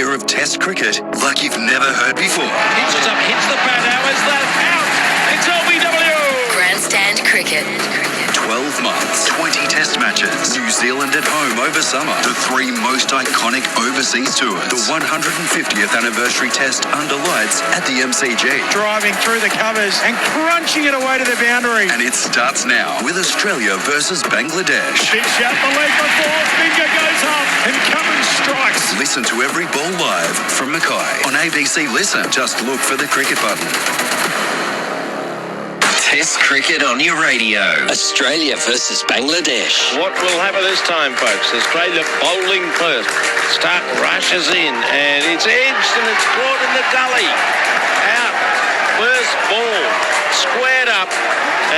year of Test cricket like you've never heard before. Hits up, hits the bat. How is that out? It's LBW. Grandstand cricket. 12 months, 20 Test matches, New Zealand at home over summer, the 3 most iconic overseas tours, the 150th anniversary Test under lights at the MCG. Driving through the covers and crunching it away to the boundary. And it starts now with Australia versus Bangladesh. Big shot, the leg before, finger goes up and Cummins strikes. Listen to every ball live from Mackay on ABC Listen. Just look for the cricket button. Test cricket on your radio. Australia versus Bangladesh. What will happen this time, folks? Australia bowling first. Stark rushes in, and it's edged and it's caught in the gully. Out. First ball. Squared up.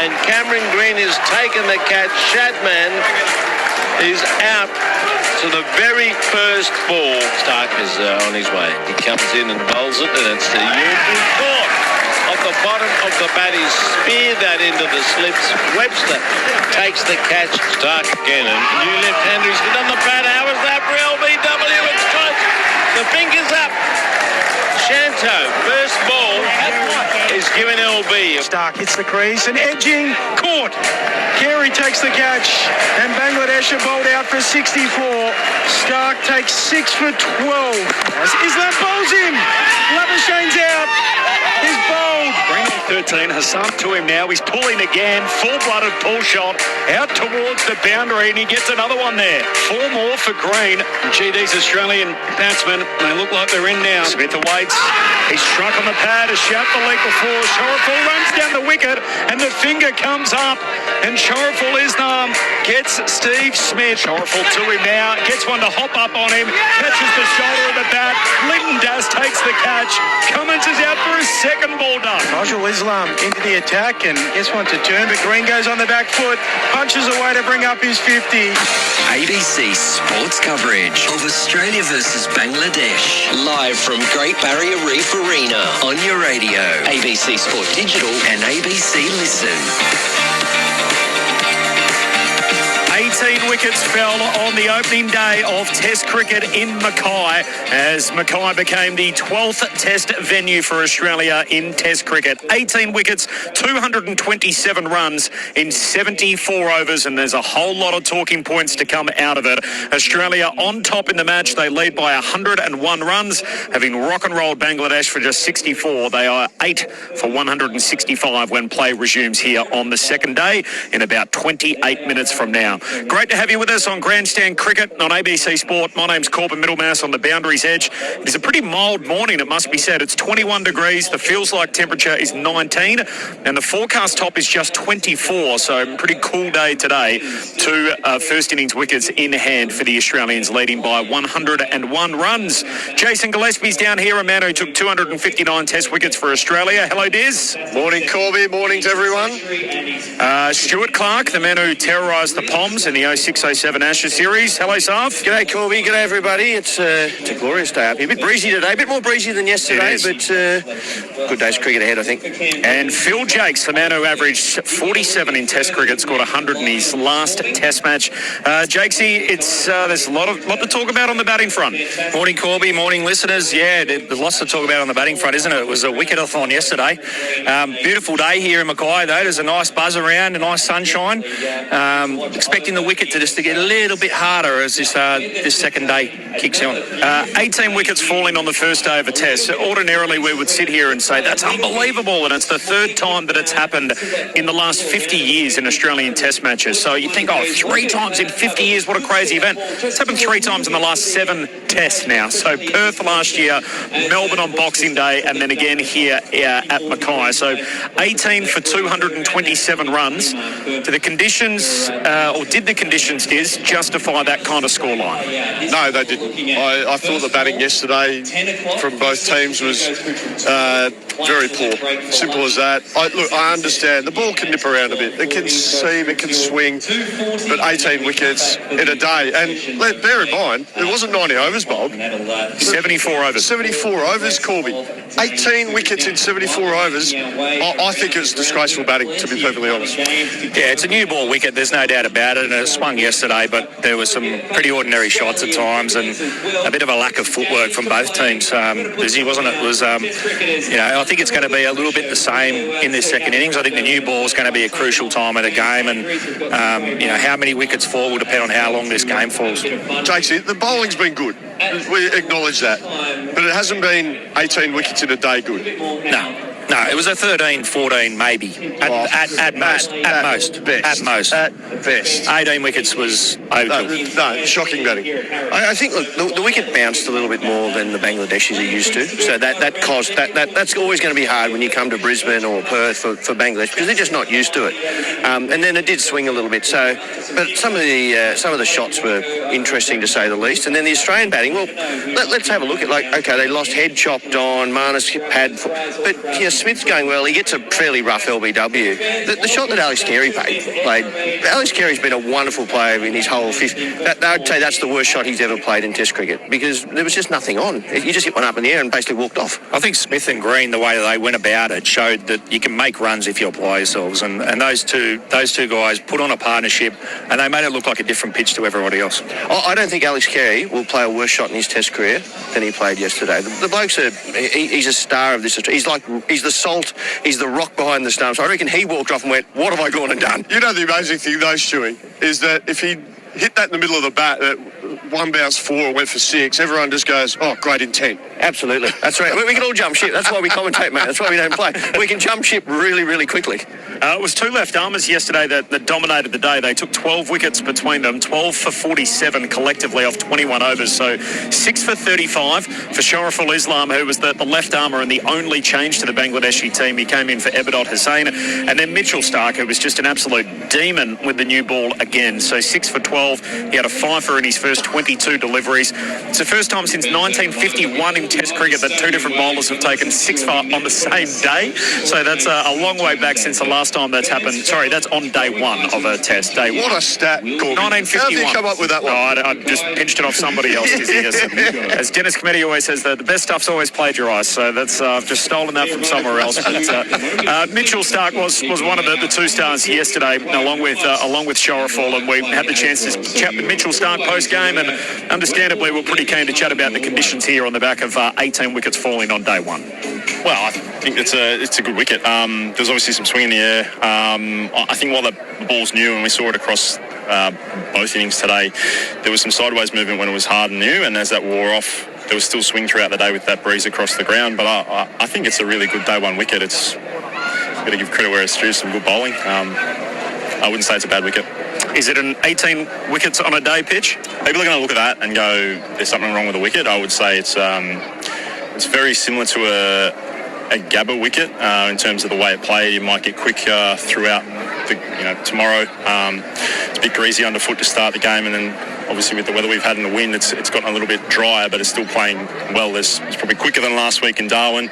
And Cameron Green has taken the catch. Shadman is out to the very first ball. Stark is on his way. He comes in and bowls it, and it's the European court. At the bottom of the bat, he's speared that into the slips. Webster takes the catch. Stark again, and new left-hander. He's on the bat. How is that for LBW? It's close. The fingers up. Shanto, first ball, is given LB. Stark hits the crease and edging, caught. Carey takes the catch and Bangladesh are bowled out for 64. Stark takes 6 for 12. Islam bowls him. Labuschane's out. He's bowled. Bring on 13. Hassan to him now. He's pulling again. Full-blooded pull shot out towards the boundary, and he gets another one there. 4 more for Green. Gee, these Australian batsmen, they look like they're in now. Smith awaits. He's struck on the pad. A shout the leg before. Shoreful runs down the wicket, and the finger comes up. And Shoreful Islam gets Steve Smith. Shoreful to him now. Gets one to hop up on him. Catches the shoulder of the bat. Linton Das takes the catch. Cummins is out for his second ball done. Nigel Islam into the attack and gets one to turn, but Green goes on the back foot. Punches away to bring up his 50. ABC Sports coverage of Australia versus Bangladesh. Live from Great Barrier Reef Arena on your radio. ABC Sport Digital and ABC Listen. 18 wickets fell on the opening day of Test cricket in Mackay as Mackay became the 12th Test venue for Australia in Test cricket. 18 wickets, 227 runs in 74 overs, and there's a whole lot of talking points to come out of it. Australia on top in the match. They lead by 101 runs, having rock and rolled Bangladesh for just 64. They are 8 for 165 when play resumes here on the second day in about 28 minutes from now. Great to have you with us on Grandstand Cricket on ABC Sport. My name's Corbin Middlemas on the boundary's edge. It is a pretty mild morning, it must be said. It's 21 degrees. The feels-like temperature is 19, and the forecast top is just 24. So pretty cool day today. 2 first innings wickets in hand for the Australians, leading by 101 runs. Jason Gillespie's down here, a man who took 259 Test wickets for Australia. Hello, Diz. Morning, Corbin. Morning to everyone. Stuart Clark, the man who terrorised the Poms in the 06-07 Ashes series. Hello, Saf. G'day, Corbin. G'day, everybody. It's a glorious day up here. A bit breezy today. A bit more breezy than yesterday, but good day's cricket ahead, I think. And Phil Jaques, the man who averaged 47 in Test cricket, scored 100 in his last Test match. Jakesy, there's a lot to talk about on the batting front. Morning, Corby. Morning, listeners. Yeah, there's lots to talk about on the batting front, isn't it? It was a wicket-a-thon yesterday. Beautiful day here in Mackay, though. There's a nice buzz around, a nice sunshine. Expecting the wicket to get a little bit harder as this second day kicks on. 18 wickets falling on the first day of a Test. Ordinarily, we would sit here and say that's unbelievable, and it's the third time that it's happened in the last 50 years in Australian Test matches. So you think, 3 times in 50 years, what a crazy event. It's happened 3 times in the last 7 Tests now. So Perth last year, Melbourne on Boxing Day, and then again here at Mackay. So 18 for 227 runs. Do the conditions, or did the conditions, Diz, justify that kind of scoreline? No, they didn't. I thought the batting yesterday from both teams was very poor. Simple as that. I understand. The ball can nip around a bit. It can seam, it can swing. But 18 wickets in a day. And bear in mind, it wasn't 90 overs, Bob. 74 overs. 74 overs, Corby. 18 wickets in 74 overs. I think it was disgraceful batting, to be perfectly honest. Yeah, it's a new ball wicket. There's no doubt about it. And swung yesterday, but there were some pretty ordinary shots at times and a bit of a lack of footwork from both teams. Busy, wasn't it? It was, I think it's going to be a little bit the same in this second innings. I think the new ball is going to be a crucial time of the game, and how many wickets fall will depend on how long this game falls. Jaques, the bowling's been good. We acknowledge that. But it hasn't been 18 wickets in a day good. No, it was a 13, 14 maybe. At most. At best. 18 wickets was overkill. No, shocking batting. I think, look, the wicket bounced a little bit more than the Bangladeshis are used to. So that's always going to be hard when you come to Brisbane or Perth for Bangladesh, because they're just not used to it. And then it did swing a little bit. So, but some of the shots were interesting to say the least. And then the Australian batting, well, let's have a look at, they lost head chopped on, Marnus pad, but Smith's going well. He gets a fairly rough LBW. The shot that Alex Carey played, Alex Carey's been a wonderful player in his whole fifth. I'd say that's the worst shot he's ever played in Test cricket, because there was just nothing on. You just hit one up in the air and basically walked off. I think Smith and Green, the way they went about it, showed that you can make runs if you apply yourselves. And those two guys put on a partnership, and they made it look like a different pitch to everybody else. I don't think Alex Carey will play a worse shot in his Test career than he played yesterday. The bloke's he's a star of this. He's the salt, he's the rock behind the stumps. I reckon he walked off and went, what have I gone and done? You know the amazing thing though, Stewie, is that if he hit that in the middle of the bat, that one bounced 4, went for 6, everyone just goes, oh, great intent. Absolutely. That's right. We can all jump ship. That's why we commentate, mate. That's why we don't play. We can jump ship really, really quickly. It was two left-armers yesterday that dominated the day. They took 12 wickets between them, 12 for 47 collectively off 21 overs. So 6 for 35 for Shariful Islam, who was the left-armer and the only change to the Bangladeshi team. He came in for Ebadot Hussain. And then Mitchell Starc, who was just an absolute demon with the new ball again. So 6 for 12. He had a 5-fer in his first 22 deliveries. It's the first time since 1951 in Test cricket that two different bowlers have taken 6-fer on the same day. So that's a long way back since the last time that's happened. Sorry, that's on day one of a Test. Day what one. A stat, Corbin. 1951. How did you come up with that one? I just pinched it off somebody else's ears. As Dennis Committee always says, the best stuff's always plagiarised. So that's I've just stolen that from somewhere else. But Mitchell Starc was one of the two stars yesterday, along with Shariful, and we had the chance to chat with Mitchell Starc post-game, and understandably we're pretty keen to chat about the conditions here on the back of 18 wickets falling on day one. Well, I think it's a good wicket. There's obviously some swing in the air. I think while the ball's new and we saw it across both innings today, there was some sideways movement when it was hard and new, and as that wore off, there was still swing throughout the day with that breeze across the ground. But I think it's a really good day one wicket. It's got to give credit where it's due, some good bowling. I wouldn't say it's a bad wicket. Is it an 18 wickets on a day pitch? People are going to look at that and go, there's something wrong with the wicket. I would say it's very similar to a Gabba wicket in terms of the way it played. You might get quick throughout tomorrow. It's a bit greasy underfoot to start the game, and then obviously with the weather we've had and the wind, it's gotten a little bit drier, but it's still playing well. It's probably quicker than last week in Darwin.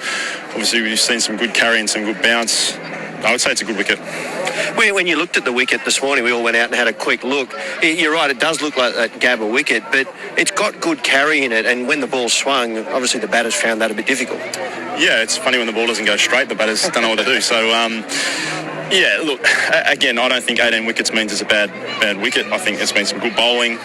Obviously we've seen some good carry and some good bounce. I would say it's a good wicket. When you looked at the wicket this morning, we all went out and had a quick look. You're right, it does look like that Gabba wicket, but it's got good carry in it, and when the ball swung, obviously the batters found that a bit difficult. Yeah, it's funny when the ball doesn't go straight, the batters don't know what to do. So, look, again, I don't think 18 wickets means it's a bad wicket. I think it's been some good bowling.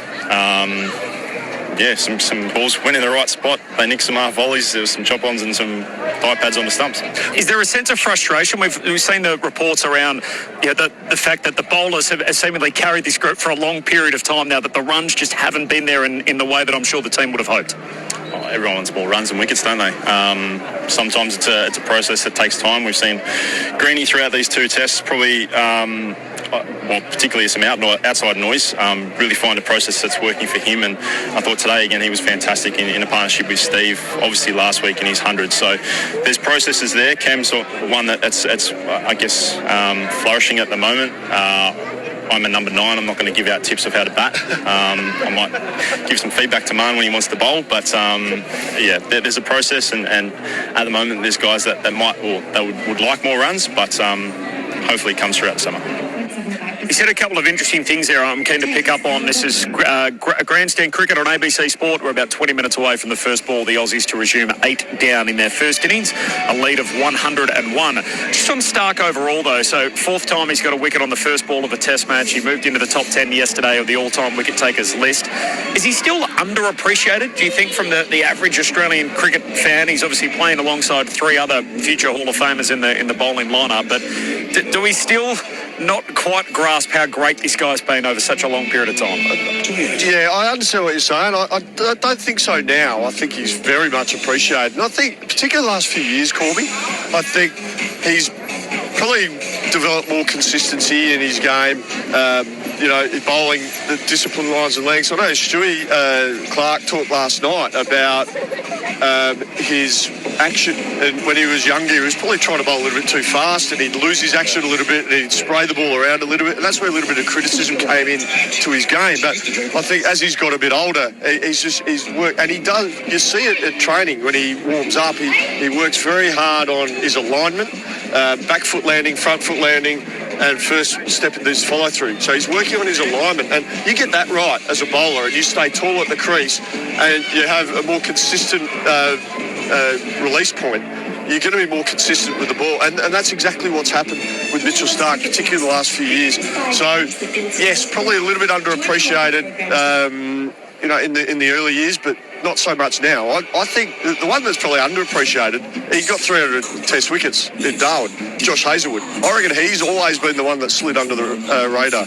Some balls went in the right spot. They nicked some half volleys. There was some chop-ons and some thigh pads on the stumps. Is there a sense of frustration? We've seen the reports around the fact that the bowlers have seemingly carried this group for a long period of time now, that the runs just haven't been there in the way that I'm sure the team would have hoped. Everyone wants more runs and wickets, don't they? Sometimes it's a process that takes time. We've seen Greeny throughout these two tests probably... particularly some outside noise, really find a process that's working for him. And I thought today, again, he was fantastic in a partnership with Steve, obviously last week in his 100. So there's processes there. Cam's one that's flourishing at the moment. I'm a number 9. I'm not going to give out tips of how to bat. I might give some feedback to Man when he wants to bowl. But, there's a process. And at the moment, there's guys that would like more runs, but hopefully it comes throughout the summer. He said a couple of interesting things there I'm keen to pick up on. This is grandstand cricket on ABC Sport. We're about 20 minutes away from the first ball. The Aussies to resume 8 down in their first innings, a lead of 101. Just on Stark overall, though, so fourth time he's got a wicket on the first ball of a test match. He moved into the top 10 yesterday of the all-time wicket takers list. Is he still underappreciated, do you think, from the average Australian cricket fan? He's obviously playing alongside 3 other future Hall of Famers in the bowling lineup, but do we still not quite grasp how great this guy's been over such a long period of time? Yeah, I understand what you're saying. I don't think so now. I think he's very much appreciated. And I think, particularly the last few years, Corbin, I think he's probably developed more consistency in his game. Bowling the discipline lines and lengths. I know Stuart Clark talked last night about his action, and when he was younger he was probably trying to bowl a little bit too fast and he'd lose his action a little bit and he'd spray the ball around a little bit, and that's where a little bit of criticism came in to his game. But I think as he's got a bit older, he's worked, and he does, you see it at training when he warms up, he works very hard on his alignment, back foot landing, front foot landing, and first step in this follow through. So he's working on his alignment, and you get that right as a bowler and you stay tall at the crease and you have a more consistent release point, you're going to be more consistent with the ball, and that's exactly what's happened with Mitchell Starc, particularly the last few years. So yes, probably a little bit underappreciated in the early years, but not so much now. I think the one that's probably underappreciated, he got 300 test wickets in Darwin, Josh Hazlewood. I reckon he's always been the one that slid under the radar.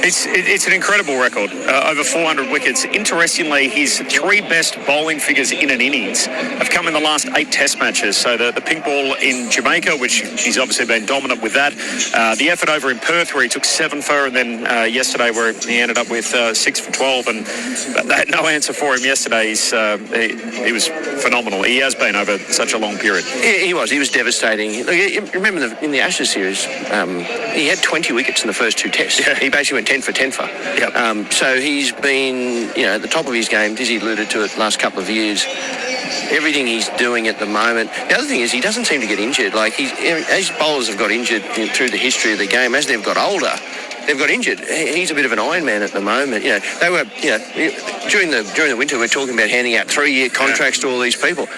It's an incredible record, over 400 wickets. Interestingly, his 3 best bowling figures in an innings have come in the last 8 test matches. So the pink ball in Jamaica, which he's obviously been dominant with that. The effort over in Perth where he took 7 for, and then yesterday where he ended up with 6 for 12, and they had no answer for him yesterday. He was phenomenal. He has been over such a long period. He was devastating. Look, remember in the Ashes series, he had 20 wickets in the first 2 tests. Yeah. He basically went 10 for 10 for. Yep. So he's been, at the top of his game. Dizzy alluded to it the last couple of years. Everything he's doing at the moment. The other thing is he doesn't seem to get injured. Like as bowlers have got injured through the history of the game, as they've got older, they've got injured. He's a bit of an Iron Man at the moment. They were, during the winter, we're talking about handing out 3-year contracts to all these people.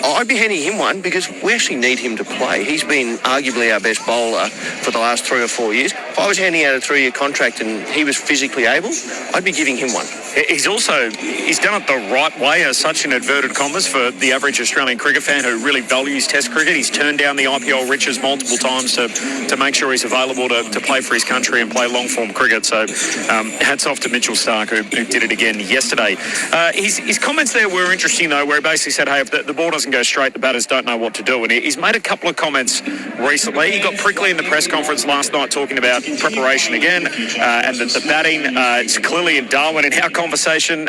I'd be handing him one because we actually need him to play. He's been arguably our best bowler for the last 3 or 4 years. If I was handing out a 3-year contract and he was physically able, I'd be giving him one. He's done it the right way, as such, in inverted commas, for the average Australian cricket fan who really values Test cricket. He's turned down the IPL riches multiple times to make sure he's available to play for his country and play long-form cricket. So hats off to Mitchell Starc, who did it again yesterday. His comments there were interesting, though, where he basically said, hey, if the ball doesn't go straight, the batters don't know what to do. And he's made a couple of comments recently. He got prickly in the press conference last night talking about preparation again, and the batting. It's clearly in Darwin in our conversation.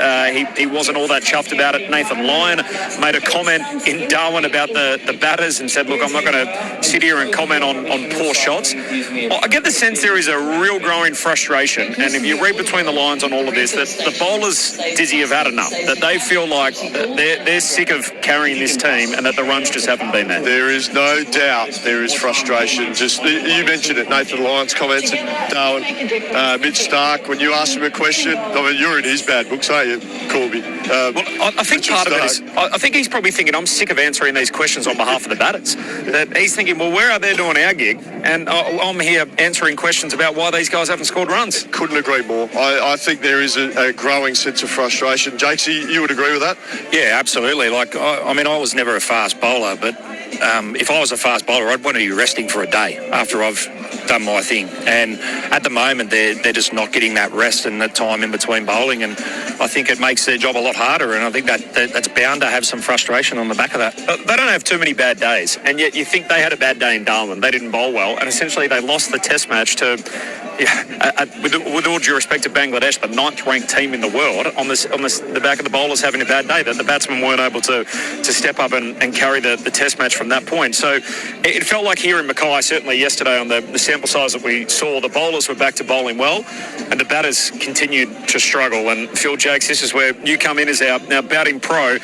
He wasn't all that chuffed about it. Nathan Lyon made a comment in Darwin about the batters and said, look, I'm not going to sit here and comment on poor shots. I get the sense there is a real growing frustration, and if you read between the lines on all of this, that the bowlers, Dizzy, have had enough, that they feel like they're sick of carrying this team and that the runs just haven't been there. There is no doubt there is frustration. Just you mentioned it, Nathan Lyon's comments at Darwin. Mitch Starc, when you ask him a question, I mean, you're in his bad books, aren't you, Corbin? I think part of it is, I think he's probably thinking, I'm sick of answering these questions on behalf of the batters. That he's thinking, well, we're out there doing our gig, and I'm here answering questions about why these guys haven't scored runs. Couldn't agree more. I think there is a growing sense of frustration. Jaques, you would agree with that? Yeah, absolutely. Like, I was never a fast bowler, but if I was a fast bowler, I'd want to be resting for a day after I've done my thing. And at the moment, they're just not getting that rest and that time in between bowling, and I think it makes their job a lot harder, and I think that's bound to have some frustration on the back of that. They don't have too many bad days, and yet you think they had a bad day in Darwin. They didn't bowl well, and essentially they lost the test match to with all due respect to Bangladesh, the 9th ranked team in the world, on the back of the bowlers having a bad day, that the batsmen weren't able to step up and carry the test match from that point. So it felt like here in Mackay, certainly yesterday on the sample size that we saw, the bowlers were back to bowling well and the batters continued to struggle. And Phil Jaques, this is where you come in as our batting pro.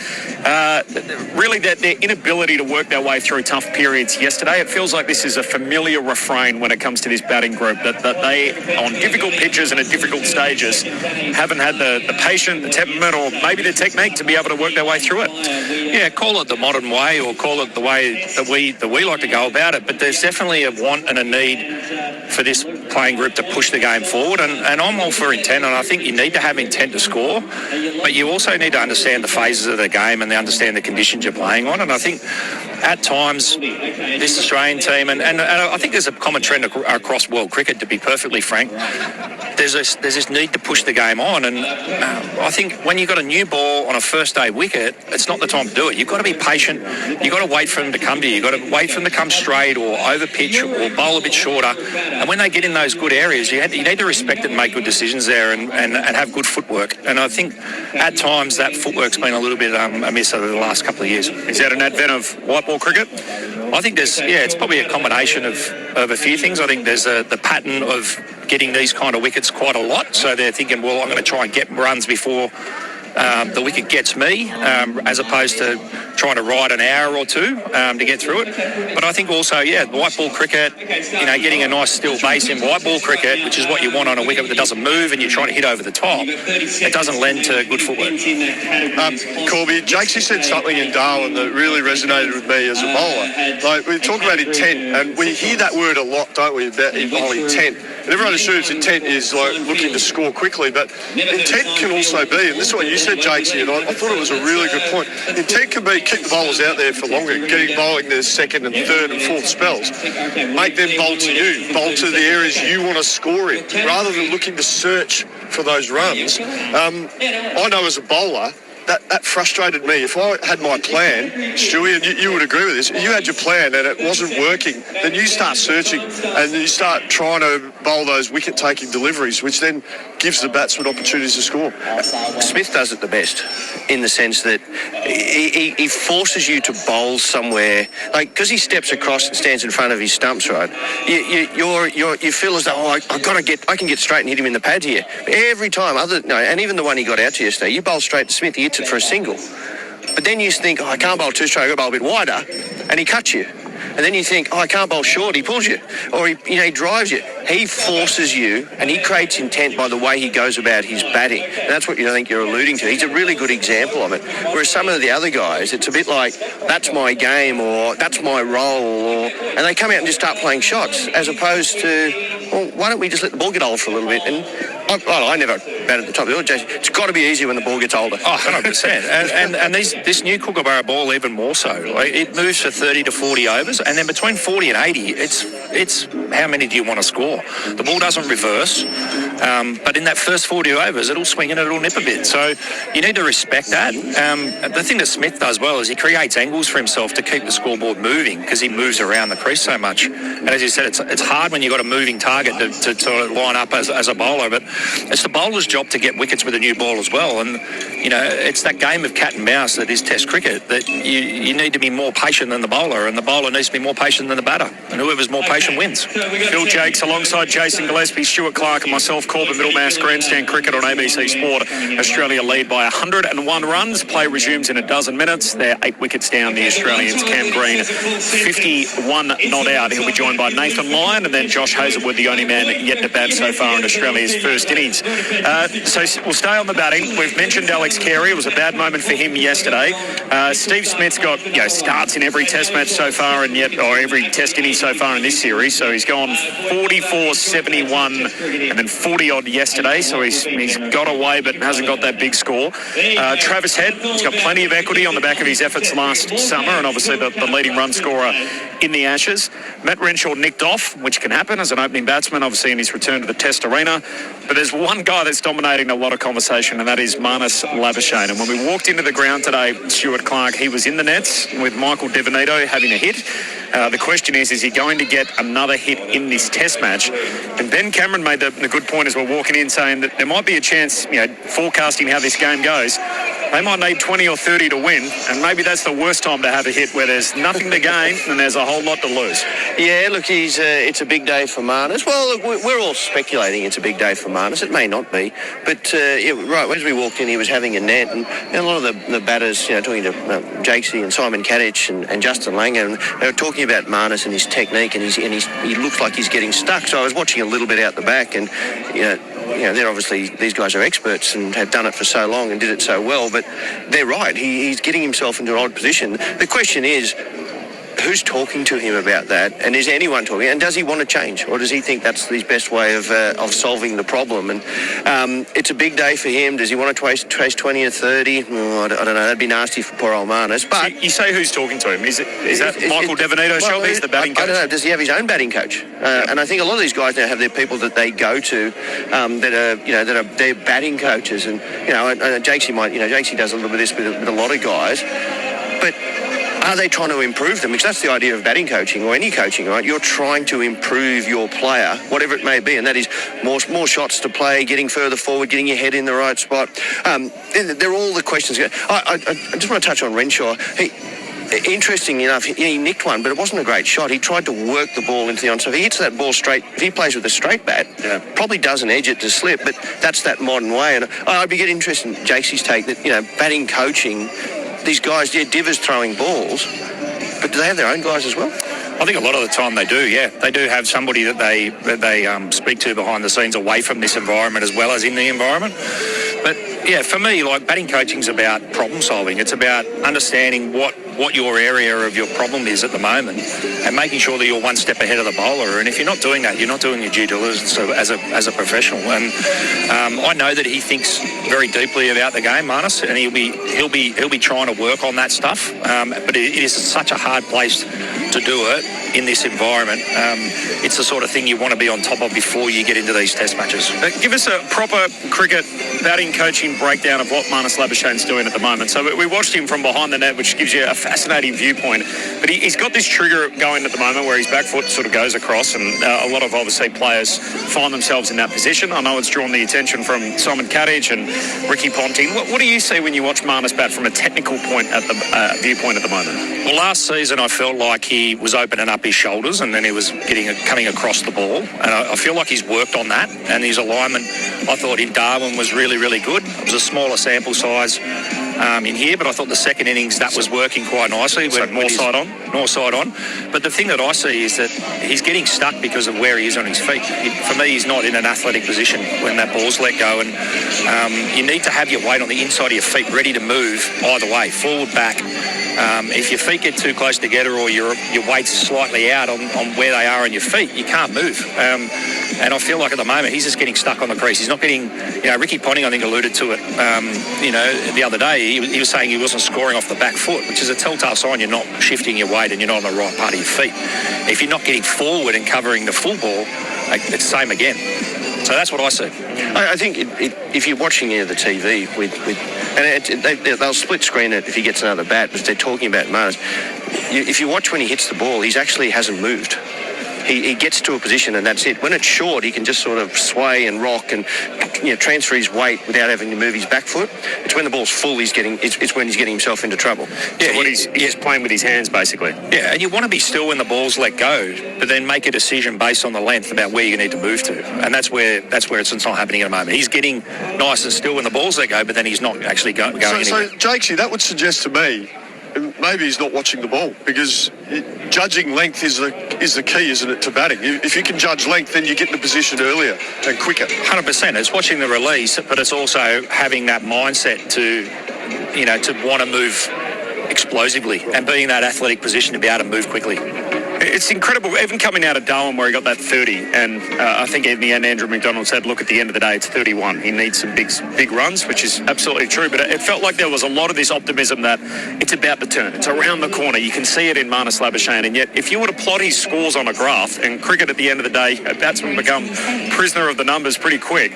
Really, their inability to work their way through tough periods yesterday, it feels like this is a familiar refrain when it comes to this batting group, that they, on difficult pitches and at difficult stages, haven't had the patience, the temperament, or maybe the technique to be able to work their way through it. Yeah, call it the modern way or call it the way that we like to go about it, but there's definitely a want and a need for this playing group to push the game forward, and I'm all for intent, and I think you need to have intent to score, but you also need to understand the phases of the game and understand the conditions you're playing on. And I think at times this Australian team, and I think there's a common trend across world cricket, to be perfectly frank, there's this need to push the game on, and I think when you've got a new ball on a first day wicket, it's not the time to do it. You've got to be patient. You've got to wait for them to come to you. You've got to wait for them to come straight or over pitch or bowl a bit shorter. And when they get in those good areas, you need to respect it and make good decisions there and have good footwork. And I think at times that footwork's been a little bit amiss over the last couple of years. Is that an advent of white ball cricket? I think it's probably a combination of a few things. I think there's the pattern of getting these kind of wickets quite a lot. So they're thinking, well, I'm going to try and get runs before the wicket gets me, as opposed to trying to ride an hour or two to get through it. But I think also, white ball cricket, getting a nice still base in white ball cricket, which is what you want on a wicket that doesn't move and you're trying to hit over the top, it doesn't lend to good footwork. Corbin, Jaques said something in Darwin that really resonated with me as a bowler. Like, we talk about intent, and we hear that word a lot, don't we, about intent. And everyone assumes intent is like looking to score quickly, but intent can also be, and this is what you said, Jaques, and I thought it was a really good point. Intent can be keep the bowlers out there for longer, getting bowling their second and third and fourth spells. Make them bowl to you, bowl to the areas you want to score in, rather than looking to search for those runs. I know as a bowler, that frustrated me. If I had my plan, Stuart, and you would agree with this, you had your plan and it wasn't working, then you start searching and you start trying to bowl those wicket-taking deliveries, which then gives the batsman opportunities to score. Smith does it the best in the sense that he forces you to bowl somewhere, like, because he steps across and stands in front of his stumps, right? You feel as though, I can get straight and hit him in the pad here. Every time, and even the one he got out to yesterday, you bowl straight to Smith, he hits it for a single. But then you think, I can't bowl too straight, I've got to bowl a bit wider, and he cuts you. And then you think, I can't bowl short, he pulls you. Or he drives you. He forces you, and he creates intent by the way he goes about his batting. And that's what I think you're alluding to. He's a really good example of it. Whereas some of the other guys, it's a bit like, that's my game, or that's my role, and they come out and just start playing shots, as opposed to, well, why don't we just let the ball get old for a little bit? And I never bat at the top of the order. It's got to be easy when the ball gets older. Oh, 100%. and this new Kookaburra ball even more so. Like, it moves for 30 to 40 overs, and then between 40 and 80, it's how many do you want to score? The ball doesn't reverse, but in that first 40 overs, it'll swing and it'll nip a bit. So you need to respect that. The thing that Smith does well is he creates angles for himself to keep the scoreboard moving because he moves around the crease so much. And as you said, it's hard when you've got a moving target to sort of line up as a bowler, but it's the bowler's job to get wickets with a new ball as well. And, it's that game of cat and mouse that is Test cricket, that you need to be more patient than the bowler, and the bowler needs to be more patient than the batter. And whoever's more patient wins. Phil Jaques alongside Jason Gillespie, Stuart Clark and myself, Corbin, Middlemas, Grandstand Cricket on ABC Sport. Australia lead by 101 runs. Play resumes in a dozen minutes. They're 8 wickets down, the Australians. Cam Green, 51 not out. He'll be joined by Nathan Lyon and then Josh Hazlewood, the only man yet to bat so far in Australia's first innings. So we'll stay on the batting. We've mentioned Alex Carey. It was a bad moment for him yesterday. Steve Smith's got starts in every test match so far, or every test inning so far in this series. So he's gone 44, 71 and then 40 odd yesterday. So he's got away but hasn't got that big score. Travis Head, he's got plenty of equity on the back of his efforts last summer, and obviously the leading run scorer in the Ashes. Matt Renshaw nicked off, which can happen as an opening batsman, obviously in his return to the Test arena. But there's one guy that's dominating a lot of conversation, and that is Marnus Labuschagne. And when we walked into the ground today, Stuart Clark, he was in the nets with Michael Divinito having a hit. The question is he going to get another hit in this test match? And Ben Cameron made the good point as we're walking in, saying that there might be a chance, forecasting how this game goes, they might need 20 or 30 to win, and maybe that's the worst time to have a hit, where there's nothing to gain and there's a whole lot to lose. Yeah, look, it's a big day for Marnus. Well, look, we're all speculating it's a big day for Marnus. It may not be, but right, as we walked in, he was having a net, and a lot of the batters, talking to Jaques and Simon Kadich and Justin Langer, and they were talking about Marnus and his technique, and he looks like he's getting stuck. So I was watching a little bit out the back, and they're obviously, these guys are experts and have done it for so long and did it so well, but they're right. He's getting himself into an odd position. The question is, who's talking to him about that, and is anyone talking, and does he want to change, or does he think that's his best way of solving the problem? And it's a big day for him. Does he want to trace 20 or 30? I don't know. That'd be nasty for poor old Marnus. But you say who's talking to him? Is that Michael Divinito? Well, He's the batting coach. I don't know. Does he have his own batting coach? And I think a lot of these guys now have their people that they go to that are their batting coaches. And Jaques Jaques does a little bit of this with a lot of guys, but are they trying to improve them? Because that's the idea of batting coaching or any coaching, right? You're trying to improve your player, whatever it may be, and that is more shots to play, getting further forward, getting your head in the right spot. They're all the questions. I just want to touch on Renshaw. Interesting enough, he nicked one, but it wasn't a great shot. He tried to work the ball into the onside. If he hits that ball straight, if he plays with a straight bat, probably doesn't edge it to slip, but that's that modern way. And I'd be getting interested in Jake's take that, batting coaching, these guys, divers throwing balls, but do they have their own guys as well? I think a lot of the time they do, yeah. They do have somebody that they speak to behind the scenes away from this environment as well as in the environment. But, yeah, for me, batting coaching's about problem solving. It's about understanding what your area of your problem is at the moment and making sure that you're one step ahead of the bowler. And if you're not doing that, you're not doing your due diligence as a professional. And I know that he thinks very deeply about the game, Marnus, and he'll be trying to work on that stuff. But it is such a hard place to do it in this environment. It's the sort of thing you want to be on top of before you get into these test matches. Give us a proper cricket batting coaching breakdown of what Marnus Labuschagne's doing at the moment. So we watched him from behind the net, which gives you a fascinating viewpoint. But he's got this trigger going at the moment where his back foot sort of goes across, and a lot of obviously players find themselves in that position. I know it's drawn the attention from Simon Kadich and Ricky Ponting. What do you see when you watch Marnus bat from a technical point at the viewpoint at the moment? Well, last season I felt like he was opening up his shoulders and then he was coming across the ball, and I feel like he's worked on that, and his alignment I thought in Darwin was really, really good. It was a smaller sample size in here, but I thought the second innings that was working quite nicely. So more side on? More side on. But the thing that I see is that he's getting stuck because of where he is on his feet. For me, he's not in an athletic position when that ball's let go, and you need to have your weight on the inside of your feet ready to move either way, forward, back. If your feet get too close together or your weight's slightly out on where they are on your feet, you can't move. And I feel like at the moment he's just getting stuck on the crease. He's not getting, Ricky Ponting I think alluded to it, the other day. He was saying he wasn't scoring off the back foot, which is a telltale sign you're not shifting your weight and you're not on the right part of your feet. If you're not getting forward and covering the full ball, it's the same again. So that's what I see. I think if you're watching the TV they'll split screen it if he gets another bat, but they're talking about Marnus. If you watch when he hits the ball, he actually hasn't moved. He gets to a position and that's it. When it's short, he can just sort of sway and rock and transfer his weight without having to move his back foot. It's when the ball's full it's when he's getting himself into trouble. Yeah, so he's playing with his hands basically. Yeah, and you want to be still when the ball's let go, but then make a decision based on the length about where you need to move to, and that's where it's not happening at the moment. He's getting nice and still when the ball's let go, but then he's not actually going anywhere. So Jaques, that would suggest to me maybe he's not watching the ball, because judging length is the key, isn't it, to batting? If you can judge length, then you get in the position earlier and quicker. 100%. It's watching the release, but it's also having that mindset to want to move explosively and being in that athletic position to be able to move quickly. It's incredible, even coming out of Darwin where he got that 30, and I think in the end Andrew McDonald said, look, at the end of the day, it's 31. He needs some big runs, which is absolutely true, but it felt like there was a lot of this optimism that it's about the turn. It's around the corner. You can see it in Marnus Labuschagne, and yet if you were to plot his scores on a graph, and cricket at the end of the day, batsmen become prisoner of the numbers pretty quick.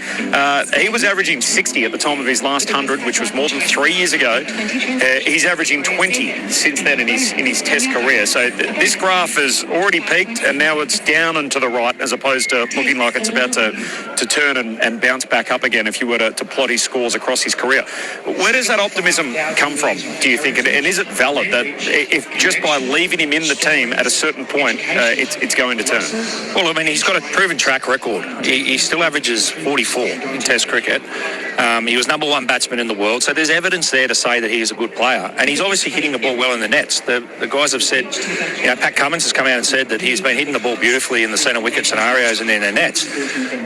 He was averaging 60 at the time of his last 100, which was more than 3 years ago. He's averaging 20 since then in his Test career. So this graph has already peaked, and now it's down and to the right, as opposed to looking like it's about to turn and bounce back up again if you were to plot his scores across his career. Where does that optimism come from, do you think? And is it valid that if just by leaving him in the team at a certain point, it's going to turn? Well, I mean, he's got a proven track record. He still averages 44 in Test cricket. He was number one batsman in the world, so there's evidence there to say that he is a good player. And he's obviously hitting the ball well in the nets. The guys have said, Pat Cummins has come out and said that he's been hitting the ball beautifully in the centre wicket scenarios and in the nets.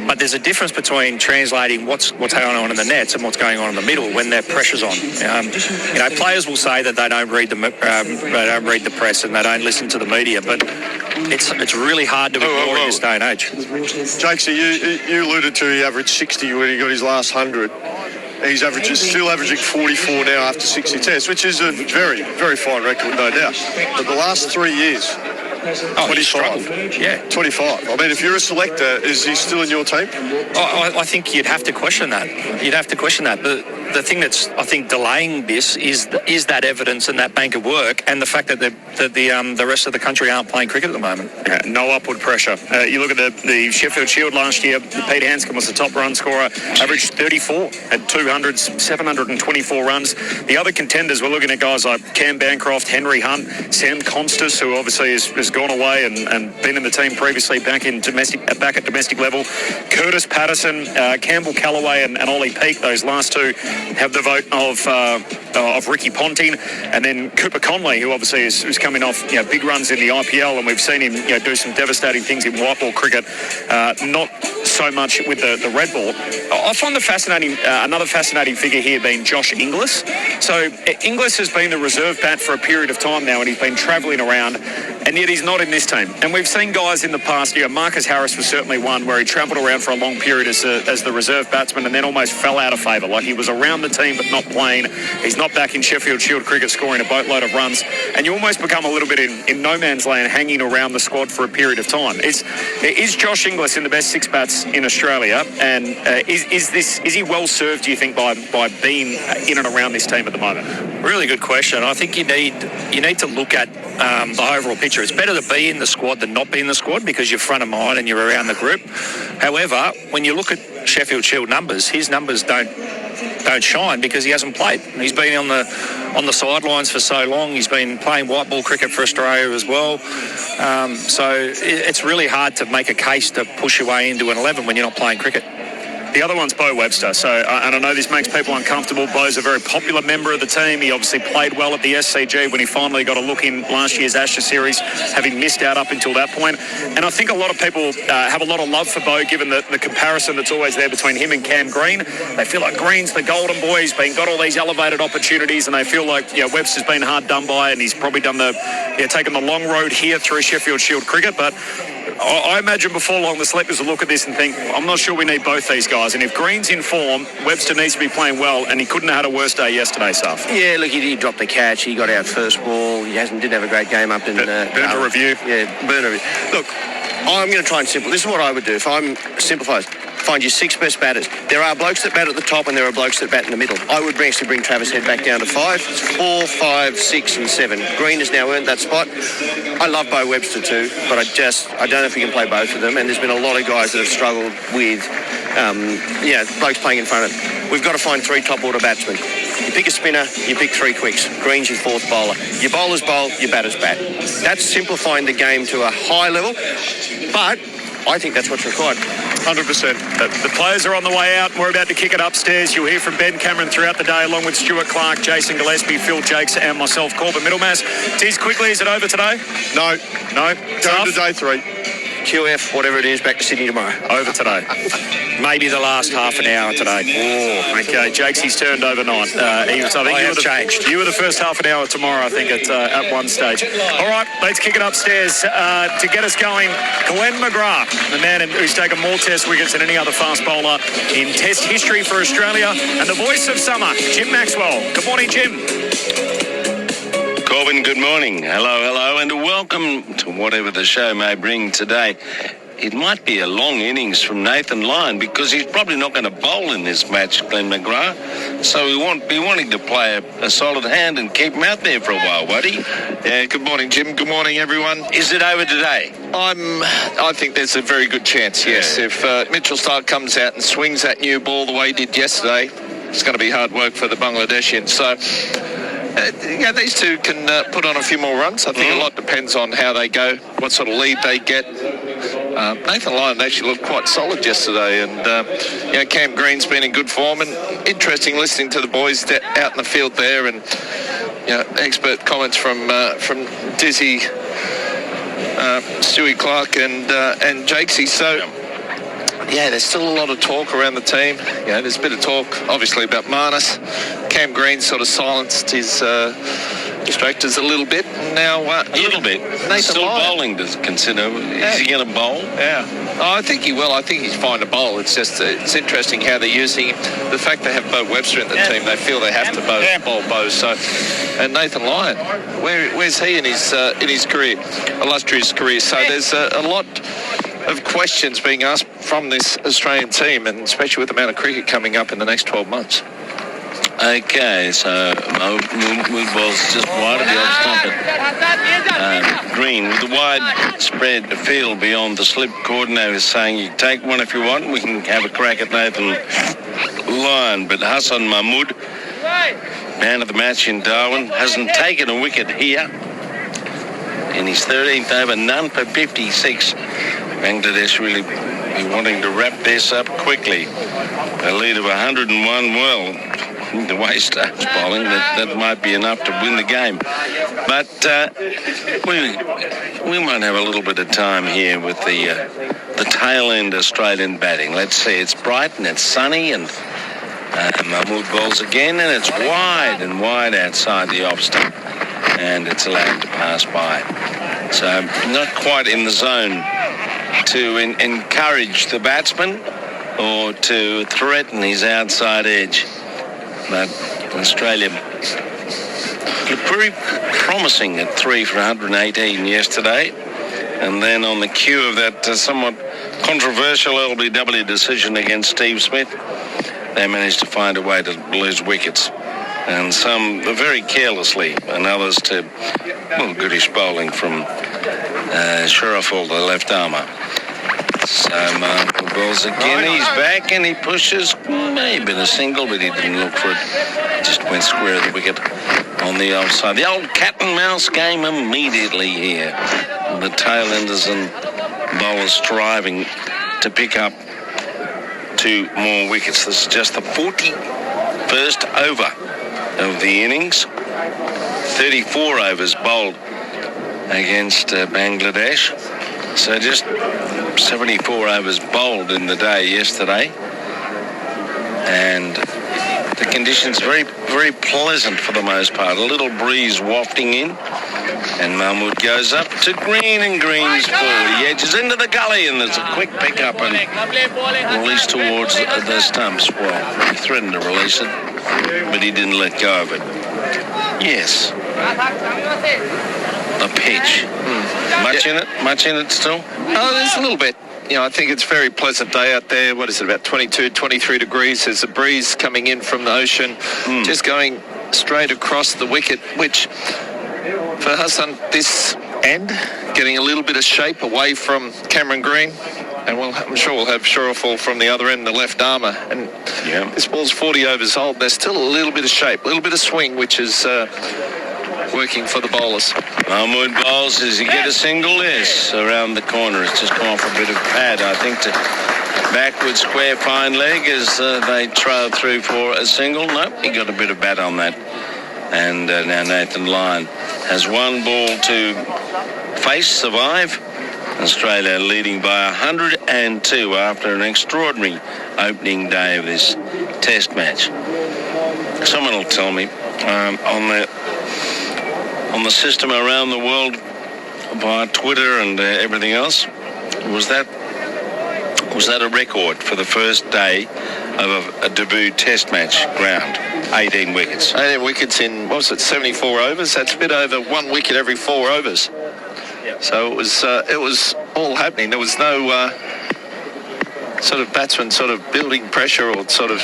But there's a difference between translating what's going on in the nets and what's going on in the middle when their pressure's on. Players will say that they don't read the press and they don't listen to the media, but it's really hard to ignore in this day and age. Jaques, you alluded to he averaged 60 when he got his last 100. He's still averaging 44 now after 60 tests, which is a very, very fine record, no doubt. But the last 3 years, 25. Yeah. 25. I mean, if you're a selector, is he still in your team? I think you'd have to question that. The thing that's, I think, delaying this is that evidence and that bank of work, and the fact that the rest of the country aren't playing cricket at the moment. No upward pressure. You look at the Sheffield Shield last year, Pete Hanscom was the top run scorer, averaged 34 at 200s, 724 runs. The other contenders, we're looking at guys like Cam Bancroft, Henry Hunt, Sam Constas, who obviously has gone away and been in the team previously back at domestic level. Curtis Patterson, Campbell Callaway and Ollie Peake, those last two have the vote of Ricky Ponting, and then Cooper Conley, who obviously is coming off big runs in the IPL, and we've seen him do some devastating things in white ball cricket, not so much with the red ball. I find another fascinating figure here being Josh Inglis. So Inglis has been the reserve bat for a period of time now, and he's been travelling around, and yet he's not in this team. And we've seen guys in the past, Marcus Harris was certainly one where he travelled around for a long period as the reserve batsman and then almost fell out of favour. Like, he was around the team but not playing. He's not back in Sheffield Shield cricket scoring a boatload of runs, and you almost become a little bit in no man's land, hanging around the squad for a period of time. Is Josh Inglis in the best six bats in Australia, and is he well served, do you think, by being in and around this team at the moment? Really good question. I think you need to look at the overall picture. It's better to be in the squad than not be in the squad because you're front of mind and you're around the group. However, when you look at Sheffield Shield numbers, his numbers don't shine because he hasn't played. He's been on the sidelines for so long. He's been playing white ball cricket for Australia as well. So it's really hard to make a case to push your way into an 11 when you're not playing cricket. The other one's Bo Webster. So, and I know this makes people uncomfortable. Bo's a very popular member of the team. He obviously played well at the SCG when he finally got a look in last year's Ashes series, having missed out up until that point. And I think a lot of people have a lot of love for Bo, given the comparison that's always there between him and Cam Green. They feel like Green's the golden boy. He's got all these elevated opportunities, and they feel like Webster's been hard done by, and he's probably done taken the long road here through Sheffield Shield cricket. But I imagine before long the selectors will look at this and think, I'm not sure we need both these guys. And if Green's in form, Webster needs to be playing well, and he couldn't have had a worse day yesterday, Saf. Yeah, look, he did drop the catch. He got out first ball. He didn't have a great game up in... Burner review. Yeah, Burner review. Look, I'm going to try and simplify. This is what I would do if I'm simplified. Find your six best batters. There are blokes that bat at the top and there are blokes that bat in the middle. I would actually bring Travis Head back down to 5. It's 4, 5, 6 and 7. Green has now earned that spot. I love Bo Webster too, but I don't know if he can play both of them, and there's been a lot of guys that have struggled with blokes playing in front of them. We've got to find 3 top order batsmen. You pick a spinner, you pick 3 quicks. Green's your 4th bowler. Your bowlers bowl, your batters bat. That's simplifying the game to a high level, but I think that's what's required. 100%. The players are on the way out. We're about to kick it upstairs. You'll hear from Ben Cameron throughout the day, along with Stuart Clark, Jason Gillespie, Phil Jaques and myself, Corbin Middlemas. Tease quickly, is it over today? No. No? Going to day 3. QF, whatever it is, back to Sydney tomorrow. Over today. Maybe the last half an hour today. Oh, okay. Jaques, he's turned overnight. You were the first half an hour tomorrow, I think, at one stage. All right, let's kick it upstairs to get us going. Glenn McGrath, the man who's taken more Test wickets than any other fast bowler in Test history for Australia, and the voice of summer, Jim Maxwell. Good morning, Jim. Corbin, good morning. Hello, and welcome to whatever the show may bring today. It might be a long innings from Nathan Lyon because he's probably not going to bowl in this match, Glenn McGrath. So we won't be wanting to play a solid hand and keep him out there for a while, won't he? Yeah, good morning, Jim. Good morning, everyone. Is it over today? I think there's a very good chance, yes. If Mitchell Starc comes out and swings that new ball the way he did yesterday, it's going to be hard work for the Bangladeshians. So, these two can put on a few more runs. I think a lot depends on how they go, what sort of lead they get. Nathan Lyon actually looked quite solid yesterday, and Cam Green's been in good form. And interesting listening to the boys out in the field there, and expert comments from Dizzy, Stuart Clark, and Jaques. So. Yeah, there's still a lot of talk around the team. There's a bit of talk, obviously, about Marnus. Cam Green sort of silenced his distractors a little bit. Now, a little bit. Nathan still Lyon. bowling to consider. Is he going to bowl? Yeah. Oh, I think he will. I think he's fine to bowl. It's just it's interesting how they're using him. The fact they have Bo Webster in the team, they feel they have to bowl Bo. So, and Nathan Lyon, where's he in his career, illustrious career? So there's a lot of questions being asked from this Australian team, and especially with the amount of cricket coming up in the next 12 months. Okay, so Mood ball's just wide of the off stump. Green with the wide spread field beyond the slip. Coordinator is saying you take one if you want. We can have a crack at Nathan Lyon, but Hassan Mahmood, man of the match in Darwin, hasn't taken a wicket here. In his 13th over, none for 56. Bangladesh really be wanting to wrap this up quickly. A lead of 101, well, the way Stark's bowling, that might be enough to win the game. But we might have a little bit of time here with the tail end Australian batting. Let's see, it's bright and it's sunny, and Mahmood bowls again, and it's wide outside the off stump, and it's allowed to pass by. So not quite in the zone to encourage the batsman or to threaten his outside edge. But Australia looked very promising at 3 for 118 yesterday. And then on the cue of that somewhat controversial LBW decision against Steve Smith, they managed to find a way to lose wickets. And some very carelessly, and others to, goodish bowling from Sharaful, the left armour. So Marco bowls again, he's back and he pushes, maybe a single, but he didn't look for it. Just went square of the wicket on the outside. The old cat and mouse game immediately here. The tail-enders and bowlers striving to pick up 2 more wickets. This is just the 41st over of the innings. 34 overs bowled against Bangladesh. So just 74 overs bowled in the day yesterday. And the conditions very, very pleasant for the most part. A little breeze wafting in. And Mahmood goes up to Green, and Green's forward. He edges into the gully, and there's a quick pick up and release towards the stumps. Well, he threatened to release it, but he didn't let go of it. Yes. The pitch. Much in it still? Oh, there's a little bit. I think it's a very pleasant day out there. What is it, about 22, 23 degrees? There's a breeze coming in from the ocean, just going straight across the wicket, which for Hassan, this end, getting a little bit of shape away from Cameron Green. And I'm sure we'll have Sharaful from the other end, the left armour. And this ball's 40 overs old. There's still a little bit of shape, a little bit of swing, which is working for the bowlers. Mahmood bowls. Does he get a single? Yes, around the corner. It's just come off a bit of pad, I think, to backward square fine leg as they trail through for a single. Nope, he got a bit of bat on that. And now Nathan Lyon has 1 ball to face, survive, Australia leading by 102 after an extraordinary opening day of this test match. Someone will tell me on the system around the world via Twitter and everything else, was that a record for the first day of a debut test match ground? 18 wickets. 18 wickets in, what was it, 74 overs? That's a bit over 1 wicket every 4 overs. So it was all happening. There was no sort of batsman sort of building pressure or sort of,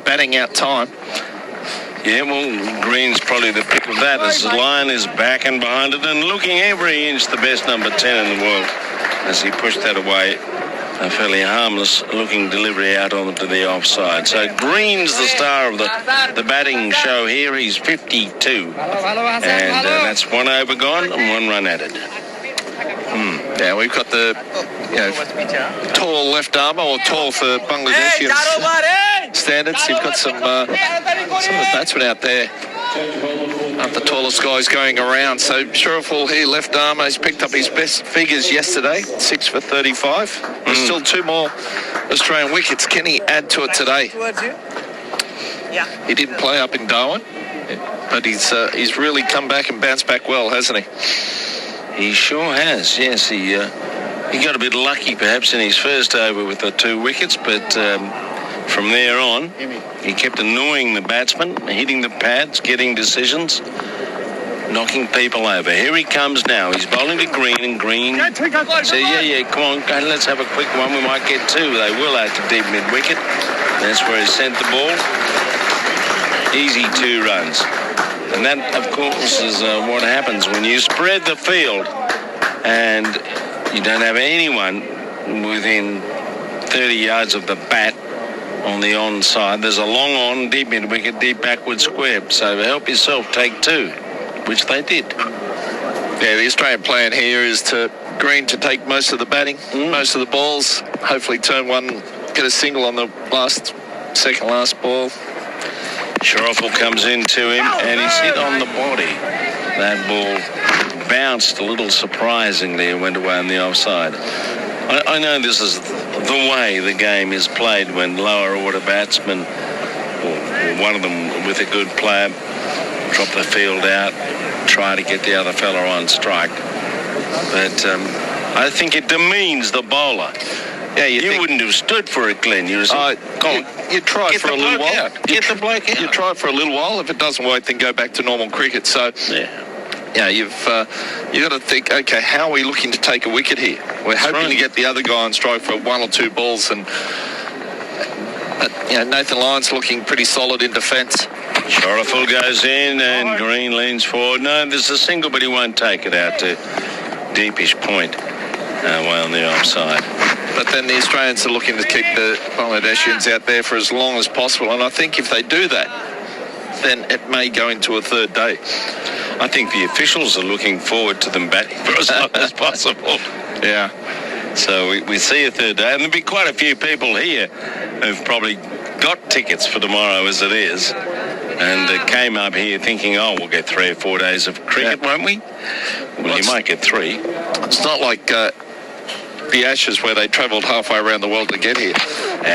batting out time. Yeah, well, Green's probably the pick of that as the line is back and behind it and looking every inch the best number 10 in the world as he pushed that away. A fairly harmless looking delivery out onto the offside. So Green's the star of the batting show here. He's 52. And that's 1 over gone and 1 run added. Yeah, we've got the tall left armour, or tall for Bangladeshi standards. You've got some of the batsmen out there. Not the tallest guys going around. So Shariful here, left armour, has picked up his best figures yesterday, 6 for 35. There's still 2 more Australian wickets. Can he add to it today? He didn't play up in Darwin, but he's really come back and bounced back well, hasn't he? He sure has, yes. He got a bit lucky perhaps in his first over with the 2 wickets, but from there on, he kept annoying the batsmen, hitting the pads, getting decisions, knocking people over. Here he comes now. He's bowling to Green, and Green said, yeah, come on, let's have a quick one. We might get 2. They will out to deep mid-wicket. That's where he sent the ball. Easy 2 runs. And that, of course, is what happens when you spread the field and you don't have anyone within 30 yards of the bat on the onside. There's a long on, deep mid-wicket, deep backward square. So help yourself, take 2, which they did. Yeah, the Australian plan here is to Green to take most of the batting, most of the balls, hopefully turn 1, get a single on the second last ball. Shariful comes into him and he's hit on the body. That ball bounced a little surprisingly and went away on the offside. I know this is the way the game is played when lower order batsmen, or one of them with a good player, drop the field out, try to get the other fella on strike. But I think it demeans the bowler. Yeah, you wouldn't have stood for it, Glenn. You try for a little while. Get the bloke out. You try for a little while. If it doesn't work, then go back to normal cricket. So, you've got to think, okay, how are we looking to take a wicket here? We're hoping to get the other guy on strike for 1 or 2 balls, and Nathan Lyon's looking pretty solid in defence. Shariful goes in and Green leans forward. No, there's a single, but he won't take it out to deepish point way on the offside. But then the Australians are looking to keep the Bangladeshians out there for as long as possible. And I think if they do that, then it may go into a 3rd day. I think the officials are looking forward to them batting for as long as possible. Yeah. So we see a 3rd day. And there'll be quite a few people here who've probably got tickets for tomorrow as it is. And came up here thinking, we'll get 3 or 4 days of cricket, won't we? Well, you might get 3. It's not like the Ashes where they travelled halfway around the world to get here.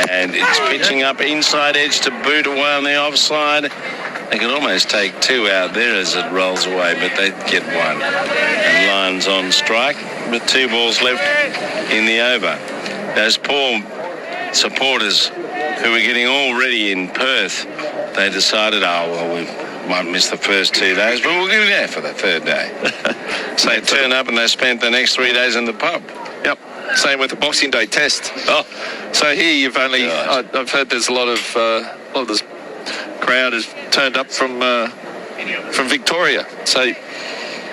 And it's pitching up inside edge to boot away on the offside. They can almost take 2 out there as it rolls away, but they get 1. And Lyon's on strike with 2 balls left in the over. Those poor supporters who were getting all ready in Perth, they decided, we might miss the first 2 days, but we'll be there for the 3rd day. So they turn up and they spent the next 3 days in the pub. Yep. Same with the Boxing Day test. So here you've only, I've heard there's a lot of this crowd has turned up from Victoria. So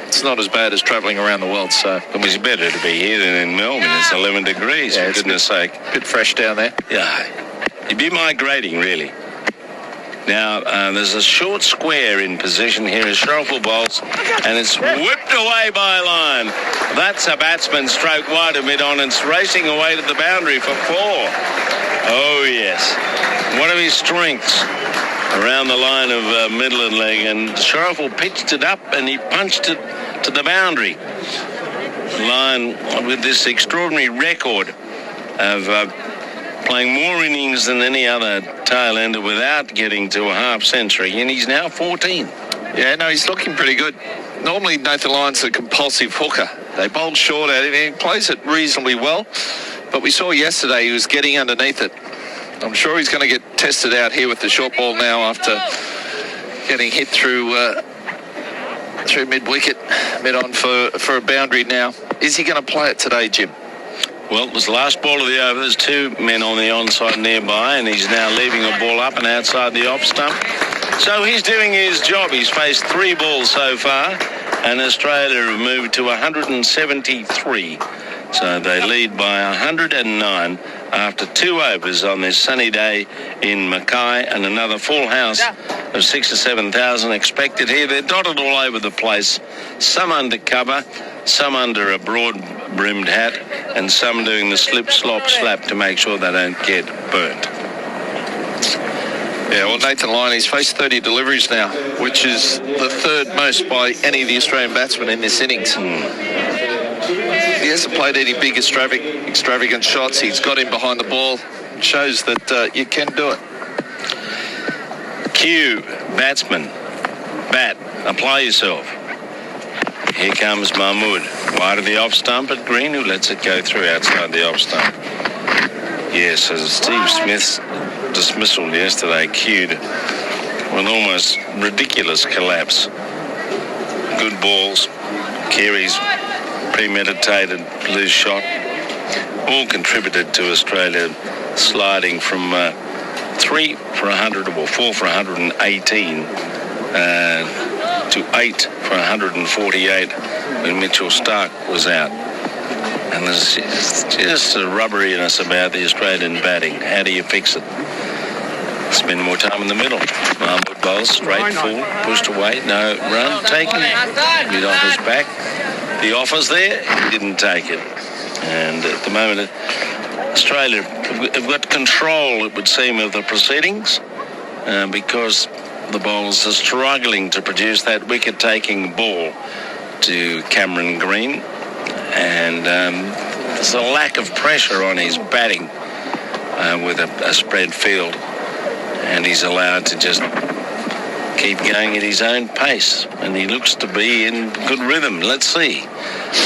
it's not as bad as travelling around the world. So it was better to be here than in Melbourne. It's 11 degrees, for goodness sake. A bit fresh down there. Yeah. You'd be migrating, really. Now, there's a short square in position here as Shariful bowls, and it's whipped away by Lyon. That's a batsman stroke wide of mid-on, and it's racing away to the boundary for 4. Oh, yes. One of his strengths around the line of middle and leg, and Shariful pitched it up, and he punched it to the boundary. Lyon with this extraordinary record of playing more innings than any other tail ender without getting to a half century, and he's now 14. Yeah, no, he's looking pretty good. Normally Nathan Lyon's a compulsive hooker. They bowl short at him, and he plays it reasonably well. But we saw yesterday he was getting underneath it. I'm sure he's going to get tested out here with the short ball now after getting hit through mid-wicket, mid-on for a boundary now. Is he going to play it today, Jim? Well, it was the last ball of the over. There's two men on the onside nearby, and he's now leaving a ball up and outside the off stump. So he's doing his job. He's faced 3 balls so far, and Australia have moved to 173. So they lead by 109 after 2 overs on this sunny day in Mackay, and another full house of 6,000 or 7,000 expected here. They're dotted all over the place, some under cover, some under a broad-brimmed hat, and some doing the slip, slop, slap to make sure they don't get burnt. Yeah, well, Nathan Lyon, he's faced 30 deliveries now, which is the 3rd most by any of the Australian batsmen in this innings. He hasn't played any big extravagant shots. He's got him behind the ball. It shows that you can do it. Cue, batsman, bat, apply yourself. Here comes Mahmood, wide of the off stump at Green, who lets it go through outside the off stump. Yes, as Steve Smith's dismissal yesterday cued with almost ridiculous collapse. Good balls, Carey's premeditated loose shot, all contributed to Australia sliding from 3 for 100 or 4 for 118 to 8 for 148 when Mitchell Starc was out. And there's just a rubberiness about the Australian batting. How do you fix it? Spend more time in the middle. Mahmood bowls straight full, pushed away, no run taken. Mid off his back. The offer's there, he didn't take it. And at the moment, Australia have got control, it would seem, of the proceedings because the bowlers are struggling to produce that wicket-taking ball to Cameron Green. And there's a lack of pressure on his batting with a spread field. And he's allowed to just keep going at his own pace. And he looks to be in good rhythm. Let's see.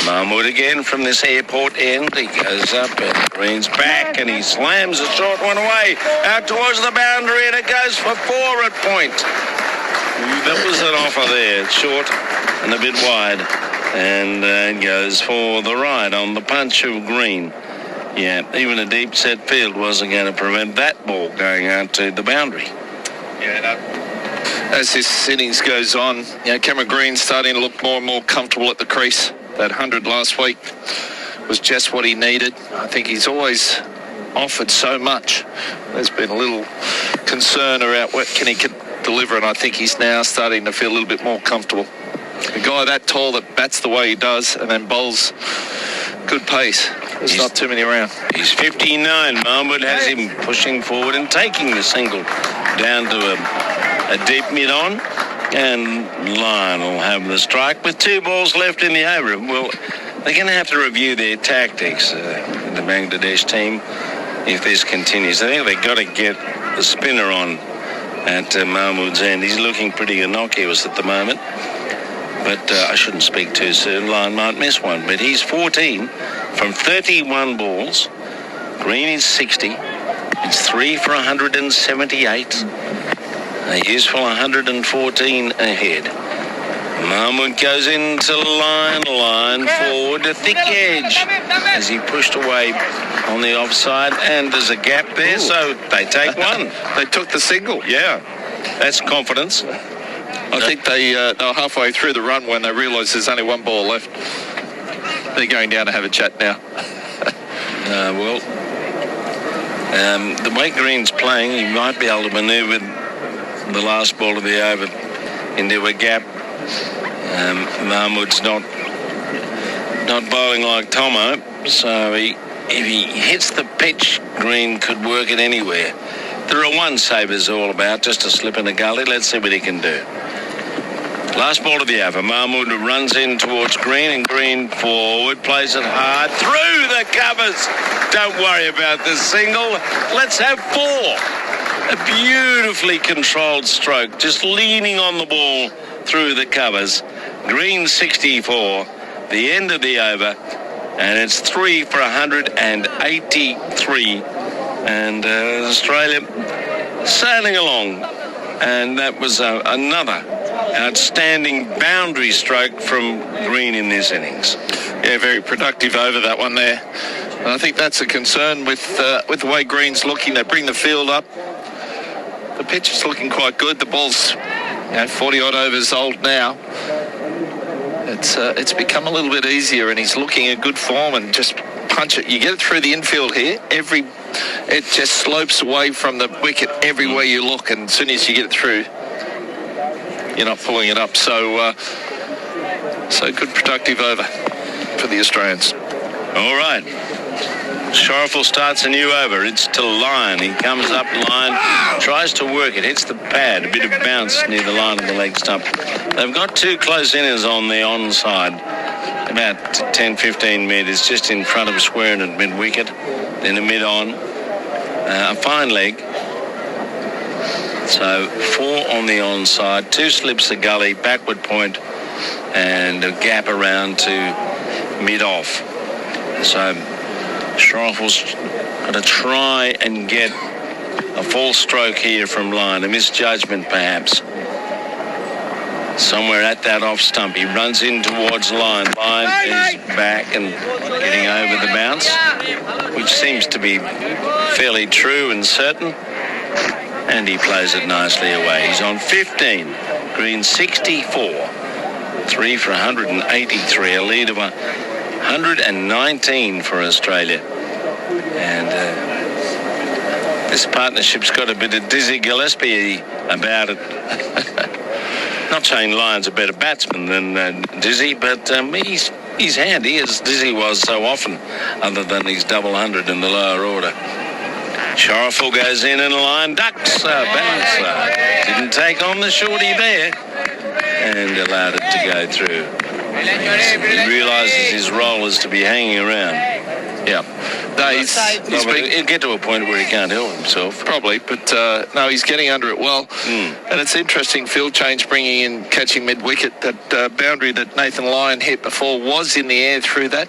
Mahmood again from this airport end. He goes up and Green's back and he slams a short one away out towards the boundary, and it goes for 4 at point. That was an offer there. It's short and a bit wide. And it goes for the right on the punch of Green. Yeah, even a deep set field wasn't going to prevent that ball going out to the boundary. Yeah, no. As this innings goes on, Cameron Green's starting to look more and more comfortable at the crease. That 100 last week was just what he needed. I think he's always offered so much. There's been a little concern about what he can deliver, and I think he's now starting to feel a little bit more comfortable. A guy that tall that bats the way he does and then bowls good pace. There's not too many around. He's 59. Mahmood has him pushing forward and taking the single down to a deep mid-on. And Lyon will have the strike with 2 balls left in the over. Well, they're going to have to review their tactics, the Bangladesh team, if this continues. I think they've got to get the spinner on at Mahmood's end. He's looking pretty innocuous at the moment. But I shouldn't speak too soon. Lyon might miss one. But he's 14 from 31 balls. Green is 60. It's 3 for 178. A useful 114 ahead. Mahmood goes into line forward, a thick edge as he pushed away on the offside, and there's a gap there. Ooh. So they take one. They took the single. Yeah, that's confidence. I think they were halfway through the run when they realised there's only 1 ball left. They're going down to have a chat now. The way Green's playing, he might be able to manoeuvre the last ball of the over into a gap. Mahmood's not bowling like Tomo, so if he hits the pitch, Green could work it anywhere. There are one-savers all about, just a slip in the gully. Let's see what he can do. Last ball of the over. Mahmood runs in towards Green, and Green forward, plays it hard through the covers. Don't worry about the single. Let's have 4. A beautifully controlled stroke, just leaning on the ball through the covers. Green 64, the end of the over, and it's 3 for 183. And Australia sailing along, and that was another outstanding boundary stroke from Green in this innings. Yeah, very productive over that one there. And I think that's a concern with the way Green's looking. They bring the field up. The pitch is looking quite good. The ball's 40-odd overs old now. It's become a little bit easier, and he's looking at good form and just punch it. You get it through the infield here. It just slopes away from the wicket everywhere you look, and as soon as you get it through, you're not pulling it up. So good productive over for the Australians. All right. Sharfel starts a new over. It's to Lyon. He comes up line, tries to work it, hits the pad. A bit of bounce near the line of the leg stump. They've got 2 close inners on the onside, about 10-15 metres, just in front of square and at mid-wicket. Then a mid-on. A fine leg. So 4 on the onside, 2 slips the gully, backward point, and a gap around to mid-off. So Schreifel's got to try and get a full stroke here from Lyon. A misjudgment, perhaps. Somewhere at that off stump. He runs in towards Lyon. Lyon is back and getting over the bounce, which seems to be fairly true and certain. And he plays it nicely away. He's on 15. Green 64. 3 for 183. A lead of 119 for Australia. And this partnership's got a bit of Dizzy Gillespie about it. Not saying Lyon's a better batsman than Dizzy, but he's handy, as Dizzy was so often, other than his double 100 in the lower order. Sharfel goes in and Lyon ducks. Bouncer didn't take on the shorty there and allowed it to go through. He realises his role is to be hanging around. Yeah. No, he'll get to a point where he can't help himself. Probably, but no, he's getting under it well. And it's interesting, field change bringing in, catching mid-wicket. That boundary that Nathan Lyon hit before was in the air through that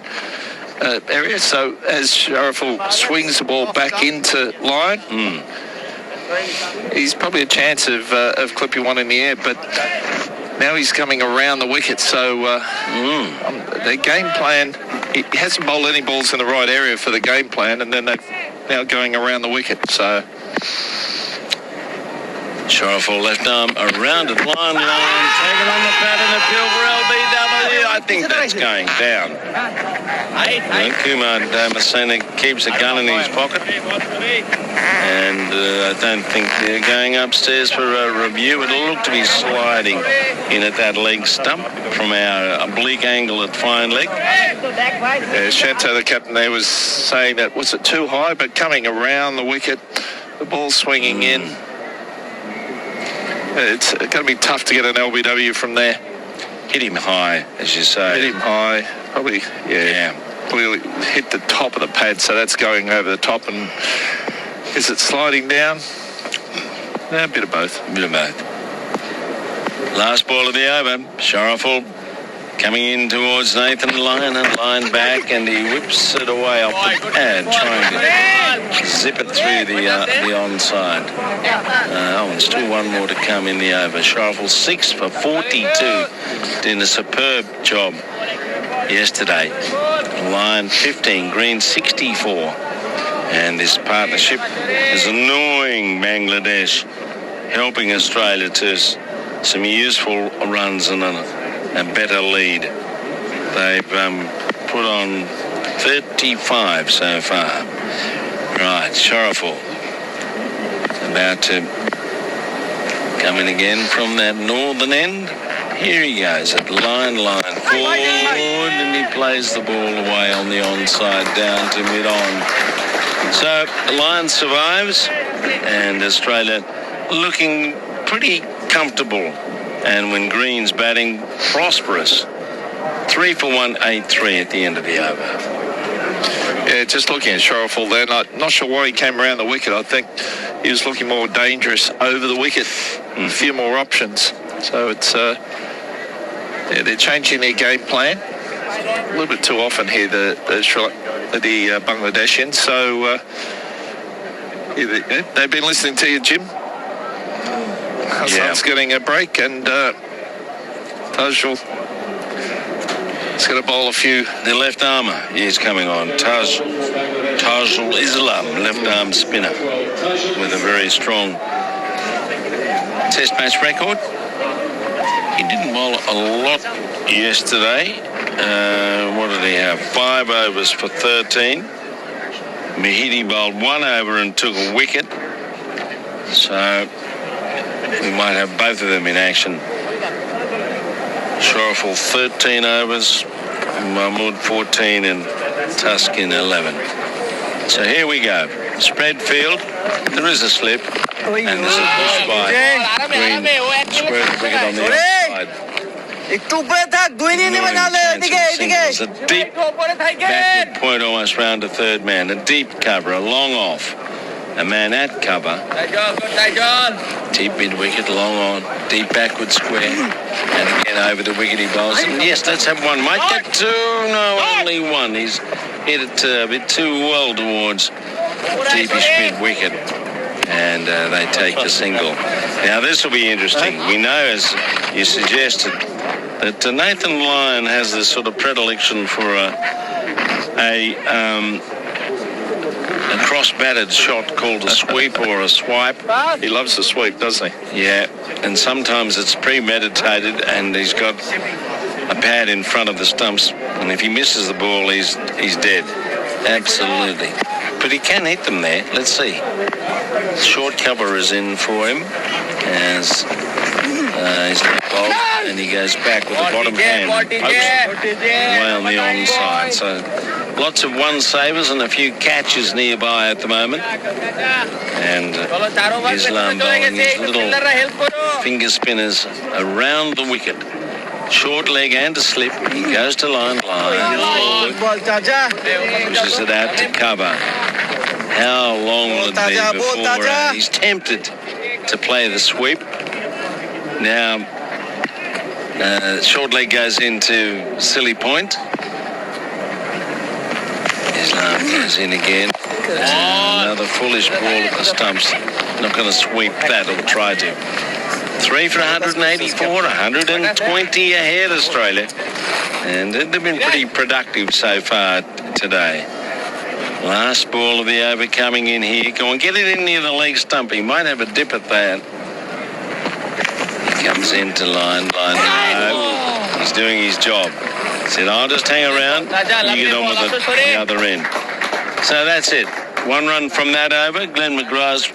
area. So as Shariful swings the ball back into Lyon, he's probably a chance of clipping one in the air, but now he's coming around the wicket. So their game plan, he hasn't bowled any balls in the right area for the game plan, and then they're now going around the wicket. So Shariful left arm around it. Line, taken on the pad and appeal for LBW. I think that's going down. Kumar Damasena keeps a gun in his pocket. And I don't think they're going upstairs for a review. It'll look to be sliding in at that leg stump from our oblique angle at fine leg. Shanto, the captain there, was saying that was it too high, but coming around the wicket, the ball swinging in. It's going to be tough to get an LBW from there. Hit him high, as you say. Hit him high, probably, yeah. Clearly hit the top of the pad, so that's going over the top. And is it sliding down? A bit of both. A bit of both. Last ball of the over. Shariful coming in towards Nathan Lyon, and Lyon back, and he whips it away off the pad, trying to zip it through the onside. And still one more to come in the over. Shariful 6 for 42, doing a superb job yesterday. Lyon 15, Green 64. And this partnership is annoying Bangladesh, helping Australia to some useful runs and a better lead. They've put on 35 so far. Right, Shariful about to come in again from that northern end. Here he goes at line forward, and he plays the ball away on the onside down to mid-on. So Lyon survives, and Australia looking pretty comfortable And when Green's batting, prosperous. 3 for 183 at the end of the over. Yeah, just looking at Sharaful there, not sure why he came around the wicket. I think he was looking more dangerous over the wicket. A few more options. So it's, they're changing their game plan. A little bit too often here, the Bangladeshians. So they've been listening to you, Jim. Hassan's getting a break, and Tajul is going to bowl a few. The left armour is coming on. Tajul Islam, left arm spinner, with a very strong Test match record. He didn't bowl a lot yesterday. What did he have? 5 overs for 13. Mahidi bowled 1 over and took a wicket. So we might have both of them in action. Sharaful 13 overs, Mahmood 14 and Tuskin 11. So here we go. Spread field. There is a slip. And there's a push by Green. Square the wicket on the outside. There's a deep backward point almost round to third man. A deep cover, a long off. A man at cover. Deep mid-wicket, long on. Deep backward square. And again over the wicket he bowls. And yes, let's have one. Might get two. No, only one. He's hit it a bit too well towards deepish mid-wicket. And they take the single. Now this will be interesting. We know, as you suggested, that Nathan Lyon has this sort of predilection for a cross-batted shot called a sweep or a swipe. He loves the sweep, doesn't he? Yeah, and sometimes it's premeditated, and he's got a pad in front of the stumps, and if he misses the ball, he's dead. Absolutely. But he can hit them there. Let's see. Short cover is in for him as he's bowled, and he goes back with the bottom hand. Way on the onside. So lots of one-savers and a few catches nearby at the moment. And Islam bowling his little finger spinners around the wicket. Short leg and a slip. He goes to line forward. Pushes it out to cover. How long will it be before he's tempted to play the sweep? Now, short leg goes into silly point. Islam goes in again. Another foolish ball at the stumps. Not going to sweep that, or try to. 3 for 184, 120 ahead, Australia. And they've been pretty productive so far today. Last ball of the over coming in here. Go on, get it in near the leg stump. He might have a dip at that. He comes into line. No. He's doing his job. He said, I'll just hang around. You get on with it at the other end. So that's it. 1 run from that over. Glenn McGrath's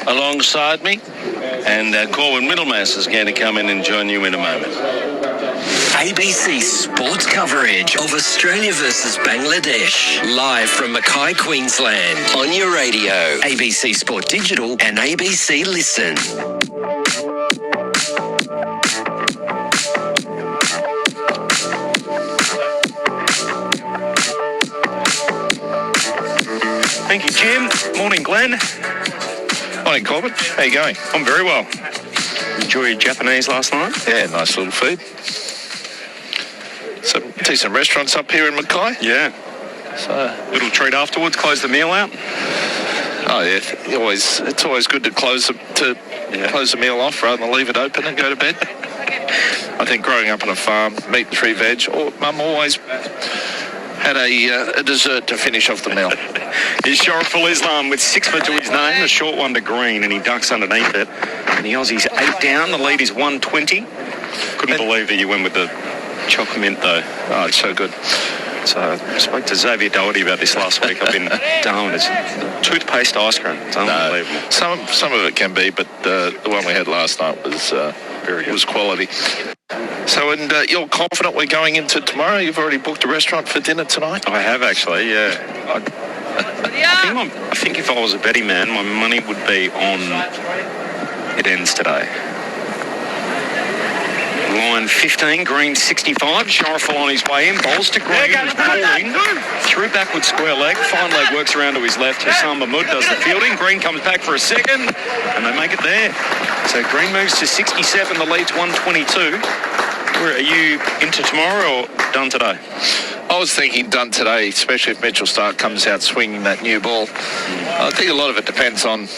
alongside me. And Corbin Middlemas is going to come in and join you in a moment. ABC sports coverage of Australia versus Bangladesh, live from Mackay, Queensland, on your radio, ABC Sport Digital and ABC Listen. Thank you, Jim. Morning, Glenn. Morning, Corbin. How you going? I'm very well. Enjoy your Japanese last night? Yeah, nice little food. Some decent restaurants up here in Mackay. Yeah. So little treat afterwards. Close the meal out. Oh yeah, it's always good to close the meal off rather than leave it open and go to bed. I think growing up on a farm, meat and 3 veg, Mum always had a dessert to finish off the meal. He's Sharaful Islam with 6 foot to his name, a short one to Green, and he ducks underneath it. And the Aussies 8 down. The lead is 120. Couldn't believe that you went with the chocolate mint though. Oh, it's so good. So I spoke to Xavier Doherty about this last week. I've been down. It's toothpaste ice cream. It's unbelievable. No, some of it can be, but the one we had last night was very good. Was quality. So, and you're confident we're going into tomorrow? You've already booked a restaurant for dinner tonight? I have actually, yeah. I think if I was a betting man, my money would be on it ends today. Line 15, Green 65. Sharifel on his way in. Bowls to Green. Bowling through backward square leg. Fine leg works around to his left. Hassan Mahmood does the fielding. Green comes back for a second, and they make it there. So Green moves to 67. The lead's 122. Are you into tomorrow or done today? I was thinking done today, especially if Mitchell Stark comes out swinging that new ball. I think a lot of it depends on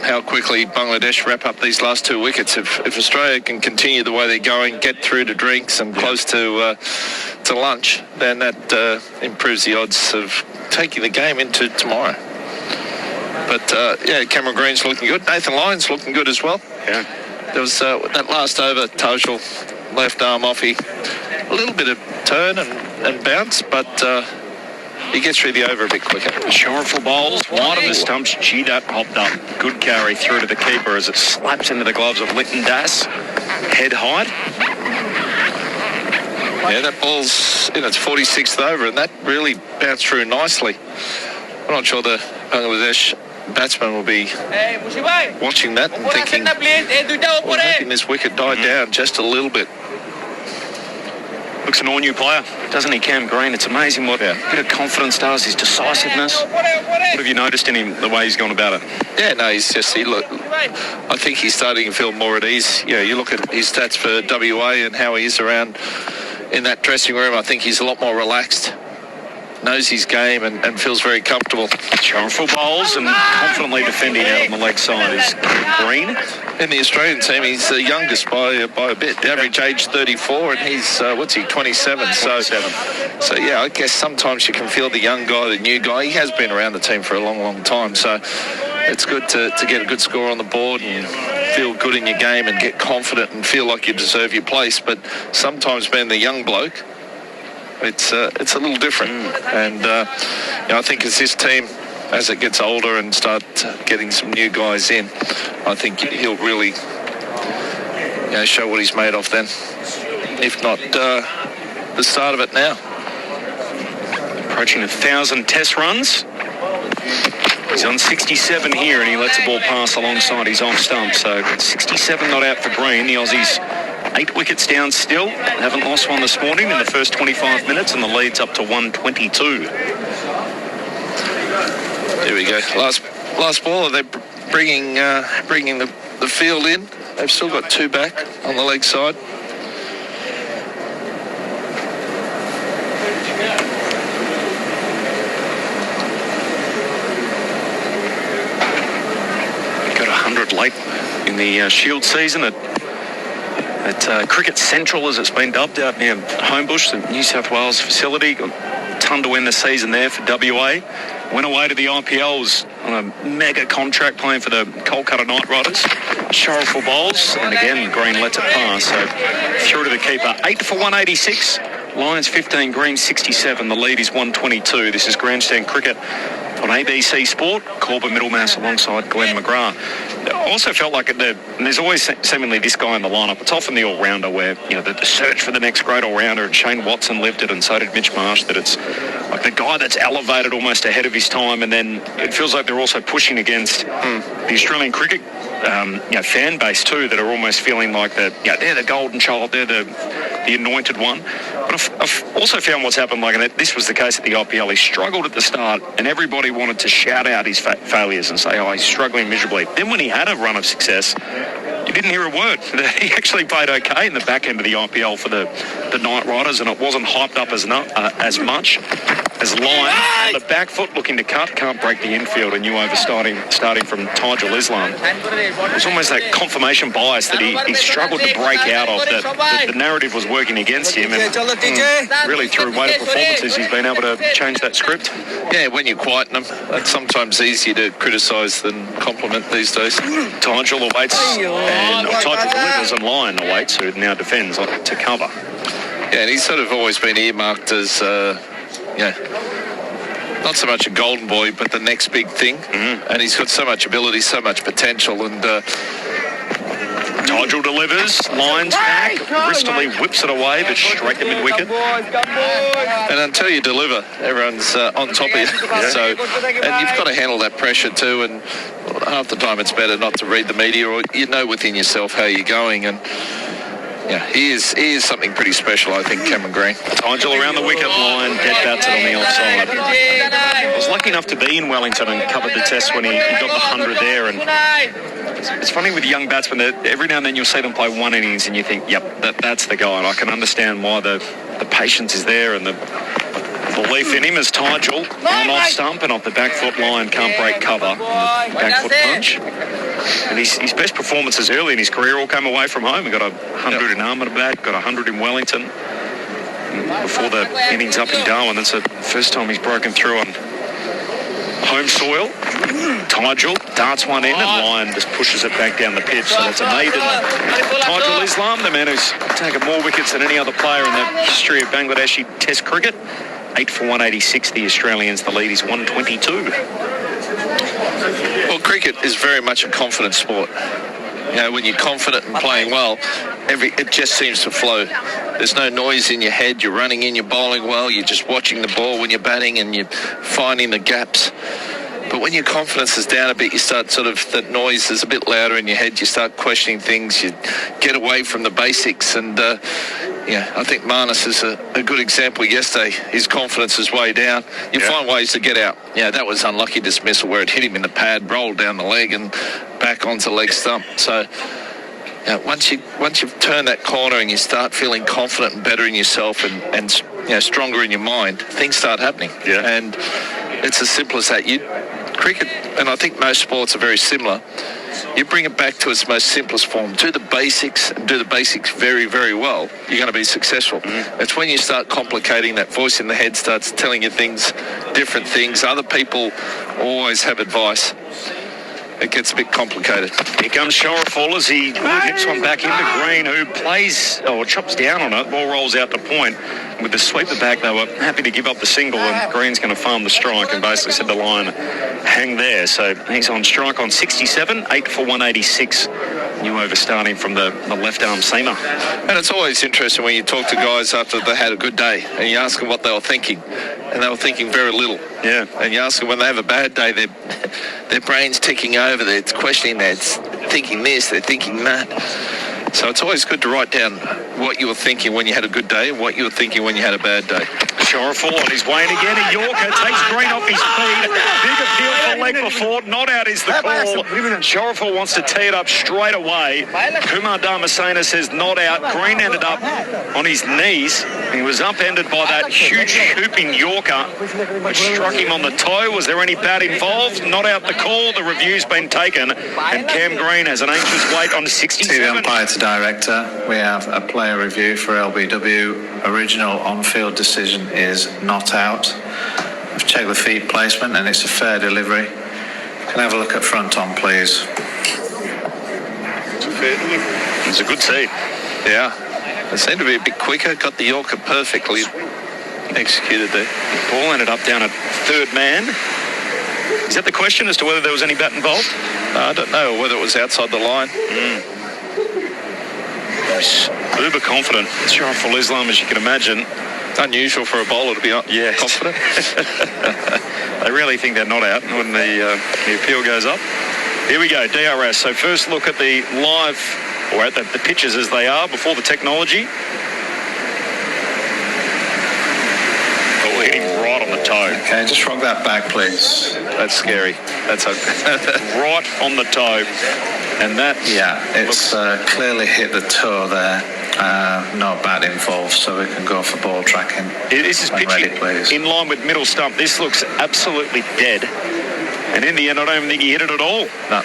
how quickly Bangladesh wrap up these last 2 wickets. If Australia can continue the way they're going, get through to drinks and close to lunch, then that improves the odds of taking the game into tomorrow. But Cameron Green's looking good. Nathan Lyon's looking good as well. Yeah. There was that last over, Tajul left arm offie, a little bit of turn and bounce, but he gets through the over a bit quicker. Sharifel bowls wide on the stumps. Gee, that popped up. Good carry through to the keeper as it slaps into the gloves of Lytton Das. Head height. Yeah, that ball's in its 46th over, and that really bounced through nicely. I'm not sure the Bangladesh batsman will be watching that and thinking, making this wicket die down just a little bit. Looks an all-new player, doesn't he, Cam Green? It's amazing what a bit of confidence does, his decisiveness. What have you noticed in him, the way he's gone about it? Yeah, no, I think he's starting to feel more at ease. Yeah, you look at his stats for WA and how he is around in that dressing room. I think he's a lot more relaxed, knows his game and feels very comfortable. Sharifel bowls and confidently defending out on the leg side is Green. In the Australian team, he's the youngest by a bit. The average age 34, and he's 27. So yeah, I guess sometimes you can feel the young guy, the new guy. He has been around the team for a long, long time. So it's good to get a good score on the board and feel good in your game and get confident and feel like you deserve your place. But sometimes being the young bloke, it's a little different. And I think as this team, as it gets older and start getting some new guys in, I think he'll really show what he's made of then. If not the start of it now. Approaching 1,000 test runs. He's on 67 here and he lets the ball pass alongside his off stump. So 67 not out for Green. The Aussies 8 wickets down still. Haven't lost one this morning in the first 25 minutes and the lead's up to 122. There we go. Last ball. They're bringing the field in. They've still got 2 back on the leg side. Got 100 late in the Shield season at Cricket Central, as it's been dubbed, out near Homebush, the New South Wales facility. Got a ton to win the season there for WA. Went away to the IPLs on a mega contract playing for the Kolkata Knight Riders. Sharifel bowls, and again, Green lets it pass. So through to the keeper. 8 for 186. Lions 15, Green 67. The lead is 122. This is Grandstand Cricket on ABC Sport. Corbin Middlemas alongside Glenn McGrath. I also felt like there's always seemingly this guy in the lineup. It's often the all-rounder where, the search for the next great all-rounder, and Shane Watson lived it and so did Mitch Marsh, that it's like the guy that's elevated almost ahead of his time, and then it feels like they're also pushing against the Australian cricket fan base too, that are almost feeling like they're the golden child, they're the anointed one. But I've also found what's happened, and this was the case at the IPL, he struggled at the start and everybody wanted to shout out his failures and say, he's struggling miserably. Then when he had a run of success, you didn't hear a word. He actually played okay in the back end of the IPL for the Knight Riders, and it wasn't hyped up as much as Lyon on the back foot looking to cut, can't break the infield, and you over starting from Tajul Islam. It was almost that confirmation bias that he struggled to break out of, that the narrative was working against him, and really through weighted performances he's been able to change that script. Yeah, when you quieten them, it's sometimes easier to criticise than compliment these days. Tajul awaits, and Tajul delivers, and Lyon awaits, who now defends to cover. Yeah, and he's sort of always been earmarked as not so much a golden boy, but the next big thing. And he's got so much ability, so much potential, and Tajul delivers, Lyon's back, Bristolly whips it away, but straight to mid-wicket. And until you deliver, everyone's on top of you. So, and you've got to handle that pressure too, and half the time it's better not to read the media, or within yourself how you're going. And he is something pretty special, I think, Cameron Green. Nigel around the wicket line, dead batted on the offside. I was lucky enough to be in Wellington and covered the test when he got the 100 there. And it's funny with young batsmen that every now and then you'll see them play one innings and you think, yep, that's the guy. And I can understand why the patience is there and the belief in him as Nigel on off stump and off the back foot line can't break cover. Back foot punch. And his best performances early in his career all came away from home. He got 100 in Ahmedabad, got 100 in Wellington. Before the innings up in Darwin, that's the first time he's broken through on home soil. Nigel darts one in and Lyon just pushes it back down the pitch. So that's a maiden. Nigel Islam, the man who's taken more wickets than any other player in the history of Bangladeshi Test cricket. 8 for 186, the Australians. The lead is 122. Well, cricket is very much a confidence sport. You know, when you're confident and playing well, it just seems to flow. There's no noise in your head. You're running in, you're bowling well. You're just watching the ball when you're batting and you're finding the gaps. But when your confidence is down a bit, you start that noise is a bit louder in your head. You start questioning things. You get away from the basics. And, I think Marnus is a good example yesterday. His confidence is way down. You find ways to get out. Yeah, that was unlucky dismissal where it hit him in the pad, rolled down the leg and back onto leg stump. So once you've turned that corner and you start feeling confident and better in yourself and stronger in your mind, things start happening. Yeah. And it's as simple as that. Cricket, and I think most sports are very similar, you bring it back to its most simplest form. Do the basics and do the basics very, very well. You're going to be successful. It's when you start complicating, that voice in the head starts telling you things, different things. Other people always have advice. It gets a bit complicated. Here comes Sharaful as he nips one back into Green, who plays or chops down on it. Ball rolls out to point. With the sweeper back, they were happy to give up the single, and Green's going to farm the strike and basically said the line, hang there. So he's on strike on 67, 8 for 186. New over starting from the left arm seamer. And it's always interesting when you talk to guys after they had a good day and you ask them what they were thinking, and they were thinking very little. Yeah. And you ask them when they have a bad day, their brain's ticking over, they're questioning, they're thinking this, they're thinking that. So it's always good to write down what you were thinking when you had a good day and what you were thinking when you had a bad day. Sharaful on his way in again. A Yorker takes Green off his feet. Big appeal for leg before. Not out is the call. Sharaful wants to tee it up straight away. Kumar Dharmasena says not out. Green ended up on his knees. He was upended by that huge scooping Yorker, which struck him on the toe. Was there any bat involved? Not out the call. The review's been taken. And Cam Green has an anxious wait on 67. To the umpire to director, we have a player review for LBW. Original on-field decision is not out. We've checked the feed placement and it's a fair delivery. Can I have a look at front on, please? It's a good seed. Yeah. It seemed to be a bit quicker. Got the Yorker perfectly executed there. The ball ended up down at third man. Is that the question as to whether there was any bat involved? I don't know whether it was outside the line. He's uber confident. Sharaful Islam, as you can imagine. Unusual for a bowler to be confident. They really think they're not out when the appeal goes up. Here we go, DRS. So first look at the live, or at the pitches as they are before the technology. Oh, hitting right on the toe. Okay, just rock that back, please. That's scary. That's right on the toe. And that... Yeah, it's clearly hit the toe there. No bat involved, so we can go for ball tracking. This is pitching in line with middle stump. This looks absolutely dead. And in the end, I don't even think he hit it at all. No.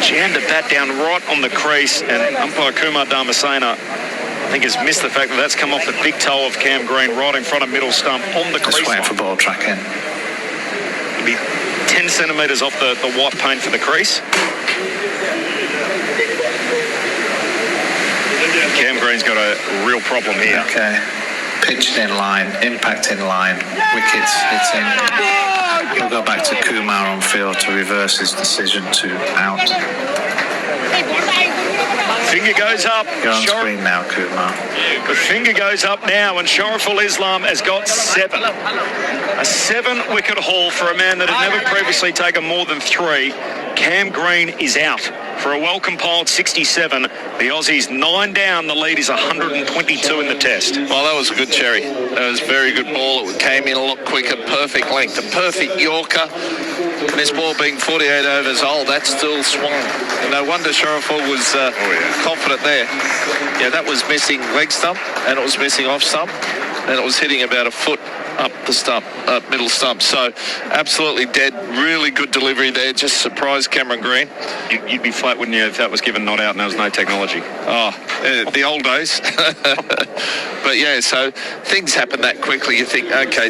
Jammed the bat down right on the crease, and umpire Kumar Dharmasena, I think, has missed the fact that that's come off the big toe of Cam Green right in front of middle stump on the crease. Just waiting for ball tracking. It'll be 10 centimetres off the white paint for the crease. Cam Green's got a real problem here. Okay. Pitched in line, impact in line, wickets hitting. We'll go back to Kumar on field to reverse his decision to out. Finger goes up. You're on screen now, Kumar. The finger goes up now, and Sharaful Islam has got 7. A 7-wicket haul for a man that had never previously taken more than 3. Cam Green is out. for a well-compiled 67. The Aussies 9 down. The lead is 122 in the test. Well, that was a good cherry. That was a very good ball. It came in a lot quicker, perfect length, a perfect Yorker. And this ball being 48 overs old, that still swung. And no wonder Sharaful was confident there. Yeah, that was missing leg stump, and it was missing off stump, and it was hitting about a foot up the stump, middle stump. So absolutely dead. Really good delivery there. Just surprised Cameron Green. You'd be flat, wouldn't you, if that was given not out and there was no technology? Oh, the old days. But yeah, so things happen that quickly. You think, okay,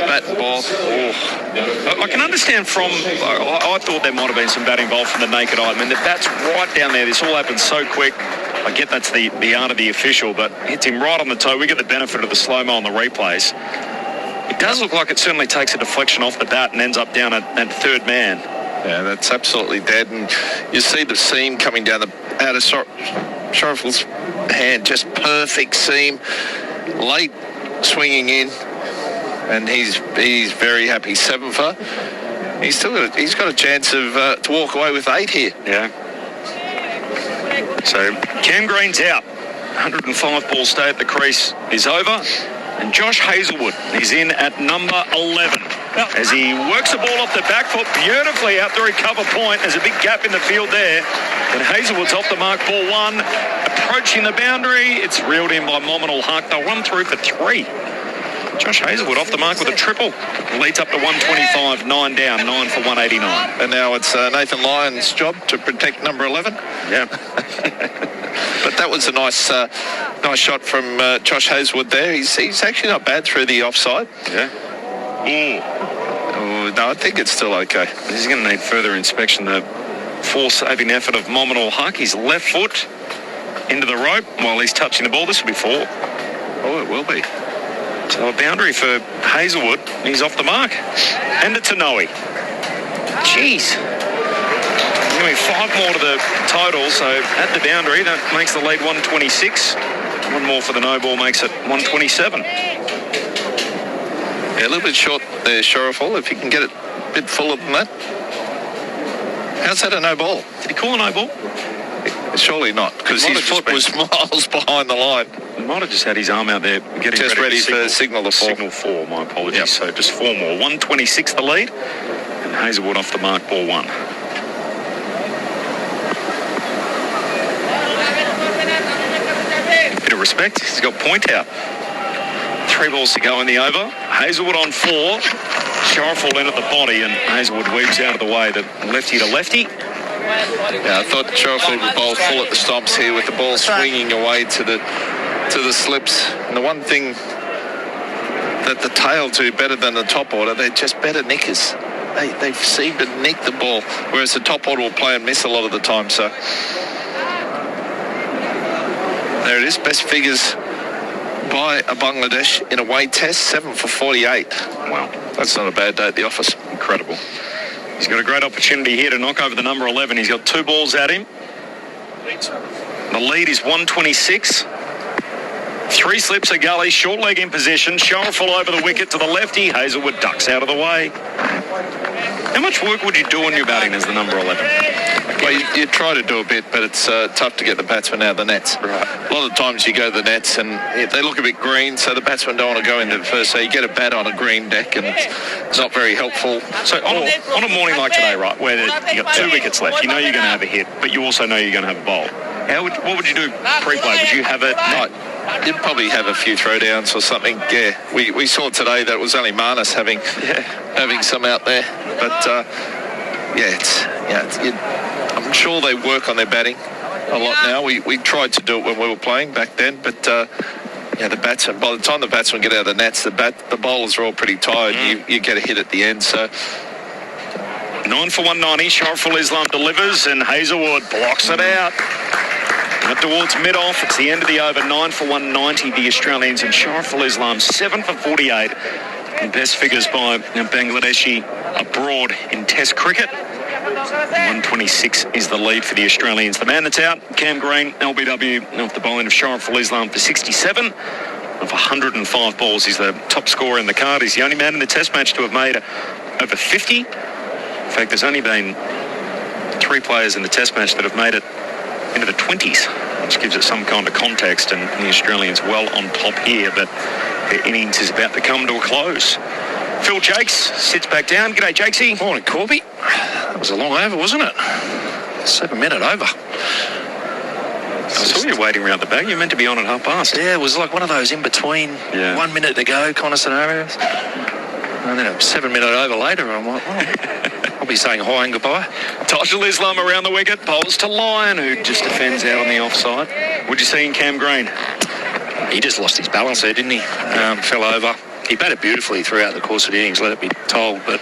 bat and ball. Oh. I can understand from, I thought there might have been some batting involved from the naked eye. I mean, the bat's right down there. This all happened so quick. I get that's the art of the official, but hits him right on the toe. We get the benefit of the slow-mo on the replays. It does look like it certainly takes a deflection off the bat and ends up down at third man. Yeah, that's absolutely dead. And you see the seam coming down out of Sharaful's hand, just perfect seam, late swinging in, and he's very happy. 7 for. He's got a chance of to walk away with 8 here. Yeah. So Cam Green's out. 105 ball stay at the crease is over. And Josh Hazlewood is in at number 11 as he works the ball off the back foot beautifully out the recover point. There's a big gap in the field there. And Hazlewood's off the mark, ball 1. Approaching the boundary. It's reeled in by Mominal Huck. They'll run through for 3. Josh Hazlewood off the mark with a triple. Leads up to 125, 9 down, 9 for 189. And now it's Nathan Lyon's job to protect number 11. Yeah. But that was a nice shot from Josh Hazlewood there. He's actually not bad through the offside. Yeah. Oh, no, I think it's still okay. This is going to need further inspection. The force-saving effort of Mominal Huck. His left foot into the rope while he's touching the ball. This will be 4. Oh, it will be. So a boundary for Hazlewood. He's off the mark. And it's a Noe. Jeez. Only 5 more to the total, so at the boundary, that makes the lead 126. 1 more for the no ball makes it 127. Yeah, a little bit short there, Sharaful, if you can get it a bit fuller than that. How's that a no ball? Did he call a no ball? Surely not, because his foot was miles behind the line. He might have just had his arm out there getting just ready for signal 4. Signal 4, my apologies. Yep. So just 4 more. 126 the lead, and Hazlewood off the mark, ball 1. Bit of respect. He's got point out. 3 balls to go in the over. Hazlewood on 4. Sharaful in at the body, and Hazlewood weaves out of the way. The lefty to lefty. Yeah, I thought Sharaful would bowl full at the stomps here with the ball swinging away to the slips. And the one thing that the tail do better than the top order, they're just better nickers. They seem to nick the ball, whereas the top order will play and miss a lot of the time. So there it is, best figures by a Bangladesh in a away test, 7 for 48. Wow, that's not a bad day at the office. Incredible. He's got a great opportunity here to knock over the number 11. He's got 2 balls at him. The lead is 126. 3 slips a gully, short leg in position. Sharaful over the wicket to the lefty. Hazlewood ducks out of the way. How much work would you do on your batting as the number 11? Well, you try to do a bit, but it's tough to get the batsman out of the nets. Right. A lot of times you go to the nets and they look a bit green, so the batsmen don't want to go into the first. So you get a bat on a green deck, and it's not very helpful. So on a morning like today, right, where you got 2 wickets left, you know you're going to have a hit, but you also know you're going to have a bowl. What would you do pre-play? Would you have it? You'd probably have a few throwdowns or something. Yeah, we saw today that it was only Marnus having some out there, but I'm sure they work on their batting a lot now. We tried to do it when we were playing back then, but the batsmen, by the time the batsmen get out of the nets, the bowlers are all pretty tired. You get a hit at the end, so 9 for 190. Sharaful Islam delivers, and Hazlewood blocks it out. Up towards mid-off, it's the end of the over. 9 for 190, the Australians, and Sharaful Islam 7 for 48. And best figures by Bangladeshi abroad in Test cricket. 126 is the lead for the Australians. The man that's out, Cam Green, LBW, off the bowling of Sharaful Islam for 67. Of 105 balls, he's the top scorer in the card. He's the only man in the Test match to have made over 50. In fact, there's only been 3 players in the Test match that have made it into the 20s, which gives it some kind of context, and the Australians well on top here, but their innings is about to come to a close. Phil Jaques sits back down. G'day, Jaques. Morning, Corby. That was a long over, wasn't it? 7-minute over. I saw you waiting around the back. You're meant to be on at past. Yeah, it was like one of those in between 1 minute to go kind of scenarios. And then a 7-minute over later, I'm like, oh, I'll be saying hi and goodbye. Tajul Islam around the wicket, bowls to Lyon, who just defends out on the offside. What'd you see in Cam Green? He just lost his balance there, didn't he? Fell over. He batted beautifully throughout the course of the innings, let it be told, but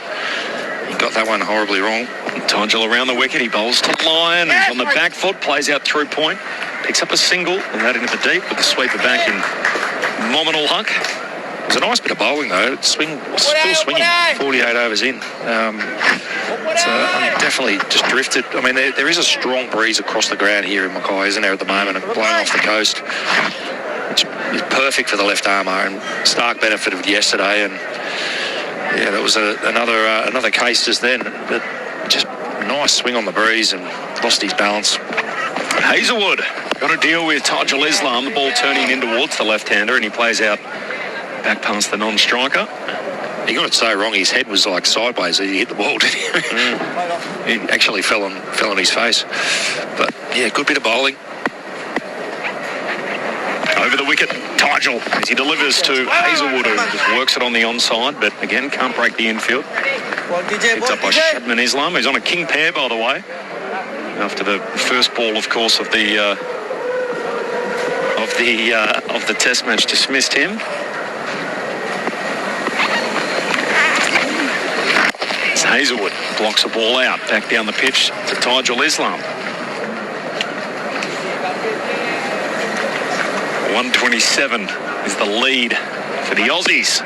he got that one horribly wrong. Tajul around the wicket, he bowls to Lyon, who's on the back foot, plays out through point, picks up a single, and that into the deep with the sweeper back in nominal huck. It was a nice bit of bowling, though. Still swinging 48 overs in. Definitely just drifted. I mean, there is a strong breeze across the ground here in Mackay, isn't there, at the moment, and blowing off the coast, which is perfect for the left armour, and Stark benefited yesterday, and yeah, that was another case just then, but just a nice swing on the breeze and lost his balance. Hazelwood got to deal with Tajul Islam, the ball turning in towards the left-hander, and he plays out back past the non-striker. He got it so wrong, his head was like sideways as he hit the ball, didn't he? He actually fell on his face. But yeah, good bit of bowling. Over the wicket, Tajul, as he delivers to Hazelwood, who just works it on the onside, but again can't break the infield. Picked up by Shadman Islam, who's on a king pair, by the way, after the first ball, of course, of the Test match dismissed him. It's Hazelwood blocks a ball out, back down the pitch to Tajul Islam. 127 is the lead for the Aussies.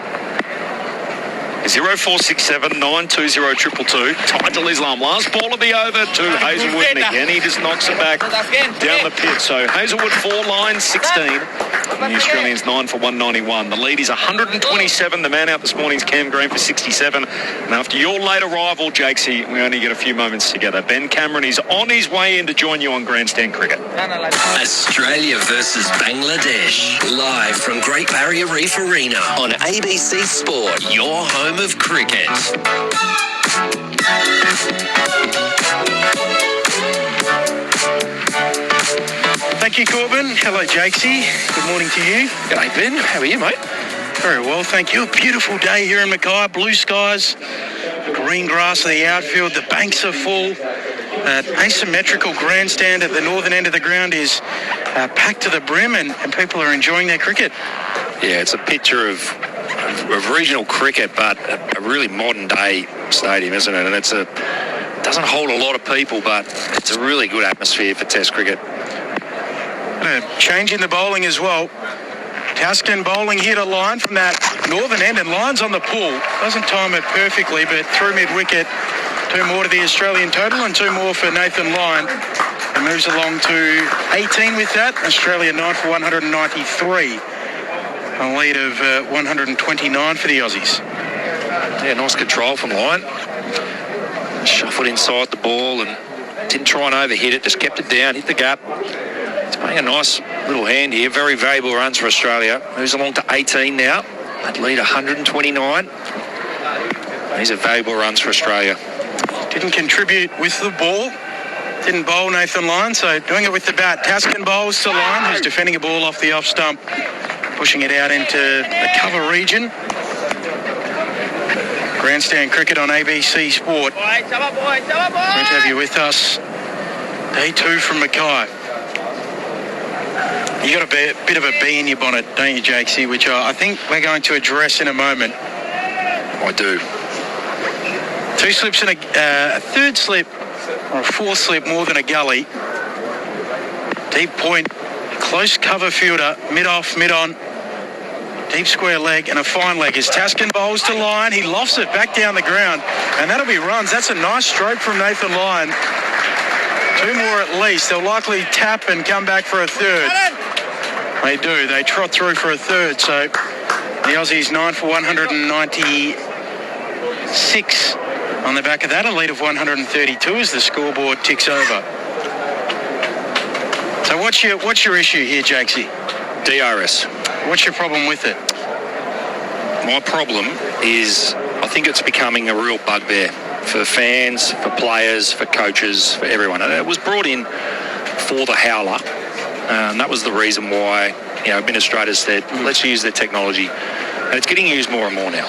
0467 920 222. Tajul Islam, last ball of the over to Hazelwood, and again he just knocks it back down the pit. So Hazelwood 4, Lyon 16, and the Australians 9 for 191. The lead is 127. The man out this morning is Cam Green for 67. And after your late arrival, Jaques, we only get a few moments together. Ben Cameron is on his way in to join you on Grandstand Cricket. Australia versus Bangladesh, live from Great Barrier Reef Arena on ABC Sport, your home of cricket. Thank you, Corbin. Hello, Jaques. Good morning to you. G'day, Ben. How are you, mate? Very well, thank you. A beautiful day here in Mackay. Blue skies, green grass of the outfield. The banks are full. Asymmetrical grandstand at the northern end of the ground is packed to the brim, and people are enjoying their cricket. Yeah, it's a picture of regional cricket, but a really modern day stadium, isn't it? And it doesn't hold a lot of people, but it's a really good atmosphere for Test cricket. Change in the bowling as well. Taskin bowling here to Lyon from that northern end, and Lyon's on the pull. Doesn't time it perfectly, but through mid-wicket, 2 more to the Australian total and 2 more for Nathan Lyon. And moves along to 18 with that. Australia 9 for 193. A lead of 129 for the Aussies. Yeah, nice control from Lyon. Shuffled inside the ball and didn't try and overhit it, just kept it down, hit the gap. It's playing a nice little hand here. Very valuable runs for Australia. Moves along to 18 now. That lead 129. These are valuable runs for Australia. Didn't contribute with the ball. Didn't bowl Nathan Lyon, so doing it with the bat. Taskin bowls to Lyon, who's defending a ball off the off stump, pushing it out into the cover region. Grandstand Cricket on ABC Sport. Great to have you with us. Day 2 from Mackay. You got a bit of a bee in your bonnet, don't you, Jaques? Which I think we're going to address in a moment. I do. 2 slips and a third slip, or a 4th slip more than a gully. Deep point, close cover fielder, mid-off, mid-on. Deep square leg and a fine leg as Taskin bowls to Lyon. He lofts it back down the ground, and that'll be runs. That's a nice stroke from Nathan Lyon. 2 more at least. They'll likely tap and come back for a third. They do. They trot through for a third. So the Aussies 9 for 196 On the back of that, a lead of 132 as the scoreboard ticks over. So what's your issue here, Jaques? DRS. What's your problem with it? My problem is I think it's becoming a real bugbear for fans, for players, for coaches, for everyone. And it was brought in for the howler. And that was the reason why, administrators said, let's use the technology. And it's getting used more and more now.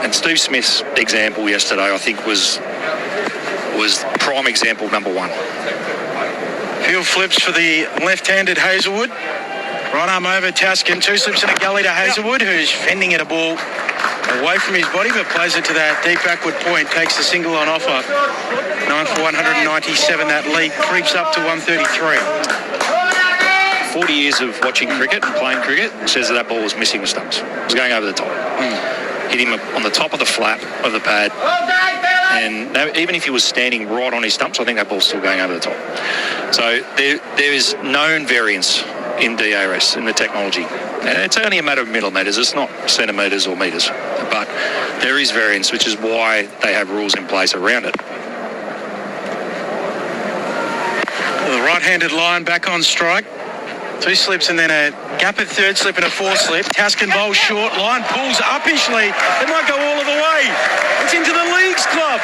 And Steve Smith's example yesterday, I think, was prime example number one. Field flips for the left-handed Hazelwood. Right arm over Taskin. 2 slips in a gully to Hazelwood, who's fending at a ball away from his body, but plays it to that deep backward point. Takes the single on offer. 9 for 197. That lead creeps up to 133. 40 years of watching cricket and playing cricket says that ball was missing the stumps. It was going over the top. Hit him on the top of the flap of the pad. And even if he was standing right on his stumps, I think that ball's still going over the top. So there is known variance in DRS, in the technology. And it's only a matter of millimetres. It's not centimetres or metres. But there is variance, which is why they have rules in place around it. The right-handed line back on strike. 2 slips and then a gap at 3rd slip and a 4th slip. Taskin bowls short. Line pulls uppishly. It might go all of the way. It's into the Leagues Club.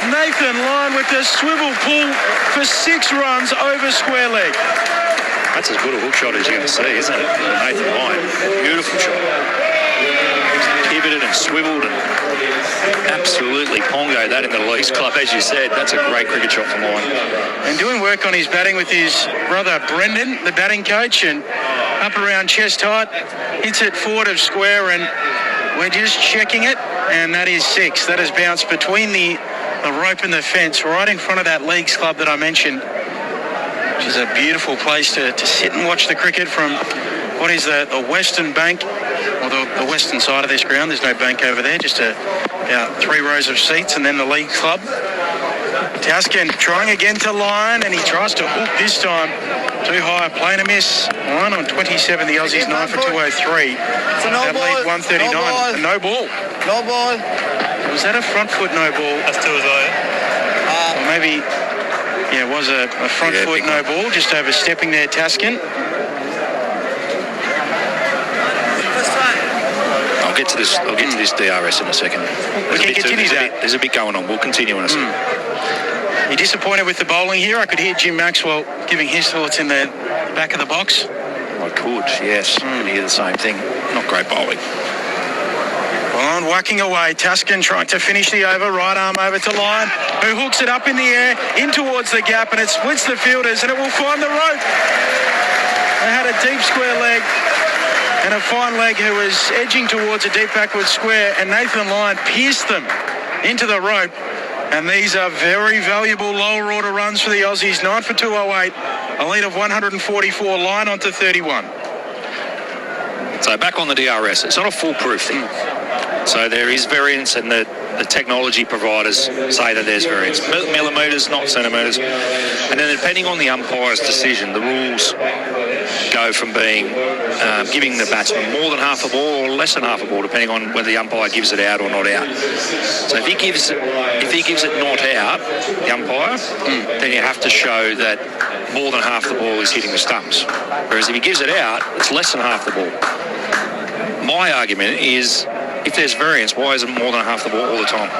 Nathan Lyon with a swivel pull for 6 runs over square leg. That's as good a hook shot as you're going to see, isn't it? Nathan Lyon. Beautiful shot. Pivoted and swiveled and absolutely pongoed that in the Leagues Club. As you said, that's a great cricket shot from Lyon. And doing work on his batting with his brother Brendan, the batting coach, and up around chest height, hits it forward of square, and we're just checking it, and that is 6. That has bounced between the rope and the fence right in front of that Leagues Club that I mentioned, which is a beautiful place to sit and watch the cricket from what is the western bank, or the western side of this ground. There's no bank over there, just about 3 rows of seats, and then the Leagues Club. Taskin trying again to line, and he tries to hook this time. Too high, play and a miss. 1 on 27, the Aussies 9 for 203. That lead 139. No ball. No ball. Was that a front foot no ball? That's 2 as well. Or maybe, it was a front foot no ball, just overstepping there, Taskin. I'll get to this DRS in a second. There's a bit going on. We'll continue in a second. You're disappointed with the bowling here? I could hear Jim Maxwell giving his thoughts in the back of the box. I could, yes. I could hear the same thing. Not great bowling. Well, on whacking away, Taskin trying to finish the over, right arm over to Lyon, who hooks it up in the air, in towards the gap, and it splits the fielders, and it will find the rope. They had a deep square leg and a fine leg who was edging towards a deep backward square, and Nathan Lyon pierced them into the rope. And these are very valuable lower order runs for the Aussies. 9 for 208, a lead of 144, Lyon onto 31. So back on the DRS, it's not a foolproof thing. So there is variance, and the technology providers say that there's variance. Millimetres, not centimetres. And then depending on the umpire's decision, the rules go from being giving the batsman more than half a ball or less than half a ball, depending on whether the umpire gives it out or not out. So if he gives it not out, the umpire, then you have to show that more than half the ball is hitting the stumps. Whereas if he gives it out, it's less than half the ball. My argument is, if there's variance, why isn't more than half the ball all the time?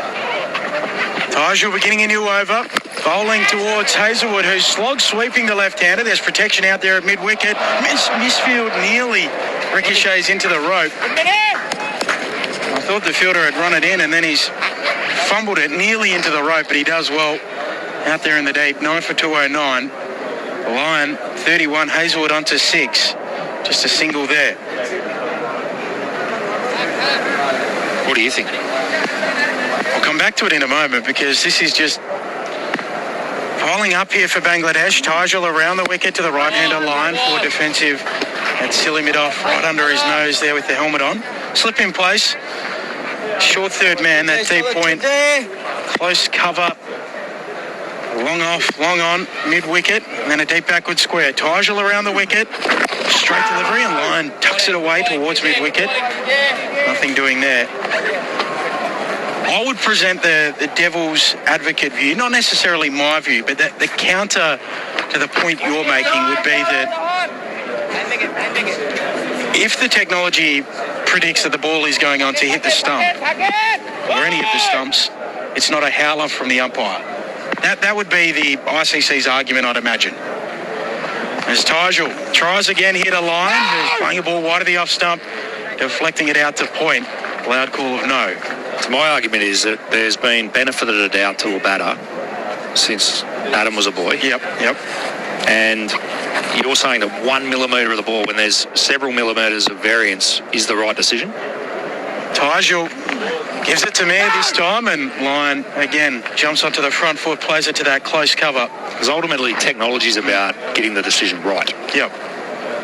Tajul beginning a new over. Bowling towards Hazelwood, who's slog sweeping the left-hander. There's protection out there at mid-wicket. Misfield nearly ricochets into the rope. I thought the fielder had run it in, and then he's fumbled it nearly into the rope, but he does well out there in the deep. 9 for 209. Lyon 31, Hazelwood onto 6. Just a single there. What do you think? I'll come back to it in a moment, because this is just piling up here for Bangladesh. Tajul around the wicket to the right-hander line for defensive. And silly mid-off right under his nose there with the helmet on. Slip in place. Short third man, that deep point. Close cover. Long off, long on, mid-wicket. And then a deep backward square. Tajul around the wicket. Straight delivery, and Lyon tucks it away towards mid-wicket. Nothing doing there. I would present the devil's advocate view, not necessarily my view, but the counter to the point you're making would be that if the technology predicts that the ball is going on to hit the stump, or any of the stumps, it's not a howler from the umpire. That would be the ICC's argument, I'd imagine. As Tygel tries again, hit a line, who's playing a ball wide of the off stump, deflecting it out to point. Loud call of no. So my argument is that there's been benefit of the doubt to a batter since Adam was a boy. Yep. And you're saying that 1 millimetre of the ball, when there's several millimetres of variance, is the right decision? Tygel gives it to me this time, and Lyon again jumps onto the front foot, plays it to that close cover. Because ultimately technology is about getting the decision right. Yep.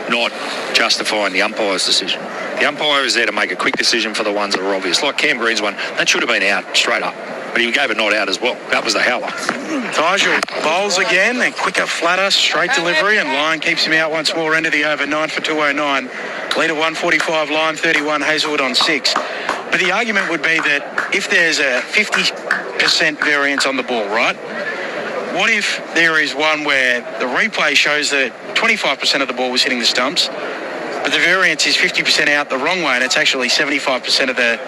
Not justifying the umpire's decision. The umpire is there to make a quick decision for the ones that are obvious. Like Cam Green's one, that should have been out straight up. But he gave it not out as well. That was the howler. Tygel bowls again, a quicker, flatter, straight delivery, and Lyon keeps him out once more, end of the over, 9 for 209. Lead at 145, Lyon 31, Hazelwood on 6. But the argument would be that if there's a 50% variance on the ball, right? What if there is one where the replay shows that 25% of the ball was hitting the stumps, but the variance is 50% out the wrong way, and it's actually 75% of the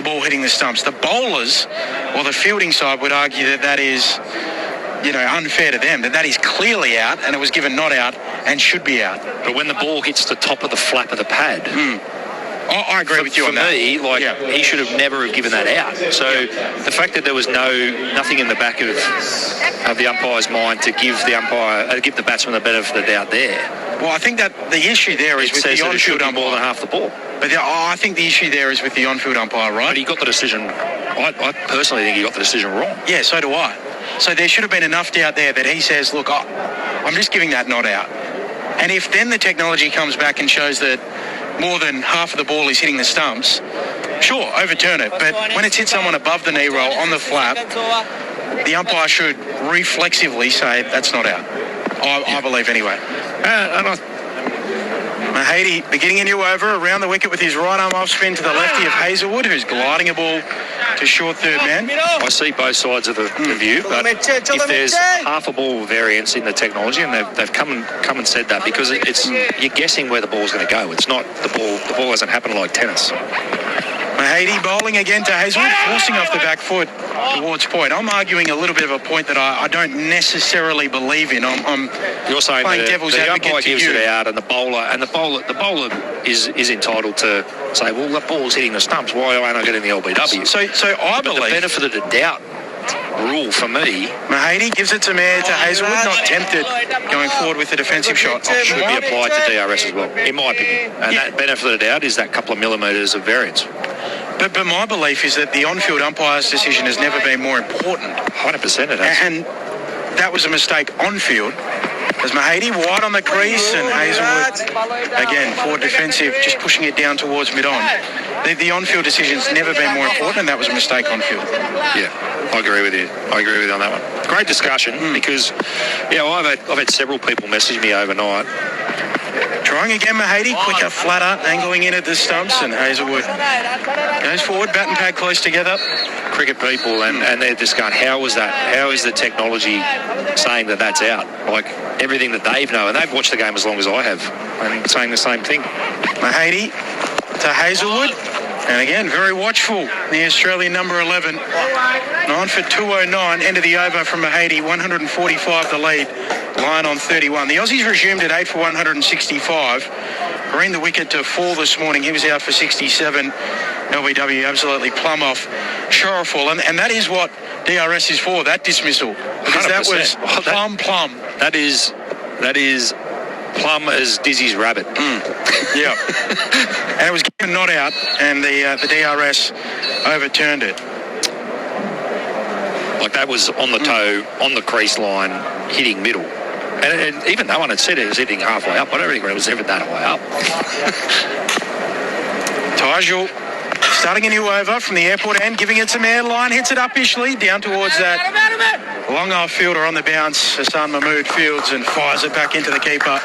ball hitting the stumps? The bowlers or the fielding side would argue that is, unfair to them, that is clearly out, and it was given not out and should be out. But when the ball hits the top of the flap of the pad, I agree with you on that. For me, he should have never have given that out. So the fact that there was nothing in the back of the umpire's mind to give the batsman the benefit of the doubt there. Well, I think that the issue there is with the on-field umpire. More than half the ball. But I think the issue there is with the on-field umpire, right? But he got the decision. I personally think he got the decision wrong. Yeah, so do I. So there should have been enough doubt there that he says, look, I'm just giving that not out. And if then the technology comes back and shows that more than half of the ball is hitting the stumps, sure, overturn it. But when it's hit someone above the knee roll on the flap, the umpire should reflexively say that's not out. I believe anyway. Mahady beginning a new over around the wicket with his right arm off spin to the lefty of Hazelwood, who's gliding a ball to short third man. I see both sides of the view, but if there's half a ball variance in the technology, and they've come and said that, because you're guessing where the ball's going to go. It's not the ball. The ball hasn't happened like tennis. Mahady bowling again to Hazelwood, forcing off the back foot towards point. I'm arguing a little bit of a point that I don't necessarily believe in. You're saying playing devil's advocate umpire to gives you. it out, and the bowler is entitled to say, well, the ball's hitting the stumps. Why aren't I getting the LBW? So I believe the benefit of the doubt rule for me. Mahady gives it to Hazelwood, not tempted going forward with the defensive shot. Should be applied to DRS as well, in my opinion. And that benefit of the doubt is that couple of millimetres of variance. But my belief is that the on-field umpire's decision has never been more important. 100% it has. And that was a mistake on-field. As Mahady wide on the crease, and Hazelwood, again, forward defensive, just pushing it down towards mid-on. The on-field decision's never been more important, and that was a mistake on-field. Yeah, I agree with you. on that one. Great discussion, because, I've had several people message me overnight. Trying again, Mahady, quicker, flatter, angling in at the stumps, and Hazelwood goes forward, bat and pad close together. Cricket people, and they're just going, how is that? How is the technology saying that that's out? Like, everything that they've known, and they've watched the game as long as I have, and saying the same thing. Mahady to Hazelwood, and again, very watchful, the Australian number 11. 9 for 209, end of the over from Mahady, 145 the lead. Lyon on 31. The Aussies resumed at 8 for 165. Green the wicket to fall this morning. He was out for 67. LBW absolutely plumb off Shorefall. And that is what DRS is for, that dismissal. Because 100%. That was plumb. That is plumb as Dizzy's rabbit. Yeah. And it was given not out, and the DRS overturned it. Like, that was on the toe, on the crease line, hitting middle. And even that one had said it was hitting halfway up. I don't think it was ever that way up. Tygel starting a new over from the airport end, giving it some air. Line hits it uppishly down towards that long off fielder on the bounce. Hassan Mahmood fields and fires it back into the keeper.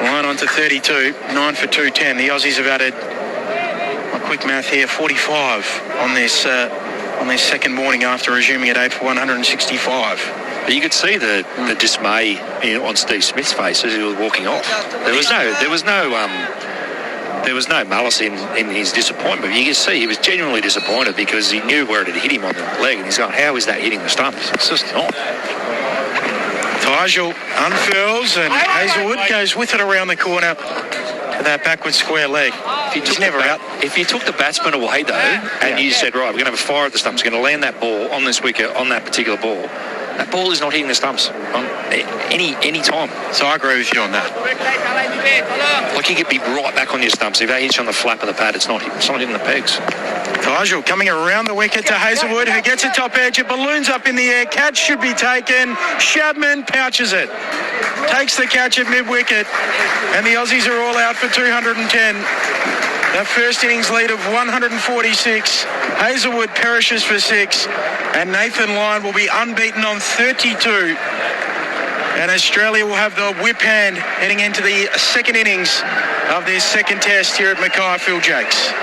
Line on to 32, 9 for 210. The Aussies have added, my quick math here, 45 on this on their second morning after resuming at 8 for 165. But you could see the dismay on Steve Smith's face as he was walking off. There was no malice in his disappointment. You can see he was genuinely disappointed because he knew where it had hit him on the leg, and he's going, how is that hitting the stumps? It's just not. Tygel unfurls and Hazelwood goes with it around the corner to that backward square leg. He's never out. If you took the batsman away, though, and you said, right, we're going to have a fire at the stumps, we're going to land that ball on this wicket, on that particular ball, that ball is not hitting the stumps on any time. So I agree with you on that. Like, you could be right back on your stumps. If they hit you on the flap of the pad, it's not hitting the pegs. Tygel coming around the wicket to Hazelwood, who gets a top edge. It balloons up in the air. Catch should be taken. Shadman pouches it. Takes the catch at mid-wicket. And the Aussies are all out for 210. That first innings lead of 146. Hazelwood perishes for 6. And Nathan Lyon will be unbeaten on 32. And Australia will have the whip hand heading into the second innings of their second test here at Mackay. Phil Jaques.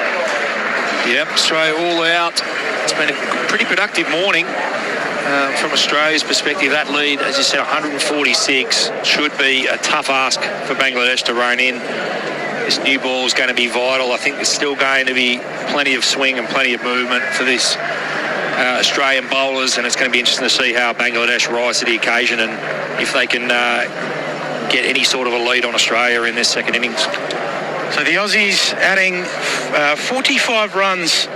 Yep, Australia all out. It's been a pretty productive morning from Australia's perspective. That lead, as you said, 146, should be a tough ask for Bangladesh to rein in. This new ball is going to be vital. I think there's still going to be plenty of swing and plenty of movement for this Australian bowlers, and it's going to be interesting to see how Bangladesh rise to the occasion and if they can get any sort of a lead on Australia in this second innings. So the Aussies adding 45 runs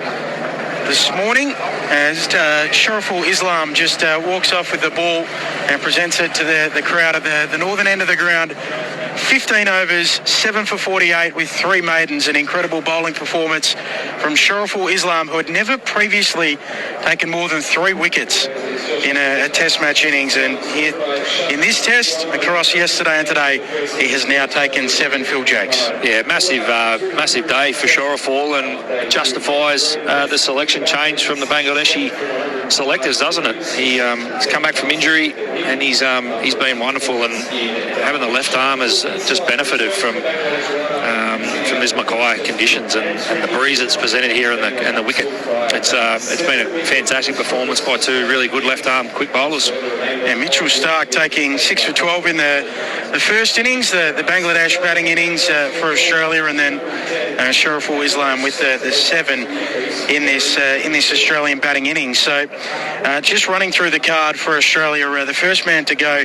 this morning as Shariful Islam just walks off with the ball and presents it to the crowd at the northern end of the ground. 15 overs, 7 for 48 with 3 maidens. An incredible bowling performance from Shariful Islam, who had never previously taken more than 3 wickets in a test match innings. And in this test, across yesterday and today, he has now taken 7. Phil Jaques. Yeah, massive day for Shariful, and justifies the selection change from the Bangladeshi selectors, doesn't it? He's come back from injury, and he's been wonderful, and having the left arm has just benefited from these Mackay conditions and the breeze that's presented here and the wicket. It's been a fantastic performance by 2 really good left arm quick bowlers. And Mitchell Starc taking 6 for 12 in the first innings, the Bangladesh batting innings for Australia, and then Shariful Islam with the 7 in this Australian batting innings. So just running through the card for Australia, the first man to go,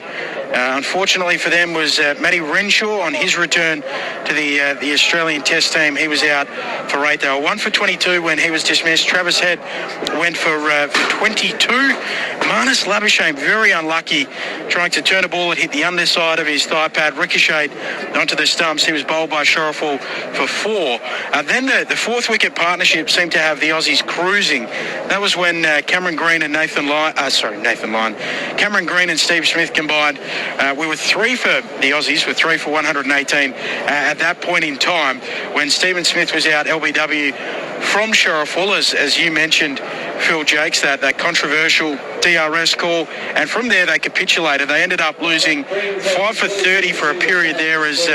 unfortunately for them, was Matty Renshaw on his return to the Australian Test team. He was out for 8. They were 1 for 22 when he was dismissed. Travis Head went for 22. Marnus Labuschagne, very unlucky, trying to turn a ball that hit the underside of his thigh pad, ricocheted onto the stumps. He was bowled by Shariful for 4. Then the fourth wicket partnership seemed to have the Aussies cruising. That was when Cameron Green and Cameron Green and Steve Smith combined. We were 3 for the Aussies, with 3 for 118 at that point in time when Stephen Smith was out LBW from Shariful, as you mentioned, Phil Jaques, that controversial DRS call, and from there they capitulated. They ended up losing 5 for 30 for a period there as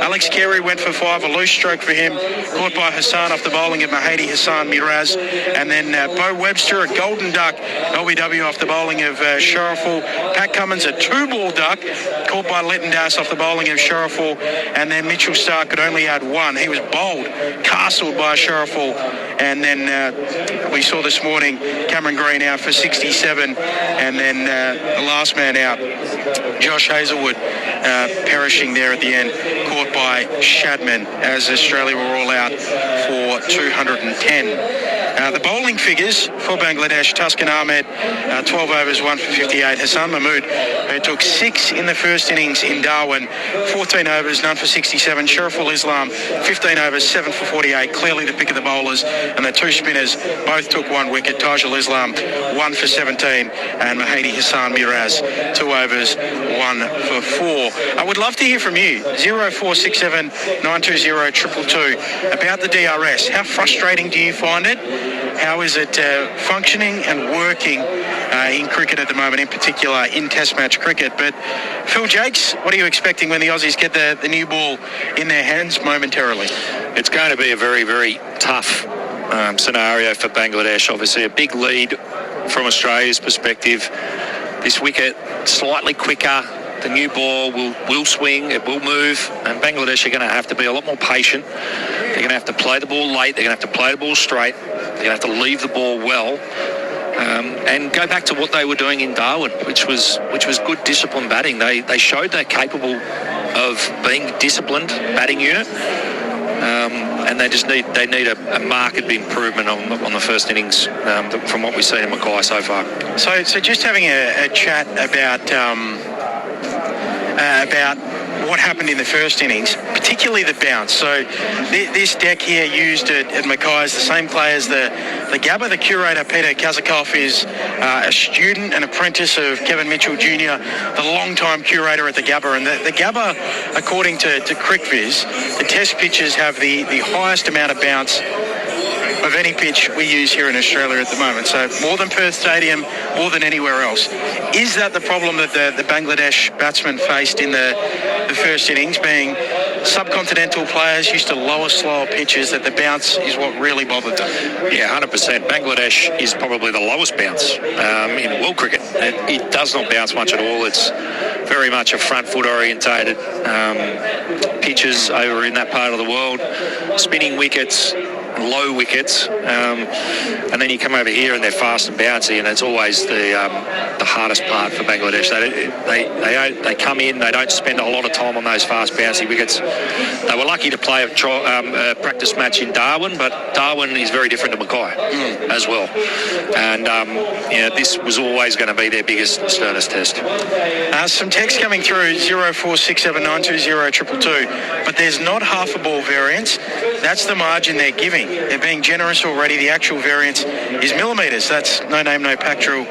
Alex Carey went for 5, a loose stroke for him, caught by Hassan off the bowling of Mahdi Hassan Miraz, and then Bo Webster, a golden duck, LBW off the bowling of Shariful. Pat Cummins, a 2-ball duck, caught by Lytton Das off the bowling of Shariful, and then Mitchell Starc could only add 1. He was bowled, castled by Shariful, and then we saw this morning Cameron Green out for 67, and then the last man out, Josh Hazelwood, perishing there at the end, caught by Shadman, as Australia were all out for 210. The bowling figures for Bangladesh: Tuscan Ahmed, 12 overs, 1 for 58. Hassan Mahmood, who took 6 in the first innings in Darwin, 14 overs, none for 67. Shariful Islam, 15 overs, 7 for 48. Clearly the pick of the bowlers, and the 2 spinners both took 1 wicket. Tygel Islam, 1 for 17, and Mahdi Hassan Miraz, 2 overs, 1 for 4. I would love to hear from you. 0467 920 222 about the DRS. How frustrating do you find it? How is it functioning and working in cricket at the moment, in particular in Test match cricket? But Phil Jaques, what are you expecting when the Aussies get the new ball in their hands momentarily? It's going to be a very, very tough scenario for Bangladesh. Obviously, a big lead from Australia's perspective. This wicket slightly quicker. The new ball will swing, it will move, and Bangladesh are going to have to be a lot more patient. They're going to have to play the ball late. They're going to have to play the ball straight. They're going to have to leave the ball well, and go back to what they were doing in Darwin, which was good disciplined batting. They showed they're capable of being disciplined batting unit. And they need a marked improvement on the first innings from what we've seen in Mackay so far. So just having a chat about what happened in the first innings, particularly the bounce. So this deck here used at Mackay is the same play as the Gabba. The curator, Peter Kazakov, is a student and apprentice of Kevin Mitchell Jr., the long-time curator at the Gabba. And the Gabba, according to CricViz, the test pitches have the highest amount of bounce of any pitch we use here in Australia at the moment. So more than Perth Stadium, more than anywhere else. Is that the problem that the Bangladesh batsmen faced in the first innings, being subcontinental players used to lower, slower pitches, that the bounce is what really bothered them? Yeah, 100%. Bangladesh is probably the lowest bounce in world cricket. It does not bounce much at all. It's very much a front foot orientated pitches over in that part of the world. Spinning wickets, low wickets, and then you come over here and they're fast and bouncy, and it's always the hardest part for Bangladesh. They come in, they don't spend a lot of time on those fast bouncy wickets. They were lucky to play a practice match in Darwin, but Darwin is very different to Mackay as well. And this was always going to be their biggest, sternest test. Some text coming through 0467920222, but there's not half a ball variance. That's the margin they're giving. They're being generous already. The actual variance is millimetres. That's no name, no pack drill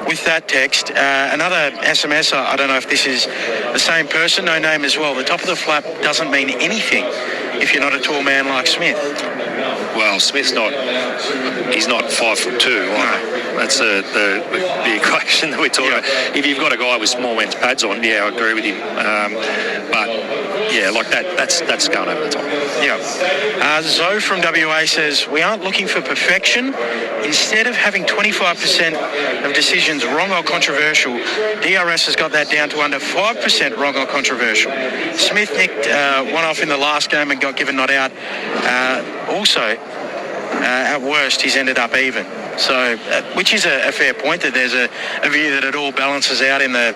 with that text. Another SMS, I don't know if this is the same person, no name as well. The top of the flap doesn't mean anything if you're not a tall man like Smith. Well, Smith's he's not 5'2". No. That's the equation that we're talking about. If you've got a guy with small men's pads on, I agree with him. But yeah, like that's going over the top. Yeah. Zoe from WA says, we aren't looking for perfection. Instead of having 25% of decisions wrong or controversial, DRS has got that down to under 5% wrong or controversial. Smith nicked one off in the last game and got given not out. Also, at worst, he's ended up even. So, which is a fair point, that there's a view that it all balances out in the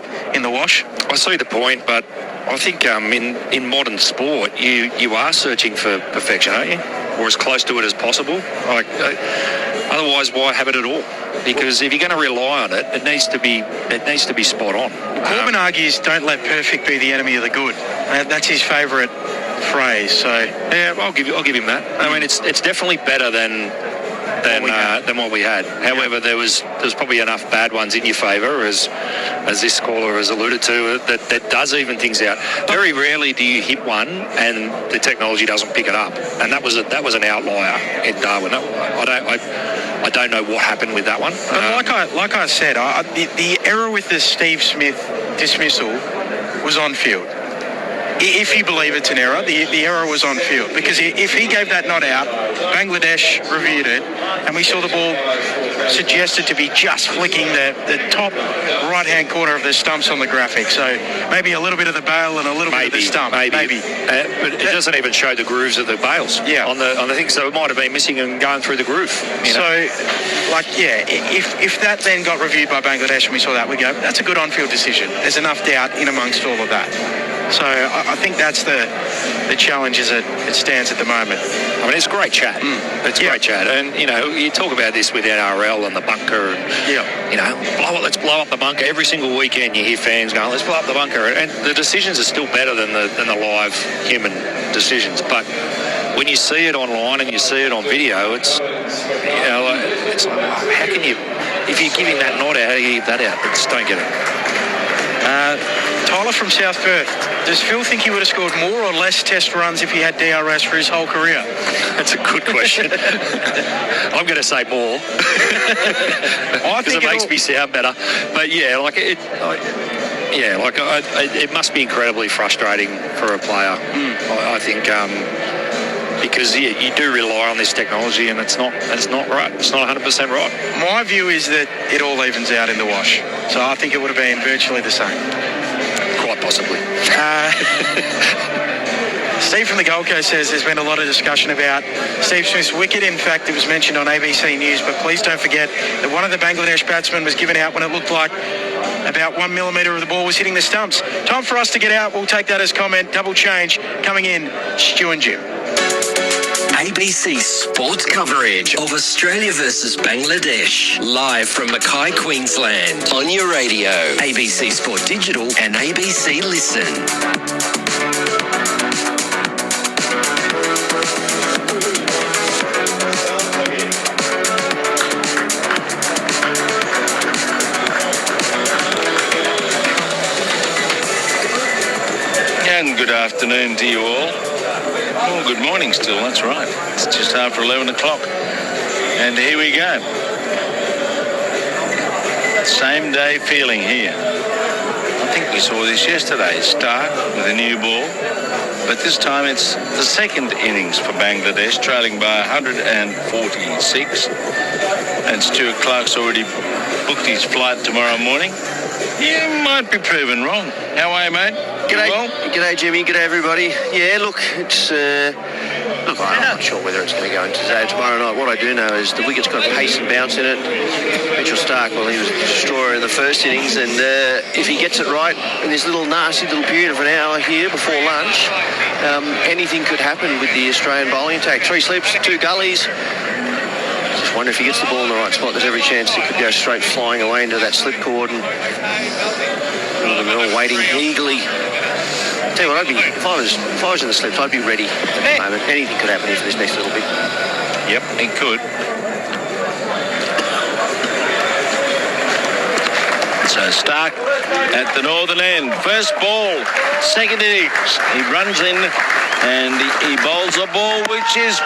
wash. I see the point, but I think in modern sport, you are searching for perfection, aren't you? Or as close to it as possible. Otherwise, why have it at all? Because if you're going to rely on it, it needs to be spot on. Corbin argues, "Don't let perfect be the enemy of the good." That's his favourite phrase. So yeah, I'll give him that. I mean, it's definitely better than what we had. However, there was probably enough bad ones in your favour, as this caller has alluded to, that does even things out. Very rarely do you hit one and the technology doesn't pick it up, and that was an outlier in Darwin. I don't know what happened with that one. But like I said, the error with the Steve Smith dismissal was on field. If you believe it's an error, the error was on field. Because if he gave that not out, Bangladesh reviewed it, and we saw the ball suggested to be just flicking the top right-hand corner of the stumps on the graphic. So maybe a little bit of the bail and a little bit of the stump. Maybe. But it doesn't even show the grooves of the bails on the thing, so it might have been missing and going through the groove. If that then got reviewed by Bangladesh and we saw that, we go, that's a good on-field decision. There's enough doubt in amongst all of that. So I think that's the challenge as it stands at the moment. I mean, it's great chat. It's great chat. And, you talk about this with NRL and the bunker. And, let's blow up the bunker. Every single weekend you hear fans going, let's blow up the bunker. And the decisions are still better than the live human decisions. But when you see it online and you see it on video, it's like, how can you, if you're giving that nod out, how do you give that out? I just don't get it. Tyler from South Perth. Does Phil think he would have scored more or less test runs if he had DRS for his whole career? That's a good question. I'm going to say more. Because it makes me sound better. But yeah, it must be incredibly frustrating for a player. I think because you do rely on this technology, and it's not right. It's not 100% right. My view is that it all evens out in the wash. So I think it would have been virtually the same. Quite possibly. Steve from the Gold Coast says there's been a lot of discussion about Steve Smith's wicket. In fact, it was mentioned on ABC News, but please don't forget that one of the Bangladesh batsmen was given out when it looked like about 1 millimetre of the ball was hitting the stumps. Time for us to get out. We'll take that as comment. Double change coming in. Stu and Jim. ABC sports coverage of Australia versus Bangladesh, live from Mackay, Queensland, on your radio, ABC Sport Digital and ABC Listen. And good afternoon to you all. Oh, good morning still, that's right. It's just after 11 o'clock. And here we go. Same day feeling here. I think we saw this yesterday. Stark with a new ball. But this time it's the second innings for Bangladesh, trailing by 146. And Stuart Clark's already booked his flight tomorrow morning. You might be proven wrong. How are you, mate? G'day, Well? g'day, Jimmy. G'day, everybody. Yeah, look, it's look, I'm not sure whether it's going to go into today or tomorrow night. What I do know is the wicket's got pace and bounce in it. Mitchell Stark, well, he was a destroyer in the first innings, and if he gets it right in this little nasty little period of an hour here before lunch, anything could happen with the Australian bowling attack. 3 slips, 2 gullies. Just wonder if he gets the ball in the right spot. There's every chance he could go straight flying away into that slip cord and they're all waiting eagerly. Tell you what, if I was in the slips, I'd be ready at the moment. Anything could happen here for this next little bit. Yep, it could. So Stark at the northern end. First ball, second innings. He runs in and he bowls a ball which is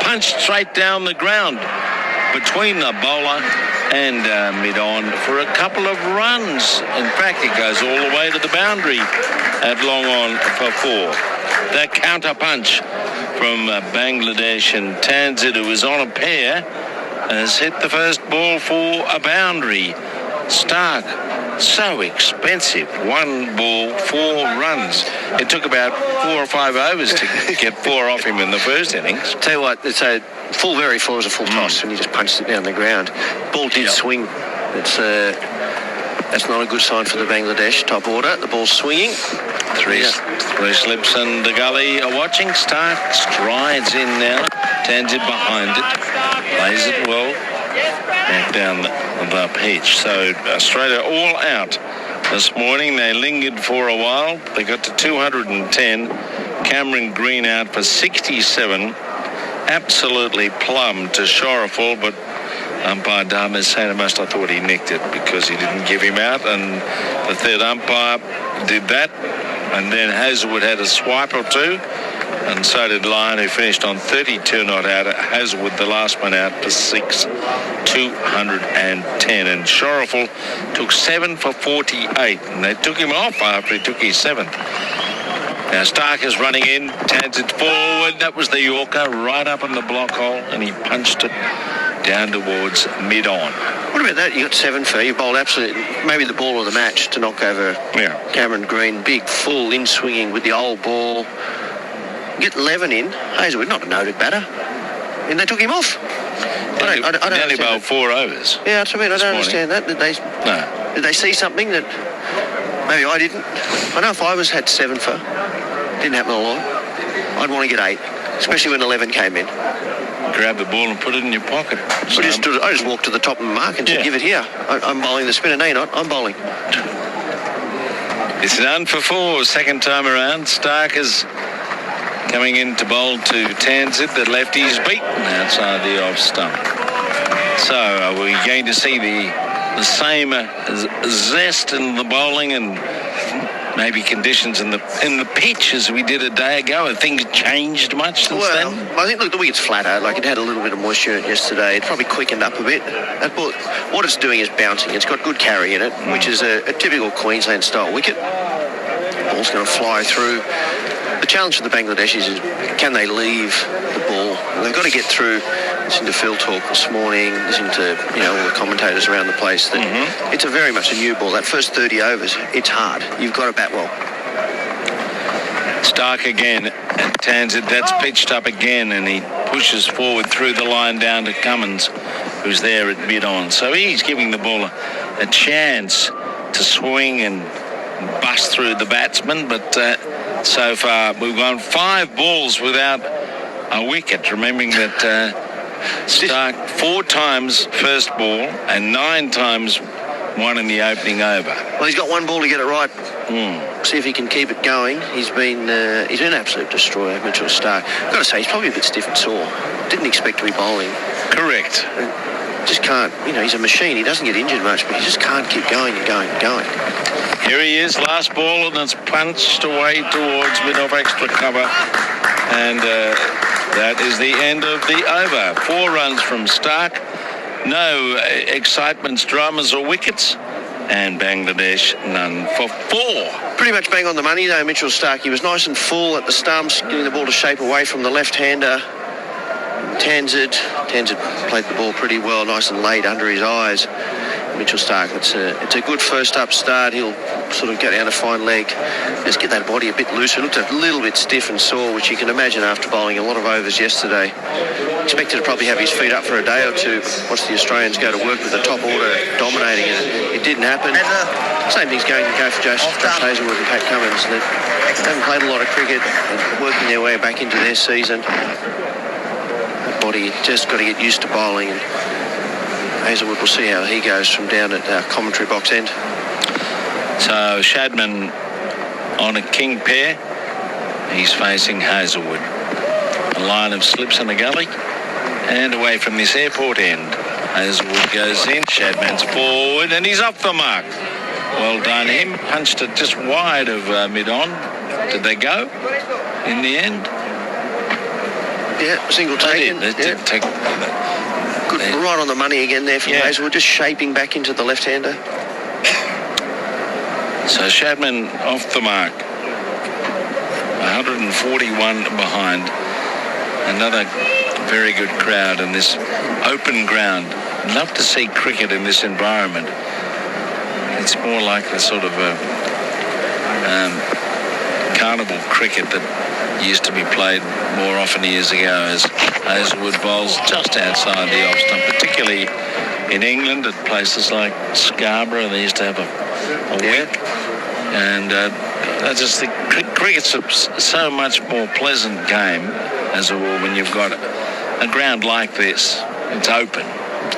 punched straight down the ground between the bowler and mid-on for a couple of runs. In fact, it goes all the way to the boundary at long on for 4. The counter punch from Bangladesh, and Tanzit, who was on a pair, has hit the first ball for a boundary. Stark, so expensive. 1 ball, 4 runs. It took about 4 or 5 overs to get 4 off him in the first innings. Tell you what, it's a full, very full as a full toss when you just punched it down the ground. Ball did swing. That's not a good sign for the Bangladesh top order. The ball's swinging. Three slips and the gully are watching. Stark strides in now. Tanzit behind it. Plays it well. Back down the pitch. So Australia all out this morning. They lingered for a while. They got to 210. Cameron Green out for 67. Absolutely plumb to Shoreful, but umpire Dharma Sanamust, I thought he nicked it because he didn't give him out, and the third umpire did that. And then Hazelwood had a swipe or two, and so did Lyon, who finished on 32 not out. Hazelwood, the last one out, for 6, 210. And Shoreful took 7 for 48, and they took him off after he took his 7th. Now Stark is running in, Tanzit forward. That was the Yorker right up in the block hole, and he punched it down towards mid-on. What about that? You got 7 for, you bowled absolutely, maybe the ball of the match to knock over Cameron Green. Big, full in-swinging with the old ball. Get 11 in. Hazelwood, not a noted batter. And they took him off. I don't only bowled 4 overs. Yeah, that's what I mean. I don't understand that. Did they see something that maybe I didn't? I know if I had 7 for, didn't happen a lot. I'd want to get 8, especially when 11 came in. Grab the ball and put it in your pocket. So I just walked to the top of the mark and said, give it here. I'm bowling the spinner. No, you're not. I'm bowling. It's an 1 for 4, second time around. Stark is coming in to bowl to Tanzit. The lefty's beaten outside the off stump. So are we going to see the same zest in the bowling and maybe conditions in the pitch as we did a day ago? Have things changed much since then? I think, look, the wicket's flatter. Like, it had a little bit of moisture in it yesterday. It probably quickened up a bit. What it's doing is bouncing. It's got good carry in it, which is a typical Queensland-style wicket. Ball's going to fly through The challenge for the Bangladeshis is, can they leave the ball? They've got to get through. Listening to Phil talk this morning, listening to all the commentators around the place, that it's a very much a new ball. That first 30 overs, it's hard. You've got to bat well. Stark again, and Tanzit, that's pitched up again, and he pushes forward through the line down to Cummins, who's there at mid-on. So he's giving the ball a chance to swing and bust through the batsman, but so far we've gone 5 balls without a wicket, remembering that Stark 4 times first ball and 9 times one in the opening over. Well, he's got 1 ball to get it right. See if he can keep it going. He's been an absolute destroyer, Mitchell Stark. I've got to say, he's probably a bit stiff and sore. Didn't expect to be bowling. Correct. Just can't, he's a machine. He doesn't get injured much, but he just can't keep going and going and going. Here he is, last ball, and it's punched away towards mid-off extra cover. And that is the end of the over. 4 runs from Stark. No excitements, dramas or wickets. And Bangladesh, none for 4. Pretty much bang on the money, though, Mitchell Stark. He was nice and full at the stumps, getting the ball to shape away from the left-hander. Tanzit played the ball pretty well, nice and late under his eyes. Mitchell Stark, it's a good first up start. He'll sort of get down a fine leg. Just get that body a bit looser. Looked a little bit stiff and sore, which you can imagine after bowling a lot of overs yesterday. Expected to probably have his feet up for a day or two once the Australians go to work with the top order dominating, and it didn't happen. Same thing's going to go for Josh Hazlewood and Pat Cummins. They haven't played a lot of cricket and working their way back into their season. That body just got to get used to bowling, and Hazlewood, will see how he goes from down at commentary box end. So Shadman on a king pair. He's facing Hazlewood. A line of slips in the gully and away from this airport end. Hazlewood goes in, Shadman's forward, and he's off the mark. Well done him. Punched it just wide of mid-on. Did they go in the end? Yeah, single taken. Good, right on the money again there from Hazlewood, just shaping back into the left-hander. So Shadman off the mark. 141 behind. Another very good crowd in this open ground. Love to see cricket in this environment. It's more like the sort of carnival cricket that used to be played more often years ago, as Hazlewood bowls just outside the off stump, particularly in England at places like Scarborough. They used to have a wick, and I just think cricket's so much more pleasant game as a rule when you've got a ground like this. It's open.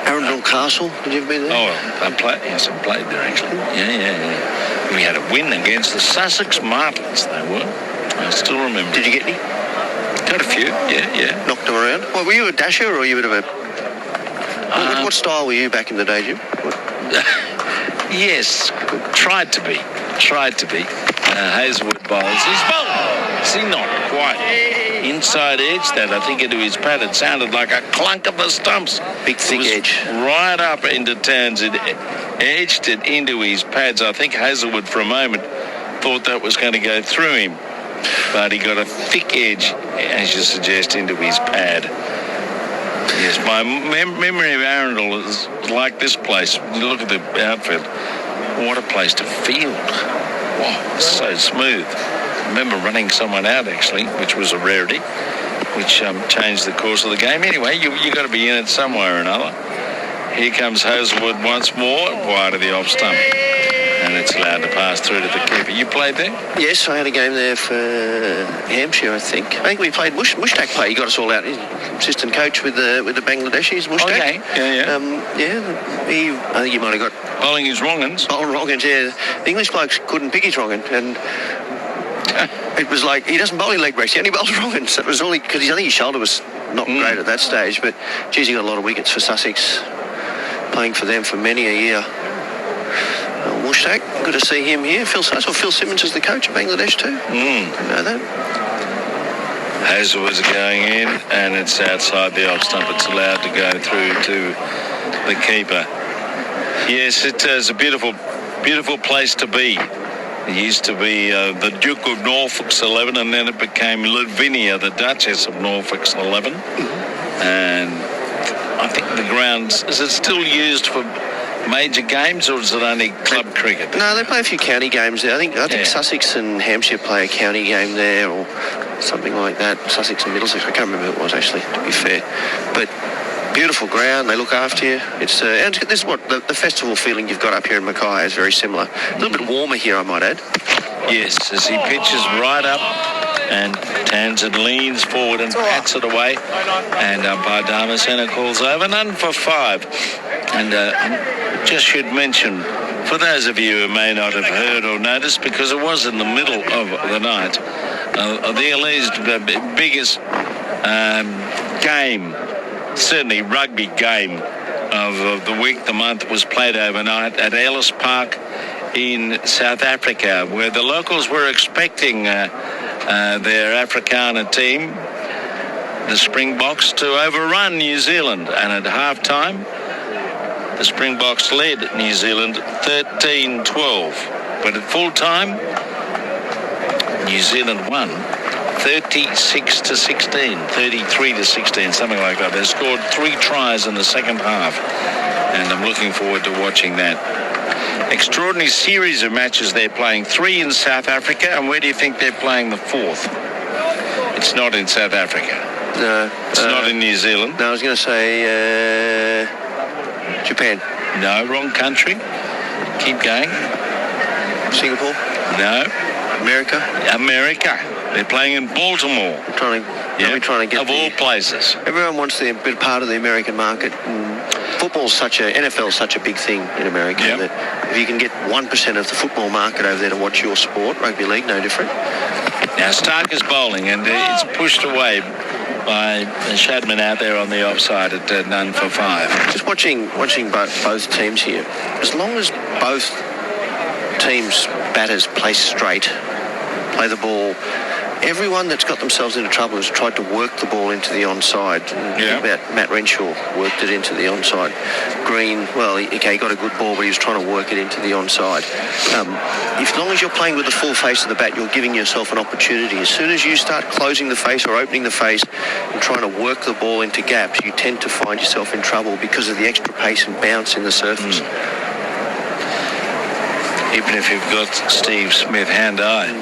Arundel Castle, have you ever been there? Oh, I played there actually. Yeah. We had a win against the Sussex Martins, they were. I still remember. Did you get any? Got a few, yeah. Knocked them around? Well, were you a dasher or were you a bit of a... what style were you back in the day, Jim? Yes, tried to be. Hazlewood bowls. He's bowled. See, not quite. Inside edge that, I think, into his pad. It sounded like a clunk of the stumps. Big thick edge. Right up into Tanzit. Edged it into his pads. I think Hazlewood for a moment thought that was going to go through him. But he got a thick edge, as you suggest, into his pad. Yes, my memory of Arundel is like this place. Look at the outfield. What a place to field. Wow, so smooth. I remember running someone out, actually, which was a rarity, which changed the course of the game. Anyway, you got to be in it some way or another. Here comes Hazlewood once more, wide of the off stump. And it's allowed to pass through to the keeper. You played there? Yes, I had a game there for Hampshire, I think. I think we played Mushtaq play. He got us all out. He's assistant coach with the Bangladeshis, Mushtaq. Okay, yeah. I think he might have got... Bowling his wrong-uns. Oh, wrong-uns, yeah. The English blokes couldn't pick his wrong-un, and it was like, he doesn't bowl in leg breaks, he only bowls wrong-uns. It was only because I think his shoulder was not great at that stage, but, geez, he got a lot of wickets for Sussex, playing for them for many a year. Mushtaq, good to see him here. Phil Simmons is the coach of Bangladesh too. Didn't know that. Hazlewood's going in, and it's outside the off stump. It's allowed to go through to the keeper. Yes, it is a beautiful place to be It used to be the Duke of Norfolk's 11, and then it became Lavinia, the Duchess of Norfolk's 11. And I think the grounds, is it still used for major games, or is it only club cricket? No, they play a few county games there. I think Sussex and Hampshire play a county game there, or something like that. Sussex and Middlesex, I can't remember who it was actually, to be fair. But beautiful ground, they look after you. It's and this is what the festival feeling you've got up here in Mackay is very similar. A little bit warmer here, I might add. Yes, as he pitches right up, and Townsend leans forward and pats it away, and umpire Damasceno calls over, none for 5. And just should mention, for those of you who may not have heard or noticed, because it was in the middle of the night, the alleged biggest game, certainly rugby game of the week, the month, was played overnight at Ellis Park in South Africa, where the locals were expecting their Afrikaner team, the Springboks, to overrun New Zealand. And at half-time, the Springboks led New Zealand 13-12. But at full-time, New Zealand won 36-16, 33-16, something like that. They scored 3 tries in the second half, and I'm looking forward to watching that. Extraordinary series of matches they're playing. 3 in South Africa, and where do you think they're playing the 4th? It's not in South Africa. No. It's not in New Zealand. No, I was going to say Japan. No, wrong country. Keep going. Singapore? No. America? America. They're playing in Baltimore. Trying to get of all places. Everyone wants to be part of the American market. Football's NFL's such a big thing in America that if you can get 1% of the football market over there to watch your sport, rugby league, no different. Now Stark is bowling, and it's pushed away by Shadman out there on the offside at none for 5. Just watching both teams here. As long as both teams' batters play straight, play the ball, everyone that's got themselves into trouble has tried to work the ball into the onside. Matt Renshaw worked it into the onside. Green, he got a good ball, but he was trying to work it into the onside. As long as you're playing with the full face of the bat, you're giving yourself an opportunity. As soon as you start closing the face or opening the face and trying to work the ball into gaps, you tend to find yourself in trouble because of the extra pace and bounce in the surface. Even if you've got Steve Smith hand-eye.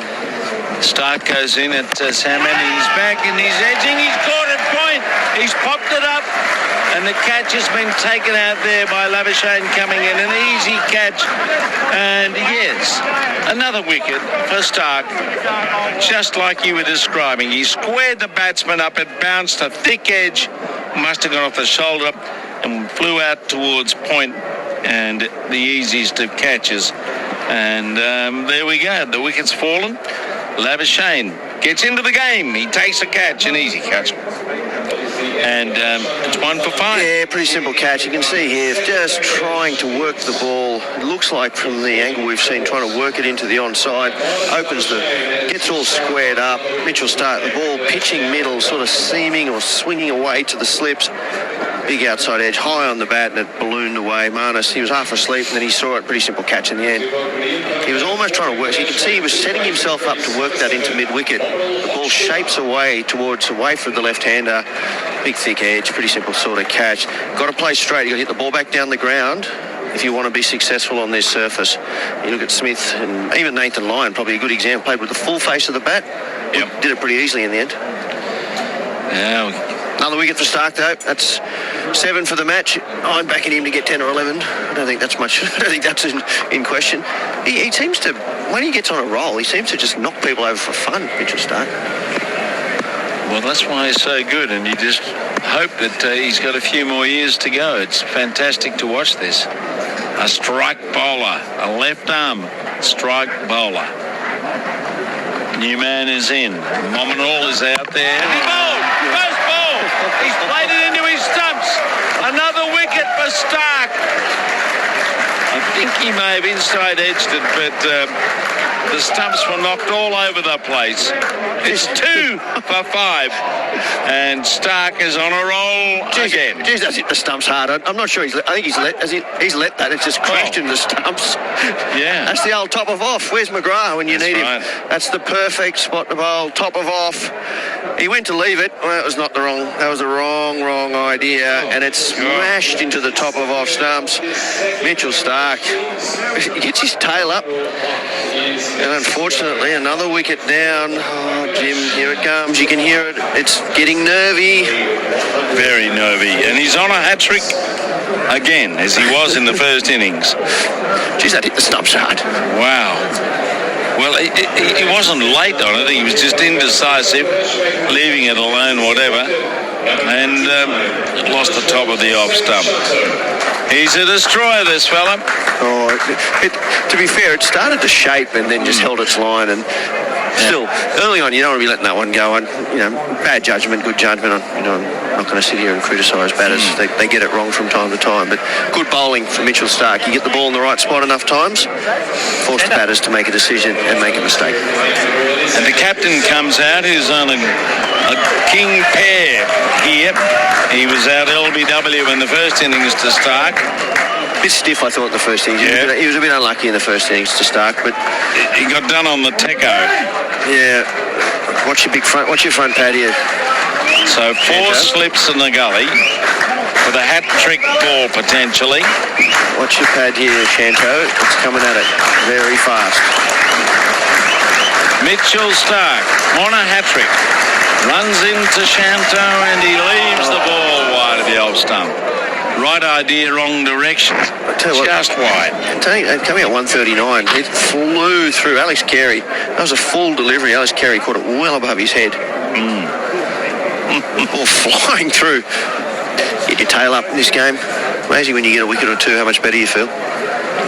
Stark goes in at Salmon, and he's back and he's edging, he's caught a point, he's popped it up, and the catch has been taken out there by Labuschagne coming in, an easy catch, and yes, another wicket for Stark, just like you were describing. He squared the batsman up, it bounced a thick edge, must have gone off the shoulder, and flew out towards point, and the easiest of catches, and there we go, the wicket's fallen. Labuschagne gets into the game. He takes a catch, an easy catch. And it's 1 for 5. Yeah, pretty simple catch. You can see here, just trying to work the ball. It looks like from the angle we've seen, trying to work it into the onside. Gets all squared up. Mitchell Stark, the ball pitching middle, sort of seaming or swinging away to the slips. Big outside edge, high on the bat, and it ballooned away. Marnus, he was half asleep, and then he saw it. Pretty simple catch in the end. He was almost trying to work. So you can see he was setting himself up to work that into mid-wicket. The ball shapes away from the left-hander. Big, thick edge, pretty simple sort of catch. Got to play straight. You've got to hit the ball back down the ground if you want to be successful on this surface. You look at Smith and even Nathan Lyon, probably a good example. Played with the full face of the bat. Yep. Did it pretty easily in the end. Now, another wicket for Stark, though. That's 7 for the match. I'm backing him to get 10 or 11. I don't think that's much. I don't think that's in question. He seems to, when he gets on a roll, he seems to just knock people over for fun, Mitchell Stark. Well, that's why he's so good, and you just hope that he's got a few more years to go. It's fantastic to watch this. A strike bowler, a left-arm strike bowler. New man is in. Mominol is out there. And he bowled! First ball! He's played it into his stumps. Another wicket for Stark. I think he may have inside edged it, but the stumps were knocked all over the place. It's 2 for 5, and Stark is on a roll again. Geez, that's hit the stumps hard. I'm not sure I think he's let that. It's just crashed into the stumps. Yeah. That's the old top of off. Where's McGrath when you need right. him? That's the perfect spot to bowl. Top of off. He went to leave it. Well, that was not the wrong. That was the wrong idea, and it smashed into the top of off stumps. Mitchell Stark, he gets his tail up, and unfortunately another wicket down. Oh, Jim, here it comes. You can hear it. It's getting nervy. Very nervy, and he's on a hat trick again, as he was in the first innings. Geez, that hit the stumps hard. Wow. Well, he wasn't late on it. He was just indecisive, leaving it alone, whatever, and lost the top of the off stump. He's a destroyer, this fella. Oh, to be fair, it started to shape and then just held its line. And still, early on, you don't want to be letting that one go. And bad judgment, good judgment. I'm not going to sit here and criticise batters. They get it wrong from time to time. But good bowling for Mitchell Stark. You get the ball in the right spot enough times, force the batters to make a decision and make a mistake. And the captain comes out, who's on a king pair here. He was out LBW in the first innings to Stark. A bit stiff, I thought, in the first innings. Yeah. He was a bit unlucky in the first innings to Stark, but he got done on the techo. Yeah. Watch your front pad here. So 4 slips in the gully for the hat trick ball potentially. Watch your pad here, Shanto. It's coming at it very fast. Mitchell Stark on a hat trick. Runs into Shanto and he leaves the ball wide of the off stump. Right idea, wrong direction. Just wide. Coming at 139, it flew through Alex Carey. That was a full delivery. Alex Carey caught it well above his head. Ball flying through. Get your tail up in this game. Amazing when you get a wicket or two, how much better you feel.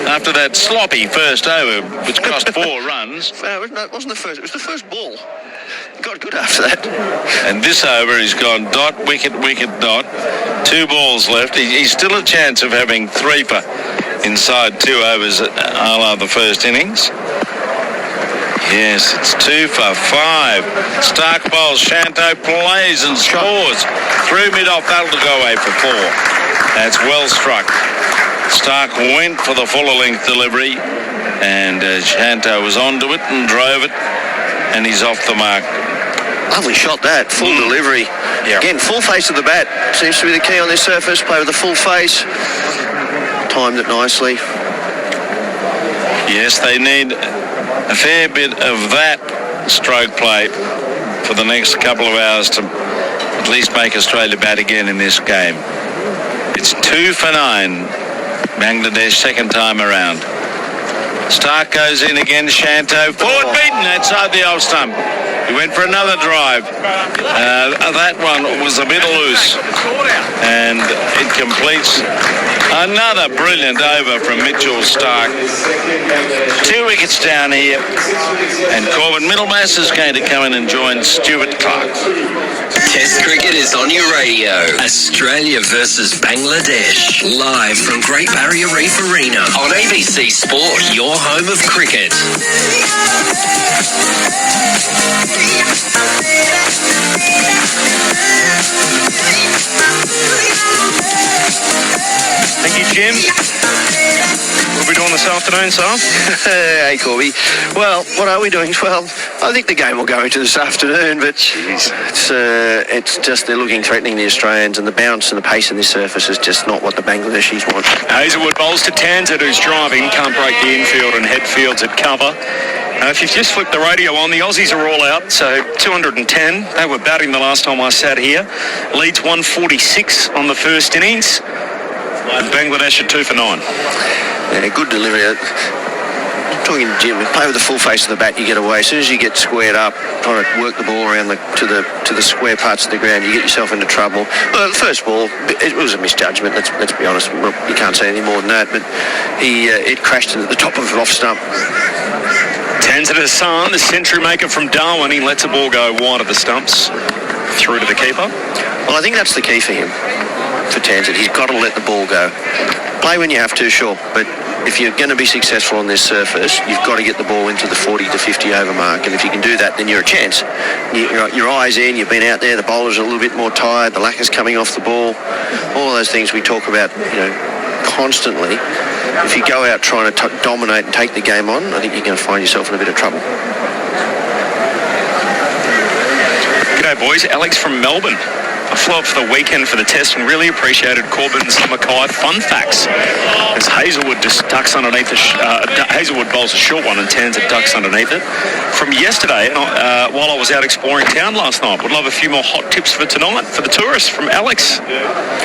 After that sloppy first over, which cost 4 runs. No, it wasn't the first. It was the first ball. Got good after that. And this over, he's gone dot, wicket, dot. 2 balls left. He's still a chance of having 3 for inside 2 overs a la the first innings. Yes, it's 2 for 5. Stark bowls, Shanto plays and scores. Through mid-off, that'll go away for 4. That's well struck. Stark went for the fuller length delivery, and Shanto was onto it and drove it, and he's off the mark. Lovely shot that, full delivery. Yep. Again, full face of the bat seems to be the key on this surface. Play with a full face. Timed it nicely. Yes, they need a fair bit of that stroke play for the next couple of hours to at least make Australia bat again in this game. It's 2 for 9. Bangladesh second time around. Stark goes in again, Shanto. Forward beaten outside the off stump. He went for another drive. That one was a bit loose. And it completes another brilliant over from Mitchell Stark. 2 wickets down here. And Corbin Middlemas is going to come in and join Stuart Clark. Test cricket is on your radio. Australia versus Bangladesh. Live from Great Barrier Reef Arena on ABC Sport, your home of cricket. Thank you, Jim. What are we doing this afternoon, sir? Hey, Corby. Well, what are we doing? Well, I think the game will go into this afternoon, but it's just they're looking threatening, the Australians, and the bounce and the pace in this surface is just not what the Bangladeshis want. Hazelwood bowls to Tanzit, who's driving, can't break the infield and head fields at cover. If you've just flipped the radio on, the Aussies are all out, so 210. They were batting the last time I sat here. Leeds 146 on the first innings. And Bangladesh at 2 for 9. Yeah, good delivery. Talking to Jim, play with the full face of the bat, you get away. As soon as you get squared up, trying to work the ball around to the square parts of the ground, you get yourself into trouble. Well, the first ball, it was a misjudgment. Let's be honest. You can't say any more than that. But it crashed into the top of the off stump. Tanzit Hassan, the century maker from Darwin, he lets the ball go wide of the stumps, through to the keeper. Well, I think that's the key for him, for Tanzit. He's got to let the ball go. Play when you have to, sure, but if you're going to be successful on this surface, you've got to get the ball into the 40 to 50 over mark, and if you can do that, then you're a chance. Your eyes in, you've been out there, the bowlers are a little bit more tired, the lacquer's coming off the ball, all of those things we talk about, constantly. If you go out trying to dominate and take the game on, I think you're going to find yourself in a bit of trouble. G'day boys, Alex from Melbourne. I flew up for the weekend for the test and really appreciated Corbin's Mackay fun facts. As Hazelwood just ducks underneath Hazelwood bowls a short one and Tanser ducks underneath it. From yesterday, while I was out exploring town last night, would love a few more hot tips for tonight for the tourists. From Alex.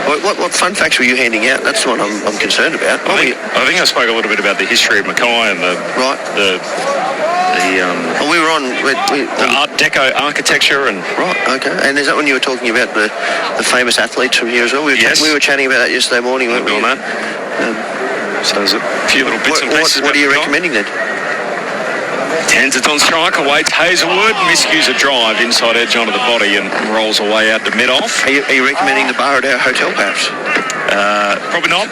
What fun facts were you handing out? That's what I'm concerned about. I think I spoke a little bit about the history of Mackay and we were on the Art Deco architecture and okay. And is that when you were talking about the famous athletes from here as well? We were chatting about that yesterday morning, weren't we? On that. So there's a few little bits and pieces. What are you recommending then? Tanser's on strike, awaits Hazelwood, miscues a drive inside edge onto the body and rolls away out to mid-off. Are you recommending the bar at our hotel, perhaps? Probably not.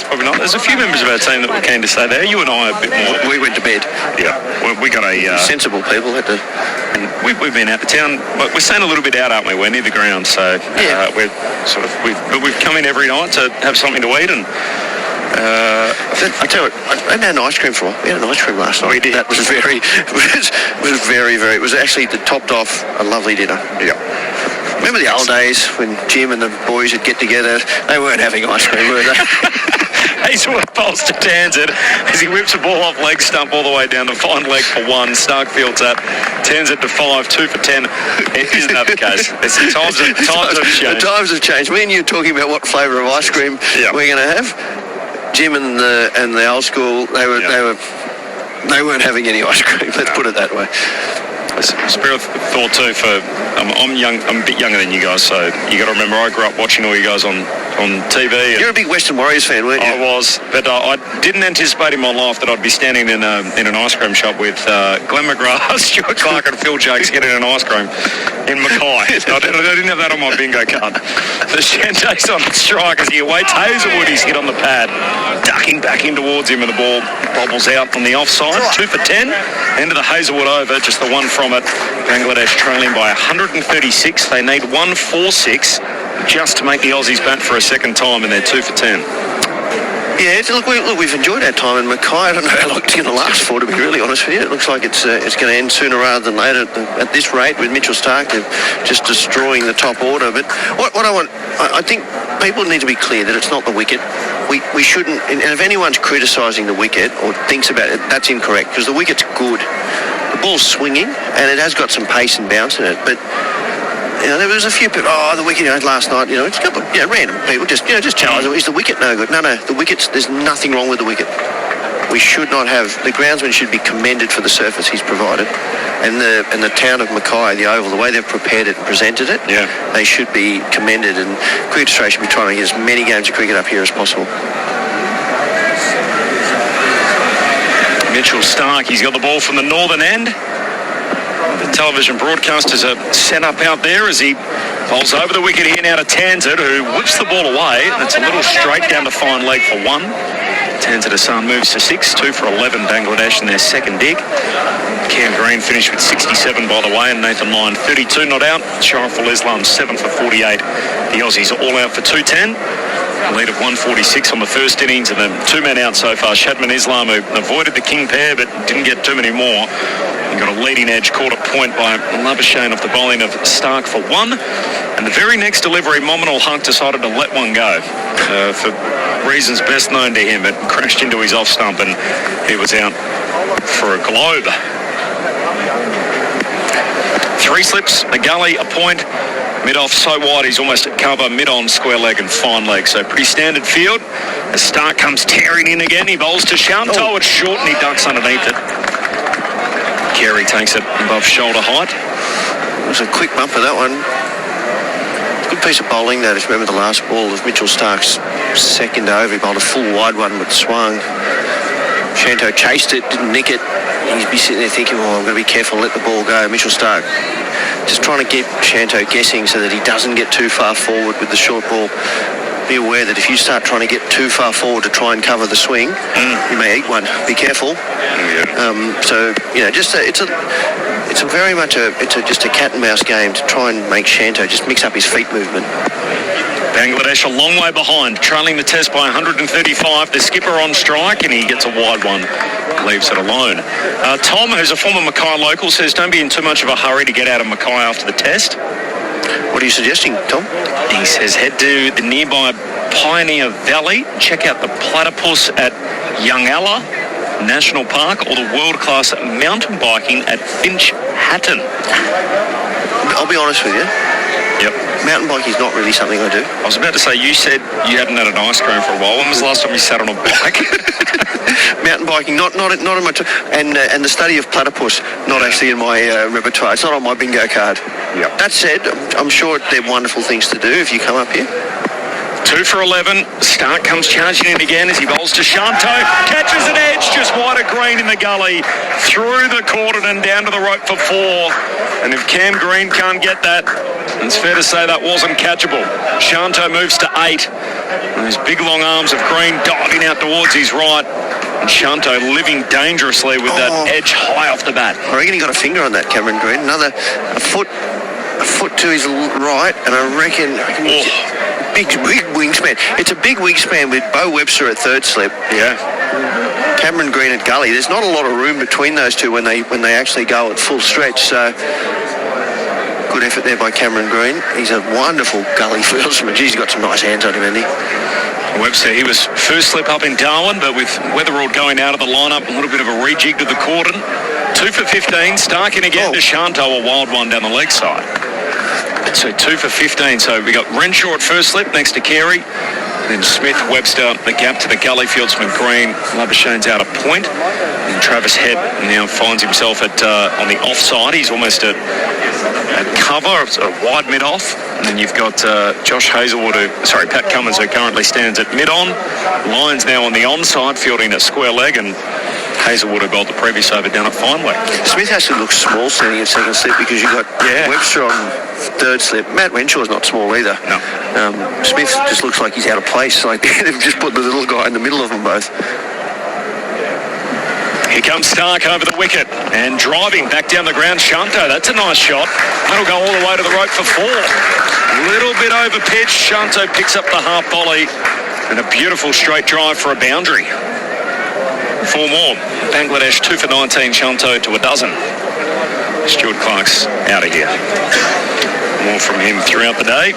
Probably not. There's a few members of our team that were keen to stay there. You and I a bit more. We went to bed. Yeah. We got a... sensible people had to... We've been out of town. We're staying a little bit out, aren't we? We're near the ground, so we're sort of... We've come in every night to have something to eat and... I tell you what, I had an ice cream for a while. We had an ice cream last night. We did. That was very... It was actually topped off a lovely dinner. Yeah. Remember the old days when Jim and the boys would get together? They weren't having ice cream, were they? Hazelwood bowls to Tanser as he whips the ball off leg stump all the way down to fine leg for one. Stark fields up. Tanser to 5, 2 for 10. Isn't that the case? Times have changed. The times have changed. Me and you talking about what flavour of ice cream we're going to have. Jim and the old school, they weren't having any ice cream. Let's put it that way. Spirit thought too. I'm young. I'm a bit younger than you guys, so you got to remember I grew up watching all you guys on TV. You're a big Western Warriors fan, weren't you? I was, but I didn't anticipate in my life that I'd be standing in an ice cream shop with Glenn McGrath, Stuart Clark, and Phil Jaques getting an ice cream in Mackay. I didn't have that on my bingo card. The Shantae's on strike as he awaits Hazelwood. He's hit on the pad, ducking back in towards him, and the ball bobbles out on the offside. 2 for 10. Into the Hazelwood over, just the one from it. Bangladesh trailing by 136. They need 146 just to make the Aussies bat for a second time, and they're 2 for 10. Yeah, look, we've enjoyed our time in Mackay. I don't know how long it's going to last for, to be really honest with you. It looks like it's going to end sooner rather than later at this rate with Mitchell Stark. They're just destroying the top order. But what I think people need to be clear that it's not the wicket. We shouldn't, and if anyone's criticising the wicket or thinks about it, that's incorrect, because the wicket's good. The ball's swinging and it has got some pace and bounce in it, but there was a few people, the wicket last night, it's a couple of random people just challenge, is the wicket no good? No, the wicket's, there's nothing wrong with the wicket. We should not have, the groundsman should be commended for the surface he's provided, and the town of Mackay, the Oval, the way they've prepared it and presented it, they should be commended, and Cricket Australia should be trying to get as many games of cricket up here as possible. Mitchell Stark, he's got the ball from the northern end. The television broadcasters are set up out there as he bowls over the wicket here now to Tanser, who whips the ball away. It's a little straight down the fine leg for one. Tanser Hassan moves to 6, 2 for 11 Bangladesh in their second dig. Cam Green finished with 67 by the way, and Nathan Lyon 32 not out. Shariful Islam 7 for 48. The Aussies are all out for 210. Lead of 146 on the first innings, and then 2 men out so far. Shadman Islam, who avoided the king pair but didn't get too many more. He got a leading edge, caught a point by Labuschagne off the bowling of Stark for 1. And the very next delivery, Mominal Haq decided to let one go for reasons best known to him. It crashed into his off stump and he was out for a globe. 3 slips, a gully, a point. Mid-off so wide he's almost at cover, mid-on, square leg and fine leg. So pretty standard field. As Stark comes tearing in again, he bowls to Shanto. It's short and he ducks underneath it. Carey takes it above shoulder height. It was a quick bumper, that one. Good piece of bowling, though. Just remember the last ball of Mitchell Stark's second over. He bowled a full wide one but swung. Shanto chased it, didn't nick it. He'd be sitting there thinking, I'm going to be careful, let the ball go. Mitchell Stark just trying to get Shanto guessing so that he doesn't get too far forward with the short ball. be aware that if you start trying to get too far forward to try and cover the swing, you may eat one. Be careful. Just it's just a cat and mouse game to try and make Shanto just mix up his feet movement. Bangladesh a long way behind, trailing the test by 135. The skipper on strike, and he gets a wide one, leaves it alone. Tom, who's a former Mackay local, says don't be in too much of a hurry to get out of Mackay after the test. What are you suggesting, Tom? He says head to the nearby Pioneer Valley, check out the platypus at Youngalla National Park or the world-class mountain biking at Finch Hatton. I'll be honest with you. Yep. Mountain biking is not really something I do. I was about to say, you said you hadn't had an ice cream for a while. When was the last time you sat on a bike? Mountain biking, not in my... And the study of platypus, not actually in my repertoire. It's not on my bingo card. Yep. That said, I'm sure they're wonderful things to do if you come up here. 2 for 11. Stark comes charging in again as he bowls to Shanto. Catches an edge just wide of Green in the gully. Through the cordon and down to the rope for 4. And if Cam Green can't get that, it's fair to say that wasn't catchable. Shanto moves to 8. And those big long arms of Green diving out towards his right. And Shanto living dangerously with that edge high off the bat. I reckon he got a finger on that, Cameron Green. Another a foot to his right, and I reckon big wingspan. It's a big wingspan with Bo Webster at third slip. Yeah. Cameron Green at gully. There's not a lot of room between those two when they actually go at full stretch. So good effort there by Cameron Green. He's a wonderful gully fieldsman. Geez, he's got some nice hands on him, hasn't he? Webster, he was first slip up in Darwin, but with Weatherald going out of the lineup, a little bit of a rejig to the cordon. 2 for 15. Stark in again to Shanto, a wild one down the leg side. So 2 for 15. So we got Renshaw at first slip next to Carey. Then Smith, Webster, the gap to the gully fieldsman Green. Labuschagne's out of point. And Travis Head now finds himself at on the offside. He's almost at cover, it's a wide mid-off. And then you've got Josh Hazelwood, Pat Cummins, who currently stands at mid-on. Lyons now on the onside, fielding at square leg, and Hazelwood who bowled the previous over down at fine leg. Smith actually looks small standing at second slip because you've got Webster on third slip. Matt Renshaw's not small either. No. Smith just looks like he's out of place. Like they've just put the little guy in the middle of them both. Here comes Stark over the wicket and driving back down the ground. Shanto, that's a nice shot. That'll go all the way to the rope for 4. Little bit over pitch. Shanto picks up the half volley and a beautiful straight drive for a boundary. 4 more. Bangladesh 2 for 19. Shanto to a dozen. Stuart Clark's out of here. More from him throughout the day.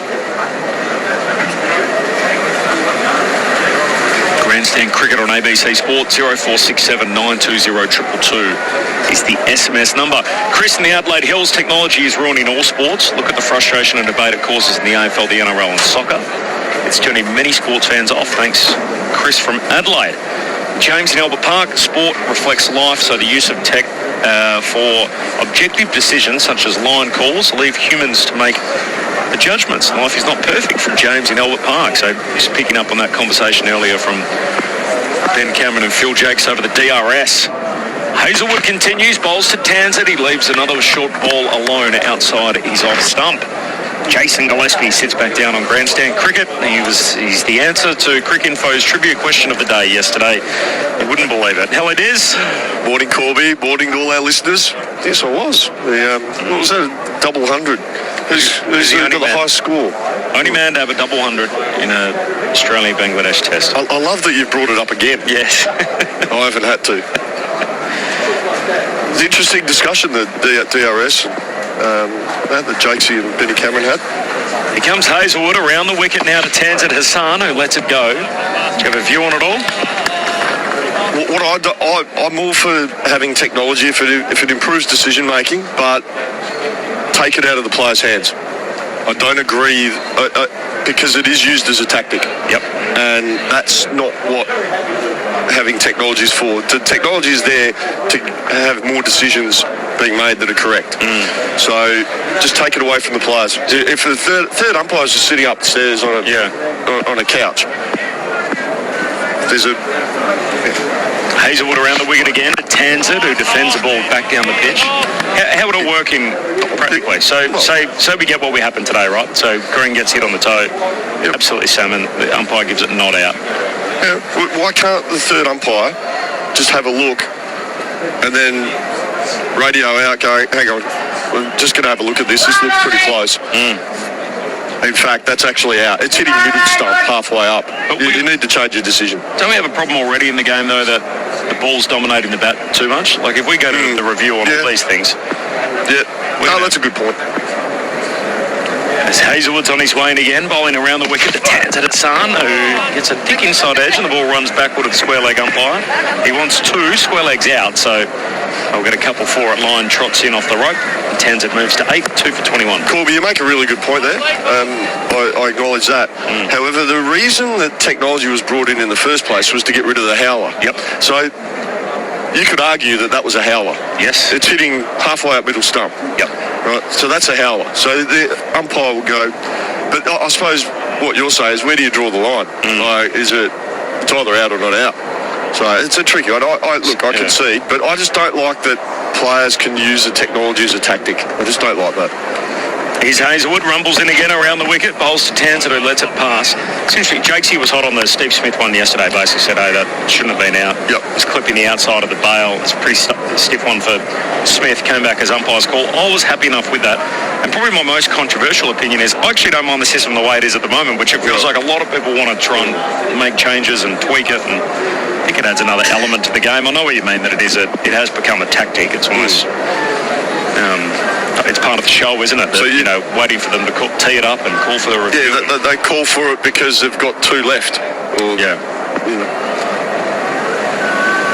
Grandstand cricket on ABC Sport. 0467 920 222 is the SMS number. Chris in the Adelaide Hills, technology is ruining all sports. Look at the frustration and debate it causes in the AFL, the NRL and soccer. It's turning many sports fans off. Thanks, Chris from Adelaide. James in Albert Park, sport reflects life, so the use of tech for objective decisions such as line calls leave humans to make the judgments. Life is not perfect, from James in Albert Park. So just picking up on that conversation earlier from Ben Cameron and Phil Jaques over the DRS. Hazelwood continues, bowls to Tanzit. He leaves another short ball alone outside his off stump. Jason Gillespie sits back down on grandstand cricket. He's the answer to Cricinfo's trivia question of the day yesterday. You wouldn't believe it. Hello, Des. Morning, Corby. Morning to all our listeners. Yes, I was. What was that? A double 100. Who's got the high score? Only man to have a double 100 in an Australia-Bangladesh test. I love that you've brought it up again. Yes. I haven't had to. It's an interesting discussion that the DRS that Jaques and Benny Cameron had. Here comes Hazelwood around the wicket now to Tanzit Hassan, who lets it go. Do you have a view on it all? I'm all for having technology if it improves decision making, but take it out of the players' hands. I don't agree because it is used as a tactic. Yep. And that's not what having technology is for. The technology is there to have more decisions being made that are correct. So just take it away from the players. If the third umpire is just sitting upstairs on a couch, there's a Hazelwood around the wicket again to Tanzard, who defends the ball back down the pitch. How would it work in practically? So we get what we happen today, right? So Green gets hit on the toe, absolutely salmon. The umpire gives it not out. Yeah, why can't the third umpire just have a look and then radio out going, hang on, we're just going to have a look at this. This looks pretty close. In fact, that's actually out. It's hitting middle stump halfway up. You need to change your decision. Don't we have a problem already in the game, though, that the ball's dominating the bat too much? Like, if we go to the review on all these things... Yeah, no, that's a good point. As Hazelwood's on his way in again, bowling around the wicket to Tanzard at San, who gets a thick inside edge and the ball runs backward of the square leg umpire. He wants 2 square legs out, so I'll get a couple 4 at line, trots in off the rope. Tanzard moves to 8, 2 for 21. Corbin, you make a really good point there. I acknowledge that. However, the reason that technology was brought in the first place was to get rid of the howler. Yep. So you could argue that was a howler. Yes. It's hitting halfway up middle stump. Yep. Right. So that's a howler. So the umpire will go. But I suppose what you're saying is, where do you draw the line? Like, it's either out or not out. So it's a tricky one. I can see, but I just don't like that players can use the technology as a tactic. I just don't like that. Here's Hazelwood, rumbles in again around the wicket, bowls to Tanzard, who lets it pass. It's interesting, Jaques was hot on the Steve Smith one yesterday, basically said, hey, that shouldn't have been out. Yep. It was clipping the outside of the bail. It's a pretty stiff one for Smith, came back as umpire's call. I was happy enough with that. And probably my most controversial opinion is, I actually don't mind the system the way it is at the moment, which it feels like a lot of people want to try and make changes and tweak it, and I think it adds another element to the game. I know what you mean, that it has become a tactic. It's almost... it's part of the show, isn't it? So, waiting for them to tee it up and call for the review. Yeah, they call for it because they've got 2 left.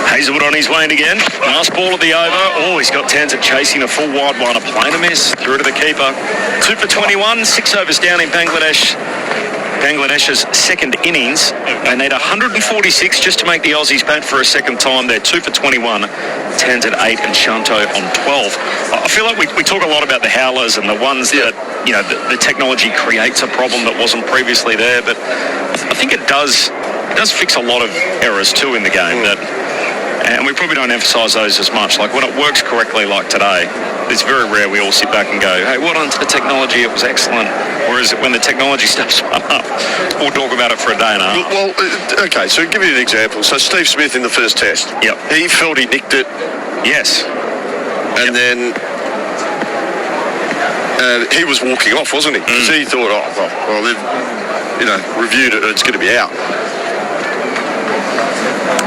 Hazelwood on his way in again. Last ball of the over. Oh, he's got Tanzard chasing a full wide one. A plain a miss. Through to the keeper. 2 for 21. 6 overs down in Bangladesh. Bangladesh's second innings. They need 146 just to make the Aussies bat for a second time. They're 2 for 21. Tanzard 8 and Shanto on 12. I feel like we talk a lot about the howlers and the ones that, the technology creates a problem that wasn't previously there, but I think it does fix a lot of errors too in the game, and we probably don't emphasise those as much. Like when it works correctly like today, it's very rare we all sit back and go, hey, well done to the technology, it was excellent. Whereas when the technology stuff's up, we'll talk about it for a day and a half. Well, okay, so give you an example. So Steve Smith in the first test. Yep. He felt he nicked it. Yes. And then he was walking off, wasn't he? Because he thought, they've, reviewed it, it's going to be out.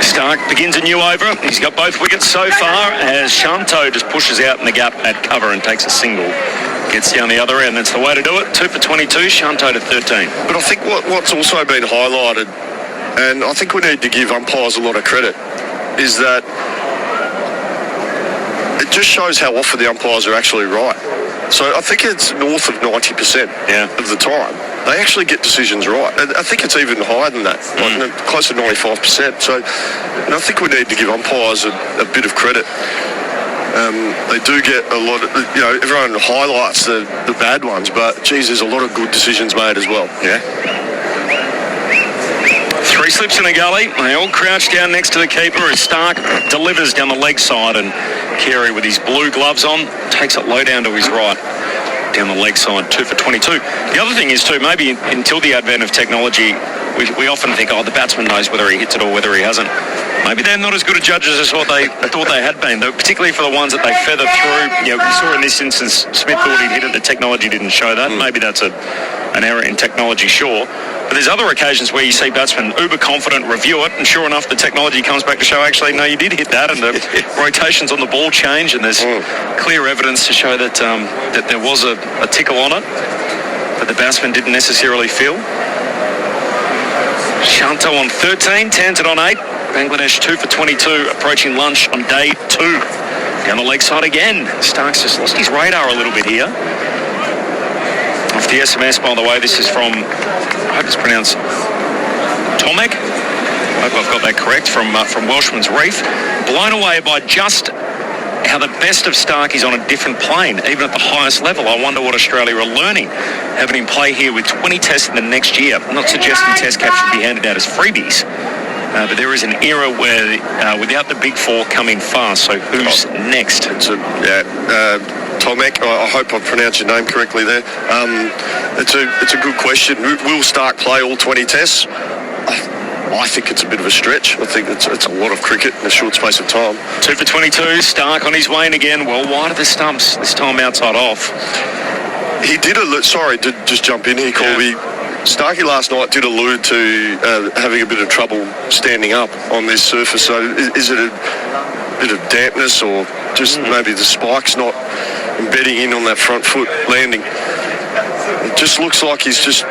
Stark begins a new over. He's got both wickets so far as Shanto just pushes out in the gap at cover and takes a single. Gets down the other end. That's the way to do it. 2 for 22, Shanto to 13. But I think what's also been highlighted, and I think we need to give umpires a lot of credit, is that it just shows how often the umpires are actually right. So I think it's north of 90% of the time. They actually get decisions right. And I think it's even higher than that, like close to 95%. So I think we need to give umpires a bit of credit. They do get a lot of, everyone highlights the bad ones, but, geez, there's a lot of good decisions made as well. Yeah. 3 slips in a gully. They all crouch down next to the keeper as Stark delivers down the leg side, and Carey with his blue gloves on takes it low down to his right. Down the leg side, 2 for 22. The other thing is too, maybe until the advent of technology, we often think, the batsman knows whether he hits it or whether he hasn't. Maybe they're not as good at judges as what they thought they had been, though, particularly for the ones that they feather through. We saw in this instance, Smith thought he'd hit it, the technology didn't show that. Maybe that's an error in technology, sure. But there's other occasions where you see batsmen uber confident review it, and sure enough, the technology comes back to show, actually, no, you did hit that, and the rotations on the ball change, and there's clear evidence to show that that there was a tickle on it, but the batsman didn't necessarily feel. Shanto on 13, Tanzard on 8. Bangladesh 2 for 22, approaching lunch on day 2. Down the leg side again. Stark's just lost his radar a little bit here. Off the SMS, by the way, this is from, I hope it's pronounced Tomek. I hope I've got that correct, from Welshman's Reef. Blown away by just how the best of Stark is on a different plane, even at the highest level. I wonder what Australia are learning, having him play here with 20 tests in the next year. I'm not suggesting test caps should be handed out as freebies, But there is an era where, without the big four coming fast, so who's next? Tomek, I hope I pronounced your name correctly there. It's a good question. Will Stark play all 20 tests? I think it's a bit of a stretch. I think it's a lot of cricket in a short space of time. 2 for 22, Stark on his way in again. Well wide of the stumps, this time outside off. He did sorry to just jump in here, Corby. Starkey last night did allude to having a bit of trouble standing up on this surface. So is it a bit of dampness or just maybe the spike's not embedding in on that front foot landing? It just looks like he's just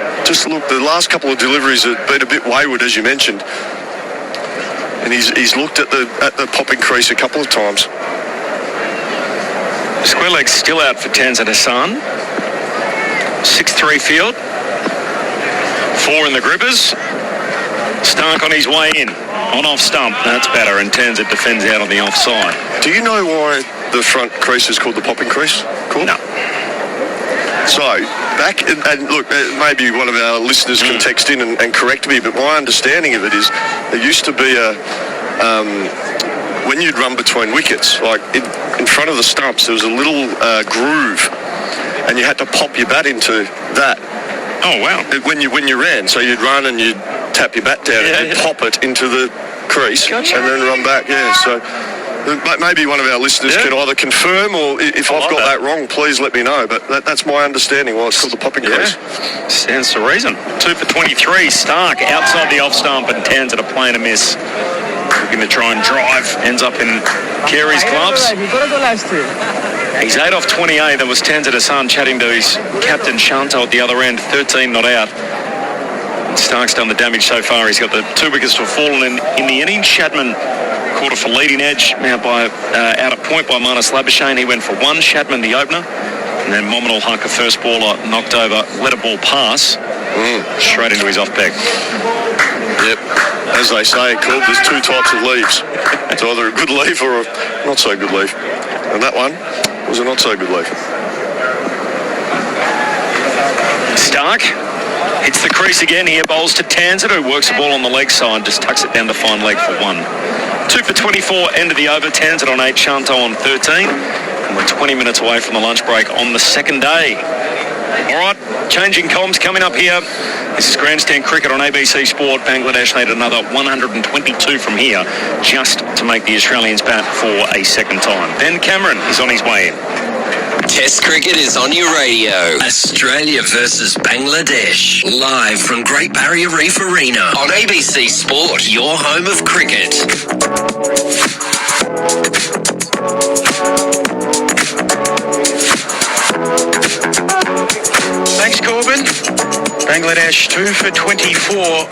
looked. The last couple of deliveries have been a bit wayward, as you mentioned, and he's looked at the popping crease a couple of times. Square leg's still out for Tanzan Hassan. 6-3 field. 4 in the grippers. Stark on his way in. On off stump. That's better. And Tanzan defends out on the offside. Do you know why the front crease is called the popping crease? Cool. No. So, back, and look, maybe one of our listeners can text in and correct me, but my understanding of it is there used to be when you'd run between wickets, like in front of the stumps, there was a little groove, and you had to pop your bat into that. Oh, wow. When you ran, so you'd run and you'd tap your bat down and pop it into the crease and then run back, so... Maybe one of our listeners can either confirm or if I've got that wrong, please let me know. But that's my understanding why it's called the popping crease. Stands to reason. 2 for 23. Stark outside the off stump and Tanzan a play and a miss. Looking to try and drive. Ends up in Carey's gloves. He's 8 off 28. That was Tanzan Hassan chatting to his captain Shanto at the other end. 13 not out. Stark's done the damage so far. He's got the 2 wickets to have fallen in the innings. Shadman caught it for leading edge, now by out at point by Marnus Labuschagne. He went for 1, Shadman the opener, and then Mominul Haq, a first baller, knocked over, let a ball pass, straight into his off-peg. Yep, as they say, Cool, there's 2 types of leaves. It's either a good leaf or a not so good leaf, and that one was a not so good leaf. Stark hits the crease again here, bowls to Tanzan, who works the ball on the leg side, just tucks it down to fine leg for 1. 2 for 24, end of the over. Tanzan on 8, Shanto on 13. And we're 20 minutes away from the lunch break on the second day. All right, changing comms coming up here. This is Grandstand Cricket on ABC Sport. Bangladesh need another 122 from here just to make the Australians bat for a second time. Ben Cameron is on his way in. Test cricket is on your radio. Australia versus Bangladesh. Live from Great Barrier Reef Arena on ABC Sport, your home of cricket. Thanks, Corbin. Bangladesh 2 for 24.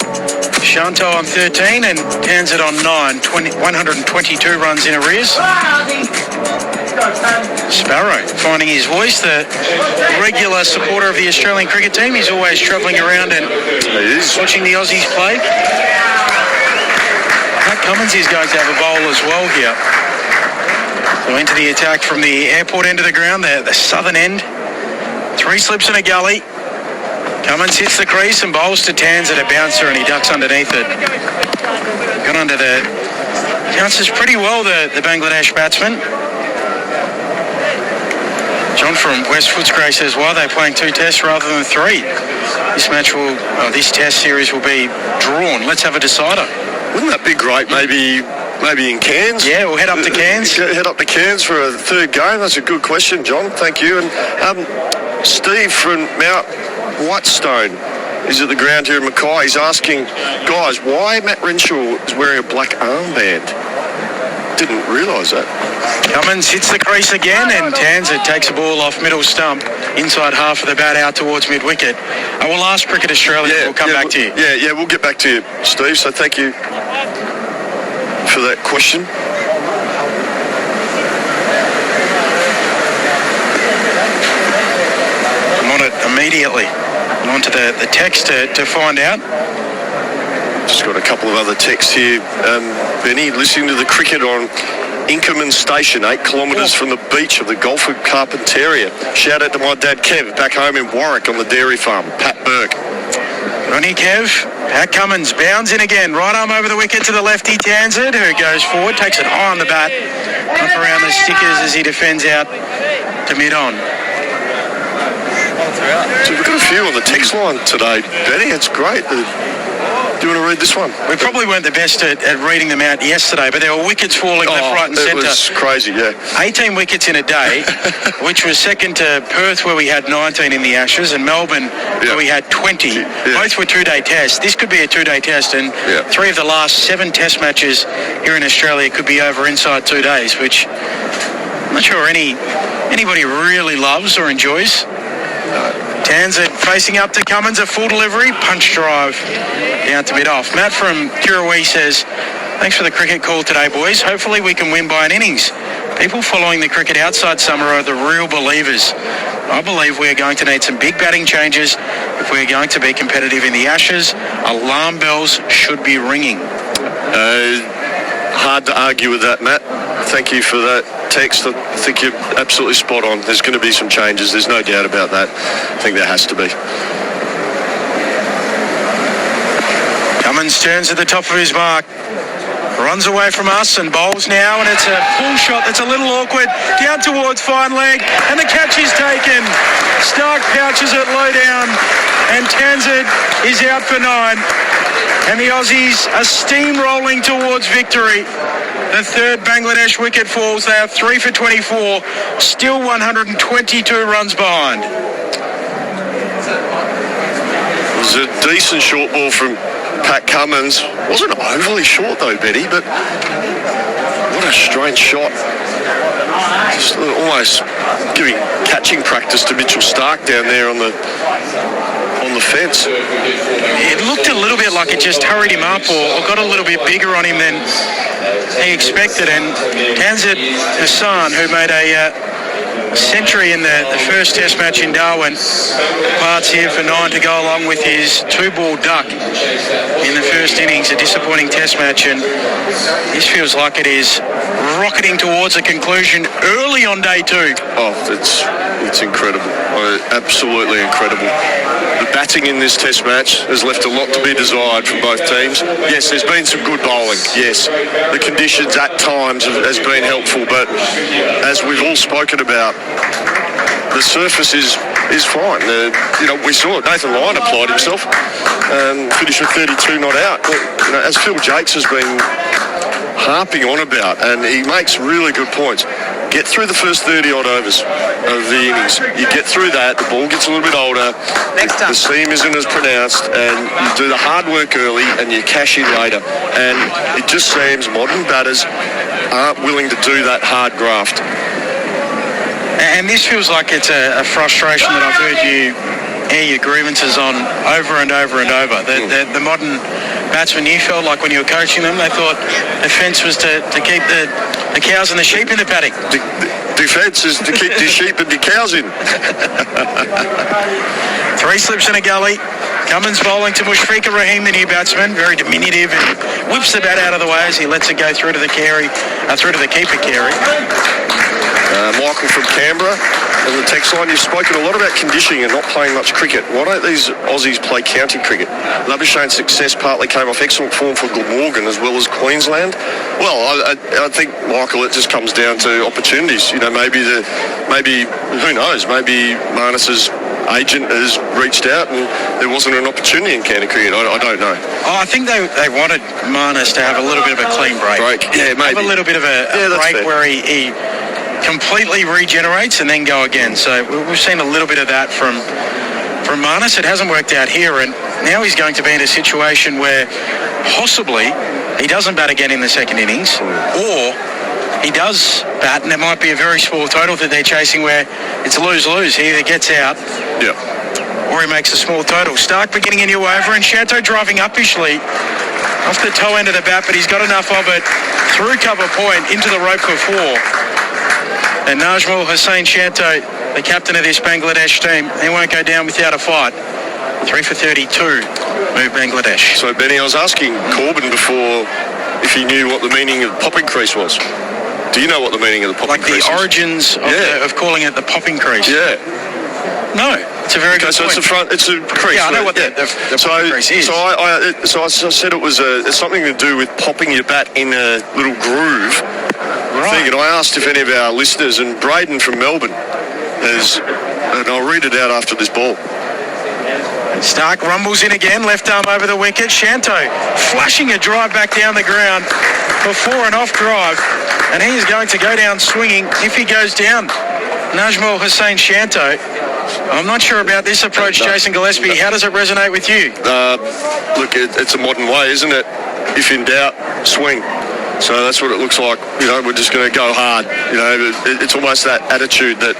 Shanto on 13 and Tanzan on 9. 122 runs in arrears. Sparrow finding his voice, the regular supporter of the Australian cricket team. He's always travelling around and watching the Aussies play. Pat Cummins is going to have a bowl as well here. So into the attack from the airport end of the ground, the southern end. 3 slips and a gully. Cummins hits the crease and bowls to Tanzan a bouncer, and he ducks underneath it. Got under the... Bounces pretty well, the Bangladesh batsman. John from West Footscray says, why are they playing 2 tests rather than 3? This test series will be drawn. Let's have a decider. Wouldn't that be great? Maybe in Cairns? Yeah, we'll head up to Cairns. Head up to Cairns for a 3rd game. That's a good question, John. Thank you. And Steve from Mount Whitestone is at the ground here in Mackay. He's asking, guys, why Matt Renshaw is wearing a black armband? Didn't realise that. Cummins hits the crease again, and Tanzan takes a ball off middle stump, inside half of the bat out towards mid-wicket. I will ask Cricket Australia. We'll come back to you. Yeah, we'll get back to you, Steve. So thank you for that question. I'm on it immediately. I'm onto the text to find out. Just got a couple of other texts here. Benny, listening to the cricket on Inkerman Station, 8 kilometres from the beach of the Gulf of Carpentaria. Shout out to my dad Kev back home in Warwick on the dairy farm. Pat Burke. Ronnie Kev, Pat Cummins bounds in again. Right arm over the wicket to the lefty Tanzard, who goes forward, takes it high on the bat, up around the stickers as he defends out to mid-on. So we've got a few on the text line today, Benny. It's great. Do you want to read this one? We probably weren't the best at reading them out yesterday, but there were wickets falling left, right and centre. It was crazy, yeah. 18 wickets in a day, which was second to Perth, where we had 19 in the Ashes, and Melbourne, where we had 20. Yeah. Both were two-day tests. This could be a two-day test, and 3 of the last 7 test matches here in Australia could be over inside 2 days, which I'm not sure anybody really loves or enjoys. Tanzard facing up to Cummins, a full delivery, punch drive down to mid-off. Matt from Kirrawee says, thanks for the cricket call today, boys. Hopefully we can win by an innings. People following the cricket outside summer are the real believers. I believe we are going to need some big batting changes if we're going to be competitive in the Ashes. Alarm bells should be ringing. Hard to argue with that, Matt. Thank you for that text. I think you're absolutely spot on. There's going to be some changes. There's no doubt about that. I think there has to be. Cummins turns at the top of his mark. Runs away from us and bowls now, and it's a full shot that's a little awkward. Down towards fine leg, and the catch is taken. Stark pouches it low down, and Tanzard is out for 9. And the Aussies are steamrolling towards victory. The third Bangladesh wicket falls. They are 3 for 24, still 122 runs behind. It was a decent short ball from Pat Cummins. Wasn't overly short though, Betty, but what a strange shot. Just almost giving catching practice to Mitchell Stark down there on the fence. It looked a little bit like it just hurried him up or got a little bit bigger on him than he expected. And Tanzard Hassan, who made a century in the first test match in Darwin, parts here for 9 to go along with his 2-ball duck in the first innings, a disappointing test match, and this feels like it is rocketing towards a conclusion early on day 2. Oh, it's incredible. Absolutely incredible. The batting in this test match has left a lot to be desired from both teams. Yes, there's been some good bowling. Yes, the conditions at times has been helpful, but as we've all spoken about, the surface is fine. We saw it. Nathan Lyon applied himself, finished with 32 not out. But, as Phil Jaques has been harping on about, and he makes really good points. Get through the first 30-odd overs of the innings. You get through that, the ball gets a little bit older, the seam isn't as pronounced, and you do the hard work early and you cash in later. And it just seems modern batters aren't willing to do that hard graft. And this feels like it's a frustration that I've heard you air your grievances on over and over and over. The modern batsmen, you felt like when you were coaching them, they thought defence was to keep the cows and the sheep in the paddock. Defence is to keep the sheep and the cows in. 3 slips in a gully. Cummins bowling to Mushfiqur Rahim, the new batsman, very diminutive, and whips the bat out of the way as he lets it go through to the keeper Carey. Michael from Canberra on the text line, you've spoken a lot about conditioning and not playing much cricket. Why don't these Aussies play county cricket? Labuschagne's success partly came off excellent form for Glamorgan as well as Queensland. Well, I think, Michael, it just comes down to opportunities. Maybe who knows? Maybe Marnus's agent has reached out and there wasn't an opportunity in county cricket. I don't know. Oh, I think they wanted Marnus to have a little bit of a clean break. Yeah, maybe. Have a little bit of a break fair, where he completely regenerates and then go again. So we've seen a little bit of that from Marnus. It hasn't worked out here, and now he's going to be in a situation where possibly he doesn't bat again in the second innings, or he does bat and there might be a very small total that they're chasing where it's lose-lose. He either gets out or he makes a small total. Stark beginning a new over, and Shanto driving uppishly off the toe end of the bat, but he's got enough of it through cover point into the rope for 4. And Najmul Hussain Shanto, the captain of this Bangladesh team, he won't go down without a fight. 3 for 32, move Bangladesh. So, Benny, I was asking Corbin before if he knew what the meaning of popping crease was. Do you know what the meaning of the popping crease is? Like the origins of calling it the popping crease? Yeah. No, it's a very good so point. it's a crease. Yeah, I know what the crease is. So I said it was it's something to do with popping your bat in a little groove thing, and I asked if any of our listeners, and Braden from Melbourne has, and I'll read it out after this ball. Stark rumbles in again, left arm over the wicket. Shanto flashing a drive back down the ground before an off drive, and he is going to go down swinging if he goes down. Najmul Hussain Shanto. I'm not sure about this approach, Jason Gillespie. How does it resonate with you? Look, it's a modern way, isn't it? If in doubt, swing. So that's what it looks like. You know, we're just going to go hard. You know, it's almost that attitude that,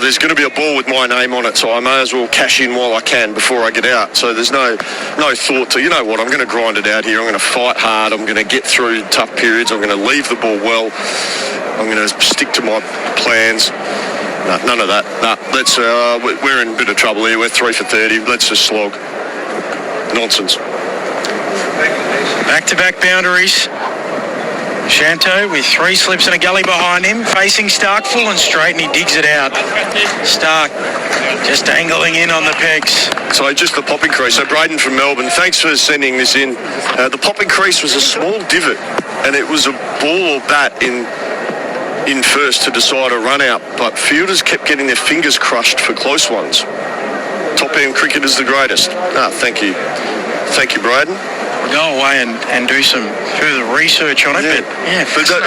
there's going to be a ball with my name on it, so I may as well cash in while I can before I get out. So there's no thought to, you know what, I'm going to grind it out here. I'm going to fight hard. I'm going to get through tough periods. I'm going to leave the ball well. I'm going to stick to my plans. No, none of that. No, we're in a bit of trouble here. We're 3 for 30. Let's just slog. Nonsense. Back-to-back boundaries. Shanto with 3 slips and a gully behind him, facing Stark full and straight, and he digs it out. Stark just angling in on the pegs. So just the popping crease. So Braden from Melbourne, thanks for sending this in. The popping crease was a small divot, and it was a ball or bat in first to decide a run out, but fielders kept getting their fingers crushed for close ones. Top end cricket is the greatest. Thank you. Thank you, Braden. Go away and do some further research on it.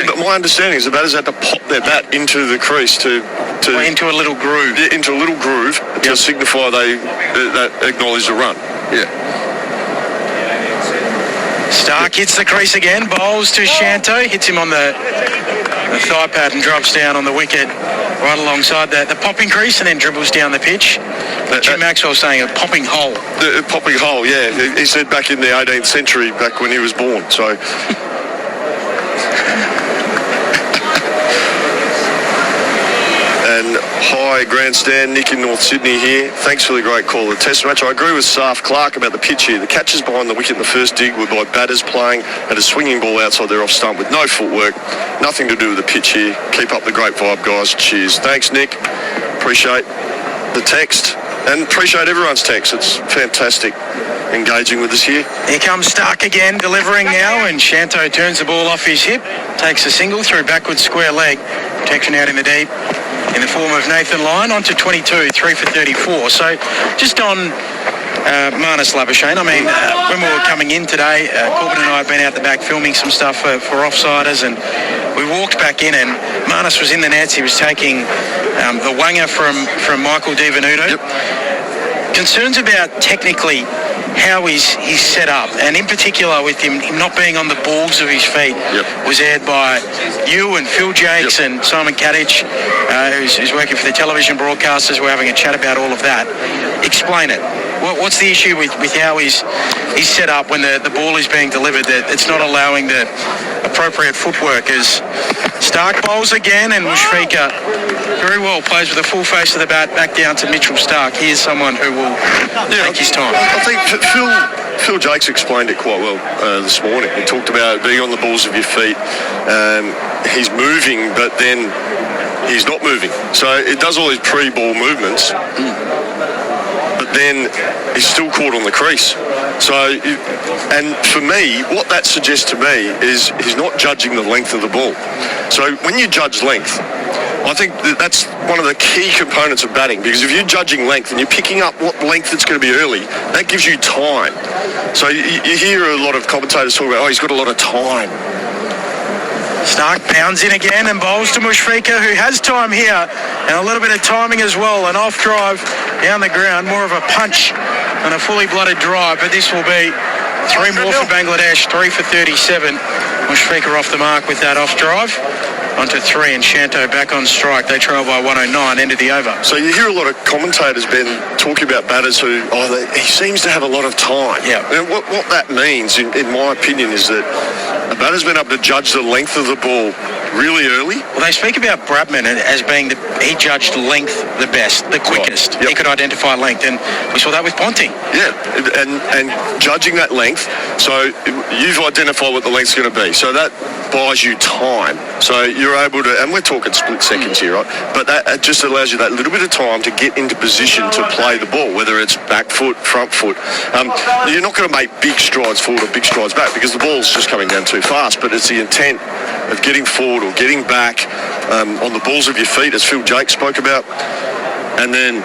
But my understanding is the batters had to pop their bat into the crease to into a little groove. Yeah, into a little groove to signify that acknowledged a run. Yeah. Stark hits the crease again, bowls to Shanto, hits him on the thigh pad and drops down on the wicket right alongside the popping crease, and then dribbles down the pitch. Jim Maxwell saying a popping hole. The popping hole, yeah. He said back in the 18th century, back when he was born. So. And hi, Grandstand, Nick in North Sydney here. Thanks for the great call. The test match. I agree with Saf Clark about the pitch here. The catches behind the wicket in the first dig were by batters playing at a swinging ball outside their off stump with no footwork. Nothing to do with the pitch here. Keep up the great vibe, guys. Cheers. Thanks, Nick. Appreciate the text and appreciate everyone's text. It's fantastic engaging with us here. Here comes Stark again, delivering now, and Shanto turns the ball off his hip, takes a single through backwards square leg. Protection out in the deep in the form of Nathan Lyon, on to 22, 3 for 34. So just on Marnus Labuschagne, I mean, when we were coming in today, Corbin and I had been out the back filming some stuff for offsiders, and we walked back in and Marnus was in the nets. He was taking the wanger from Michael DiVenuto. Yep. Concerns about technically how he's set up, and in particular with him not being on the balls of his feet. Yep. Was aired by you and Phil Jaques and Simon Kadich, who's working for the television broadcasters. We're having a chat about all of that. Explain it. What's the issue with how he's set up when the ball is being delivered, that it's not allowing the appropriate footwork? As Stark bowls again, and Mushfiqur very well plays with the full face of the bat back down to Mitchell Stark. He is someone who will take his time. I think Phil Jaques explained it quite well this morning. He talked about being on the balls of your feet. He's moving, but then he's not moving. So it does all these pre-ball movements. But then he's still caught on the crease. So, and for me, what that suggests to me is he's not judging the length of the ball. So when you judge length, I think that's one of the key components of batting, because if you're judging length and you're picking up what length it's going to be early, that gives you time. So you hear a lot of commentators talk about, he's got a lot of time. Stark pounds in again and bowls to Mushfiqur, who has time here, and a little bit of timing as well. An off drive down the ground, more of a punch than a fully blooded drive, but this will be 3 more for Bangladesh, 3 for 37. Mushfiqur off the mark with that off drive. Onto 3, and Shanto back on strike. They trail by 109, end of the over. So you hear a lot of commentators, Ben, talking about batters who, he seems to have a lot of time. Yeah. And what that means, in my opinion, is that a batter's been able to judge the length of the ball really early. Well, they speak about Bradman as being he judged length the best, the quickest. Right. Yep. He could identify length, and we saw that with Ponting. Yeah, and judging that length, so you've identified what the length's going to be. So that buys you time. So you're able to, and we're talking split seconds here, right? But that just allows you that little bit of time to get into position to play the ball, whether it's back foot, front foot. You're not going to make big strides forward or big strides back because the ball's just coming down too fast, but it's the intent of getting forward or getting back on the balls of your feet, as Phil Jaques spoke about, and then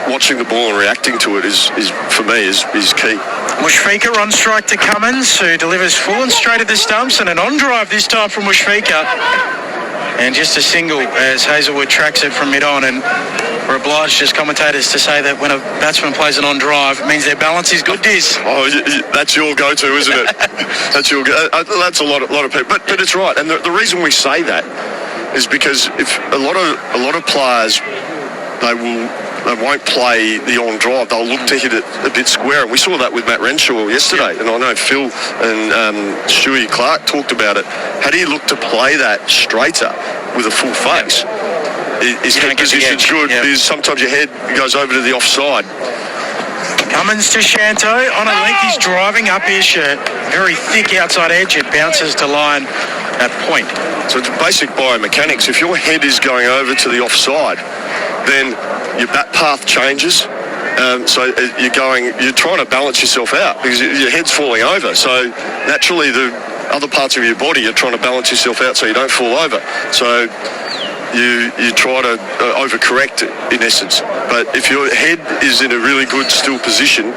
watching the ball and reacting to it is for me, is key. Mushfika on strike to Cummins, who delivers full and straight at the stumps, and an on-drive this time from Mushfika. And just a single as Hazelwood tracks it from mid-on, and we're obliged as commentators to say that when a batsman plays an on-drive, it means their balance is good, Diz. Oh, that's your go-to, isn't it? That's your that's a lot of people. But it's right, and the reason we say that is because if a lot of players, they won't play the on-drive. They'll look to hit it a bit square. And we saw that with Matt Renshaw yesterday. And I know Phil and Stuart Clark talked about it. Had he looked to play that straighter with a full face, his head position's good. Because sometimes your head goes over to the offside. Cummins to Shanto. On a length, he's driving up his very thick outside edge. It bounces to line at point. So it's basic biomechanics. If your head is going over to the offside, then your bat path changes. So you're trying to balance yourself out because your head's falling over. So naturally, the other parts of your body are trying to balance yourself out so you don't fall over. So you try to overcorrect it, in essence. But if your head is in a really good still position,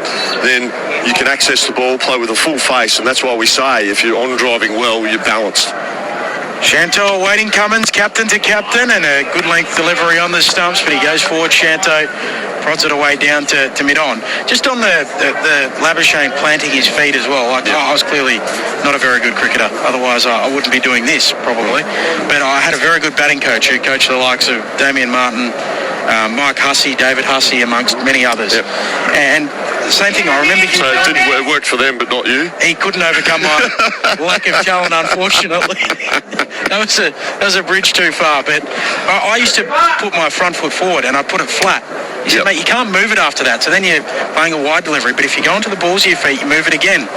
then you can access the ball, play with a full face, and that's why we say if you're on driving well, you're balanced. Shanto awaiting Cummins, captain to captain, and a good length delivery on the stumps, but he goes forward. Shanto prods it away down to mid-on. Just on the Labuschagne planting his feet as well. I was clearly not a very good cricketer. Otherwise, I wouldn't be doing this, probably. But I had a very good batting coach who coached the likes of Damien Martin, Mike Hussey, David Hussey, amongst many others. Yep. And the same thing, I remember him. So it worked for them, but not you? He couldn't overcome my lack of talent, unfortunately. That was a bridge too far. But I used to put my front foot forward and I put it flat. He said, mate, you can't move it after that. So then you're playing a wide delivery. But if you go onto the balls of your feet, you move it again.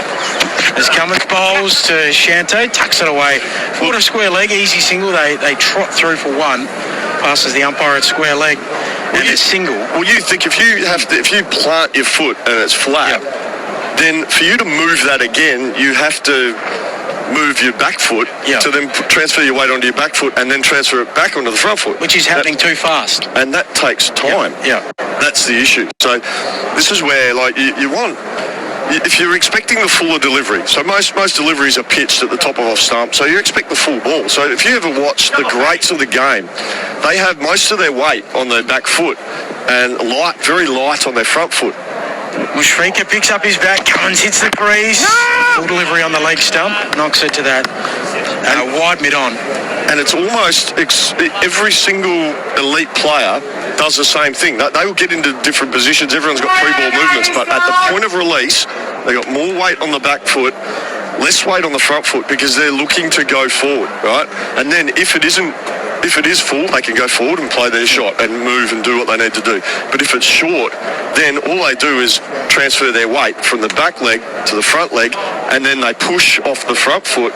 As Cummins bowls to Shanto, tucks it away. Forward of square leg, easy single. They trot through for one. Passes the umpire at square leg. And a single. Well, you think if you plant your foot and it's flat, then for you to move that again, you have to move your back foot to then transfer your weight onto your back foot and then transfer it back onto the front foot. Which is happening too fast. And that takes time. That's the issue. So this is where, like, you want... If you're expecting the fuller delivery, so most deliveries are pitched at the top of off stump, so you expect the full ball. So if you ever watch the greats of the game, they have most of their weight on their back foot and very light on their front foot. Mushfika picks up his bat, Cummins hits the crease. Full delivery on the leg stump, knocks it to that wide mid-on. And it's almost every single elite player does the same thing. They will get into different positions. Everyone's got pre-ball movements, but at the point of release, they got more weight on the back foot, less weight on the front foot because they're looking to go forward, right? And then if it is full, they can go forward and play their shot and move and do what they need to do. But if it's short, then all they do is transfer their weight from the back leg to the front leg, and then they push off the front foot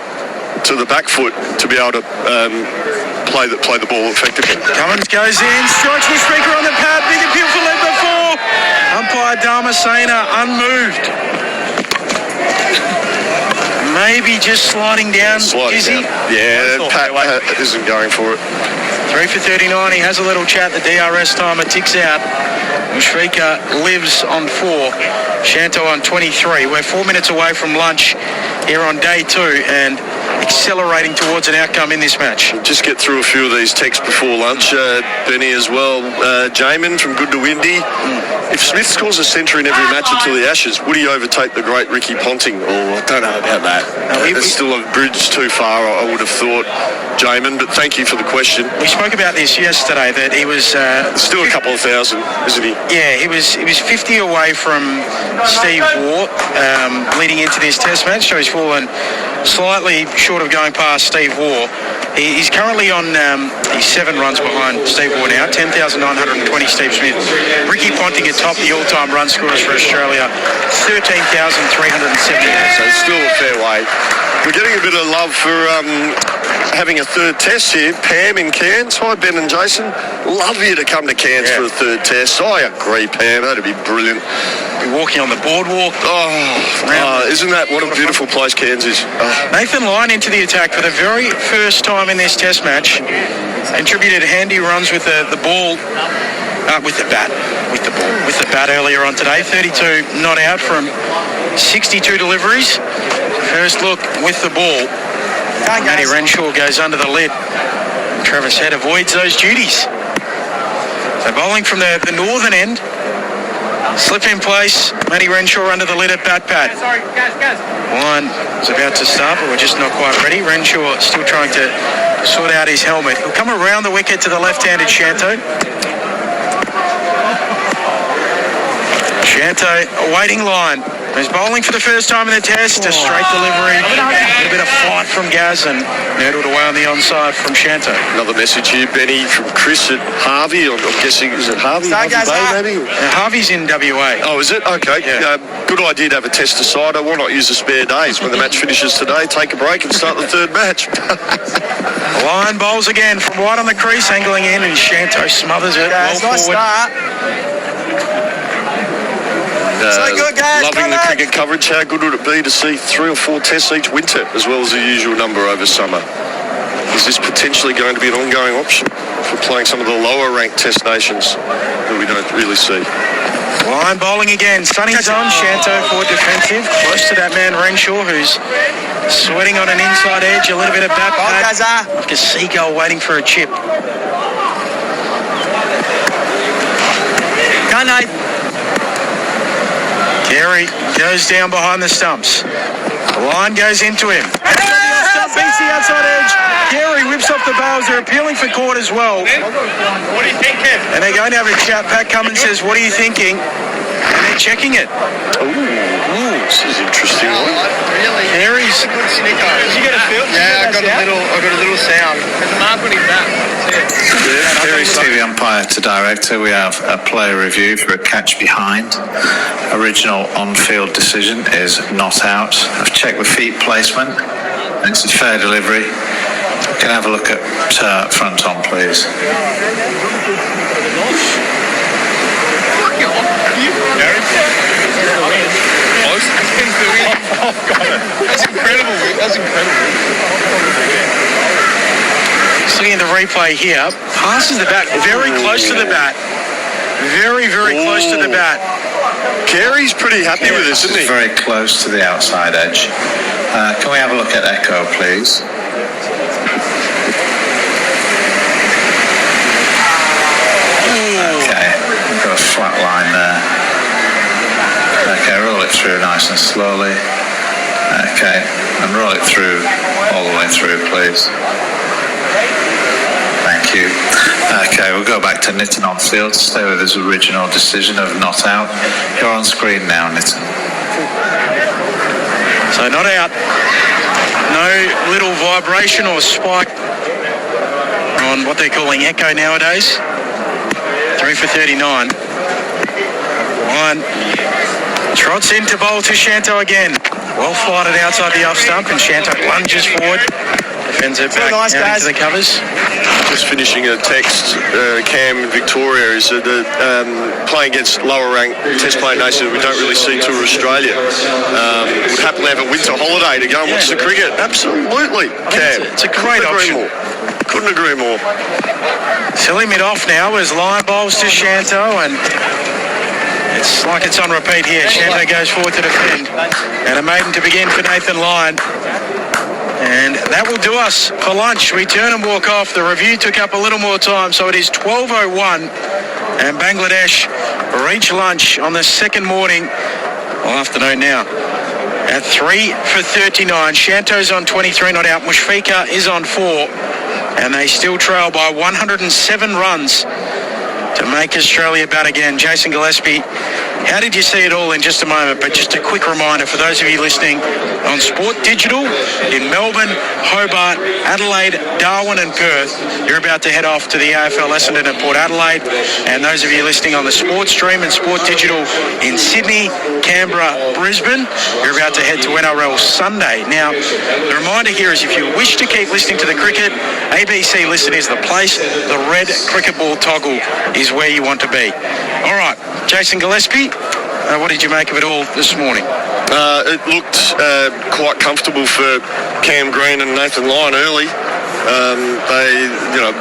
to the back foot to be able to play the ball effectively. Cummins goes in, strikes the speaker on the pad, big appeal for leg before. Umpire Dharmasena unmoved. Maybe just sliding down, is he? Yeah, Pat isn't going for it. 3 for 39, he has a little chat, the DRS timer ticks out. Mushfika lives on 4, Shanto on 23. We're 4 minutes away from lunch here on day 2 and accelerating towards an outcome in this match. Just get through a few of these texts before lunch. Benny as well. Jamin from Good to Windy. If Smith scores a century in every match until the Ashes, would he overtake the great Ricky Ponting? Oh, I don't know about that. It's still a bridge too far, I would have thought, Jamin, but thank you for the question. We spoke about this yesterday, that he was... still a couple of thousand, isn't he? Yeah, he was 50 away from Steve Waugh leading into this test match, so he's fallen slightly short of going past Steve Waugh. He's currently on, he's 7 runs behind Steve Waugh now, 10,920 Steve Smith. Ricky Ponting atop the all-time run scorers for Australia, 13,378. So it's still a fair way. We're getting a bit of love for having a third test here. Pam in Cairns. Hi, Ben and Jason. Love you to come to Cairns for a third test. I agree, Pam. That'd be brilliant. Be walking on the boardwalk. Isn't that what a beautiful place Cairns is? Nathan Lyon into the attack for the very first time in this test match. Contributed handy runs with the ball, with the bat earlier on today. 32 not out from 62 deliveries. First look with the ball. Matty Renshaw goes under the lid. Travis Head avoids those duties. So bowling from the northern end. Slip in place. Matty Renshaw under the lid at bat pad. One is about to start, but we're just not quite ready. Renshaw still trying to sort out his helmet. He'll come around the wicket to the left-handed Shanto. Shanto awaiting line. He's bowling for the first time in the test. A straight delivery. A little bit of fight from Gaz and nurdled away on the onside from Shanto. Another message here, Benny, from Chris at Harvey. I'm guessing, is it Harvey? Maybe? Harvey's in WA. Oh, is it? Okay. Yeah. Good idea to have a test decider. Why not use the spare days when the match finishes today? Take a break and start the third match. Line bowls again from right on the crease, angling in, and Shanto smothers it. Well nice forward. start. So good, guys. Loving the cricket coverage. How good would it be to see 3 or 4 tests each winter, as well as the usual number over summer? Is this potentially going to be an ongoing option for playing some of the lower-ranked test nations that we don't really see? Line bowling again. Sunny's on. Shanto for defensive. Close to that man Renshaw, who's sweating on an inside edge. A little bit of bat pad. Like a seagull waiting for a chip. Go, Nate. Carey goes down behind the stumps. The line goes into him. Beats the outside edge. Carey whips off the bails. They're appealing for court as well. What do you think, Kev? And they're going to have a chat. Pat Cummins says, "What are you thinking?" And they're checking it. Ooh, this is interesting. Carey's. Did you get a feel? Yeah, I got a little sound. There's a mark on his back. TV umpire to director, we have a player review for a catch behind. Original on-field decision is not out. I've checked the feet placement. It's a fair delivery. Can I have a look at front on, please? That's incredible. That's incredible. Looking at the replay here, passes the bat very close to the bat. Very, very close to the bat. Carey's pretty happy with this, isn't he? Very close to the outside edge. Can we have a look at echo, please? Okay, we've got a flat line there. Okay, roll it through nice and slowly. Okay, and roll it through, all the way through, please. Thank you. Okay, we'll go back to Nitin on field. Stay with his original decision of not out. You're on screen now, Nitin. So not out. No little vibration or spike on what they're calling echo nowadays. 3 for 39. One. Trots into bowl to Shanto again. Well flighted outside the off stump, and Shanto lunges forward. Defends it back nice, out into the covers. Just finishing a text, Cam in Victoria is that playing against lower ranked test playing nations we don't really see tour Australia. Would happily have a winter holiday to go and watch the cricket. Absolutely, Cam. It's a great option. Couldn't agree more. Silly mid off now as line bowls to Shanto, and it's like it's on repeat here. Shanto goes forward to defend, and a maiden to begin for Nathan Lyon. And that will do us for lunch. We turn and walk off. The review took up a little more time, so it is 12:01, and Bangladesh reach lunch on the second morning, or afternoon now, at 3 for 39. Shanto's on 23 not out. Mushfiqur is on 4, and they still trail by 107 runs to make Australia bat again. Jason Gillespie how did you see it all in just a moment? But just a quick reminder for those of you listening on Sport Digital in Melbourne, Hobart, Adelaide, Darwin and Perth, you're about to head off to the AFL Essendon and Port Adelaide. And those of you listening on the Sports Stream and Sport Digital in Sydney, Canberra, Brisbane, you're about to head to NRL Sunday. Now, the reminder here is if you wish to keep listening to the cricket, ABC Listen is the place. The red cricket ball toggle is where you want to be. All right, Jason Gillespie, what did you make of it all this morning? It looked quite comfortable for Cam Green and Nathan Lyon early.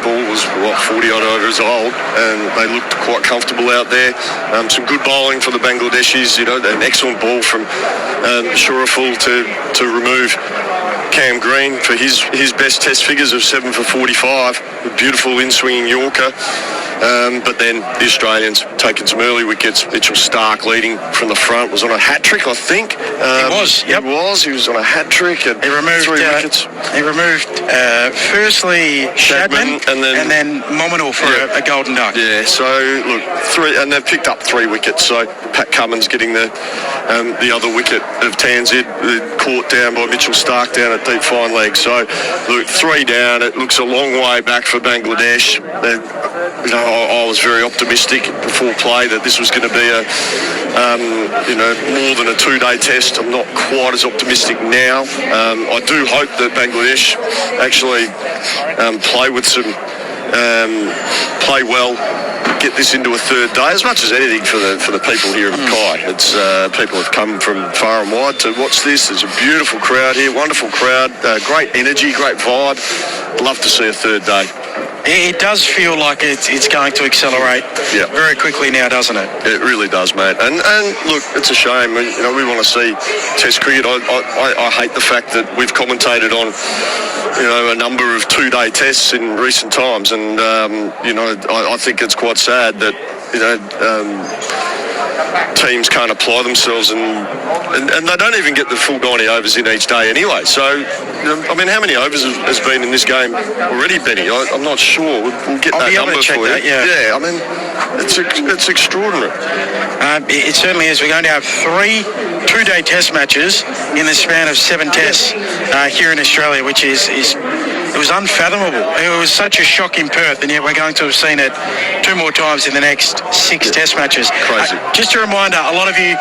Ball was 40 odd overs old, and they looked quite comfortable out there. Some good bowling for the Bangladeshis. An excellent ball from Shuraful to remove Cam Green for his best test figures of 7 for 45. A beautiful in-swinging Yorker. But then the Australians taking some early wickets. Mitchell Starc leading from the front was on a hat-trick, I think. He was on a hat-trick and he removed 3 wickets. He removed firstly Shadman and then Mominal for a golden duck. Yeah, so look, 3, and they've picked up 3 wickets. So Pat Cummins getting the other wicket of Tanzid, caught down by Mitchell Starc down at deep fine leg. So look, 3 down. It looks a long way back for Bangladesh. I was very optimistic before play that this was going to be more than a 2-day test. I'm not quite as optimistic now. I do hope that Bangladesh actually play well, get this into a 3rd day. As much as anything for the people here in Mackay, it's people have come from far and wide to watch this. There's a beautiful crowd here, wonderful crowd, great energy, great vibe. Love to see a 3rd day. It does feel like it's going to accelerate very quickly now, doesn't it? It really does, mate. And look, it's a shame. We want to see Test cricket. I hate the fact that we've commentated on a number of 2-day tests in recent times, and I think it's quite sad that teams can't apply themselves and they don't even get the full 90 overs in each day anyway. So, how many overs has been in this game already, Benny? I'm not sure. We'll get that number for you. Yeah, it's extraordinary. It certainly is. We're going to have 3 2-day test matches in the span of 7 tests here in Australia, which is it was unfathomable. It was such a shock in Perth, and yet we're going to have seen it 2 more times in the next 6 test matches. Crazy. Just a reminder, a lot of you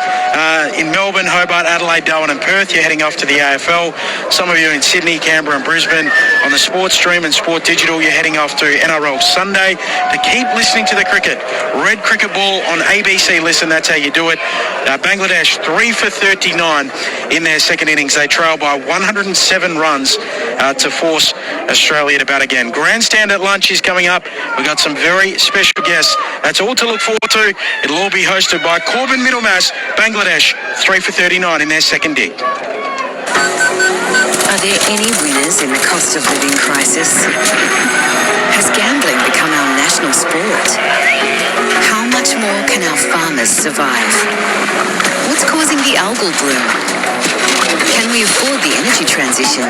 in Melbourne, Hobart, Adelaide, Darwin and Perth, you're heading off to the AFL. Some of you in Sydney, Canberra and Brisbane on the Sports Stream and Sport Digital, you're heading off to NRL Sunday to keep listening to the cricket. Red cricket ball on ABC Listen, that's how you do it. Bangladesh 3 for 39 in their second innings. They trail by 107 runs to force Australia to bat again. Grandstand at lunch is coming up. We've got some very special guests. That's all to look forward to. It'll all be hosted by Corbin, Middlemas. Bangladesh 3 for 39 in their second dig. Are there any winners in the cost of living crisis? Has gambling become our national sport? How much more can our farmers survive? What's causing the algal bloom? Can we afford the energy transition?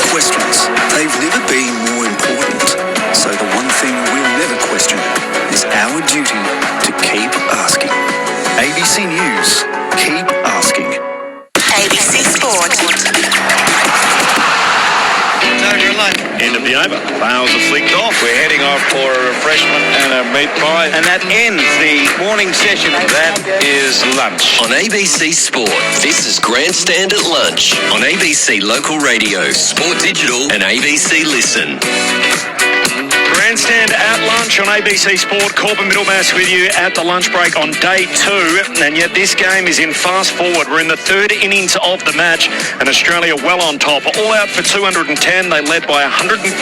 Questions. They've never been more important. So the one thing we'll never question is our duty to keep asking. ABC News. Keep asking. ABC Sport. End of the over. Bails are flicked off. We're heading off for a refreshment and a meat pie. And that ends the morning session. That is lunch. On ABC Sport, this is Grandstand at Lunch on ABC Local Radio, Sport Digital and ABC Listen. Grandstand at lunch on ABC Sport. Corbin Middlemas with you at the lunch break on day 2. And yet this game is in fast forward. We're in the 3rd innings of the match and Australia well on top. All out for 210. They led by 146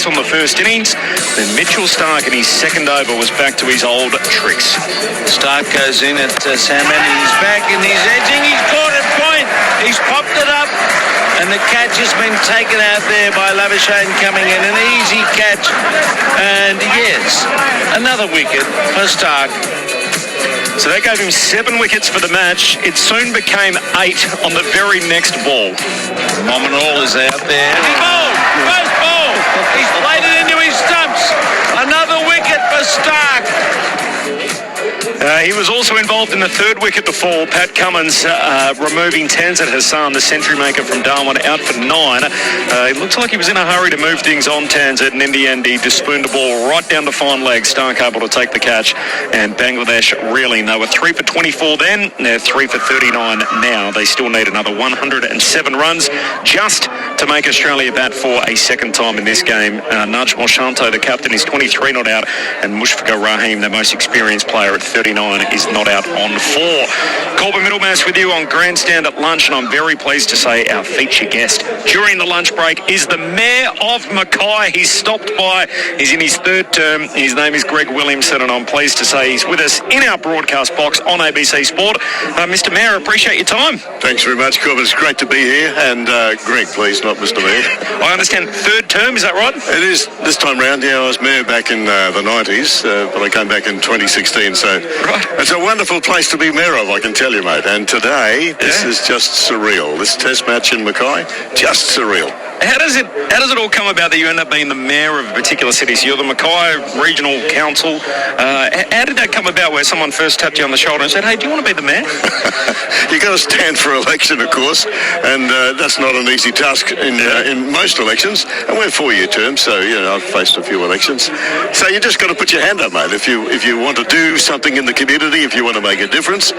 on the first innings. Then Mitchell Starc in his second over was back to his old tricks. Starc goes in at Salmon. He's back and he's edging. He's caught at point. He's popped it up. And the catch has been taken out there by Labuschagne coming in. An easy catch. And yes, another wicket for Starc. So that gave him 7 wickets for the match. It soon became 8 on the very next ball. Mominal is out there. And he bowled. First ball. He's played it into his stumps. Another wicket for Starc. He was also involved in the third wicket to fall. Pat Cummins removing Tanzit Hassan, the century maker from Darwin, out for 9. It looks like he was in a hurry to move things on Tanzit, and in the end he just spooned the ball right down to fine leg. Stark able to take the catch, and Bangladesh reeling. They were 3 for 24 then, they're 3 for 39 now. They still need another 107 runs just to make Australia bat for a second time in this game. Najm Shanto, the captain, is 23 not out, and Mushfiqur Rahim, the most experienced player at 39, is not out on 4. Corbin Middlemas with you on Grandstand at lunch, and I'm very pleased to say our feature guest during the lunch break is the Mayor of Mackay. He's stopped by, he's in his third term. His name is Greg Williamson, and I'm pleased to say he's with us in our broadcast box on ABC Sport. Mr. Mayor, appreciate your time. Thanks very much, Corbin. It's great to be here. And Greg, please, not Mr. Mayor. I understand third term, is that right? It is this time round. Yeah, I was mayor back in the 90s, but I came back in 2016. So it's a wonderful place to be mayor of, I can tell you, mate. And today, this is just surreal. This test match in Mackay, just surreal. How does it all come about that you end up being the mayor of a particular city? So you're the Mackay Regional Council. How did that come about, where someone first tapped you on the shoulder and said, hey, do you want to be the mayor? You got to stand for election, of course, and that's not an easy task in most elections. And we're 4-year terms, so I've faced a few elections. So you just got to put your hand up, mate. If you want to do something in the community, if you want to make a difference,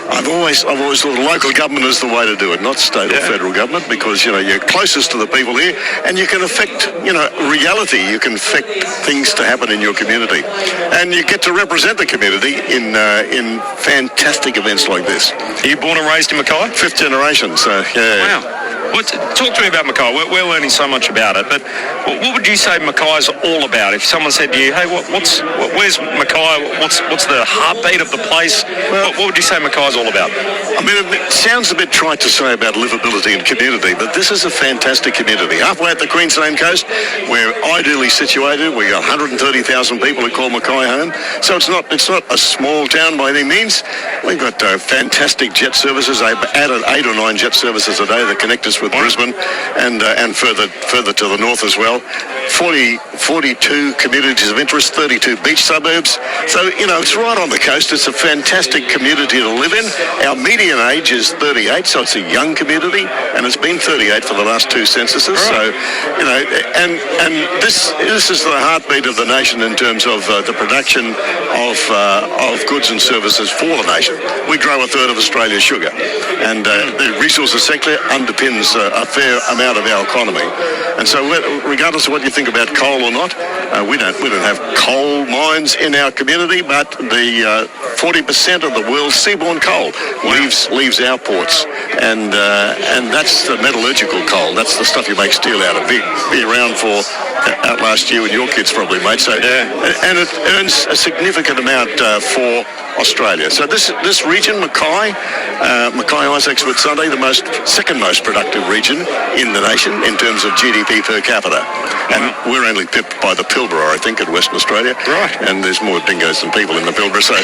I've always thought local government is the way to do it, not state or federal government, because you're closest to the people here, and you can affect reality. You can affect things to happen in your community, and you get to represent the community in fantastic events like this. Are you born and raised in Mackay? 5th generation, so yeah. Wow. Talk to me about Mackay. We're learning so much about it, but what would you say Mackay's all about? If someone said to you, hey, where's Mackay? What's the heartbeat of the place? What would you say Mackay's all about? I mean, it sounds a bit trite to say about livability and community, but this is a fantastic community. Halfway up the Queensland coast, we're ideally situated. We got 130,000 people that call Mackay home, so it's not a small town by any means. We've got fantastic jet services. They've added 8 or 9 jet services a day that connect us with Brisbane and further to the north as well. 42 communities of interest, 32 beach suburbs. So, it's right on the coast. It's a fantastic community to live in. Our median age is 38, so it's a young community, and it's been 38 for the last 2 censuses. So, and this is the heartbeat of the nation in terms of the production of goods and services for the nation. We grow a third of Australia's sugar, and the resources sector underpins a fair amount of our economy. And so, regardless of what you think about coal or not, we don't have coal mines in our community, but the 40% of the world's seaborne coal leaves our ports, and that's the metallurgical coal. That's the stuff you make steel out of. Be around for outlast you and your kids probably, mate. So, and it earns a significant amount for Australia. So this region, Mackay Isaacs Whitsunday, the second most productive region in the nation in terms of GDP per capita. And we're only pipped by the Pilbara, I think, in Western Australia. Right. And there's more dingoes than people in the Pilbara. So,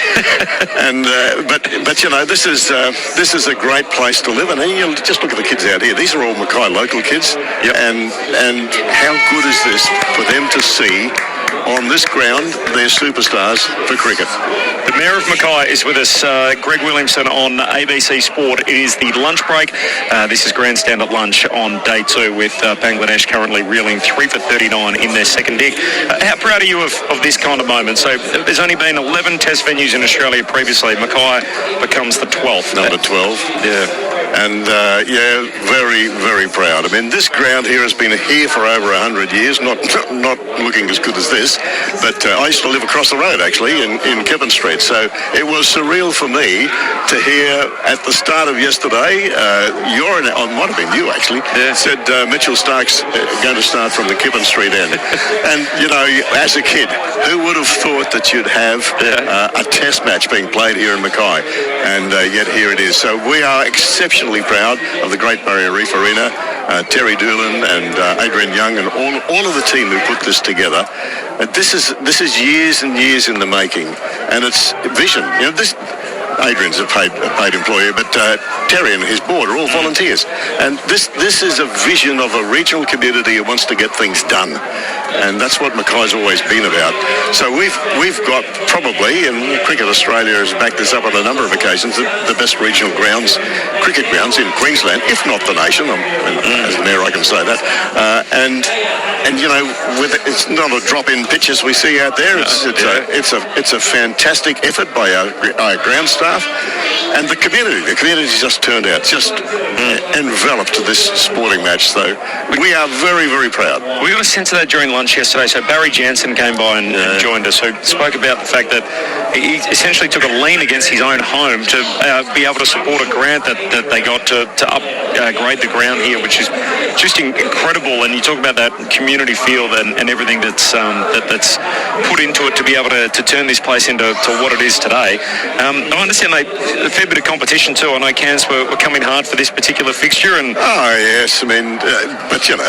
and but this is a great place to live. And just look at the kids out here. These are all Mackay local kids. Yep. And how good is this for them to see on this ground their superstars for cricket? The Mayor of Mackay is with us, Greg Williamson, on ABC Sport. It is the lunch break. This is Grandstand at lunch on day 2, with Bangladesh currently reeling 3 for 39 in their second dig. How proud are you of this kind of moment? So there's only been 11 test venues in Australia previously. Mackay becomes the 12th. Number 12. Yeah. And very, very proud. I mean, this ground here has been here for over 100 years, not looking as good as this, but I used to live across the road, actually, in Kippen Street. So it was surreal for me to hear at the start of yesterday, might have been you, actually, said Mitchell Stark's going to start from the Kippen Street end. And, as a kid, who would have thought that you'd have a test match being played here in Mackay? And yet here it is. So we are exceptionally proud of the Great Barrier Reef Arena, Terry Doolan and Adrian Young and all of the team who put this together. This is years and years in the making, and it's vision. Adrian's a paid employee, but Terry and his board are all volunteers. And this is a vision of a regional community who wants to get things done. and that's what Mackay's always been about. So we've got probably, and Cricket Australia has backed this up on a number of occasions, the best regional grounds, cricket grounds in Queensland, if not the nation. As the mayor, I can say that. And you know, it's not a drop in pitches we see out there. It's a fantastic effort by our ground staff and the community. The community just turned out, just enveloped this sporting match. So we are very, very proud. We got a sense of that during lunch yesterday. So Barry Jansen came by and joined us, who spoke about the fact that he essentially took a lean against his own home to be able to support a grant that they got to upgrade the ground here, which is just incredible. And you talk about that community feel and everything that's put into it to be able to turn this place into what it is today. I understand a fair bit of competition too. I know Cairns were coming hard for this particular fixture. And yes, I mean, but you know,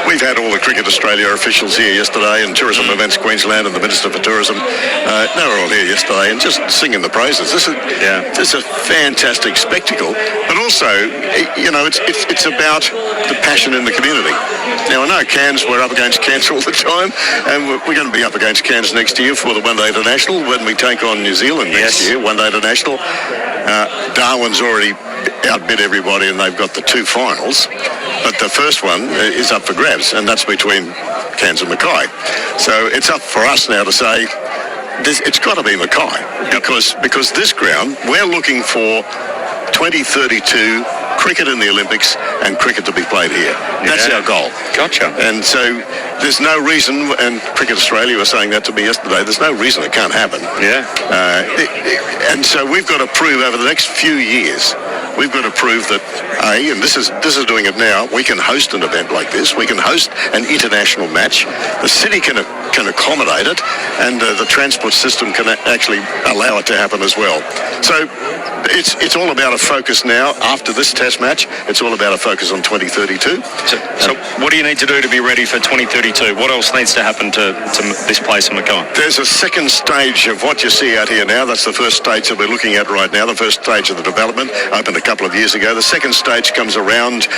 we've had all the Cricket Australia officials here yesterday, and Tourism Events Queensland and the Minister for Tourism. They were all here yesterday and just singing the praises. This is a fantastic spectacle, but also, you know, it's about the passion in the community. Now, I know Cairns, we're up against Cairns all the time, and we're going to be up against Cairns next year for the One Day International when we take on New Zealand next year, One Day International. Darwin's already outbid everybody and they've got the two finals, but the first one is up for grabs, and that's between Cairns and Mackay. So it's up for us now to say, it's got to be Mackay, because this ground, we're looking for 2032 cricket in the Olympics and cricket to be played here. That's our goal. Gotcha. And so there's no reason, and Cricket Australia was saying that to me yesterday, there's no reason it can't happen. And so we've got to prove over the next few years, we've got to prove that, and this is doing it now, we can host an event like this, we can host an international match, the city can accommodate it, and the transport system can actually allow it to happen as well. So it's all about a focus now. After this test match, it's all about a focus on 2032. So what do you need to do to be ready for 2032? What else needs to happen to this place in Mackay? There's a second stage of what you see out here now. That's the first stage that we're looking at right now, the first stage of the development, opened a couple of years ago. The second stage comes around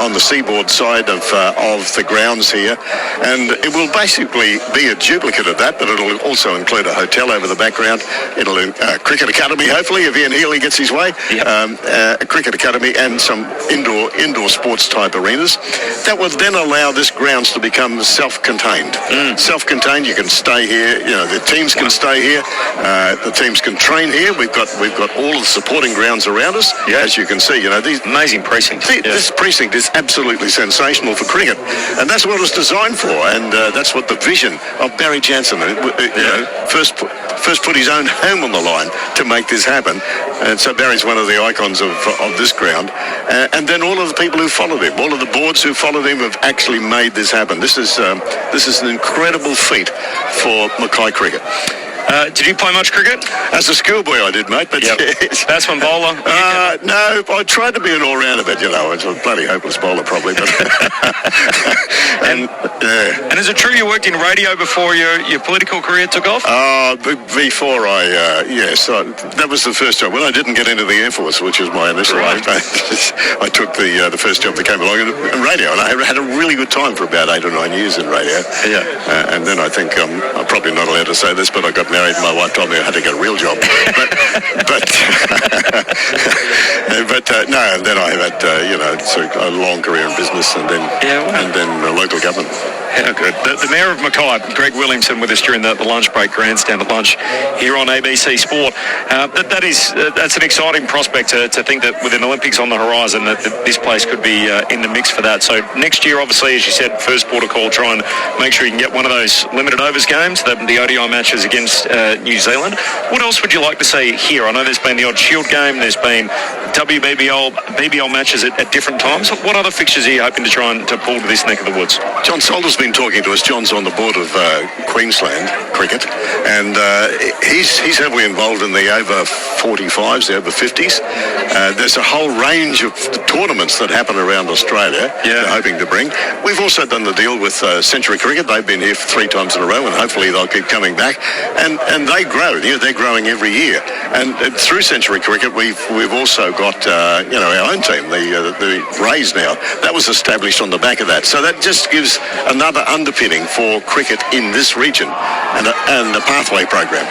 on the seaboard side of the grounds here, and it will basically be a duplicate of that, but it'll also include a hotel over the background. It'll Cricket Academy, hopefully, if Ian Healy gets his way, a Cricket Academy and some indoor sports type arenas. That will then allow this grounds to become self-contained. Self-contained, you can stay here, you know, the teams can stay here, the teams can train here. We've got all of the supporting grounds around us, as you can see. You know, these amazing precincts. This precinct is absolutely sensational for cricket, and that's what it's designed for, and that's what the vision of Barry Jansen, first put his own home on the line to make this happen. And so Barry's one of the icons of this ground, and then all of the people who followed him, all of the boards who followed him have actually made this happen. This is an incredible feat for Mackay cricket. Did you play much cricket? As a schoolboy I did, mate, but batsman, bowler? No, I tried to be an all-rounder, but you know, it's a bloody hopeless bowler probably. But and is it true you worked in radio before your political career took off? Before that was the first job. When I didn't get into the Air Force, which was my initial, I took the first job that came along in radio, and I had a really good time for about 8 or 9 years in radio. And then I think I'm probably not allowed to say this, but I got married and my wife told me I had to get a real job. No, and then I had a long career in business and then local government. Yeah, good. The Mayor of Mackay, Greg Williamson, with us during the lunch break, grandstand at lunch here on ABC Sport. That's an exciting prospect to think that with an Olympics on the horizon that this place could be in the mix for that. So next year, obviously, as you said, first port of call, try and make sure you can get one of those limited overs games, the ODI matches against New Zealand. What else would you like to see here? I know there's been the odd Shield game, there's been BBL matches at different times. What other fixtures are you hoping to try and to pull to this neck of the woods? John Solder's been talking to us. John's on the board of Queensland Cricket, and he's heavily involved in the over 45s, the over 50s. There's a whole range of tournaments that happen around Australia they're hoping to bring. We've also done the deal with Century Cricket. They've been here 3 times in a row, and hopefully they'll keep coming back. And they grow. They're growing every year. And through Century Cricket, we've also got our own team, the Rays now. That was established on the back of that. So that just gives another another underpinning for cricket in this region and a pathway program.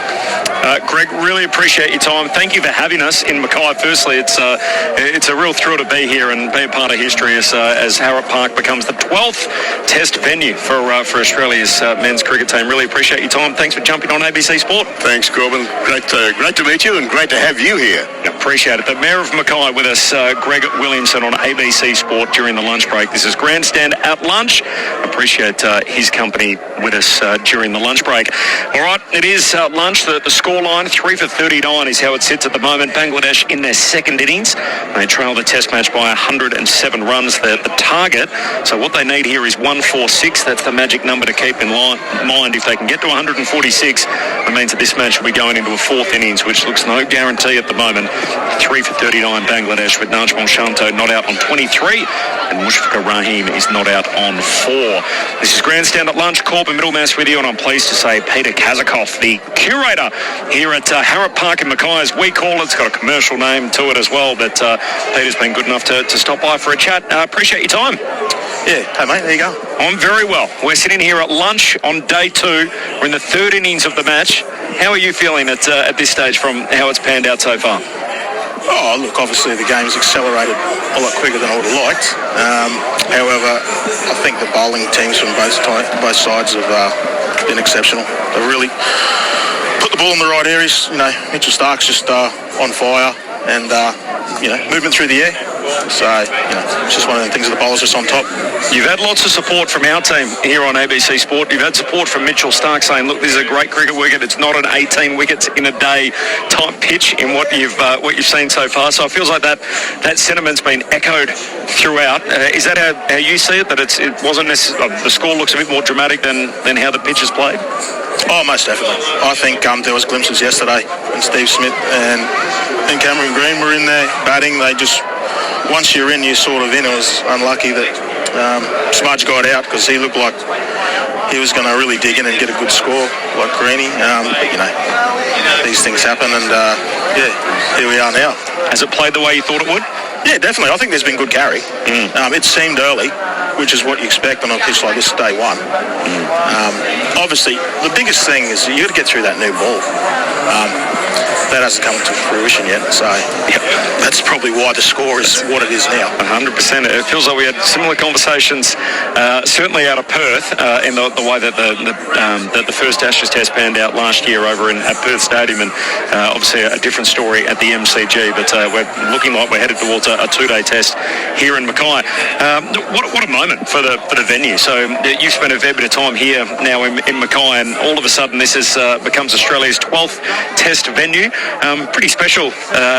Greg, really appreciate your time. Thank you for having us in Mackay. Firstly, it's a real thrill to be here and be a part of history as Harrop Park becomes the 12th Test venue for Australia's men's cricket team. Really appreciate your time. Thanks for jumping on ABC Sport. Thanks, Corbin. Great to meet you and great to have you here. Appreciate it. The Mayor of Mackay with us, Greg Williamson on ABC Sport during the lunch break. This is Grandstand at Lunch. Appreciate his company with us during the lunch break. All right, it is lunch. The scoreline, 3 for 39 is how it sits at the moment. Bangladesh in their second innings. They trail the Test match by 107 runs. The target, so what they need here is 146. That's the magic number to keep in mind. If they can get to 146, it means that this match will be going into a fourth innings, which looks no guarantee at the moment. 3 for 39 Bangladesh with Najmal Shanto not out on 23 and Mushfiqur Rahim is not out on 4. This is Grandstand at Lunch. Corbin Middlemas with you, and I'm pleased to say Peter Kazakov, the curator here at Harrop Park in Mackay, as we call it. It's got a commercial name to it as well, but Peter's been good enough to stop by for a chat. Appreciate your time. Yeah, hey mate, there you go. I'm very well. We're sitting here at lunch on day 2. We're in the third innings of the match. How are you feeling at this stage from how it's panned out so far? Oh, look, obviously the game's accelerated a lot quicker than I would have liked. However, I think the bowling teams from both sides have been exceptional. They've really put the ball in the right areas. You know, Mitchell Stark's just on fire and, movement through the air. So, it's just one of the things that the bowlers just on top. You've had lots of support from our team here on ABC Sport. You've had support from Mitchell Stark saying, look, this is a great cricket wicket. It's not an 18 wickets in a day type pitch in what you've seen so far. So it feels like that sentiment's been echoed throughout. Is that how you see it, that it wasn't necessarily, the score looks a bit more dramatic than how the pitch is played? Oh, most definitely. I think there was glimpses yesterday when Steve Smith and Cameron Green were in there batting. They just, once you're in, you're sort of in. It was unlucky that Smudge got out because he looked like he was going to really dig in and get a good score like Greenie. But, these things happen and, here we are now. Has it played the way you thought it would? Yeah, definitely. I think there's been good carry. It seemed early, which is what you expect on a pitch like this day one. Obviously, the biggest thing is you got to get through that new ball. That hasn't come to fruition yet, so that's probably why the score is what it is now. 100%. It feels like we had similar conversations, certainly out of Perth, in the way that the first Ashes Test panned out last year over at Perth Stadium, and obviously a different story at the MCG. But we're looking like we're headed towards a 2-day test here in Mackay. What a moment for the venue. So you've spent a fair bit of time here now in Mackay, and all of a sudden this becomes Australia's 12th Test venue. Pretty special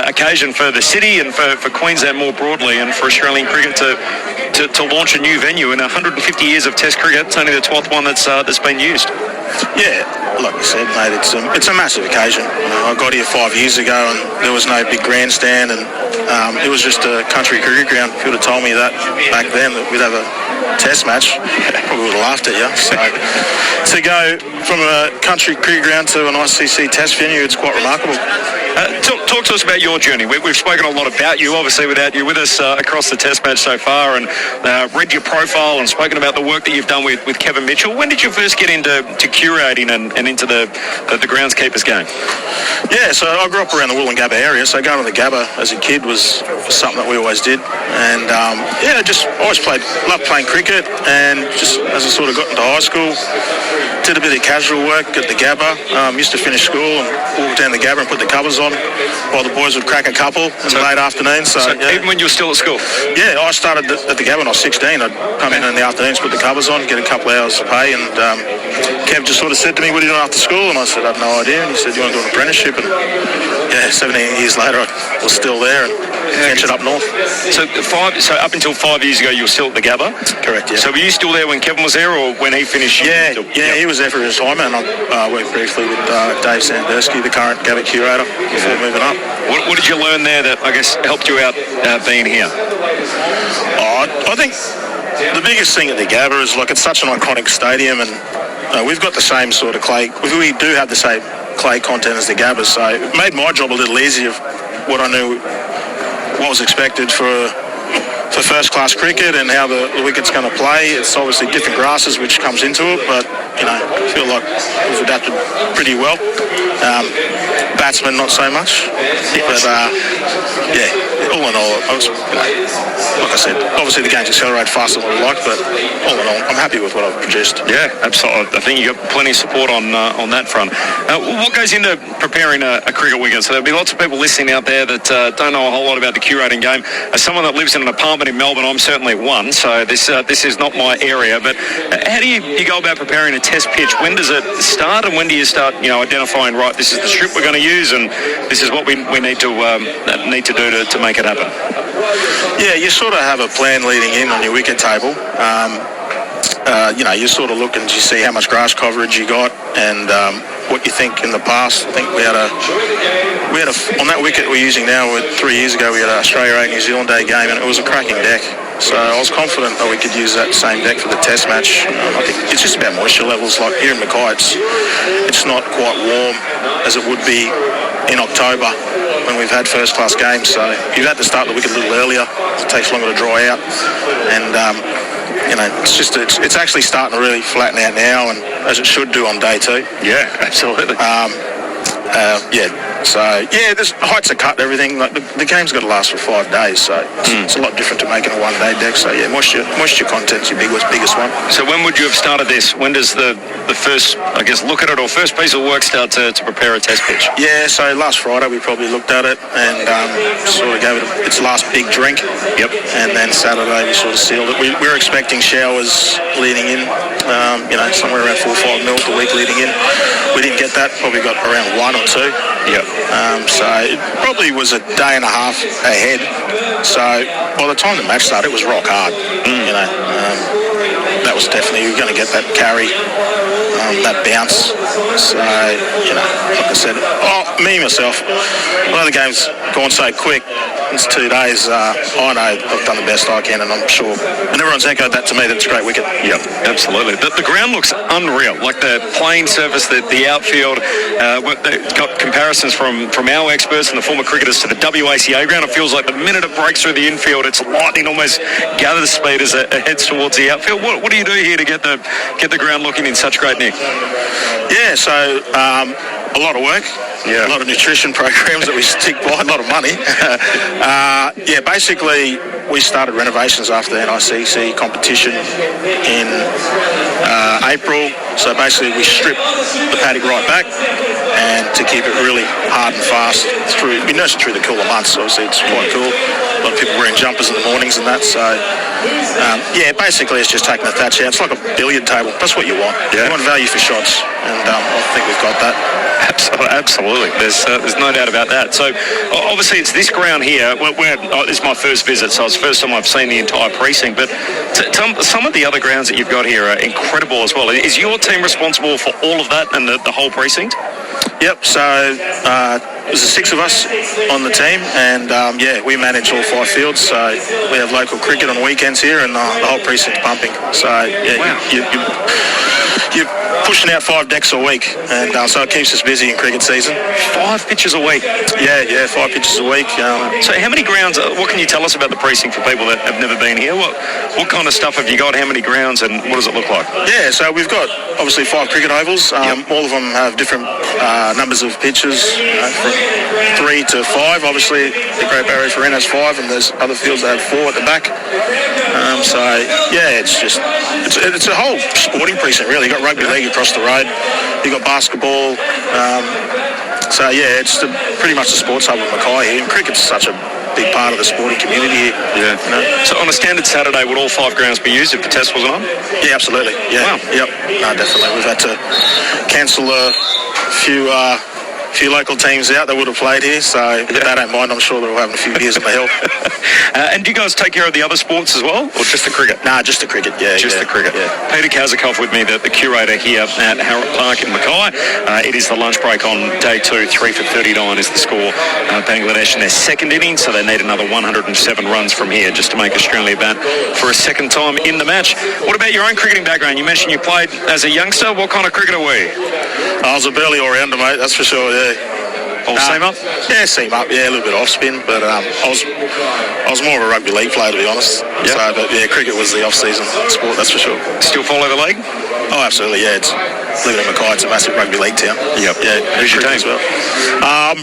occasion for the city and for Queensland more broadly, and for Australian cricket to launch a new venue in 150 years of Test cricket. It's only the 12th one that's been used. Yeah, like you said, mate, it's a massive occasion. I got here 5 years ago and there was no big grandstand, and it was just a country cricket ground. If you would have told me that back then that we'd have a Test match, probably would have laughed at you. So to go from a country cricket ground to an ICC Test venue, it's quite remarkable. Talk to us about your journey. We've spoken a lot about you, obviously, without you with us across the Test match so far, and read your profile and spoken about the work that you've done with Kevin Mitchell. When did you first get into curating and into the groundskeepers game? Yeah, so I grew up around the Wollongabba area, so going to the Gabba as a kid was something that we always did. And just always loved playing cricket, and just as I sort of got into high school, did a bit of casual work at the Gabba. Used to finish school and walk down the Gabba and put the covers on while the boys would crack a couple in the late afternoon. So even when you were still at school? Yeah, I started at the Gabba when I was 16. I'd come in the afternoons, put the covers on, get a couple of hours pay, and Kev just sort of said to me, what are you doing after school? And I said, I had no idea. And he said, you want to do an apprenticeship? And 17 years later, I was still there and ventured up north. So up until 5 years ago, you were still at the Gabba? Correct, yeah. So were you still there when Kevin was there, or when he finished? Yeah, he was there for his retirement, and I worked briefly with Dave Sandersky, the current Gabba curator, before moving up. What did you learn there that, I guess, helped you out being here? I think the biggest thing at the Gabba is, it's such an iconic stadium, and we've got the same sort of clay. We do have the same clay content as the Gabba, so it made my job a little easier. What I knew, what was expected for for first-class cricket and how the wicket's going to play. It's obviously different grasses which comes into it, but, I feel like we've adapted pretty well. Batsmen, not so much. But, all in all, like I said, obviously the game's accelerated faster than we like, but all in all, I'm happy with what I've produced. Yeah, absolutely. I think you got plenty of support on that front. What goes into preparing a cricket wicket? So there'll be lots of people listening out there that don't know a whole lot about the curating game. As someone that lives in an apartment in Melbourne, I'm certainly one, so this is not my area. But how do you go about preparing a test pitch? When does it start, and when do you start, identifying, right, this is the strip we're going to use, and this is what we need to do to make it happen? Yeah, you sort of have a plan leading in on your wicket table. You sort of look and you see how much grass coverage you got and what you think in the past. I think we had on that wicket we're using now, 3 years ago, we had an Australia 8 New Zealand Day game, and it was a cracking deck. So I was confident that we could use that same deck for the test match. I think it's just about moisture levels. Like here in Mackay, it's not quite warm as it would be in October when we've had first-class games. So you've had to start the wicket a little earlier. It takes longer to dry out. And it's actually starting to really flatten out now, and as it should do on day 2. Yeah, absolutely. There's heights are cut, everything. Like the game's got to last for 5 days, so it's a lot different to making a one-day deck. So yeah, moisture content's your biggest one. So when would you have started this? When does the first, I guess, look at it, or first piece of work start to prepare a test pitch? Yeah, so last Friday we probably looked at it and sort of gave it its last big drink. Yep. And then Saturday we sort of sealed it. We were expecting showers leading in, somewhere around 4 or 5 mil the week leading in. We didn't get that. Probably got around 1 or 2. Yep. So it probably was a day and a half ahead. So by the time the match started, it was rock hard. That was definitely, you're going to get that carry, that bounce. So, like I said, myself, one of the games gone so quick. It's 2 days. I know I've done the best I can, and I'm sure. And everyone's echoed that to me, that it's a great wicket. Yep, absolutely. The ground looks unreal. Like the playing surface, the outfield. Got comparisons from our experts and the former cricketers to the WACA ground. It feels like the minute it breaks through the infield, it's lightning almost gathers speed as it heads towards the outfield. What do you do here to get the ground looking in such great nick? Yeah, so a lot of work. Yeah. A lot of nutrition programs that we stick by, a lot of money. Basically we started renovations after the NICC competition in April. So basically we stripped the paddock right back, and to keep it really hard and fast we nurse it through the cooler months. Obviously it's quite cool. A lot of people wearing jumpers in the mornings and that. So basically it's just taking the thatch out. It's like a billiard table. That's what you want. Yeah. You want value for shots, and I think we've got that. Absolutely. There's no doubt about that. So obviously it's this ground here. This is my first visit, so it's the first time I've seen the entire precinct. But some of the other grounds that you've got here are incredible as well. Is your team responsible for all of that and the whole precinct? Yep. So there's 6 of us on the team, and we manage all 5 fields. So we have local cricket on weekends here, and the whole precinct's pumping. So you're pushing out 5 decks a week, and so it keeps us busy in cricket season. 5 pitches a week? Yeah, 5 pitches a week. So how many grounds, what can you tell us about the precinct for people that have never been here? What kind of stuff have you got? How many grounds, and what does it look like? Yeah, so we've got obviously 5 cricket ovals. All of them have different numbers of pitches, from 3 to 5. Obviously the Great Barrier Reef has 5, and there's other fields that have 4 at the back. It's a whole sporting precinct really. You've got rugby league across the road, you've got basketball, it's pretty much the sports hub of Mackay here, and cricket's such a big part of the sporting community here. Yeah. So on a standard Saturday, would all 5 grounds be used if the test wasn't on? Yeah, absolutely. Yeah. Wow. Yep. No, definitely. We've had to cancel a few local teams out that would have played here, so if they don't mind, I'm sure they're all having a few beers on the hill. And do you guys take care of the other sports as well, or just the cricket? Nah, just the cricket, the cricket. Yeah. Peter Kazakov with me, the curator here at Harrop Park in Mackay. It is the lunch break on day 2, 3 for 39 is the score. Bangladesh in their second inning, so they need another 107 runs from here just to make Australia bat for a second time in the match. What about your own cricketing background? You mentioned you played as a youngster. What kind of cricketer were you? I was a burly all-rounder, mate, that's for sure, yeah. Or seam up? Yeah, seam up. Yeah, a little bit off spin, but I was more of a rugby league player, to be honest. Yep. So, but yeah, cricket was the off-season sport, that's for sure. Still follow the league? Oh, absolutely. Yeah, living in Mackay, it's a massive rugby league town. Yep. Yeah. Who's your team as well?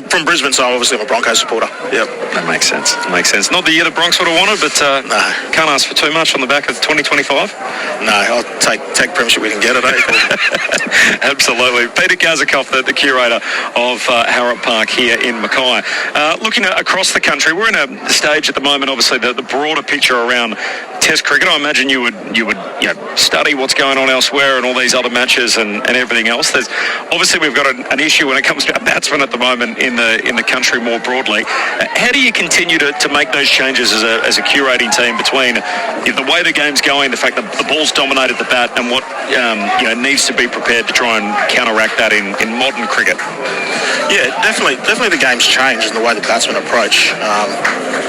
From Brisbane, so obviously I'm a Broncos supporter. Yep. That makes sense. Not the year the Bronx would have wanted, but no. Can't ask for too much on the back of 2025. No, I'll take premiership we can get it, eh? Absolutely. Peter Kazakoff, the curator of Harrop Park here in Mackay. Looking across the country, we're in a stage at the moment, obviously, the broader picture around Test cricket. I imagine you would study what's going on elsewhere and all these other matches and everything else. There's obviously we've got an issue when it comes to batsmen at the moment in the country more broadly. How do you continue to make those changes as a curating team between the way the game's going, the fact that the ball's dominated the bat, and what needs to be prepared to try and counteract that in modern cricket? Yeah, definitely the game's changed in the way the batsmen approach.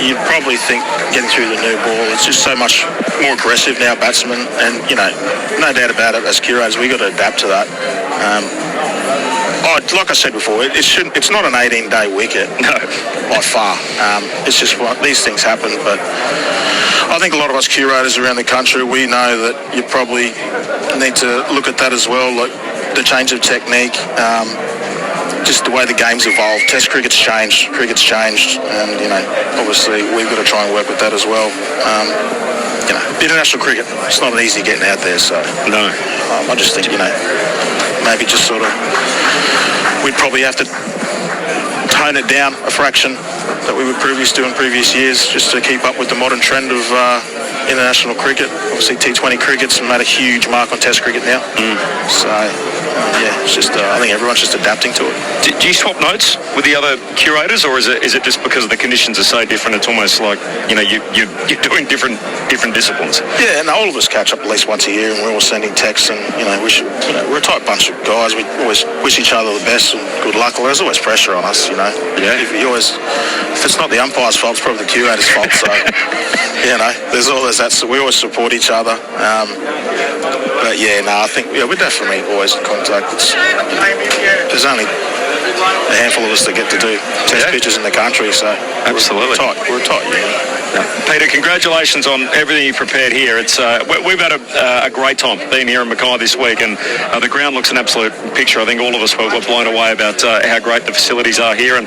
You'd probably think getting through the new ball, it's just so much more aggressive now, batsmen, and no doubt about it, as curators we've got to adapt to that. Like I said before, it's not an 18-day wicket, no, by far. It's just these things happen, but I think a lot of us curators around the country, we know that you probably need to look at that as well, like the change of technique, just the way the game's evolved. Test cricket's changed, and obviously we've got to try and work with that as well. International cricket, it's not easy getting out there, so no. I just think maybe just sort of we'd probably have to tone it down a fraction that we were previous to in previous years, just to keep up with the modern trend of international cricket. Obviously T20 cricket's made a huge mark on Test cricket now. So it's just I think everyone's just adapting to it. Do you swap notes with the other curators, or is it just because of the conditions are so different? It's almost like you're doing different disciplines. Yeah, and all of us catch up at least once a year, and we're all sending texts, and we're a tight bunch of guys. We always wish each other the best and good luck. Well, there's always pressure on us, Yeah. If it's not the umpire's fault, it's probably the curator's fault. So there's always that. So we always support each other. But I think we're definitely always in contact. There's only a handful of us that get to do test pitches in the country, so absolutely we're tight. Peter, congratulations on everything you've prepared here. It's we've had a great time being here in Mackay this week, and the ground looks an absolute picture. I think all of us were blown away about how great the facilities are here, and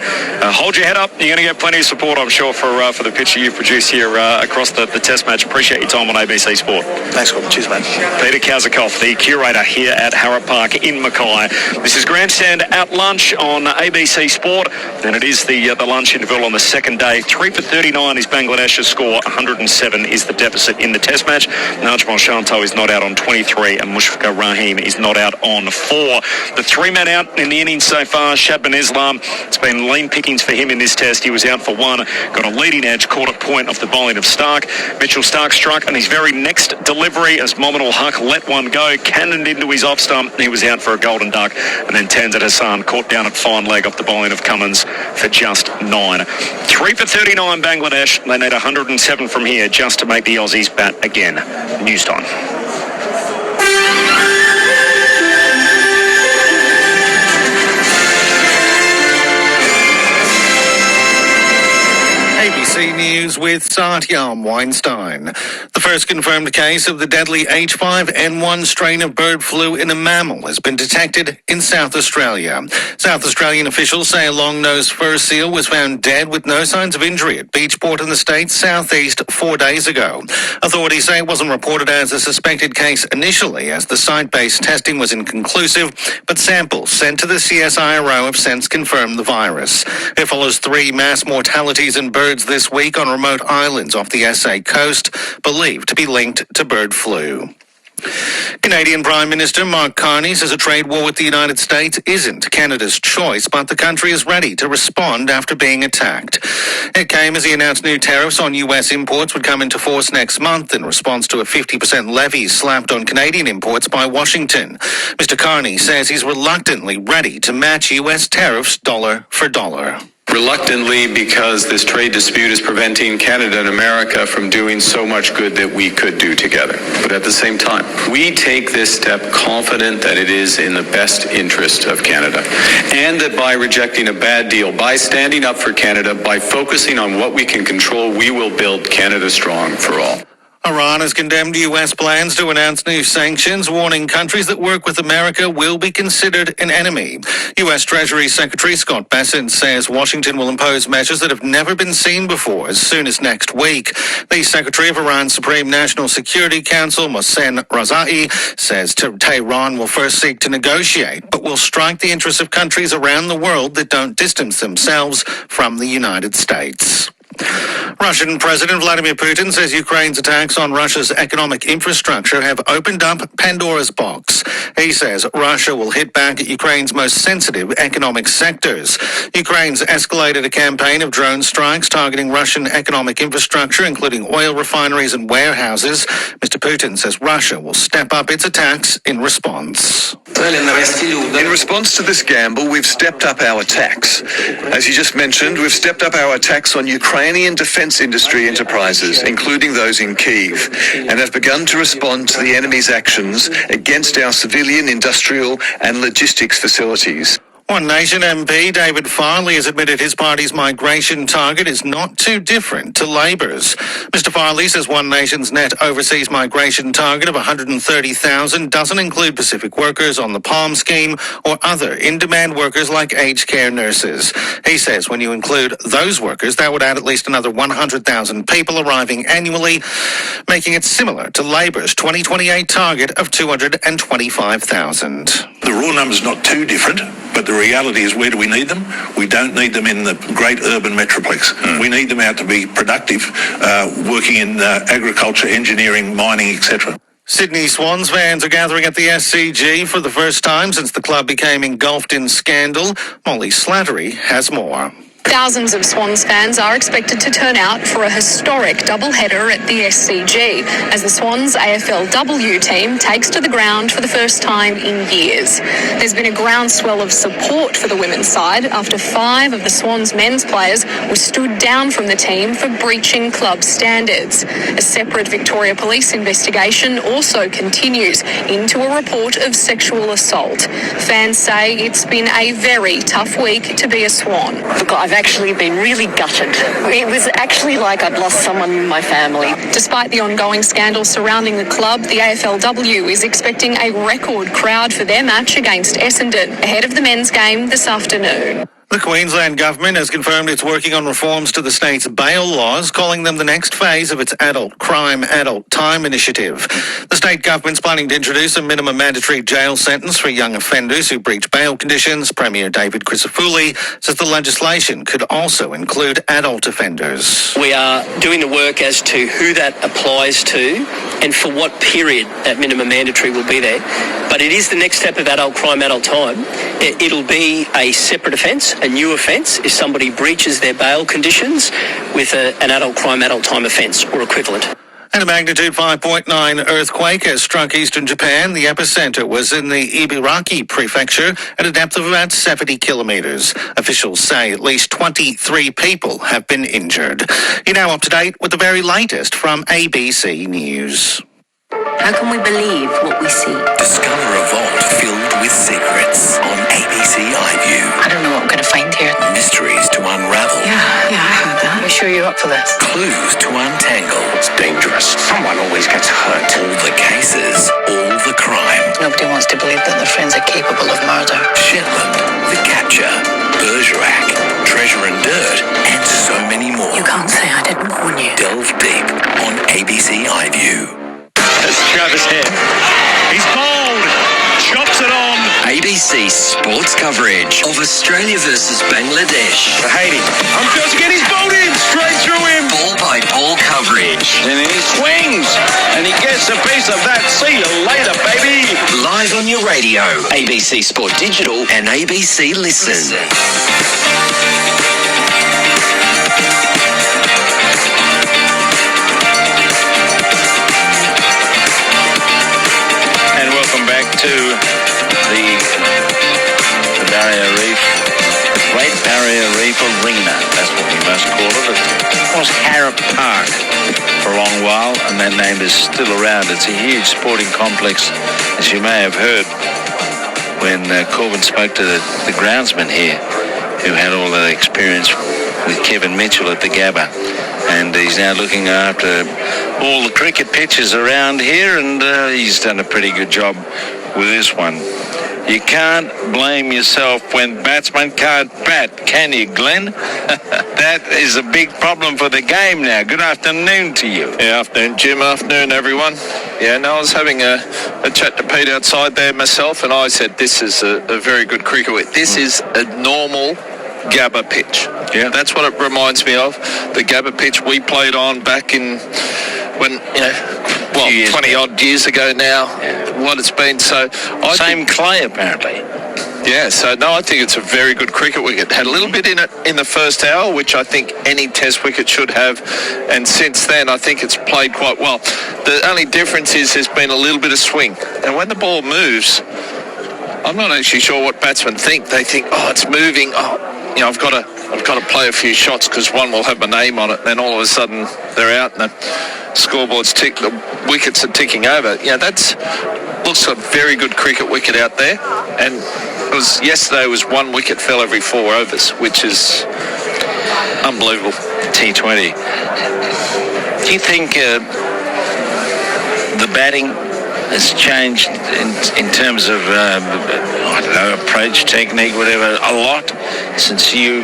hold your head up. You're going to get plenty of support, I'm sure, for the picture you've produced here across the test match. Appreciate your time on ABC Sport. Thanks, Corbin. Cheers, mate. Peter Kazakoff, the curator here at Harrop Park in Mackay. This is Grandstand at lunch on ABC Sport, and it is the lunch interval on the second day. 3 for 39 is Bangladesh's score. 107 is the deficit in the test match. Najmal Shanto is not out on 23, and Mushfiqur Rahim is not out on 4. The 3 men out in the innings so far, Shadman Islam, it's been lean pickings for him in this test. He was out for 1, got a leading edge, caught a point off the bowling of Stark. Mitchell Stark struck on his very next delivery as Mominul Haq let one go, cannoned into his off stump, and he was out for a golden duck. And then Tanzit Hassan caught down at fine leg off the bowling of Cummins for just 9. 3 for 39 Bangladesh. They need 107 from here just to make the Aussies bat again. News time. ABC News with Satyam Weinstein. The first confirmed case of the deadly H5N1 strain of bird flu in a mammal has been detected in South Australia. South Australian officials say a long-nosed fur seal was found dead with no signs of injury at Beachport in the state's southeast 4 days ago. Authorities say it wasn't reported as a suspected case initially, as the site-based testing was inconclusive, but samples sent to the CSIRO have since confirmed the virus. It follows 3 mass mortalities in birds this week on remote islands off the SA coast, believed to be linked to bird flu. Canadian Prime Minister Mark Carney says a trade war with the United States isn't Canada's choice, but the country is ready to respond after being attacked. It came as he announced new tariffs on U.S. imports would come into force next month in response to a 50% levy slapped on Canadian imports by Washington. Mr. Carney says he's reluctantly ready to match U.S. tariffs dollar for dollar. Reluctantly, because this trade dispute is preventing Canada and America from doing so much good that we could do together. But at the same time, we take this step confident that it is in the best interest of Canada, and that by rejecting a bad deal, by standing up for Canada, by focusing on what we can control, we will build Canada strong for all. Iran has condemned US plans to announce new sanctions, warning countries that work with America will be considered an enemy. US Treasury Secretary Scott Bessent says Washington will impose measures that have never been seen before as soon as next week. The Secretary of Iran's Supreme National Security Council, Mohsen Razai, says Tehran will first seek to negotiate, but will strike the interests of countries around the world that don't distance themselves from the United States. Russian President Vladimir Putin says Ukraine's attacks on Russia's economic infrastructure have opened up Pandora's box. He says Russia will hit back at Ukraine's most sensitive economic sectors. Ukraine's escalated a campaign of drone strikes targeting Russian economic infrastructure, including oil refineries and warehouses. Mr. Putin says Russia will step up its attacks in response. In response to this gamble, we've stepped up our attacks. As you just mentioned, we've stepped up our attacks on Ukrainian defense industry enterprises, including those in Kyiv, and have begun to respond to the enemy's actions against our civilian, industrial and logistics facilities. One Nation MP David Farley has admitted his party's migration target is not too different to Labor's. Mr. Farley says One Nation's net overseas migration target of 130,000 doesn't include Pacific workers on the PALM scheme or other in-demand workers like aged care nurses. He says when you include those workers, that would add at least another 100,000 people arriving annually, making it similar to Labor's 2028 target of 225,000. The raw number's not too different, but the reality is, where do we need them? We don't need them in the great urban metroplex. We need them out to be productive, working in agriculture, engineering, mining, etc. Sydney Swans fans are gathering at the SCG for the first time since the club became engulfed in scandal. Molly Slattery has more. Thousands of Swans fans are expected to turn out for a historic doubleheader at the SCG as the Swans AFLW team takes to the ground for the first time in years. There's been a groundswell of support for the women's side after 5 of the Swans men's players were stood down from the team for breaching club standards. A separate Victoria Police investigation also continues into a report of sexual assault. Fans say it's been a very tough week to be a Swan. Look, I've actually been really gutted. It was actually like I'd lost someone in my family. Despite the ongoing scandal surrounding the club, the AFLW is expecting a record crowd for their match against Essendon ahead of the men's game this afternoon. The Queensland government has confirmed it's working on reforms to the state's bail laws, calling them the next phase of its adult crime, adult time initiative. The state government's planning to introduce a minimum mandatory jail sentence for young offenders who breach bail conditions. Premier David Crisafulli says the legislation could also include adult offenders. We are doing the work as to who that applies to and for what period that minimum mandatory will be there. But it is the next step of adult crime, adult time. It'll be a separate offence, a new offence, if somebody breaches their bail conditions with an adult crime, adult time offence or equivalent. And a magnitude 5.9 earthquake has struck eastern Japan. The epicenter was in the Ibaraki prefecture at a depth of about 70 kilometers. Officials say at least 23 people have been injured. You're now up to date with the very latest from ABC News. How can we believe what we see? Discover a vault filled with secrets on ABC iView. I don't know what I'm going to find here. Mysteries to unravel. Yeah, I heard that. Are you sure you're up for this? Clues to untangle. It's dangerous. Someone always gets hurt. All the cases, all the crime. Nobody wants to believe that their friends are capable of murder. Shetland, The Catcher, Bergerac, Treasure and Dirt, and so many more. You can't say I didn't warn you. Delve deep on ABC iView. That's Travis Head. He's bowled. Chops it on. ABC sports coverage of Australia versus Bangladesh. Haiti. I'm supposed to get his boat in. Straight through him. Ball by ball coverage. And he swings. And he gets a piece of that. See you later, baby. Live on your radio. ABC Sport Digital and ABC Listen. And welcome back to the Barrier Reef Great Barrier Reef Arena, that's what we must call it. It was Harrop Park for a long while, and that name is still around. It's a huge sporting complex, as you may have heard when Corbin spoke to the groundsman here, who had all the experience with Kevin Mitchell at the Gabba. And he's now looking after all the cricket pitches around here, and he's done a pretty good job with this one. You can't blame yourself when batsmen can't bat, can you, Glenn? That is a big problem for the game now. Good afternoon to you. Yeah, afternoon, Jim. Afternoon, everyone. Yeah, no, I was having a chat to Pete outside there myself, and I said this is a very good cricket wicket. This is a normal Gabba pitch. Yeah, that's what it reminds me of. The Gabba pitch we played on back in when, 20 odd years ago now. Yeah. What it's been. So same clay apparently. Yeah, so no, I think it's a very good cricket wicket. Had a little bit in it in the first hour, which I think any test wicket should have, and since then I think it's played quite well. The only difference is there's been a little bit of swing, and when the ball moves, I'm not actually sure what batsmen think. They think, oh, it's moving. Oh, I've got to play a few shots because one will have my name on it. Then all of a sudden they're out and the scoreboard's the wickets are ticking over. Looks like a very good cricket wicket out there. And yesterday was 1 wicket fell every 4 overs, which is unbelievable. T20. Do you think the batting has changed in terms of, approach, technique, whatever, a lot since you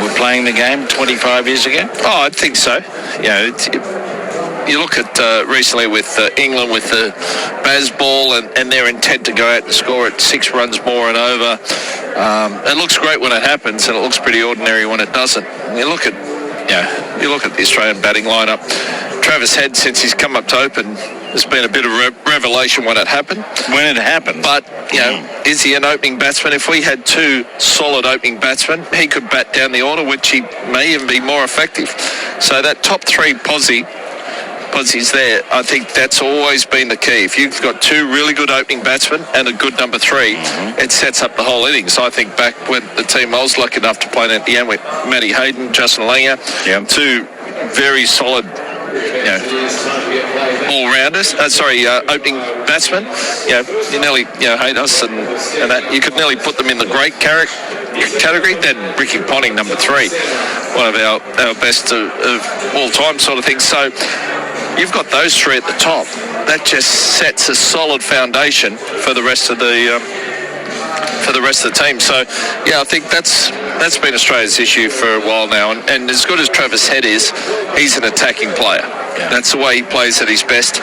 were playing the game 25 years ago? Oh, I think so. You look at recently with England with the Bazball and their intent to go out and score at 6 runs more and over. It looks great when it happens, and it looks pretty ordinary when it doesn't. You look at the Australian batting lineup. Travis Head, since he's come up to open, there's been a bit of revelation when it happened. But, is he an opening batsman? If we had 2 solid opening batsmen, he could bat down the order, which he may even be more effective. So that top 3 Posies there, I think that's always been the key. If you've got 2 really good opening batsmen and a good number 3, it sets up the whole innings. I think back when the team I was lucky enough to play at the end with Matty Hayden, Justin Langer, 2 very solid all-rounders, opening batsmen. You nearly hate us and that. You could nearly put them in the great category. Then Ricky Ponting, number 3, one of our best of all time sort of thing. So you've got those 3 at the top. That just sets a solid foundation for the rest of the team. So I think that's been Australia's issue for a while now. And as good as Travis Head is, he's an attacking player. Yeah. That's the way he plays at his best.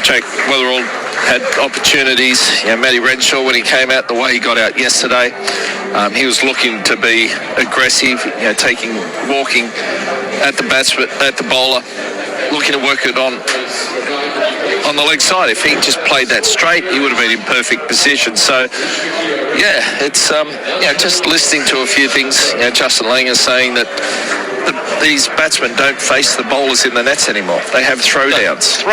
Jake Weatherall had opportunities. Matty Renshaw, when he came out the way he got out yesterday, he was looking to be aggressive, walking at the bowler, looking to work it on the leg side. If he just played that straight, he would have been in perfect position. So, it's just listening to a few things. Justin Langer saying that these batsmen don't face the bowlers in the nets anymore. They have throwdowns.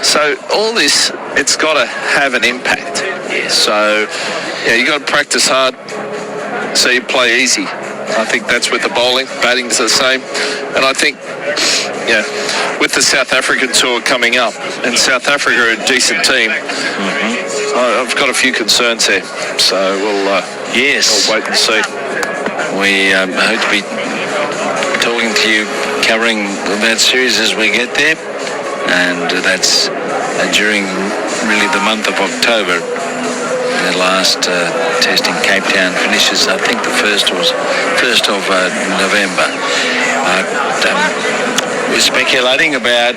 So all this, it's got to have an impact. So, you got to practice hard so you play easy. I think that's with the bowling. Batting's the same. And I think, with the South African tour coming up, and South Africa are a decent team, I've got a few concerns here. So we'll wait and see. We hope to be talking to you, covering that series as we get there. And that's during really the month of October. The last test in Cape Town finishes, I think the first of November. We're speculating about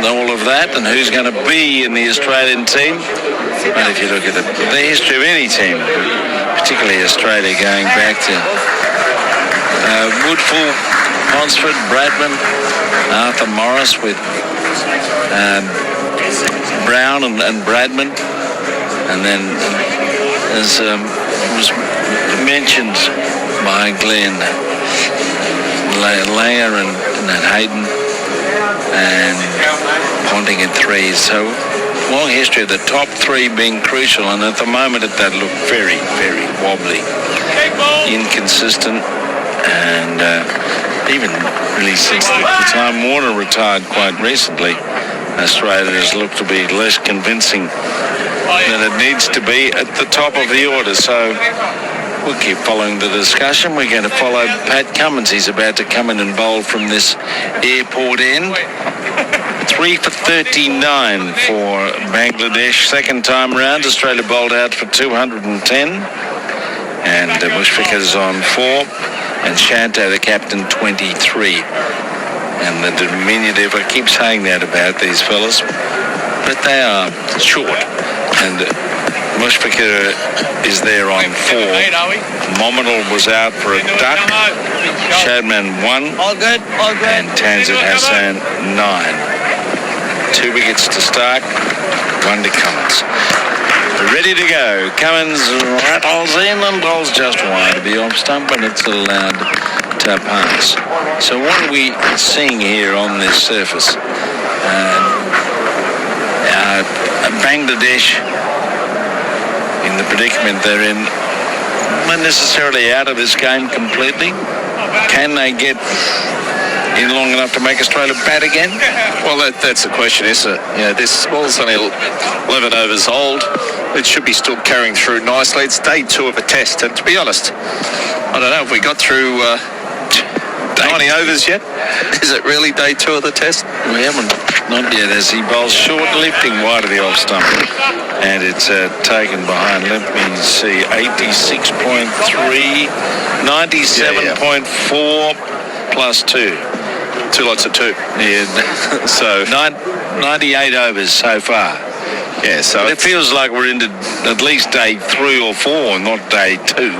all of that and who's going to be in the Australian team. And if you look at the history of any team, particularly Australia, going back to Woodfull, Ponsford, Bradman, Arthur Morris with Brown and Bradman. And then, as was mentioned by Glenn, Langer and Hayden and Ponting at 3. So long history of the top three being crucial, and at the moment that looked very, very wobbly, inconsistent, and even really since the time Warner retired quite recently, Australia has looked to be less convincing than it needs to be at the top of the order. So we'll keep following the discussion. We're going to follow Pat Cummins. He's about to come in and bowl from this airport end. 3 for 39 for Bangladesh. Second time round, Australia bowled out for 210. And Mushfiq is on 4. And Shanto, the captain, 23. And the diminutive, I keep saying that about these fellas, but they are short. And Mushfiq is there on 4. Mominal was out for a duck. Shadman 1. All good. And Tanzit Hassan 9. 2 wickets to Stark, 1 to Cummins. Ready to go. Cummins rattles in and bowls just wide of the off stump, and it's allowed to pass. So what are we seeing here on this surface? Bangladesh, in the predicament they're in, not necessarily out of this game completely. Can they get in long enough to make Australia bat again? Well, that's the question, isn't it? You know, this ball's only 11 overs old. It should be still carrying through nicely. It's day 2 of a test, and to be honest, I don't know if we got through 90 overs yet. Is it really day 2 of the test? We haven't, not yet, as he bowls short, lifting wide of the off stump, and it's taken behind. Let me see, 86.3, 97.4 plus 2. 2 lots of 2. Yeah, so 98 overs so far. Yeah, so it feels like we're into at least day 3 or 4, not day 2.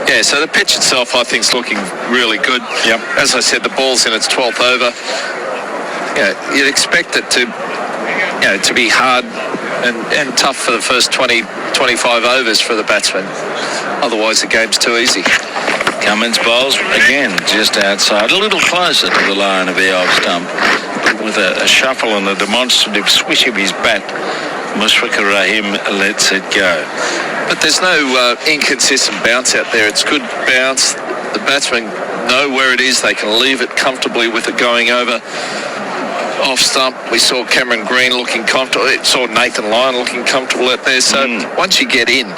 Yeah, so the pitch itself, I think, is looking really good. Yep. As I said, the ball's in its 12th over. Yeah, you'd expect it to, to be hard and tough for the first 20, 25 overs for the batsman. Otherwise, the game's too easy. Cummins bowls again just outside, a little closer to the line of the off stump, with a shuffle and a demonstrative swish of his bat. Mushfiq Rahim lets it go. But there's no inconsistent bounce out there. It's good bounce. The batsmen know where it is. They can leave it comfortably with it going over. Off stump, we saw Cameron Green looking comfortable. We saw Nathan Lyon looking comfortable out there. So once you get in,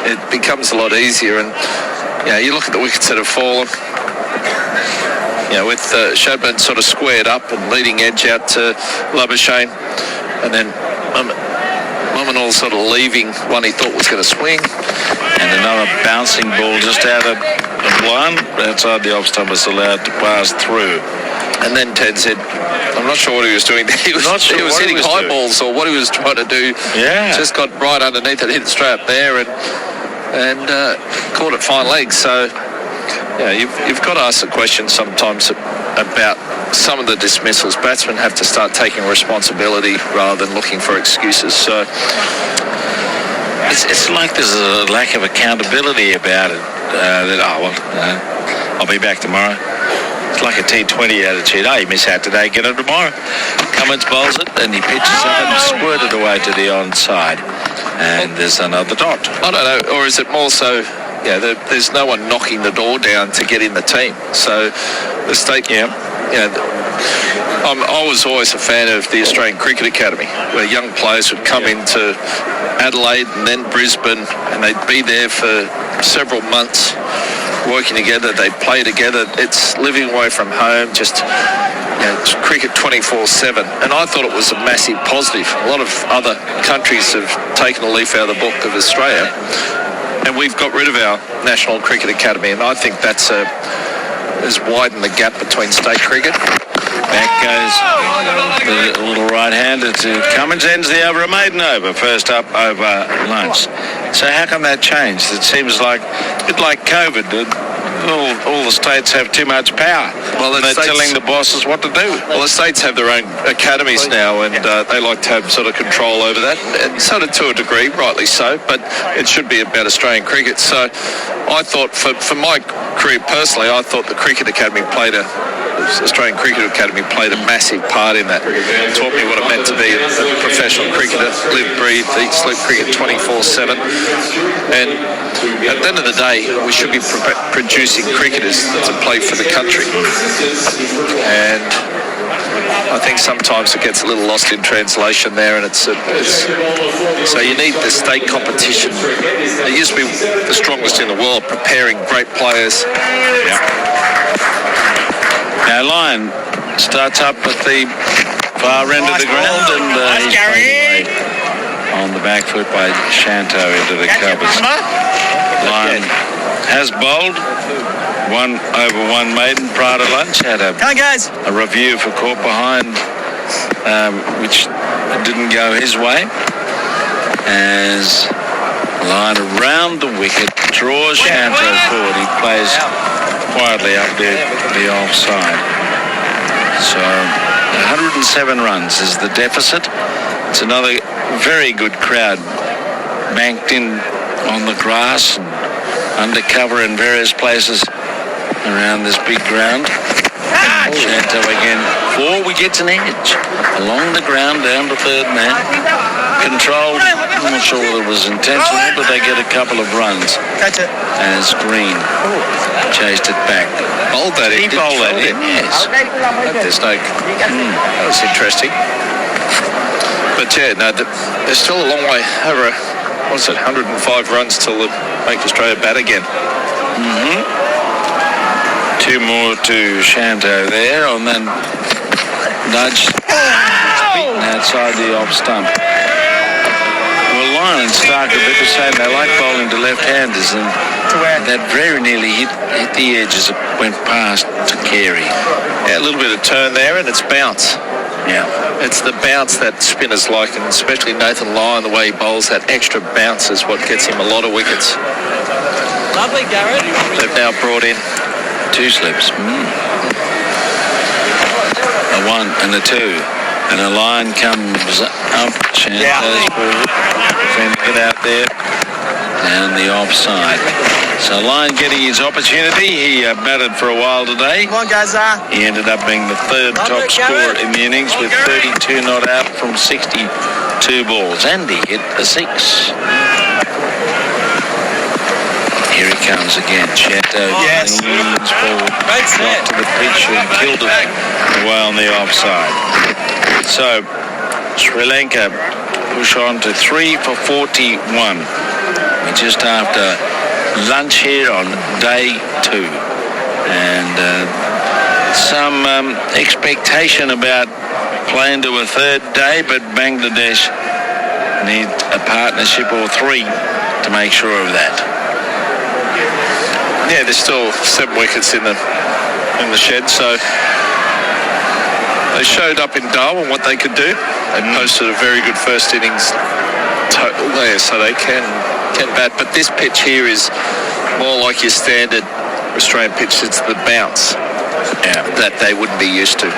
it becomes a lot easier. And you look at the wickets that have fallen. With Shadman sort of squared up and leading edge out to Labuschagne, and then Mominal sort of leaving one he thought was going to swing. And another bouncing ball just out of one outside the off stump is allowed to pass through. And then Ted said, I'm not sure what he was doing there. He was hitting high balls or what he was trying to do. Yeah. Just got right underneath it, hit it straight up there and caught it fine legs. So, you've got to ask the question sometimes about some of the dismissals. Batsmen have to start taking responsibility rather than looking for excuses. So it's like there's a lack of accountability about it. I'll be back tomorrow. It's like a T20 attitude. You miss out today, get it tomorrow. Cummins bowls it, and he pitches up and squirted away to the onside. And there's another dot. I don't know, or is it more so, there's no one knocking the door down to get in the team. So the state, I was always a fan of the Australian Cricket Academy, where young players would come into Adelaide and then Brisbane, and they'd be there for several months working together. They'd play together. It's living away from home, just cricket 24/7. And I thought it was a massive positive. A lot of other countries have taken a leaf out of the book of Australia, and we've got rid of our National Cricket Academy, and I think that's has widened the gap between state cricket. Back goes the little right-hander to Cummins, ends the over, a maiden over, first up over lunch. So how can that change? It seems like a bit like COVID. All the states have too much power. Well, they're telling the bosses what to do. Well, the states have their own academies now, and they like to have sort of control over that, and sort of to a degree, rightly so, but it should be about Australian cricket. So I thought, for my career personally, I thought the Cricket Academy played a Australian Cricket Academy played a massive part in that. It taught me what it meant to be a professional cricketer, live, breathe, eat, sleep cricket 24/7. And at the end of the day, we should be producing cricketers to play for the country. And I think sometimes it gets a little lost in translation there, and it's so you need the state competition. It used to be the strongest in the world, preparing great players. Now Lyon starts up at the far end of the ground, and he's played away on the back foot by Shanto into the covers. Lyon has bowled 1 over 1 maiden prior to lunch. Had a review for caught behind, which didn't go his way. As Lyon around the wicket draws Shanto forward. He plays quietly up there, the offside. So 107 runs is the deficit. It's another very good crowd banked in on the grass and under cover in various places around this big ground. Shanto again, 4 wickets an edge along the ground down to third man. Controlled, I'm not sure whether it was intentional, but they get a couple of runs as Green chased it back. Bowled that in. He bowled that in, yes. There's no... that was interesting. But yeah, no, there's still a long way over, 105 runs till they make Australia bat again. 2 more to Shanto there on that nudge. Beaten outside the off stump. Well, Lyon and Stark a bit the same. They like bowling to left-handers, and that very nearly hit the edge as it went past to Carey. Yeah, a little bit of turn there, and it's bounce. Yeah. It's the bounce that spinners like, and especially Nathan Lyon, the way he bowls that extra bounce is what gets him a lot of wickets. Lovely, Garrett. They've now brought in 2 slips. A 1 and a 2. And a line comes up. Shanto's forward. Trying to get out there. Down the offside. So Lyon getting his opportunity. He batted for a while today. Come on, guys. He ended up being the 3rd top scorer in the innings with 32 not out from 62 balls. And he hit a 6. Here he comes again. Shanto leans forward, got to the pitch and killed it away on the offside. So Sri Lanka push on to 3 for 41. We're just after lunch here on day 2. And some expectation about playing to a 3rd day, but Bangladesh need a partnership or 3 to make sure of that. Yeah, there's still 7 wickets in the shed, so they showed up in Darwin what they could do. They posted a very good first innings total there, so they can bat. But this pitch here is more like your standard Australian pitch. It's the bounce that they wouldn't be used to.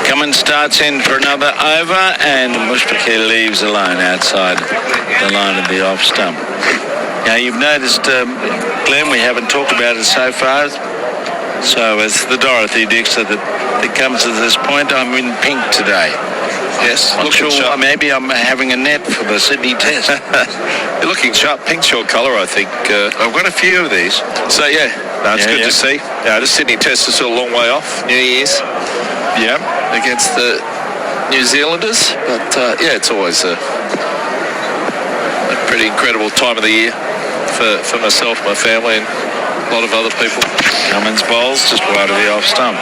Cummins starts in for another over, and Mushfiqur leaves alone outside the line of the off stump. Now, you've noticed, Glenn, we haven't talked about it so far. So it's the Dorothy Dixer that comes to this point. I'm in pink today. Yes, I'm sure maybe I'm having a net for the Sydney Test. You're looking sharp. Pink's your colour, I think. I've got a few of these. So, it's good to see. The Sydney Test is still a long way off. New Year's. Yeah. Against the New Zealanders. But, it's always a pretty incredible time of the year for myself, my family, and a lot of other people. Cummins bowls just wide of the off stump.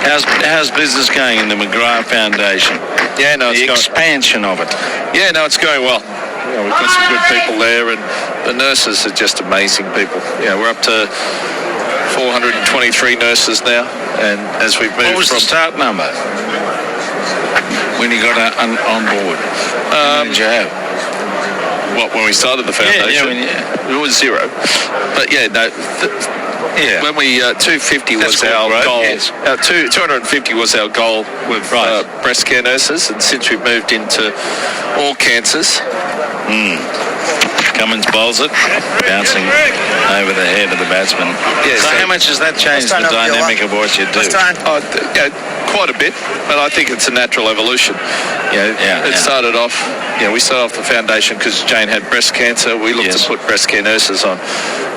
How's business going in the McGrath Foundation? Yeah, no, the expansion of it. Yeah, no, it's going well. We've got some good people there, and the nurses are just amazing people. We're up to 423 nurses now, and as we've moved What was the start number when you got on board? Did you have? When we started the foundation? It was 0. But when we 250 was our goal. Yes. 250 was our goal with breast care nurses, and since we've moved into all cancers, Cummins bowls it, bouncing over the head of the batsman. Yeah, so how much has that changed the dynamic of what you do? Quite a bit, but I think it's a natural evolution. It started off, we started off the foundation because Jane had breast cancer. We looked to put breast care nurses on.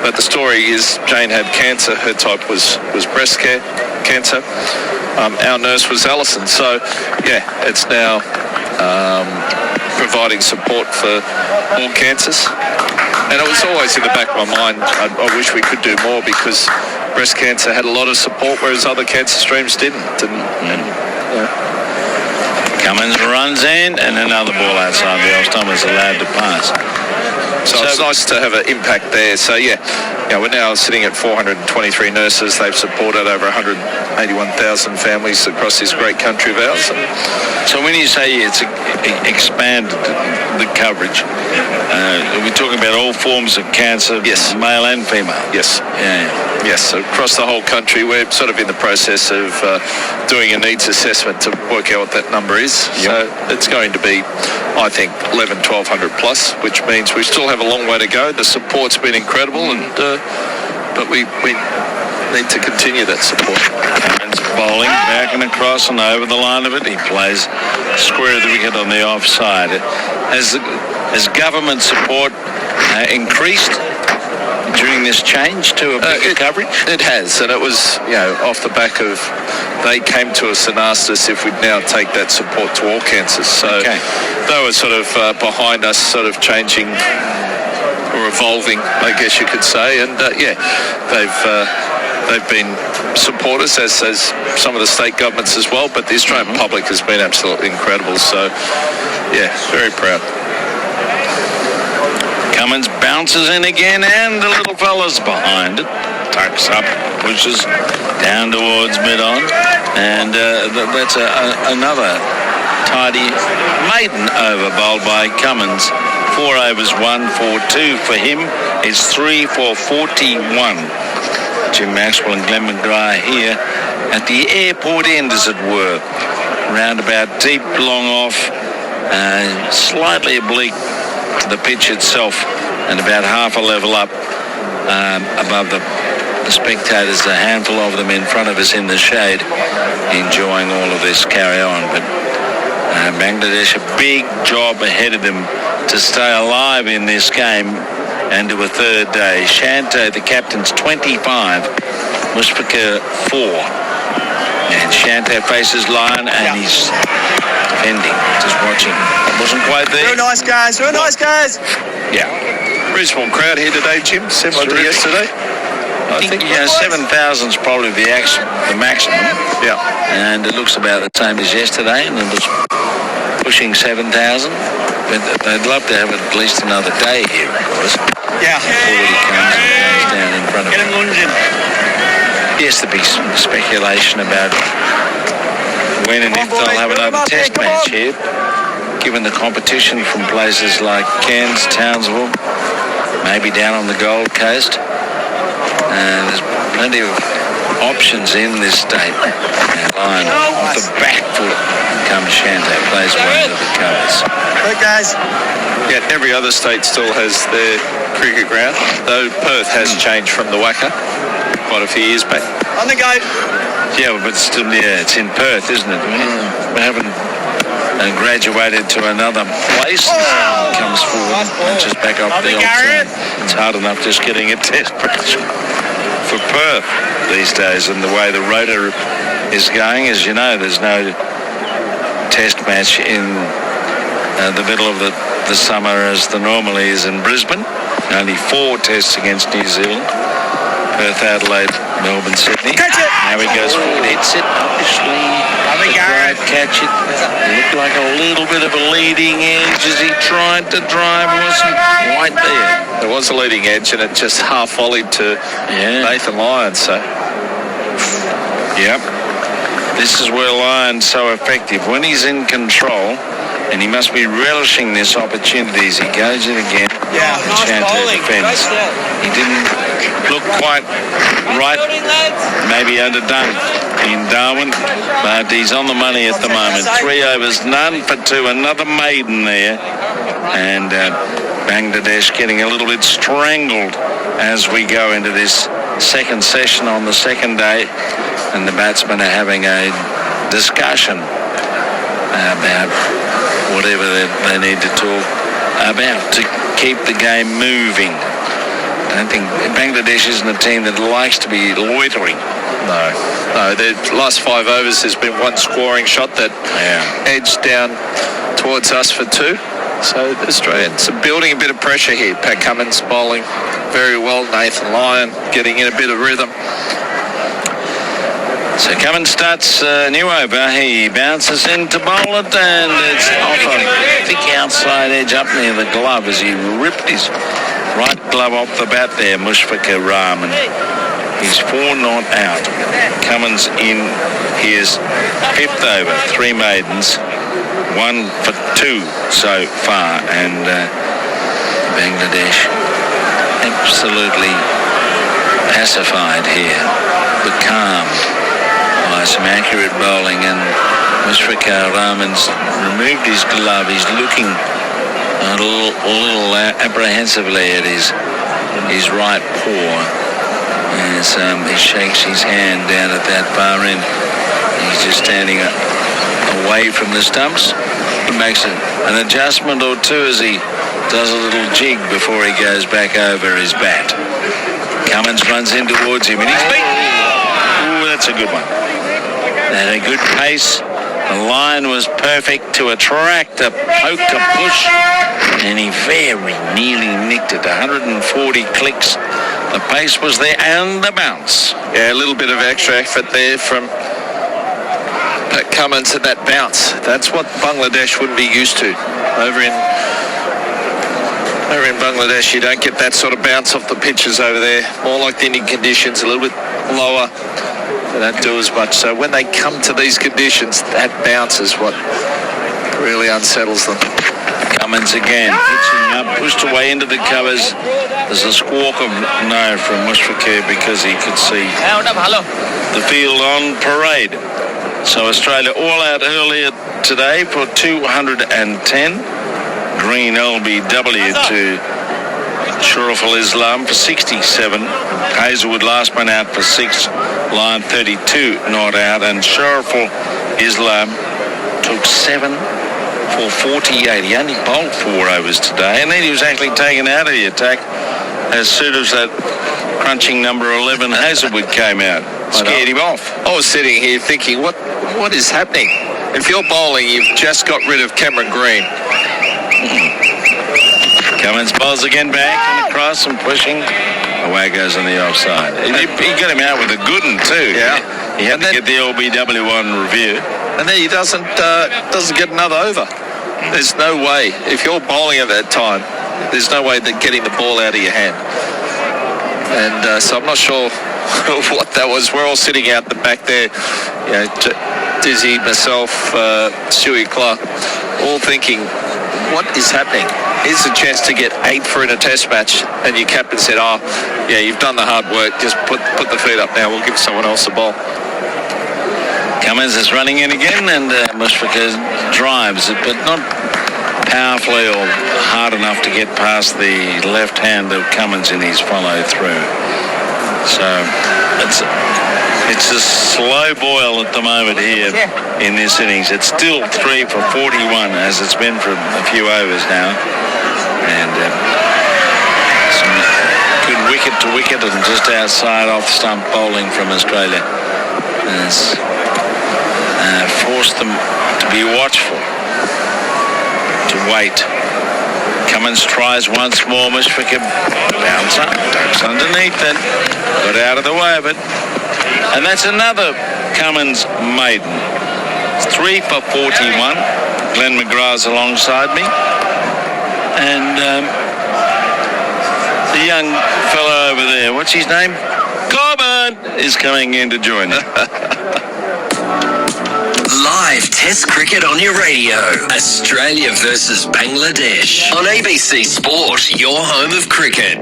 But the story is Jane had cancer. Her type was breast cancer. Our nurse was Alison. So, it's now providing support for all cancers. And it was always in the back of my mind, I wish we could do more because breast cancer had a lot of support, whereas other cancer streams didn't. Cummins runs in, and another ball outside the off stump is allowed to pass. So it's nice to have an impact there. So, we're now sitting at 423 nurses. They've supported over 181,000 families across this great country of ours. So when you say it's expanded the coverage, we're talking about all forms of cancer, male and female? Yes. Yes, across the whole country. We're sort of in the process of doing a needs assessment to work out what that number is. So it's going to be, I think, 1,100 plus, which means we still have a long way to go. The support's been incredible, but we need to continue that support. Cummins bowling back and across and over the line of it. He plays square of the wicket on the offside. Has government support increased during this change to a bigger coverage? It has, and it was, off the back of, they came to us and asked us if we'd now take that support to all cancers. So they were sort of behind us, sort of changing or evolving, I guess you could say. And they've been supporters, as some of the state governments as well. But the Australian public has been absolutely incredible. So, very proud. Cummins bounces in again, and the little fella's behind it. Tucks up, pushes down towards mid-on, and that's another tidy maiden over bowled by Cummins. 4 overs, 1 for 2 for him. It's 3 for 41. Jim Maxwell and Glenn McGrath here at the airport end, as it were. Roundabout deep, long off, slightly oblique to the pitch itself, and about half a level up above the spectators, a handful of them in front of us in the shade, enjoying all of this carry on. But Bangladesh, a big job ahead of them to stay alive in this game and to a third day. Shanto, the captain's 25, Mushfiqur 4. And Shanto faces line, and he's defending, just watching. Wasn't quite there. Real nice guys, real nice guys. Yeah. Reasonable crowd here today, Jim, similar to yesterday. I think 7,000 is probably the maximum. Yeah. And it looks about the same as yesterday, and it was pushing 7,000. But they'd love to have at least another day here, of course. Yeah. Before he comes and goes down in front of Get him lunging. Yes, there'll be some speculation about when and if they'll have another test match here, given the competition from places like Cairns, Townsville, maybe down on the Gold Coast. There's plenty of options in this state. Line off the back foot comes Shanto, plays one of the covers. Good guys. Yeah, every other state still has their cricket ground, though Perth has changed from the WACA quite a few years back. On the go. Yeah, but still, it's in Perth, isn't it? We haven't graduated to another place. Comes forward, just back up the old side. It's hard enough just getting a test match for Perth these days, and the way the rota is going, as you know, there's no test match in the middle of the summer as there normally is in Brisbane. Only 4 tests against New Zealand. Perth, Adelaide, Melbourne, Sydney. Catch it! Now he goes forward, hits it, obviously. Catch it. Looked like a little bit of a leading edge as he tried to drive, wasn't quite there. There was a leading edge, and it just half volleyed to Nathan Lyons. So, yep. This is where Lyon's so effective. When he's in control, and he must be relishing this opportunity as he goes in again. Yeah, Shanto defends. He didn't look quite right, maybe underdone in Darwin, but he's on the money at the moment. 3 overs, none for 2, another maiden there, and Bangladesh getting a little bit strangled as we go into this second session on the second day, and the batsmen are having a discussion about whatever they need to talk about to keep the game moving. I don't think Bangladesh isn't a team that likes to be loitering. No, the last 5 overs has been one scoring shot that edged down towards us for 2. So the Australians are building a bit of pressure here. Pat Cummins bowling very well. Nathan Lyon getting in a bit of rhythm. So Cummins starts a new over. He bounces in to bowl it, and it's off a thick outside edge up near the glove as he ripped his right glove off the bat there, Mushfiqur Rahman. He's 4 not out. Cummins in his 5th over, 3 maidens, 1 for 2 so far, and Bangladesh absolutely pacified here, but calmed by some accurate bowling, and Mushfiqur Rahman's removed his glove. He's looking a little apprehensively at his right paw as he shakes his hand down at that far end. He's just standing away from the stumps. He makes an adjustment or two as he does a little jig before he goes back over his bat. Cummins runs in towards him, and he's beaten. Ooh, that's a good one. They had a good pace. The line was perfect to attract a poke to push, and he very nearly nicked it. 140 clicks. The pace was there, and the bounce. Yeah, a little bit of extra effort there from Pat Cummins at that bounce. That's what Bangladesh wouldn't be used to. Over in Bangladesh, you don't get that sort of bounce off the pitches over there. More like the Indian conditions, a little bit lower. They don't do as much. So when they come to these conditions, that bounce is what really unsettles them. Cummins again, pitching up, pushed away into the covers. There's a squawk of no from Mushfiqur because he could see the field on parade. So Australia all out earlier today for 210. Green LBW to Shuraful Islam for 67. Hazelwood last man out for 6. Line 32 not out, and Shuraful Islam took 7 for 48. He only bowled 4 overs today, and then he was actually taken out of the attack as soon as that crunching number 11 Hazelwood came out. Scared him off. I was sitting here thinking, what is happening? If you're bowling, you've just got rid of Cameron Green. Cummins bowls again back and across and pushing. Away goes on the offside. He got him out with a good one too. Yeah. He had to get the LBW on review. And then he doesn't get another over. There's no way. If you're bowling at that time, there's no way that getting the ball out of your hand. And so I'm not sure what that was. We're all sitting out the back there, you know, Dizzy, myself, Stewie Clark, all thinking, what is happening? Here's a chance to get 8 for in a test match, and your captain said, oh, yeah, you've done the hard work, just put the feet up now, we'll give someone else the ball. Cummins is running in again, and Mushfiqur drives it, but not powerfully or hard enough to get past the left hand of Cummins in his follow-through. So it's a slow boil at the moment here in this innings. It's still 3 for 41 as it's been for a few overs now. And some good wicket to wicket and just outside off stump bowling from Australia has forced them to be watchful, to wait. Cummins tries once more. Mushfiqur bounce up, ducks underneath it, got out of the way of it. And that's another Cummins maiden. 3 for 41. Glenn McGrath's alongside me. And the young fellow over there, what's his name? Corbin is coming in to join us. Live Test cricket on your radio. Australia versus Bangladesh. On ABC Sport, your home of cricket.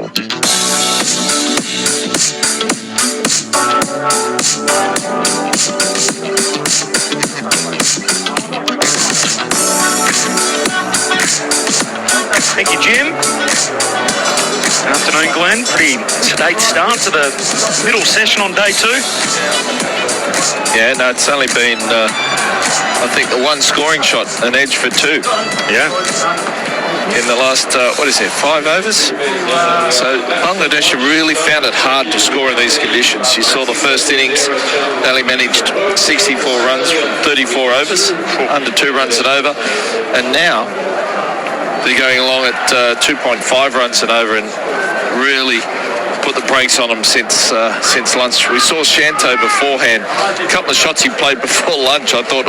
Thank you, Jim. Afternoon, Glenn. Pretty sedate start to the middle session on day 2. Yeah, no, it's only been, I think, the one scoring shot, an edge for 2. Yeah. In the last, 5 overs? So Bangladesh have really found it hard to score in these conditions. You saw the first innings, they only managed 64 runs from 34 overs, under 2 runs and over. And now they're going along at 2.5 runs and over and really put the brakes on them since lunch. We saw Shanto beforehand. A couple of shots he played before lunch. I thought,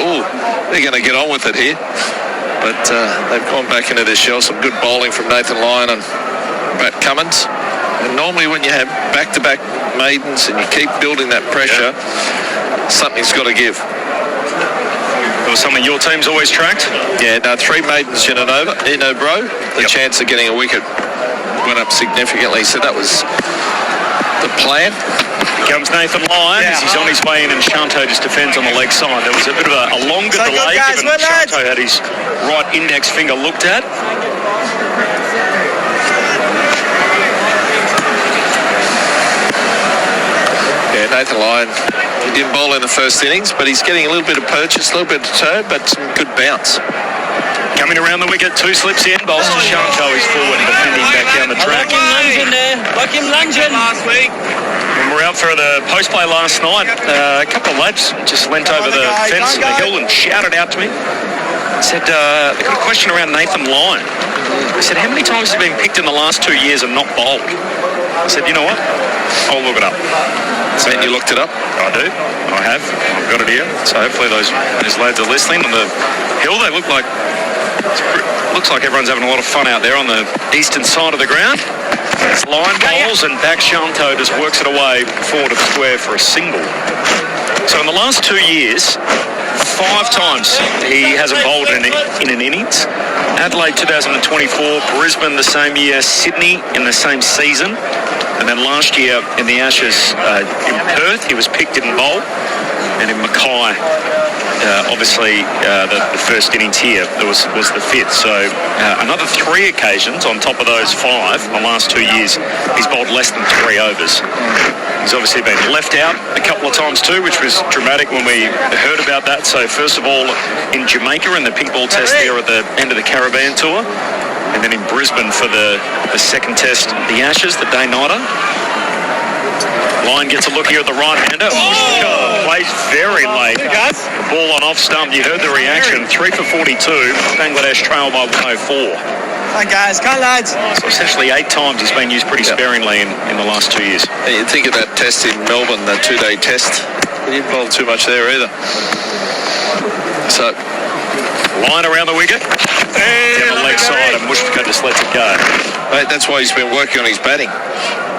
they're going to get on with it here. But they've gone back into their shell. Some good bowling from Nathan Lyon and Pat Cummins. And normally when you have back-to-back maidens and you keep building that pressure, something's got to give. It was something your team's always tracked? Yeah, no, 3 maidens in a row. The chance of getting a wicket went up significantly. So that was the plan. Here comes Nathan Lyon as he's on his way in, and Shanto just defends on the leg side. There was a bit of a longer delay given Shanto had his right index finger looked at. Yeah, Nathan Lyon, he didn't bowl in the first innings, but he's getting a little bit of purchase, a little bit of toe, but some good bounce. Coming around the wicket, 2 slips in. Bowls to Shanto is forward, defending back down the track. Like him lunging last week. When we were out for the post play last night, a couple of lads just leant over the fence of the hill and shouted out to me. Said, they got a question around Nathan Lyon. They said, how many times has he been picked in the last 2 years and not bowled? I said, you know what? I'll look it up. So you looked it up? I do. I have. I've got it here. So hopefully those lads are listening. On the hill, they look like everyone's having a lot of fun out there on the eastern side of the ground. It's Lyon bowls and back Shanto just works it away forward of square for a single. So in the last 2 years, 5 times he hasn't bowled in an innings. Adelaide 2024, Brisbane the same year, Sydney in the same season. And then last year in the Ashes in Perth, he was picked, didn't bowl. And in Mackay, obviously the first innings here was the 5th. So another 3 occasions on top of those 5 in the last 2 years, he's bowled less than 3 overs. He's obviously been left out a couple of times too, which was dramatic when we heard about that. So first of all, in Jamaica in the pink ball test there at the end of the Caribbean tour, and then in Brisbane for the second test, the Ashes, the day-nighter. Lyon gets a look here at the right-hander. Plays very late. The ball on off stump. You heard the reaction. 3 for 42. Bangladesh trail by 104. Hi guys, come lads. So essentially 8 times he's been used pretty sparingly in the last 2 years. And you think of that test in Melbourne, the 2-day test. He didn't bowl too much there either. So Lyon around the wicket. Down the leg side, and Mushfiqur just lets it go. Mate, that's why he's been working on his batting.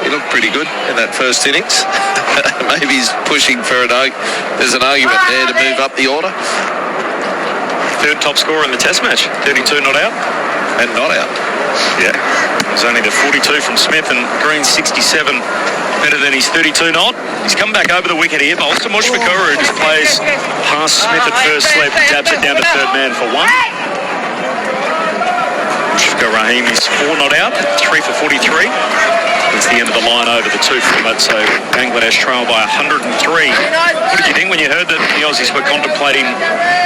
He looked pretty good in that first innings. Maybe he's pushing for there's an argument there to move up the order. 3rd top scorer in the test match. 32 not out. And not out. Yeah. It was only the 42 from Smith and Green's 67 better than his 32 not. He's come back over the wicket here. Bowls to Mushfiqur, who just plays past Smith at first slip, jabs it down to 3rd man for 1. Mushfiqur Rahim is 4 not out, 3 for 43. It's the end of the line over the 2 from it, so Bangladesh trail by 103. What did you think when you heard that the Aussies were contemplating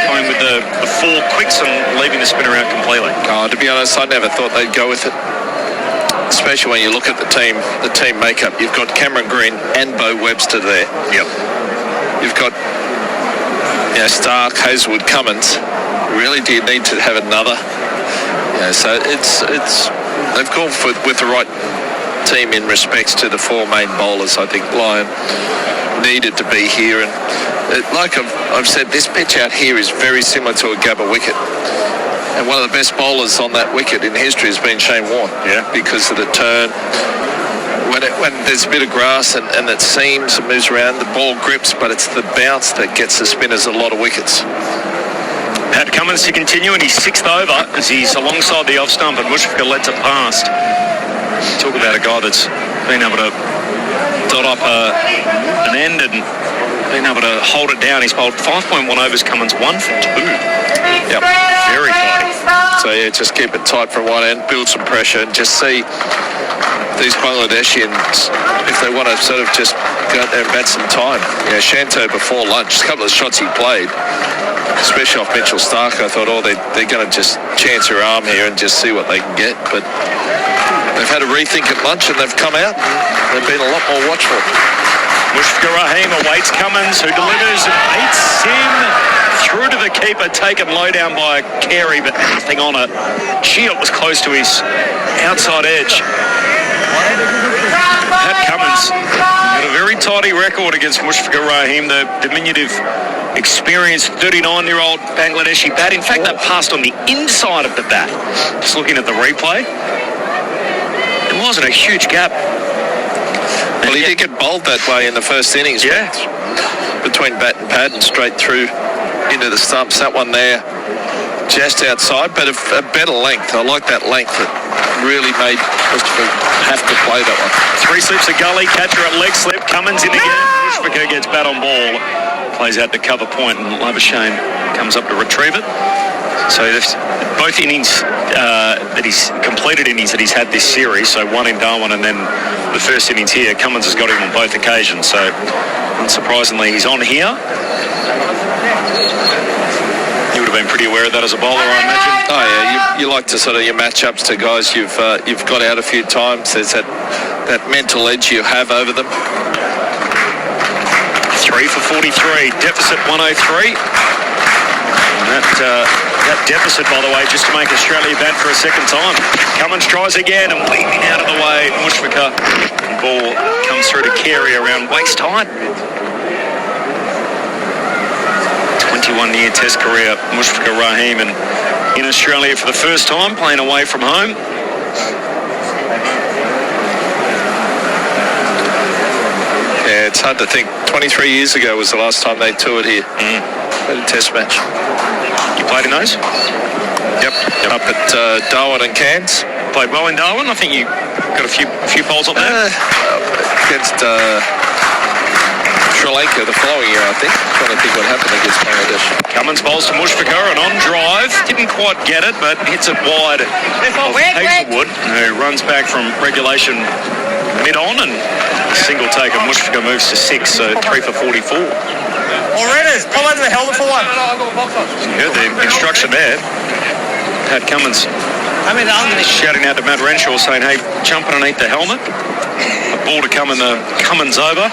going with the 4 quicks and leaving the spinner out completely? Oh, to be honest, I never thought they'd go with it. Especially when you look at the team makeup. You've got Cameron Green and Bo Webster there. Yep. You've got Stark, Hazelwood, Cummins. Really, do you need to have another? So it's they've gone with the right team in respects to the 4 main bowlers. I think Lyon needed to be here, and like I've said, this pitch out here is very similar to a Gabba wicket. And one of the best bowlers on that wicket in history has been Shane Warne. Yeah. Because of the turn. When there's a bit of grass and it seams and moves around, the ball grips, but it's the bounce that gets the spinners a lot of wickets. Pat Cummins to continue in his 6th over as he's alongside the off stump and Mushfiqur lets it past. Talk about a guy that's been able to dot up an end and been able to hold it down. He's bowled 5.1 overs, Cummins 1 for 2. Yep. Very tight. So, yeah, just keep it tight from one end, build some pressure, and just see these Bangladeshians, if they want to sort of just go out there and bat some time. Yeah, Shanto before lunch, a couple of shots he played, especially off Mitchell Stark, I thought, they're going to just chance her arm here and just see what they can get. But they've had a rethink at lunch and they've come out and they've been a lot more watchful. Mushfiqur Rahim awaits Cummins, who delivers and beats him through to the keeper, taken low down by Carey, but nothing on it. Gee, it was close to his outside edge. Pat Cummins had a very tidy record against Mushfiqur Rahim, the diminutive, experienced 39-year-old Bangladeshi bat. In fact, that passed on the inside of the bat. Just looking at the replay, it wasn't a huge gap. Well, he did get bowled that way in the first innings. Yeah. Between bat and pad and straight through into the stumps. That one there just outside, but a better length. I like that length. It really made Mushfiqur have to play that one. 3 slips a gully, catcher at leg slip, Cummins in again. Mushfiqur gets bat on ball, plays out to cover point, and Labuschagne comes up to retrieve it. So both innings that he's completed innings that he's had this series, so one in Darwin and then the first innings here, Cummins has got him on both occasions. So unsurprisingly, he's on here. You would have been pretty aware of that as a bowler, I imagine. Oh yeah, you like to sort of your matchups to guys you've got out a few times. There's that mental edge you have over them. 3 for 43, deficit 103. And that deficit, by the way, just to make Australia bat for a second time. Cummins tries again and weaving out of the way. Mushfiqur, ball comes through to Carey around waist height. 21-year Test career, Mushfiqur Rahim, and in Australia for the first time, playing away from home. Yeah, it's hard to think. 23 years ago was the last time they toured here. Had a Test match. You played in those? Yep. Up at Darwin and Cairns. Played well in Darwin. I think you got a few bowls up there. Against Sri Lanka the following year, I think. Trying to think what happened against Bangladesh. Cummins bowls to Mushfiqur and on drive. Didn't quite get it, but hits it wide of Hazelwood, who runs back from regulation mid-on, and single take of Mushfiqur moves to 6, so 3 for 44. All ready, come over the helmet for one. You heard the instruction there. Pat Cummins shouting out to Matt Renshaw saying, hey, jump underneath the helmet. A ball to come in the Cummins over.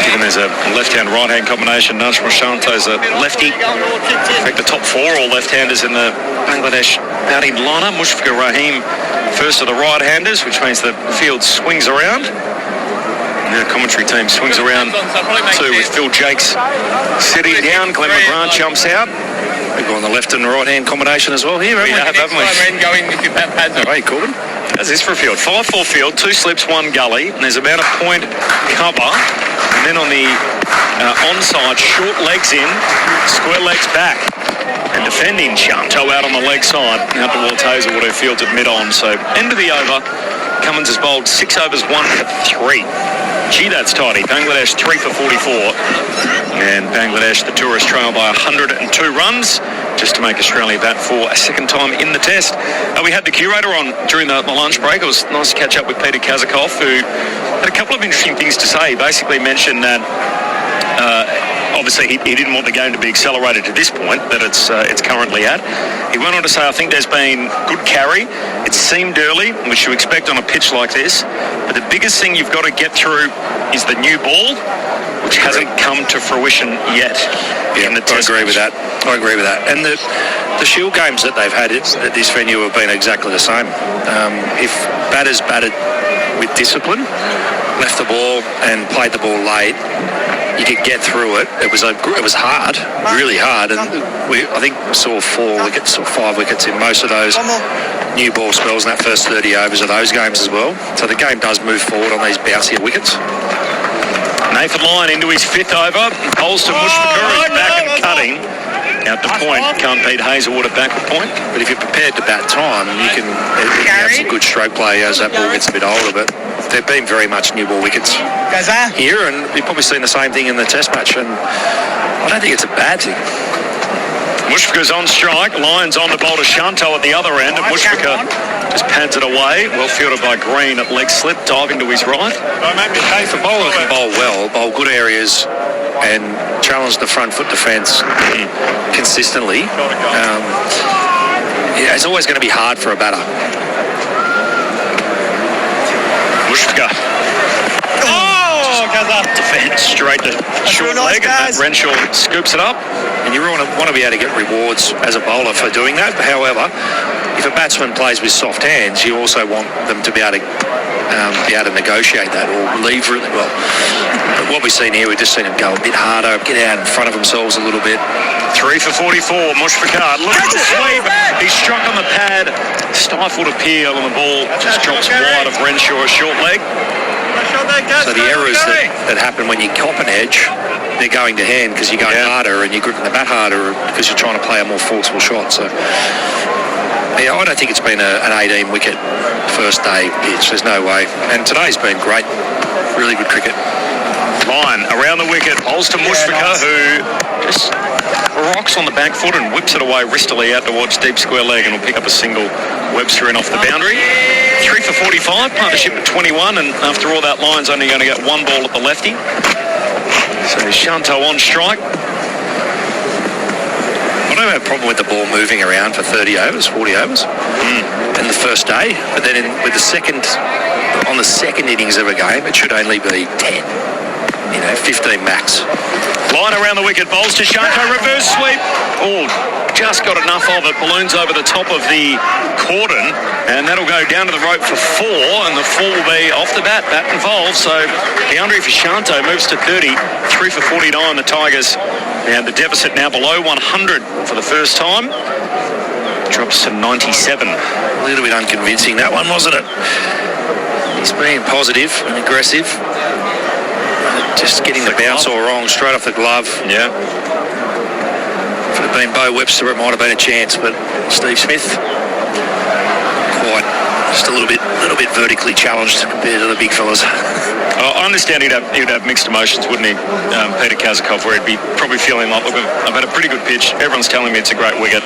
Given there's a left-hand, right-hand combination, Najm Shanto's a lefty. In fact, the top 4 all left-handers in the Bangladesh batting lineup. Mushfiqur Rahim first of the right-handers, which means the field swings around. Now the commentary team swings around too, with Phil Jaques sitting down. Glenn McGrath jumps out. We've got the left and right-hand combination as well here, haven't we? Hey, Corbin. How's this for a field? 5-4 field, 2 slips, 1 gully, and there's about a point cover. And then on the onside, short legs in, square legs back. And defending Shanto out on the leg side, out towards Hazelwood, who fields at mid-on. So end of the over. Cummins has bowled 6 overs, 1 for 3. Gee, that's tidy. Bangladesh 3 for 44. And Bangladesh, the tourists, trail by 102 runs, just to make Australia bat for a second time in the Test. We had the curator on during the lunch break. It was nice to catch up with Peter Kazakov, who had a couple of interesting things to say. He basically mentioned that obviously he didn't want the game to be accelerated to this point that it's currently at. He went on to say, I think there's been good carry. It seemed early, which you expect on a pitch like this, but the biggest thing you've got to get through is the new ball, which hasn't come to fruition yet. Yeah, I agree with that. And the Shield games that they've had at this venue have been exactly the same. If batters batted with discipline, left the ball and played the ball late, you could get through it. It was hard, really hard, and I think we saw 4 wickets or 5 wickets in most of those new ball spells in that first 30 overs of those games as well. So the game does move forward on these bouncier wickets. Nathan Lyon into his 5th over, bowls to Mushfiqur, who's back and cutting. Out the point, can't beat Hazelwood at backward point. But if you're prepared to bat time, you can have some good stroke play as that ball gets a bit older. But they've been very much new ball wickets here, and you've probably seen the same thing in the Test match. And I don't think it's a bad thing. Mushfiqur's on strike. Lyons on to bowl to Shanto at the other end, and Mushfiqur just pads it away. Well fielded by Green at leg slip, diving to his right. If a bowler can bowl well, bowl good areas, and challenge the front foot defence consistently, it's always going to be hard for a batter. Mushfiqur. Defence straight to short leg, and Matt Renshaw scoops it up. And you want to be able to get rewards as a bowler for doing that. However, if a batsman plays with soft hands, you also want them to be able to negotiate that or leave really well. But what we've seen here, we've just seen them go a bit harder, get out in front of themselves a little bit. 3 for 44, Mushfiqur. Look at the sweep. He struck on the pad, stifled appeal, and the ball just drops wide of Renshaw, a short leg. So the errors that happen when you cop an edge, they're going to hand because you're going harder and you're gripping the bat harder because you're trying to play a more forceful shot. So, I don't think it's been an 18-wicket first day pitch. There's no way. And today's been great. Really good cricket. Line around the wicket, bowls to Mushfiqur, who just rocks on the back foot and whips it away wristily out towards deep square leg, and will pick up a single. Webster in off the boundary. 3 for 45, partnership at 21, and after all that, Lyon's only going to get one ball at the lefty. So Shanto on strike. I don't have a problem with the ball moving around for 30 overs, 40 overs in the first day, but then on the second innings of a game, it should only be 10, 15 max. Line around the wicket, bowls to Shanto, reverse sweep. Oh, just got enough of it, balloons over the top of the cordon, and that'll go down to the rope for 4, and the 4 will be off the bat involved. So boundary for Shanto moves to 30, 3 for 49, the Tigers. And the deficit now below 100 for the first time. Drops to 97. A little bit unconvincing, that one, wasn't it? He's being positive and aggressive. Just getting the bounce all wrong, straight off the glove. Yeah. If it had been Bo Webster, it might have been a chance, but Steve Smith, just a little bit vertically challenged compared to the big fellas. I understand he'd have mixed emotions, wouldn't he, Peter Kazakov, where he'd be probably feeling like, look, I've had a pretty good pitch. Everyone's telling me it's a great wicket,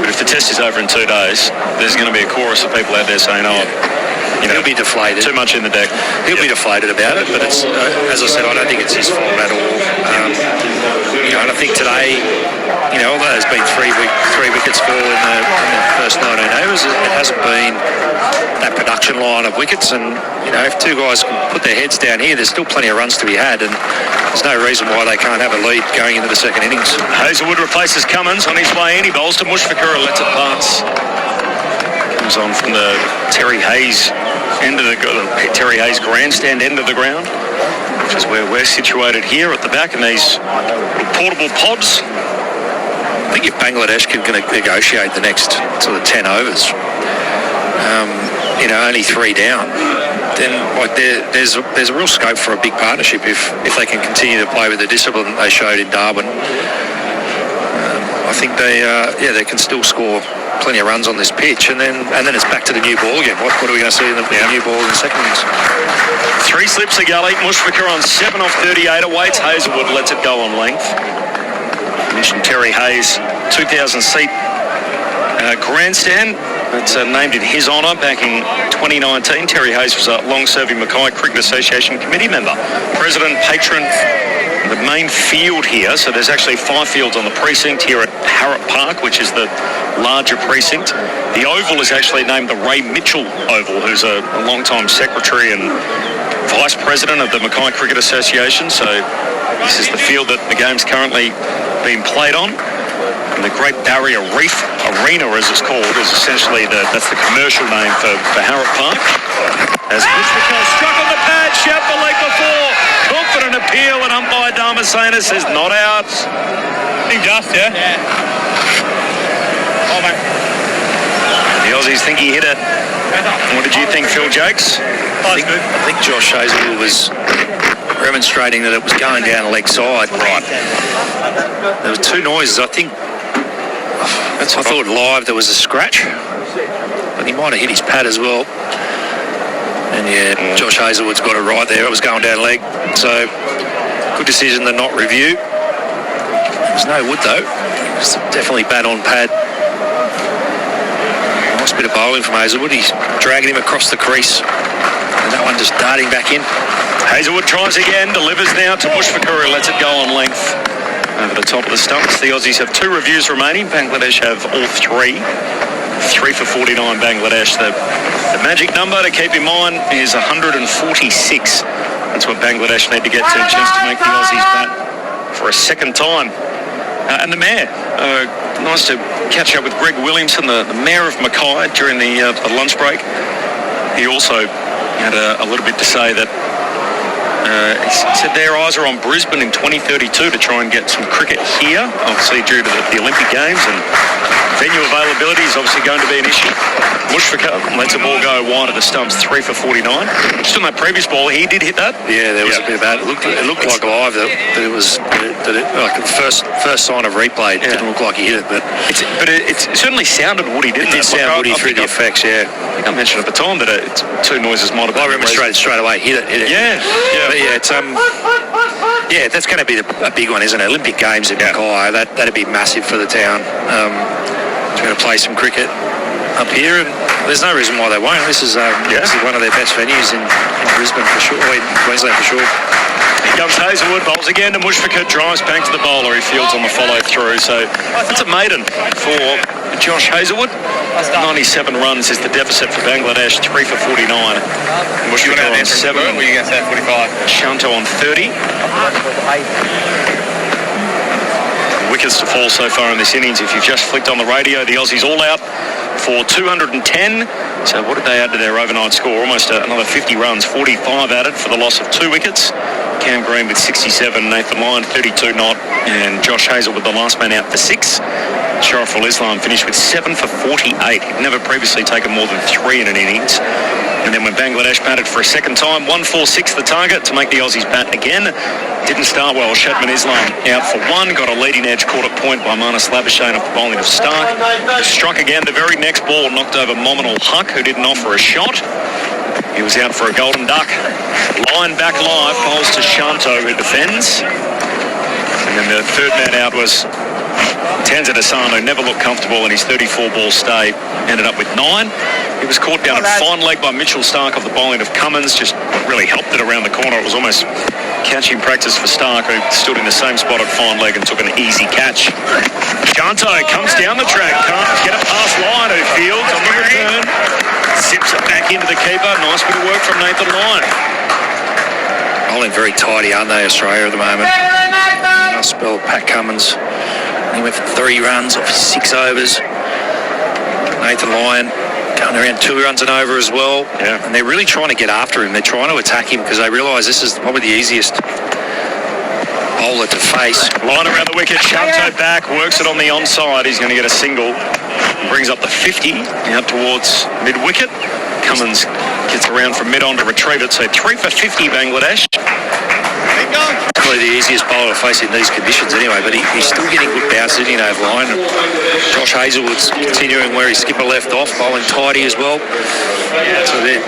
but if the test is over in 2 days, there's going to be a chorus of people out there saying, he'll be deflated. Too much in the deck. He'll be deflated about it, but it's as I said, I don't think it's his fault at all. And I think today, although there's been three wickets fall in the first 19 overs, it hasn't been that production line of wickets. And if two guys can put their heads down here, there's still plenty of runs to be had, and there's no reason why they can't have a lead going into the second innings. Hazelwood replaces Cummins on his way in. He bowls to Mushfiqur, lets it pass. Comes on from the Terry Hayes Terry Hayes grandstand end of the ground, which is where we're situated here at the back in these portable pods. I think if Bangladesh can negotiate the next sort of 10 overs, only 3 down, then there's a real scope for a big partnership if they can continue to play with the discipline they showed in Darwin. I think they can still score plenty of runs on this pitch, and then it's back to the new ball again. What are we going to see in the new ball in the second innings? 3 slips a gully. Mushfiqur on 7 off 38. Awaits Hazelwood, lets it go on length. Mentioned Terry Hayes, 2,000 seat grandstand. It's named in his honour back in 2019. Terry Hayes was a long-serving Mackay Cricket Association committee member, president, patron. The main field here, so there's actually 5 fields on the precinct here at Harrop Park, which is the larger precinct. The oval is actually named the Ray Mitchell Oval, who's a long-time secretary and vice president of the Mackay Cricket Association. So this is the field that the game's currently being played on. And the Great Barrier Reef Arena, as it's called, is essentially that's the commercial name for Harrop Park. As Mushfiqur struck on the pad, shout for leg before. Confident appeal, and umpire Dharmasena says not out. Big dust, yeah? Yeah. Oh, mate. The Aussies think he hit it. What did you think, Phil Jaques? I think Josh Hazelwood was remonstrating that it was going down the leg side. Right. There was 2 noises. I think I thought live there was a scratch, but he might have hit his pad as well. And yeah, Josh Hazelwood's got it right there. It was going down leg. So good decision to not review. There's no wood though. It's definitely bad on pad. Nice bit of bowling from Hazelwood. He's dragging him across the crease. And that one just darting back in. Hazelwood tries again, delivers now to Mushfiqur, who lets it go on length over the top of the stumps. The Aussies have 2 reviews remaining. Bangladesh have all 3. 3 for 49 Bangladesh. The magic number to keep in mind is 146. That's what Bangladesh need to get to just to make the Aussies bat for a second time. And the mayor, nice to catch up with Greg Williamson, the mayor of Mackay, during the lunch break. He also had a little bit to say that he said their eyes are on Brisbane in 2032 to try and get some cricket here, obviously due to the Olympic Games, and venue availability is obviously going to be an issue. Mushfiqur lets the ball go wide of the stumps, 3 for 49. Just on that previous ball, he did hit that. Yeah, there was a bit of that. It looked like live that it was like the first sign of replay. It didn't look like he hit it, but it certainly sounded woody, didn't it? It did sound woody through the effects. Yeah, I think I mentioned at the time that it's 2 noises might have been. I remember straight away hit it. Yeah. But yeah, it's yeah, that's going to be a big one, isn't it? Olympic Games in Mackay. That'd be massive for the town. It's going to play some cricket up here, and there's no reason why they won't. This is one of their best venues in Brisbane for sure, or in Queensland for sure. Here comes Hazelwood, bowls again to Mushfiqur, drives back to the bowler. He fields on the follow through. So that's a maiden for Josh Hazelwood. 97 runs is the deficit for Bangladesh, 3 for 49. Mushfiqur on 7. Were you going to say 45? Shanto on 30. Wickets to fall so far in this innings. If you've just flicked on the radio, the Aussies all out for 210. So what did they add to their overnight score? Almost another 50 runs, 45 added for the loss of 2 wickets. Cam Green with 67, Nathan Lyon 32 not, and Josh Hazelwood the last man out for 6. Shariful Islam finished with 7 for 48. He'd never previously taken more than 3 in an innings. And then when Bangladesh batted for a second time, 146 the target to make the Aussies bat again. Didn't start well. Shatman Islam out for 1. Got a leading edge caught at point by Marnus Labuschagne off the bowling of Stark. Struck again. The very next ball knocked over Mominal Huck, who didn't offer a shot. He was out for a golden duck. Line back live, bowls to Shanto, who defends. And then the third man out was Tanzan Hassan, who never looked comfortable in his 34-ball stay. Ended up with 9. He was caught down at fine leg by Mitchell Stark off the bowling of Cummins. Just really helped it around the corner. It was almost catching practice for Stark, who stood in the same spot at fine leg and took an easy catch. Shanto comes down the track, can't get it past line, who fields on the return. Zips it back into the keeper. Nice bit of work from Nathan Lyon. Bowling very tidy, aren't they, Australia at the moment? Nice spell, Pat Cummins. He went for 3 runs off 6 overs. Nathan Lyon going around 2 runs and over as well. Yeah. And they're really trying to get after him. They're trying to attack him because they realise this is probably the easiest bowler to face. Line around the wicket, Shanto back, works it on the onside. He's going to get a single. Brings up the 50 out towards mid-wicket. Cummins gets around from mid-on to retrieve it. So 3 for 50 Bangladesh. Probably the easiest bowler to face in these conditions anyway, but he's still getting good bounces in over line. Josh Hazelwood's continuing where his skipper left off, bowling tidy as well. So they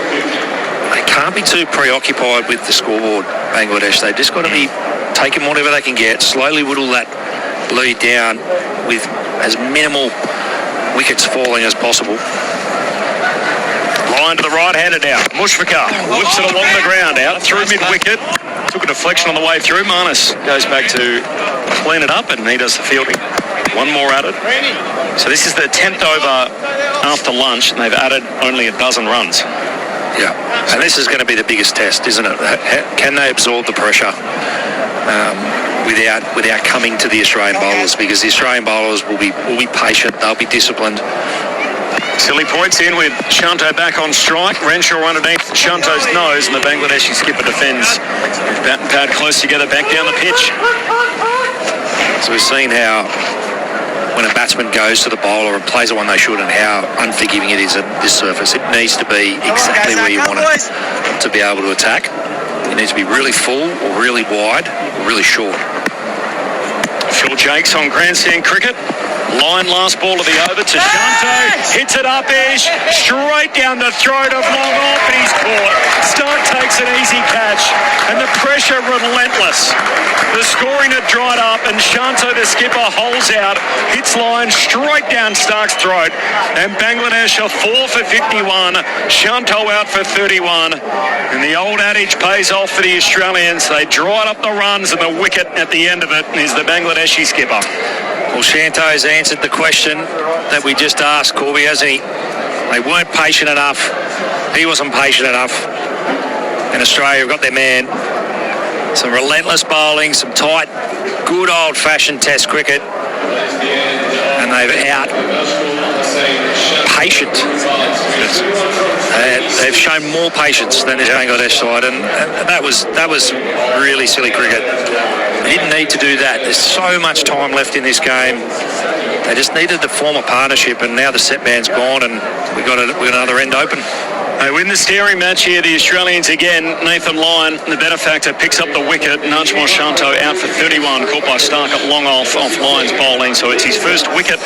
can't be too preoccupied with the scoreboard, Bangladesh. They've just got to be taking whatever they can get, slowly whittle that lead down with as minimal wickets falling as possible. Line to the right-handed out. Mushfiqur whips it along the ground, out through mid-wicket. Took a deflection on the way through. Marnus goes back to clean it up, and he does the fielding. 1 more added. So this is the 10th over after lunch, and they've added only 12 runs. Yeah, and this is going to be the biggest test, isn't it? Can they absorb the pressure without coming to the Australian bowlers? Because the Australian bowlers will be patient. They'll be disciplined. Silly points in with Shanto back on strike. Renshaw underneath Shanto's nose, and the Bangladeshi skipper defends. Bat and pad close together, back down the pitch. So we've seen how when a batsman goes to the bowler and plays the one they should, and how unforgiving it is at this surface. It needs to be exactly where you want it to be able to attack. It needs to be really full or really wide or really short. Phil Jaques on grandstand cricket. Line last ball of the over to Shanto. Hits it up edge, straight down the throat of long off, and he's caught. Stark takes an easy catch, and the pressure relentless. The scoring had dried up, and Shanto, the skipper, holes out, hits line straight down Stark's throat, and Bangladesh are 4 for 51. Shanto out for 31, and the old adage pays off for the Australians. They dried up the runs, and the wicket at the end of it is the Bangladeshi skipper. Well, Shanto's answered the question that we just asked, Corby, hasn't he? They weren't patient enough. He wasn't patient enough. And Australia have got their man. Some relentless bowling, some tight, good old-fashioned Test cricket. And they've patient. They've shown more patience than this Bangladesh side, and that was really silly cricket. They didn't need to do that. There's so much time left in this game. They just needed to form a partnership, and now the set man's gone, and we've got another end open. They win the steering match here, the Australians again. Nathan Lyon, the benefactor, picks up the wicket. Najmul Shanto out for 31, caught by Stark at long off Lyon's bowling. So it's his first wicket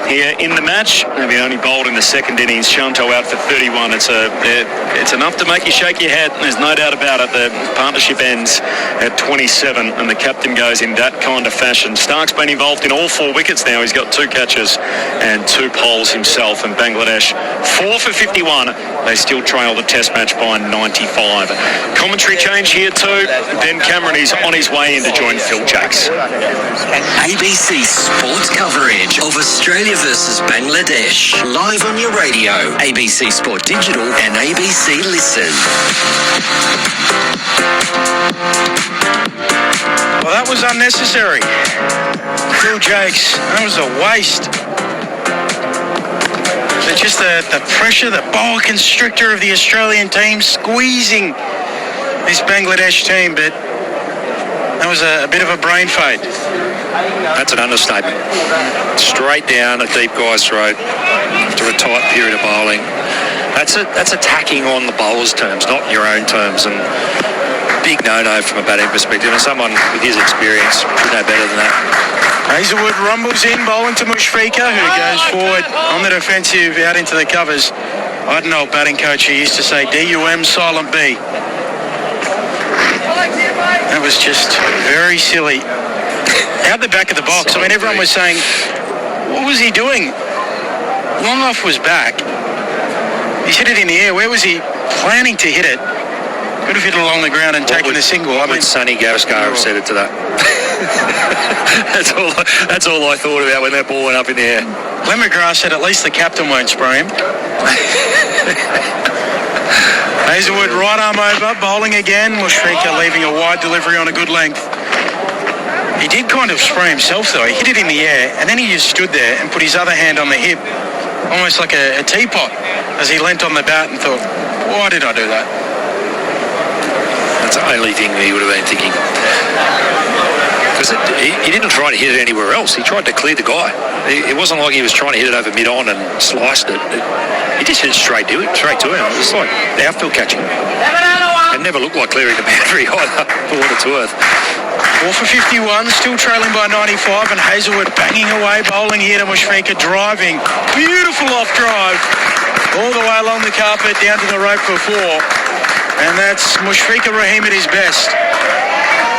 here in the match. He only bowled in the second innings. Shanto out for 31. It's enough to make you shake your head. There's no doubt about it. The partnership ends at 27, and the captain goes in that kind of fashion. Stark's been involved in all 4 wickets now. He's got 2 catches and 2 poles himself, and Bangladesh 4 for 51. They still trail the Test match by 95. Commentary change here too. Ben Cameron is on his way in to join Phil Jaques. ABC sports coverage of Australia versus Bangladesh. Live on your radio, ABC Sport Digital and ABC Listen. Well, that was unnecessary. Phil Jaques, that was a waste. Just the pressure, the boa constrictor of the Australian team squeezing this Bangladesh team, but that was a bit of a brain fade. That's an understatement. Straight down a deep guy's throat after a tight period of bowling. That's attacking on the bowler's terms, not your own terms, and big no-no from a batting perspective. And someone with his experience should know better than that. Hazelwood rumbles in, bowling to Mushfiqur, who goes forward on the defensive out into the covers. I had an old batting coach who used to say DUM silent B. That was just very silly. Out the back of the box, I mean, everyone was saying, what was he doing? Long off was back. He's hit it in the air. Where was he planning to hit it? Could have hit it along the ground and taken the single. What would Sonny Gavaskar have said it to that? That's all I thought about when that ball went up in the air. McGrath said at least the captain won't spray him. Hazelwood right arm over, bowling again. Mushfiqur leaving a wide delivery on a good length. He did kind of spray himself though. He hit it in the air and then he just stood there and put his other hand on the hip, almost like a teapot, as he leant on the bat and thought, why did I do that? That's the only thing he would have been thinking. Because he didn't try to hit it anywhere else. He tried to clear the guy. It wasn't like he was trying to hit it over mid-on and sliced it. He just hit it straight to him. It was like outfield catching. It never looked like clearing the boundary either, for what it's worth. 4 for 51, still trailing by 95, and Hazelwood banging away, bowling here to Mushfiqur, driving. Beautiful off drive. All the way along the carpet, down to the rope for 4. And that's Mushfiqur Rahim at his best.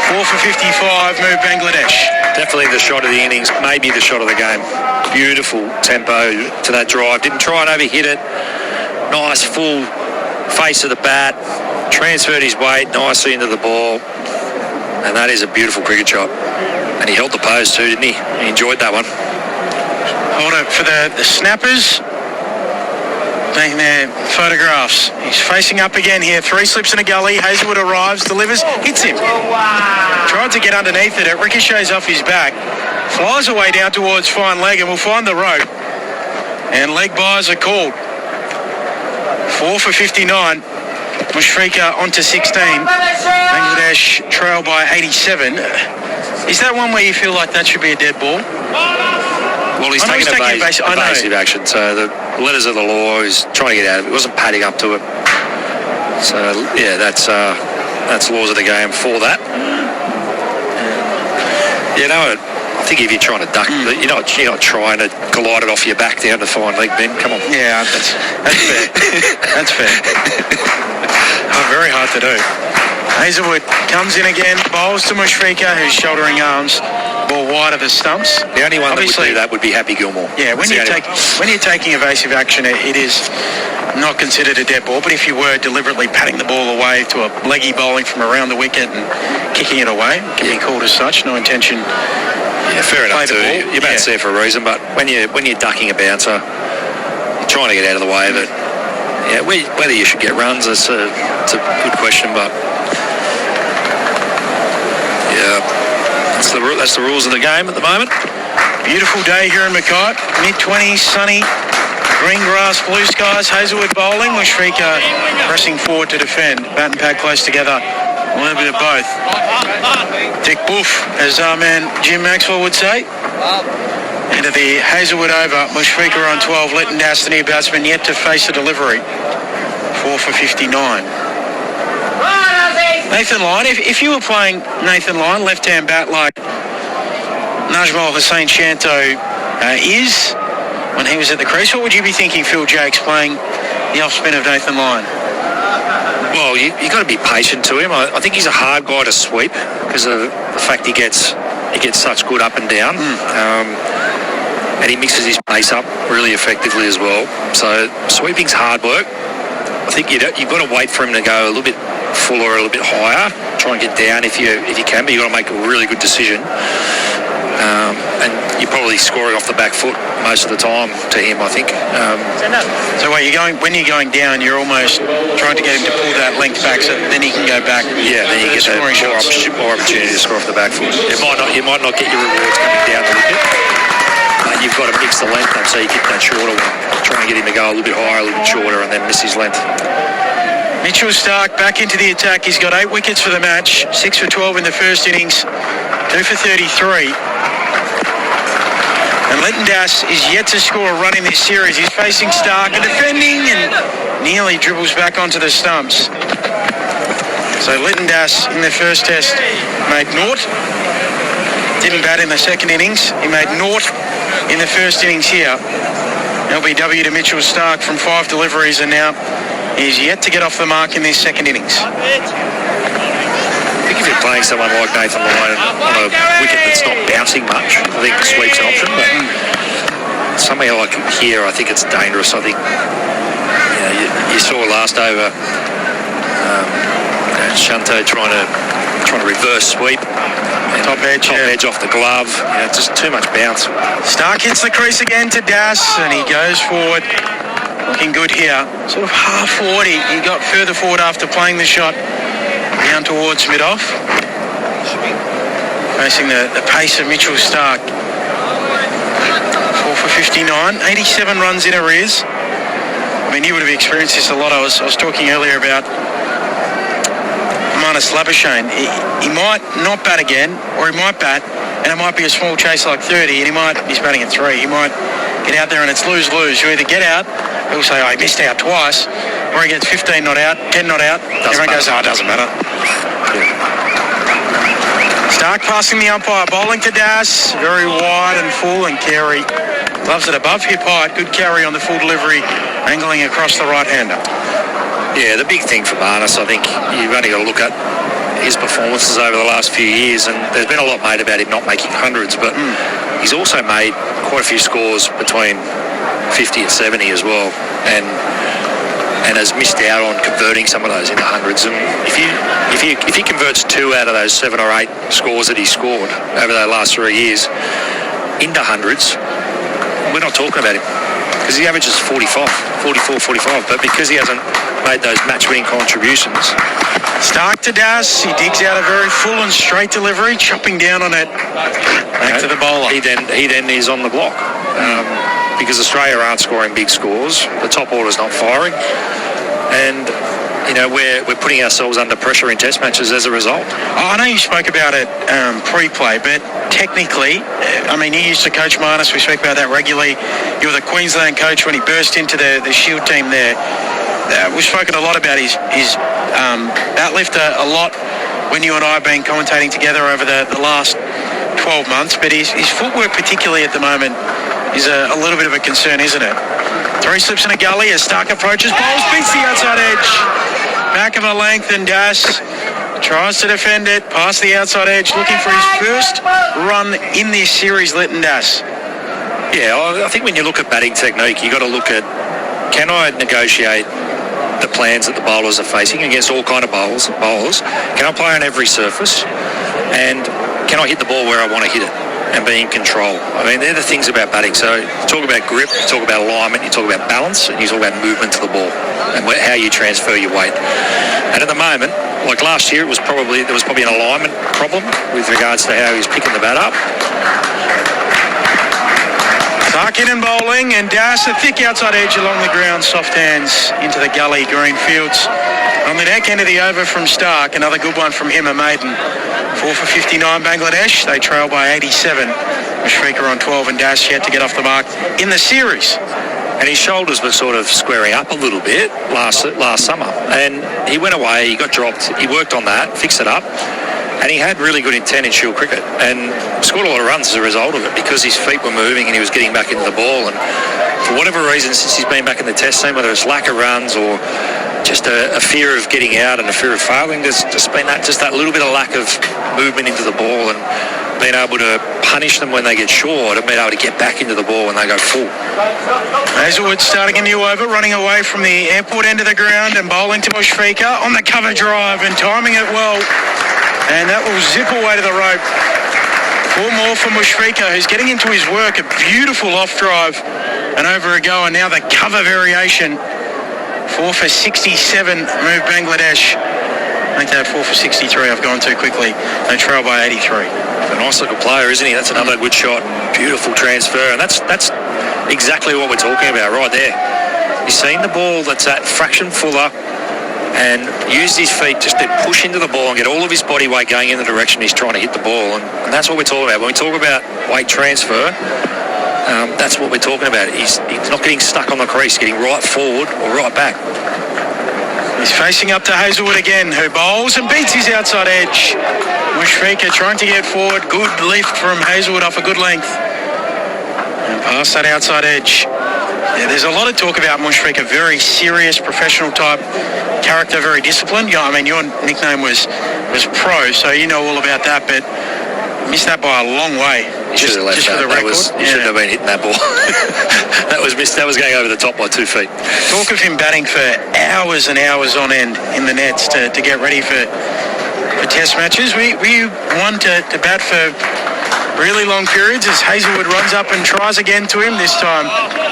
4 for 55, move Bangladesh. Definitely the shot of the innings, maybe the shot of the game. Beautiful tempo to that drive. Didn't try and overhit it. Nice full face of the bat. Transferred his weight nicely into the ball. And that is a beautiful cricket shot. And he held the pose too, didn't he? He enjoyed that one. Hold it for the snappers. Taking their photographs. He's facing up again here. 3 slips in a gully. Hazelwood arrives, delivers, hits him. Tried to get underneath it. It ricochets off his back. Flies away down towards fine leg and will find the rope. And leg byes are called. 4 for 59. Mushfiqur onto 16. Bangladesh trail by 87. Is that one where you feel like that should be a dead ball? Well, he's taking evasive action, so the letters of the law, he's trying to get out of it. He wasn't padding up to it. So, yeah, that's laws of the game for that. You know, I think if you're trying to duck, you're not trying to glide it off your back down to fine leg bend. Come on. Yeah, that's fair. That's fair. Very hard to do. Hazelwood comes in again, bowls to Mushfika, who's shouldering arms, ball wide of the stumps. The only one that would do that would be Happy Gilmore. Yeah, when you're taking evasive action, it is not considered a dead ball, but if you were deliberately patting the ball away to a leggy bowling from around the wicket and kicking it away, it can be called as such, no intention. Yeah, fair enough too. Your bat's there for a reason, but when you're ducking a bouncer, you're trying to get out of the way of it. Yeah, whether you should get runs, it's a good question, but yeah, that's the rules of the game at the moment. Beautiful day here in Mackay, mid-20s, sunny, green grass, blue skies. Hazelwood bowling, Mushfika pressing forward to defend. Bat and pad close together, a little bit of both. Dick Boof, as our man Jim Maxwell would say. Into the Hazelwood over, Mushfika on 12, Lytton Das, the near batsman, yet to face a delivery. 4 for 59. Nathan Lyon, if you were playing Nathan Lyon, left-hand bat like Najmal Hussain Shanto is when he was at the crease, what would you be thinking, Phil Jaques, playing the off-spin of Nathan Lyon? Well, you got to be patient to him. I think he's a hard guy to sweep because of the fact he gets such good up and down. And he mixes his pace up really effectively as well. So sweeping's hard work. I think you've got to wait for him to go a little bit fuller, a little bit higher. Try and get down if you can, but you've got to make a really good decision. And you're probably scoring off the back foot most of the time to him, I think. So when you're going down, you're almost trying to get him to pull that length back so then he can go back. Yeah, then you get that more opportunity to score off the back foot. You might not get your rewards coming down the wicket. You've got to mix the length up so you get that shorter one. Try and get him to go a little bit higher, a little bit shorter, and then miss his length. Mitchell Starc back into the attack. He's got 8 wickets for the match, 6 for 12 in the first innings, 2 for 33. And Lytton Das is yet to score a run in this series. He's facing Starc and defending and nearly dribbles back onto the stumps. So Lytton Das in the first test made naught. Didn't bat in the second innings. He made naught in the first innings here. LBW to Mitchell Starc from 5 deliveries, and now he's yet to get off the mark in this second innings. I think if you're playing someone like Nathan Lyon on a wicket that's not bouncing much, I think the sweep's an option, but something like here, I think it's dangerous. I think you saw last over Shanto trying to reverse sweep. Top edge off the glove. Just too much bounce. Starc hits the crease again to Das, and he goes forward. Looking good here. Sort of half forward. He got further forward after playing the shot down towards mid-off. Facing the pace of Mitchell Starc. 4 for 59. 87 runs in arrears. I mean, you would have experienced this a lot. I was talking earlier about Marnus Labuschagne. He might not bat again, or he might bat, and it might be a small chase like 30, and he's batting at 3. He might get out there and it's lose-lose. You either get out, people say, he missed out twice, or he gets 15 not out, 10 not out. Everyone goes, it doesn't matter. Starc passing the umpire, bowling to Das, very wide and full, and Carey loves it above hip height. Good carry on the full delivery, angling across the right-hander. Yeah, the big thing for Marnus, I think you've only got to look at his performances over the last few years, and there's been a lot made about him not making hundreds, but he's also made quite a few scores between 50 and 70 as well, and has missed out on converting some of those into hundreds. And if he converts 2 out of those 7 or 8 scores that he scored over the last 3 years into hundreds, we're not talking about him, because he averages 44, 45, but because he hasn't made those match-winning contributions. Starc to Das, he digs out a very full and straight delivery, chopping down on it, back to the bowler. He then is on the block, because Australia aren't scoring big scores, the top order's not firing, and we're putting ourselves under pressure in test matches as a result. I know you spoke about it pre-play, but technically, you used to coach Marnus, we speak about that regularly. You were the Queensland coach when he burst into the Shield team there. We've spoken a lot about his outlifter a lot when you and I have been commentating together over the last 12 months, but his footwork, particularly at the moment, is a little bit of a concern, isn't it? 3 slips in a gully as Stark approaches. Bowles beats the outside edge. Back of a length, and Das tries to defend it past the outside edge, looking for his first run in this series, Lytton Das. Yeah, I think when you look at batting technique, you got to look at, can I negotiate the plans that the bowlers are facing against all kind of bowlers? Can I play on every surface? And can I hit the ball where I want to hit it and be in control? I mean, they're the things about batting. So you talk about grip, you talk about alignment, you talk about balance, and you talk about movement to the ball and how you transfer your weight. And at the moment, like last year, there was probably an alignment problem with regards to how he was picking the bat up. Stark in and bowling, and Das a thick outside edge along the ground, soft hands into the gully. Greenfields on the deck end of the over from Stark. Another good one from him, a maiden. 4 for 59 Bangladesh. They trail by 87. Mushrika on 12, and Das yet to get off the mark in the series. And his shoulders were sort of squaring up a little bit last summer. And he went away, he got dropped, he worked on that, fixed it up. And he had really good intent in Shield cricket and scored a lot of runs as a result of it because his feet were moving and he was getting back into the ball. And for whatever reason, since he's been back in the test team, whether it's lack of runs or just a fear of getting out and a fear of failing, there's just been that little bit of lack of movement into the ball and being able to punish them when they get short and being able to get back into the ball when they go full. Hazelwood starting a new over, running away from the airport end of the ground and bowling to Mushrika on the cover drive and timing it well. And that will zip away to the rope. 4 more for Mushrika, who's getting into his work. A beautiful off drive and over a go. And now the cover variation. 4 for 67 move Bangladesh. I think they have 4 for 63. I've gone too quickly. They trail by 83. A nice little player, isn't he? That's another good shot. Beautiful transfer. And that's exactly what we're talking about right there. You've seen the ball that's that fraction fuller and used his feet just to push into the ball and get all of his body weight going in the direction he's trying to hit the ball. And that's what we're talking about. When we talk about weight transfer, that's what we're talking about. He's not getting stuck on the crease, getting right forward or right back. He's facing up to Hazelwood again, who bowls and beats his outside edge. Mushrika trying to get forward. Good lift from Hazelwood off a good length. And past that outside edge. Yeah, there's a lot of talk about Mushrika, very serious professional type character, very disciplined. Yeah, I mean, your nickname was Pro, so you know all about that, but missed that by a long way. Just for the record. You shouldn't have been hitting that ball. That was missed. That was going over the top by 2 feet. Talk of him batting for hours and hours on end in the nets to get ready for test matches. Were you one to bat for really long periods as Hazelwood runs up and tries again to him? This time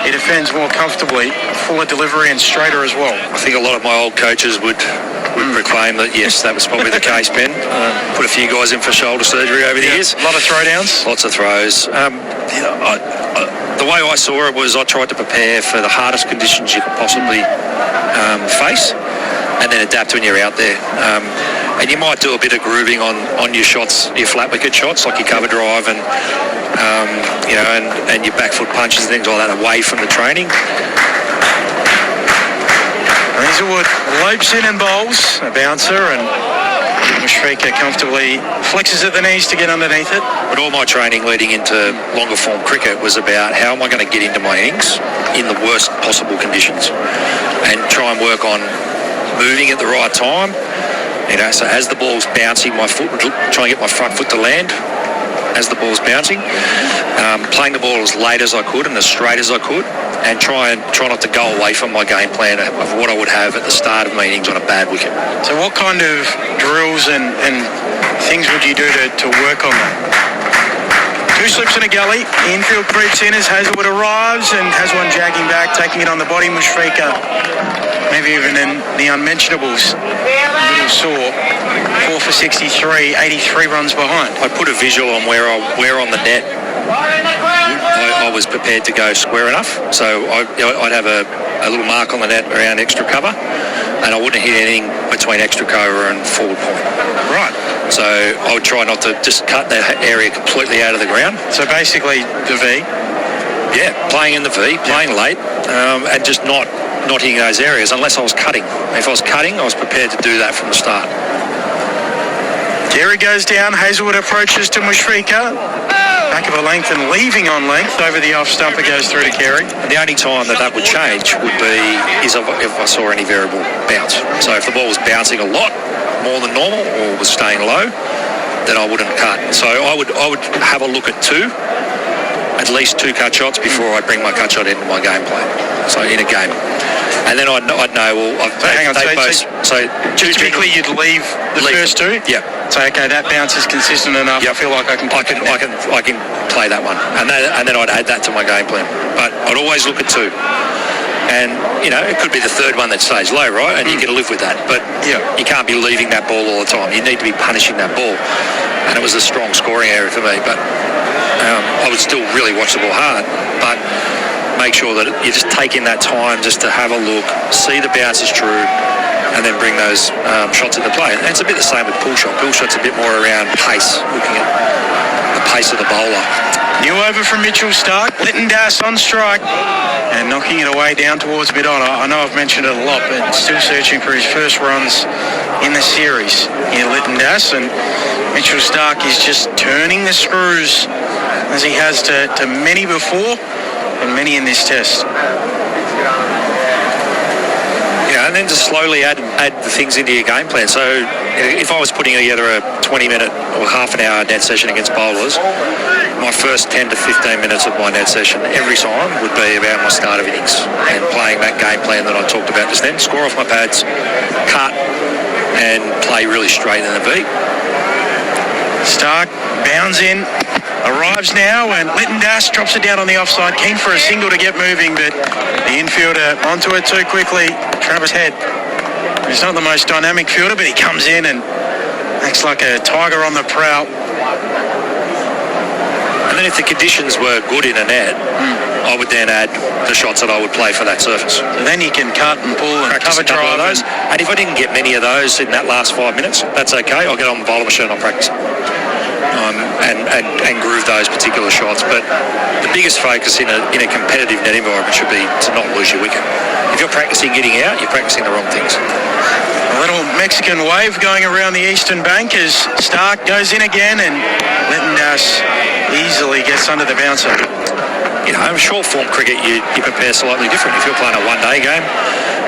he defends more comfortably, fuller delivery and straighter as well. I think a lot of my old coaches would proclaim that, yes, that was probably the case, Ben. Put a few guys in for shoulder surgery over the years. A lot of throwdowns. Lots of throws. The way I saw it was I tried to prepare for the hardest conditions you could possibly face and then adapt when you're out there. And you might do a bit of grooving on your shots, your flat wicket shots, like your cover drive and and your back foot punches and things like that away from the training. Hazelwood lopes in and bowls, a bouncer, and Mushrika comfortably flexes at the knees to get underneath it. But all my training leading into longer form cricket was about how am I going to get into my innings in the worst possible conditions and try and work on moving at the right time. So as the ball's bouncing, my foot would try and get my front foot to land as the ball's bouncing, playing the ball as late as I could and as straight as I could, and try not to go away from my game plan of what I would have at the start of my innings on a bad wicket. So what kind of drills and things would you do to work on that? 2 slips in a gully. The infield creeps in as Hazelwood arrives and has one jagging back, taking it on the body. Mushrika, maybe even in the unmentionables, a little sore. 4 for 63, 83 runs behind. I put a visual on where on the net I was prepared to go square enough. So I'd have a little mark on the net around extra cover, and I wouldn't hit anything between extra cover and forward point. Right. So I would try not to just cut that area completely out of the ground. So basically the V? Yeah, playing in the V, playing late, and just not hitting those areas unless I was cutting. If I was cutting, I was prepared to do that from the start. There he goes down. Hazelwood approaches to Mushrika. Back of a length and leaving on length. Over the off stumper goes through to Carey. The only time that would change would be if I saw any variable bounce. So if the ball was bouncing a lot more than normal or was staying low, then I wouldn't cut. So I would have a look at at least two cut shots before I'd bring my cut shot into my game plan. So in a game. And then I'd know, well, hang on, so typically you'd leave the first two? Yeah. So, okay, that bounce is consistent enough. Yep. I feel like I can play that one. And then I'd add that to my game plan. But I'd always look at two. And, you know, it could be the third one that stays low, right? And you can live with that. But you can't be leaving that ball all the time. You need to be punishing that ball. And it was a strong scoring area for me. But I would still really watch the ball hard. But make sure that you're just taking that time just to have a look, see the bounce is true, and then bring those shots into play. And it's a bit the same with pull shot. Pull shot's a bit more around pace, looking at the pace of the bowler. New over from Mitchell Starc. Littendass on strike and knocking it away down towards mid-on. I know I've mentioned it a lot, but still searching for his first runs in the series here, Littendass. And Mitchell Starc is just turning the screws as he has to many before and many in this test. Yeah, and then just slowly add the things into your game plan. So if I was putting together a 20-minute or half an hour net session against bowlers, my first 10 to 15 minutes of my net session every time would be about my start of innings and playing that game plan that I talked about just then. Score off my pads, cut, and play really straight in the beat. Starc bounds in, arrives now, and Littendass drops it down on the offside, keen for a single to get moving, but the infielder onto it too quickly. Travis Head, he's not the most dynamic fielder, but he comes in and acts like a tiger on the prowl. And then if the conditions were good in a net, I would then add the shots that I would play for that surface. And then you can cut and pull and practice cover drive. Those. And if I didn't get many of those in that last 5 minutes, that's okay. I'll get on the bowler machine and I'll practice and groove those particular shots. But the biggest focus in a competitive net environment should be to not lose your wicket. If you're practicing getting out, you're practicing the wrong things. A little Mexican wave going around the eastern bank as Starc goes in again and Littendass easily gets under the bouncer. You know, short form cricket, you prepare slightly different. If you're playing a one-day game,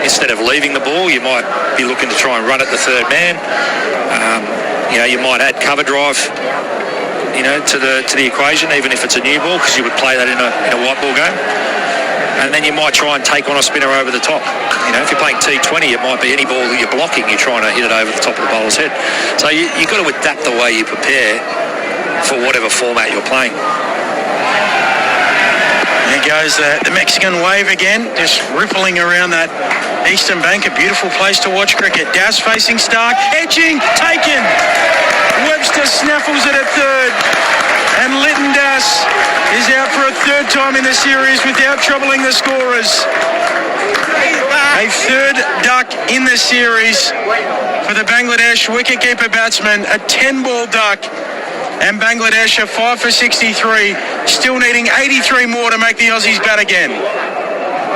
instead of leaving the ball, you might be looking to try and run at the third man. You know, you might add cover drive, you know, to the equation, even if it's a new ball, because you would play that in a white ball game. And then you might try and take on a spinner over the top. You know, if you're playing T20, it might be any ball that you're blocking, you're trying to hit it over the top of the bowler's head. So you've got to adapt the way you prepare for whatever format you're playing. There goes the Mexican wave again, just rippling around that eastern bank. A beautiful place to watch cricket. Das facing Starc, edging, taken. Webster snaffles it at third. And Littendass is out for a third time in the series without troubling the scorers. A third duck in the series for the Bangladesh wicketkeeper batsman. A 10-ball duck. And Bangladesh are 5 for 63, still needing 83 more to make the Aussies bat again.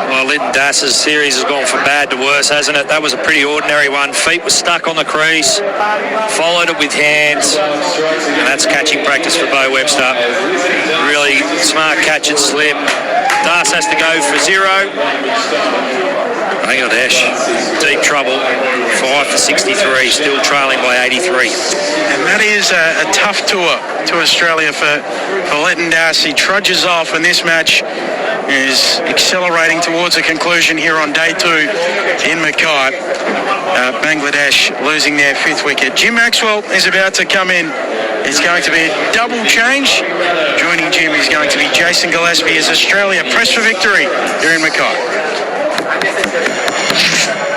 Well, Littendass's series has gone from bad to worse, hasn't it? That was a pretty ordinary one. Feet were stuck on the crease, followed it with hands, and that's catching practice for Bo Webster. Really smart catch and slip. Das has to go for 0. Bangladesh, deep trouble. 5 for 63, still trailing by 83. And that is a tough tour to Australia for Littendass. He trudges off, and this match is accelerating towards a conclusion here on day 2 in Mackay. Bangladesh losing their 5th wicket. Jim Maxwell is about to come in. It's going to be a double change. Joining Jim is going to be Jason Gillespie as Australia press for victory here in Mackay.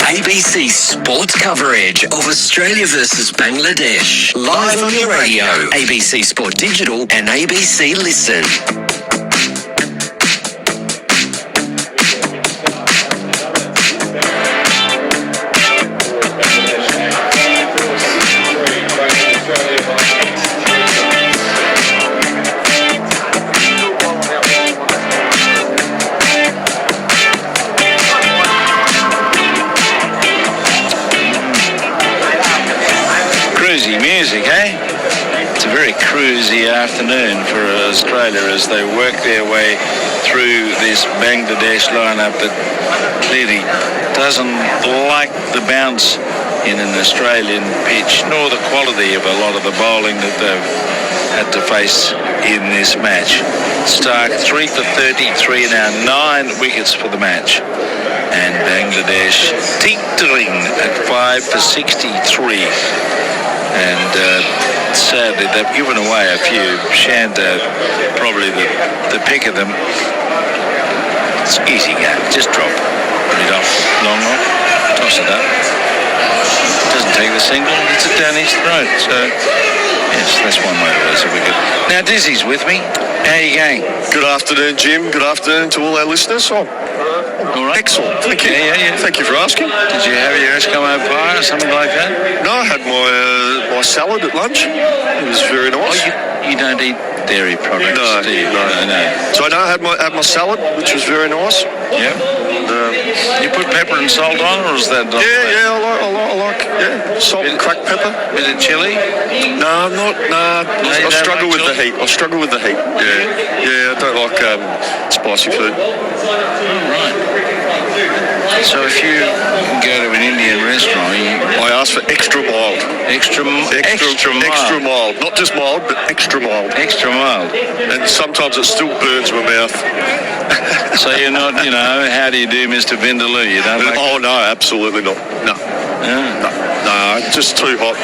ABC sports coverage of Australia versus Bangladesh. Live on your radio, ABC Sport Digital and ABC Listen. Music, eh? cruisy afternoon for Australia as they work their way through this Bangladesh lineup that clearly doesn't like the bounce in an Australian pitch, nor the quality of a lot of the bowling that they've had to face in this match. Stark 3 for 33 now, 9 wickets for the match. And Bangladesh tinkering at 5 for 63. And sadly, they've given away a few. Shanda, probably the pick of them. It's easy game. Just drop it off, long off, toss it up. Doesn't take the single, it's it down his throat. So, yes, that's one way to lose a wicket. Now, Dizzy's with me. How are you going? Good afternoon, Jim. Good afternoon to all our listeners. All right. Excellent. Thank you. Yeah. Thank you for asking. Did you have your Eskimo pie or something like that? No, I had my salad at lunch. It was very nice. Oh, you don't eat dairy products, do you? No. So I had my salad, which was very nice. Yeah. You put pepper and salt on, or is that? I like salt and cracked pepper. Is it chili? No, I'm not. No, I struggle with the heat. Yeah, I don't like spicy food. Right. So if you go to an Indian restaurant, I ask for extra mild. Extra mild. Extra mild. Not just mild, but extra mild. Extra mild. And sometimes it still burns my mouth. So you're not, how do you do, Mr. Vindaloo? You don't like... Oh, no, absolutely not. No, just too hot.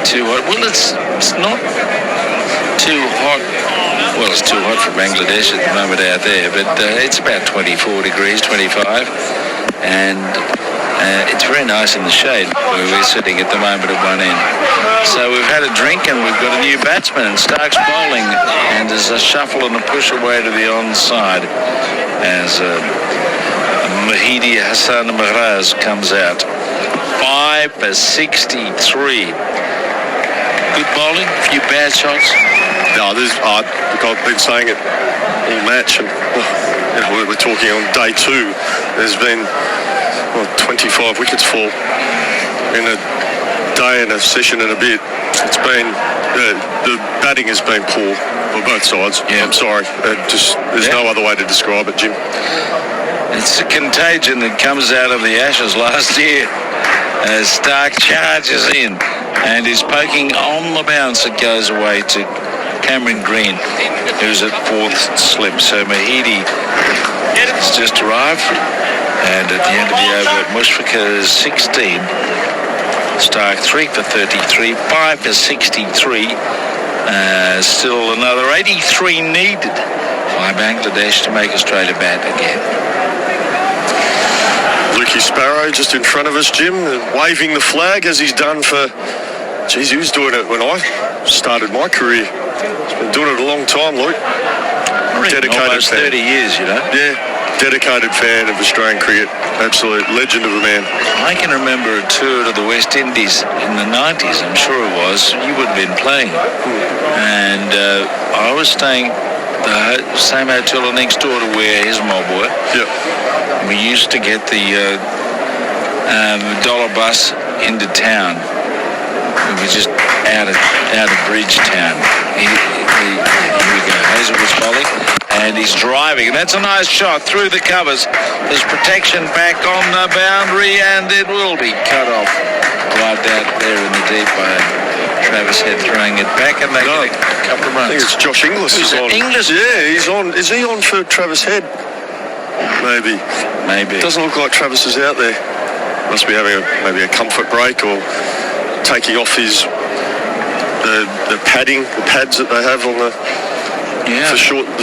Too hot? Well, it's not too hot. Well, it's too hot for Bangladesh at the moment out there, but it's about 24 degrees, 25, and it's very nice in the shade where we're sitting at the moment at one end. So we've had a drink and we've got a new batsman. Stark's bowling, and there's a shuffle and a push away to the onside as Mahidi Hassan McGrath comes out. 5 for 63. Good bowling, a few bad shots. No, I've been saying it all match, and we're talking on day 2. There's been 25 wickets fall in a day and a session and a bit. It's been the batting has been poor on both sides. Yeah. I'm sorry, there's no other way to describe it, Jim. It's a contagion that comes out of the Ashes last year as Stark charges in and is poking on the bounce. It goes away to Cameron Green, who's at 4th slip. So Mahidi has just arrived, and at the end of the over, Mushfiqur is 16. Stark 3 for 33, 5 for 63. Still another 83 needed by Bangladesh to make Australia bat again. Lukey Sparrow just in front of us, Jim, waving the flag as he's done for... Geez, he was doing it when I started my career. He's been doing it a long time, Luke. Dedicated almost fan. 30 years, Yeah, dedicated fan of Australian cricket. Absolute legend of a man. I can remember a tour to the West Indies in the 90s, I'm sure it was. You would have been playing. And I was staying the same hotel next door to where his mob were. Yeah. We used to get the dollar bus into town. We were just out of Bridgetown. Here we go. Hazelwood's bowling, and he's driving. And that's a nice shot through the covers. There's protection back on the boundary, and it will be cut off right out there in the deep by Travis Head throwing it back, and they get a couple of runs. I think it's Josh Inglis. Who's on. Inglis? Yeah, he's on. Is he on for Travis Head? Maybe. Doesn't look like Travis is out there. Must be having maybe a comfort break or taking off his the pads that they have on the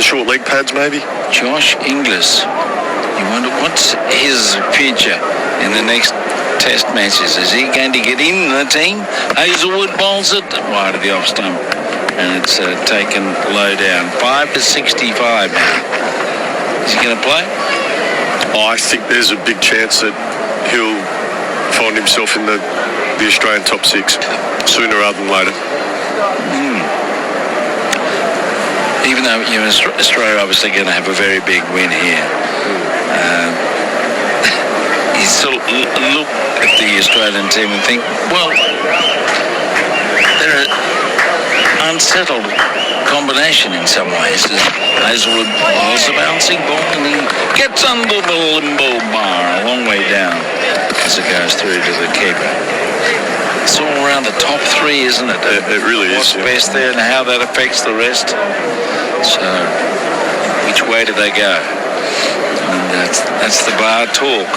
short leg pads, maybe. Josh Inglis. You wonder what's his future in the next Test matches. Is he going to get in the team? Hazelwood bowls it wide of the off stump, and it's taken low down. 5 for 65 now. Is he going to play? I think there's a big chance that he'll find himself in the Australian top 6 sooner rather than later. Even though Australia obviously going to have a very big win here, you still look at the Australian team and think, well, there are unsettled combination in some ways. Hazelwood bowls a bouncing ball and he gets under the limbo bar a long way down as it goes through to the keeper. It's all around the top three, isn't it? It really is. What's best there and how that affects the rest. So, which way do they go? And that's the bar talk.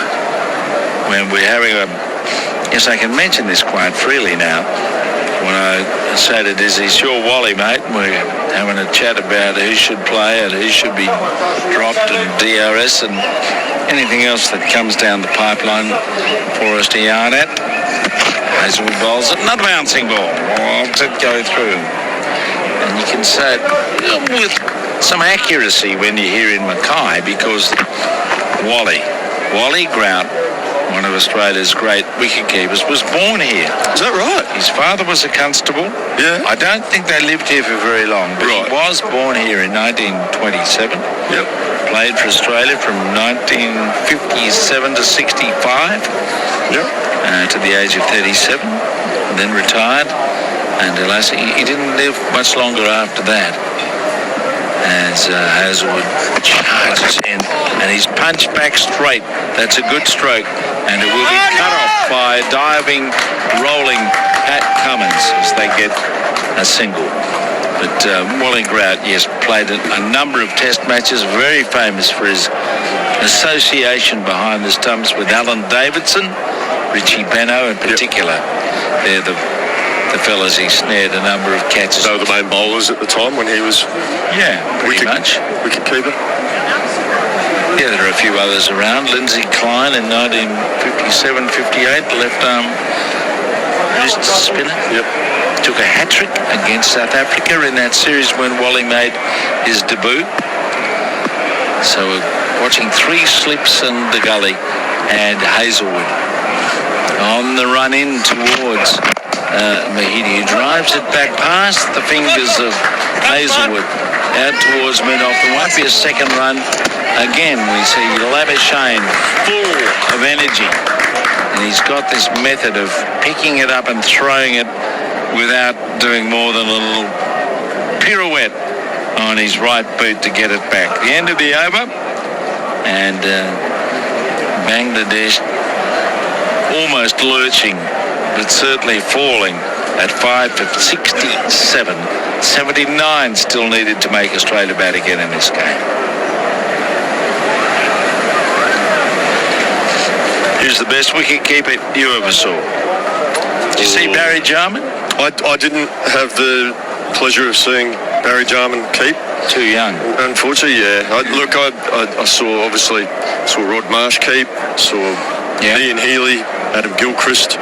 When we're having yes, I can mention this quite freely now. When I say to Dizzy, sure, Wally, mate, we're having a chat about who should play and who should be dropped and DRS and anything else that comes down the pipeline for us to yarn at. Hazelwood bowls it, another bouncing ball. Watch it go through. And you can say it with some accuracy when you're here in Mackay because Wally Grout, one of Australia's great wicket keepers, was born here. Is that right? His father was a constable. Yeah. I don't think they lived here for very long, but he was born here in 1927. Yep. Played for Australia from 1957 to 65. Yep. To the age of 37, and then retired. And alas, he didn't live much longer after that. As Hazelwood charges in, and he's punched back straight. That's a good stroke, and it will be cut off by diving, rolling Pat Cummins as they get a single. But Wally Grout, yes, played a number of test matches, very famous for his association behind the stumps with Alan Davidson, Richie Benno in particular. They're the fellas he snared a number of catches. So the main bowlers at the time when he was pretty much wicket keeper. Yeah, there are a few others around. Lindsay Klein in 1957-58, left arm wrist spinner. Yep. Took a hat-trick against South Africa in that series when Wally made his debut. So we're watching three slips and the gully and Hazelwood on the run in towards Mahidi, who drives it back past the fingers of Hazelwood out towards mid-off. There won't be a second run. Again, we see Labuschagne full of energy, and he's got this method of picking it up and throwing it without doing more than a little pirouette on his right boot to get it back. The end of the over, and Bangladesh almost lurching, but certainly falling at 5 for 67. 79 still needed to make Australia bat again in this game. Who's the best wicket keeper you ever saw? Did you see Barry Jarman? I didn't have the pleasure of seeing Barry Jarman keep. Too young. Unfortunately, yeah. I saw Rod Marsh keep, saw Ian Healy, Adam Gilchrist.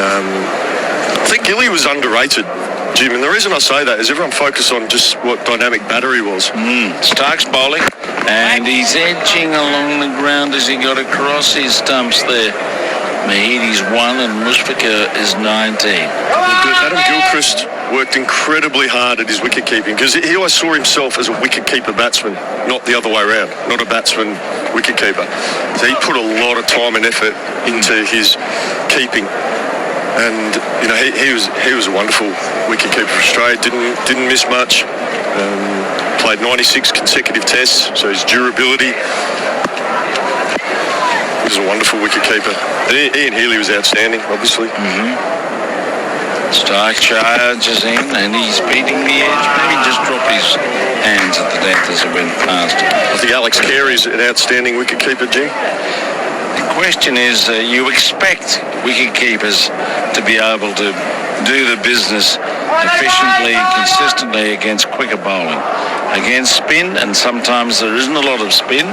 I think Gilly was underrated, Jim, and the reason I say that is everyone focused on just what dynamic battery was. Stark's bowling, and he's edging along the ground as he got across his stumps there. Mahidi's 1 and Mushfiqur is 19. Adam Gilchrist worked incredibly hard at his wicket keeping because he always saw himself as a wicket keeper batsman, not the other way around, not a batsman wicket keeper. So he put a lot of time and effort into his keeping, and you know he was a wonderful wicket keeper for Australia. Didn't miss much. Played 96 consecutive tests, so his durability. He was a wonderful wicket keeper. Ian Healy was outstanding, obviously. Stark charges in and he's beating the edge. Maybe just dropped his hands at the depth as it went past. I think Alex Carey's an outstanding wicket keeper, Jim. The question is, you expect wicket keepers to be able to do the business efficiently, consistently against quicker bowling. Against spin, and sometimes there isn't a lot of spin,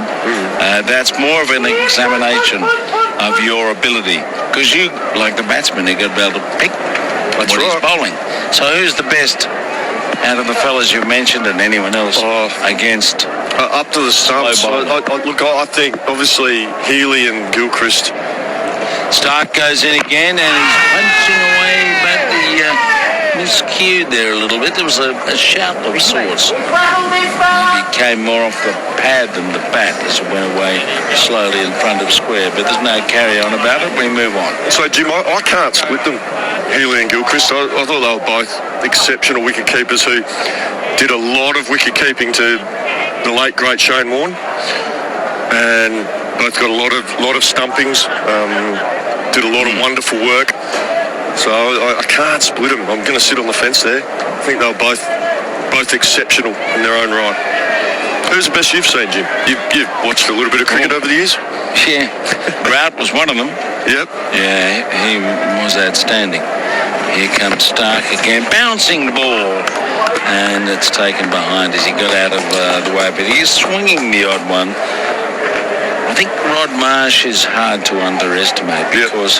that's more of an examination of your ability. Because you, like the batsman, you've got to be able to pick what he's bowling. So who's the best out of the fellas you've mentioned and anyone else against up to the stumps? I think obviously Healy and Gilchrist. Stark goes in again and he's punching away, but the skewed there a little bit. There was a shout of sorts. He came more off the pad than the bat as it went away slowly in front of square. But there's no carry on about it. We move on. So, Jim, I can't split them, Healy and Gilchrist. I thought they were both exceptional wicket keepers who did a lot of wicket keeping to the late great Shane Warne, and both got a lot of stumpings. Did a lot of wonderful work. So I can't split them. I'm going to sit on the fence there. I think they were both exceptional in their own right. Who's the best you've seen, Jim? You've watched a little bit of cricket over the years? Yeah. Grout was one of them. Yep. Yeah, he was outstanding. Here comes Stark again, bouncing the ball. And it's taken behind as he got out of the way. But he's swinging the odd one. I think Rod Marsh is hard to underestimate because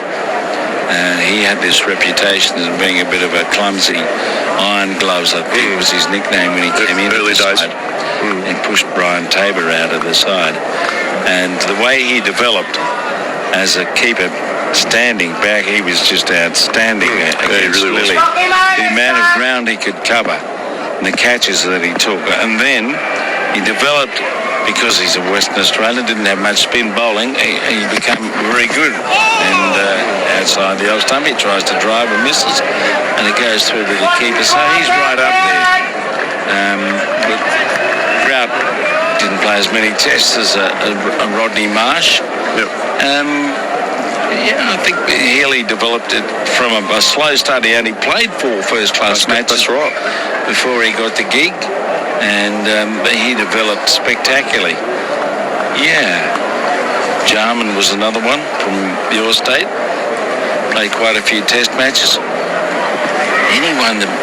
he had this reputation as being a bit of a clumsy iron gloves, I think was his nickname when he came in early days. And pushed Brian Tabor out of the side. And the way he developed as a keeper, standing back, he was just outstanding against Lilly. The amount of ground he could cover and the catches that he took. And then he developed, because he's a Western Australian, didn't have much spin bowling, he became very good. And outside the off stump, he tries to drive and misses, and it goes through to the keeper. So he's right up there. But Grout didn't play as many tests as a Rodney Marsh. I think Healy developed it from a slow start. He only played 4 first-class matches before he got the gig. And he developed spectacularly. Yeah. Jarman was another one from your state. Played quite a few test matches. Anyone that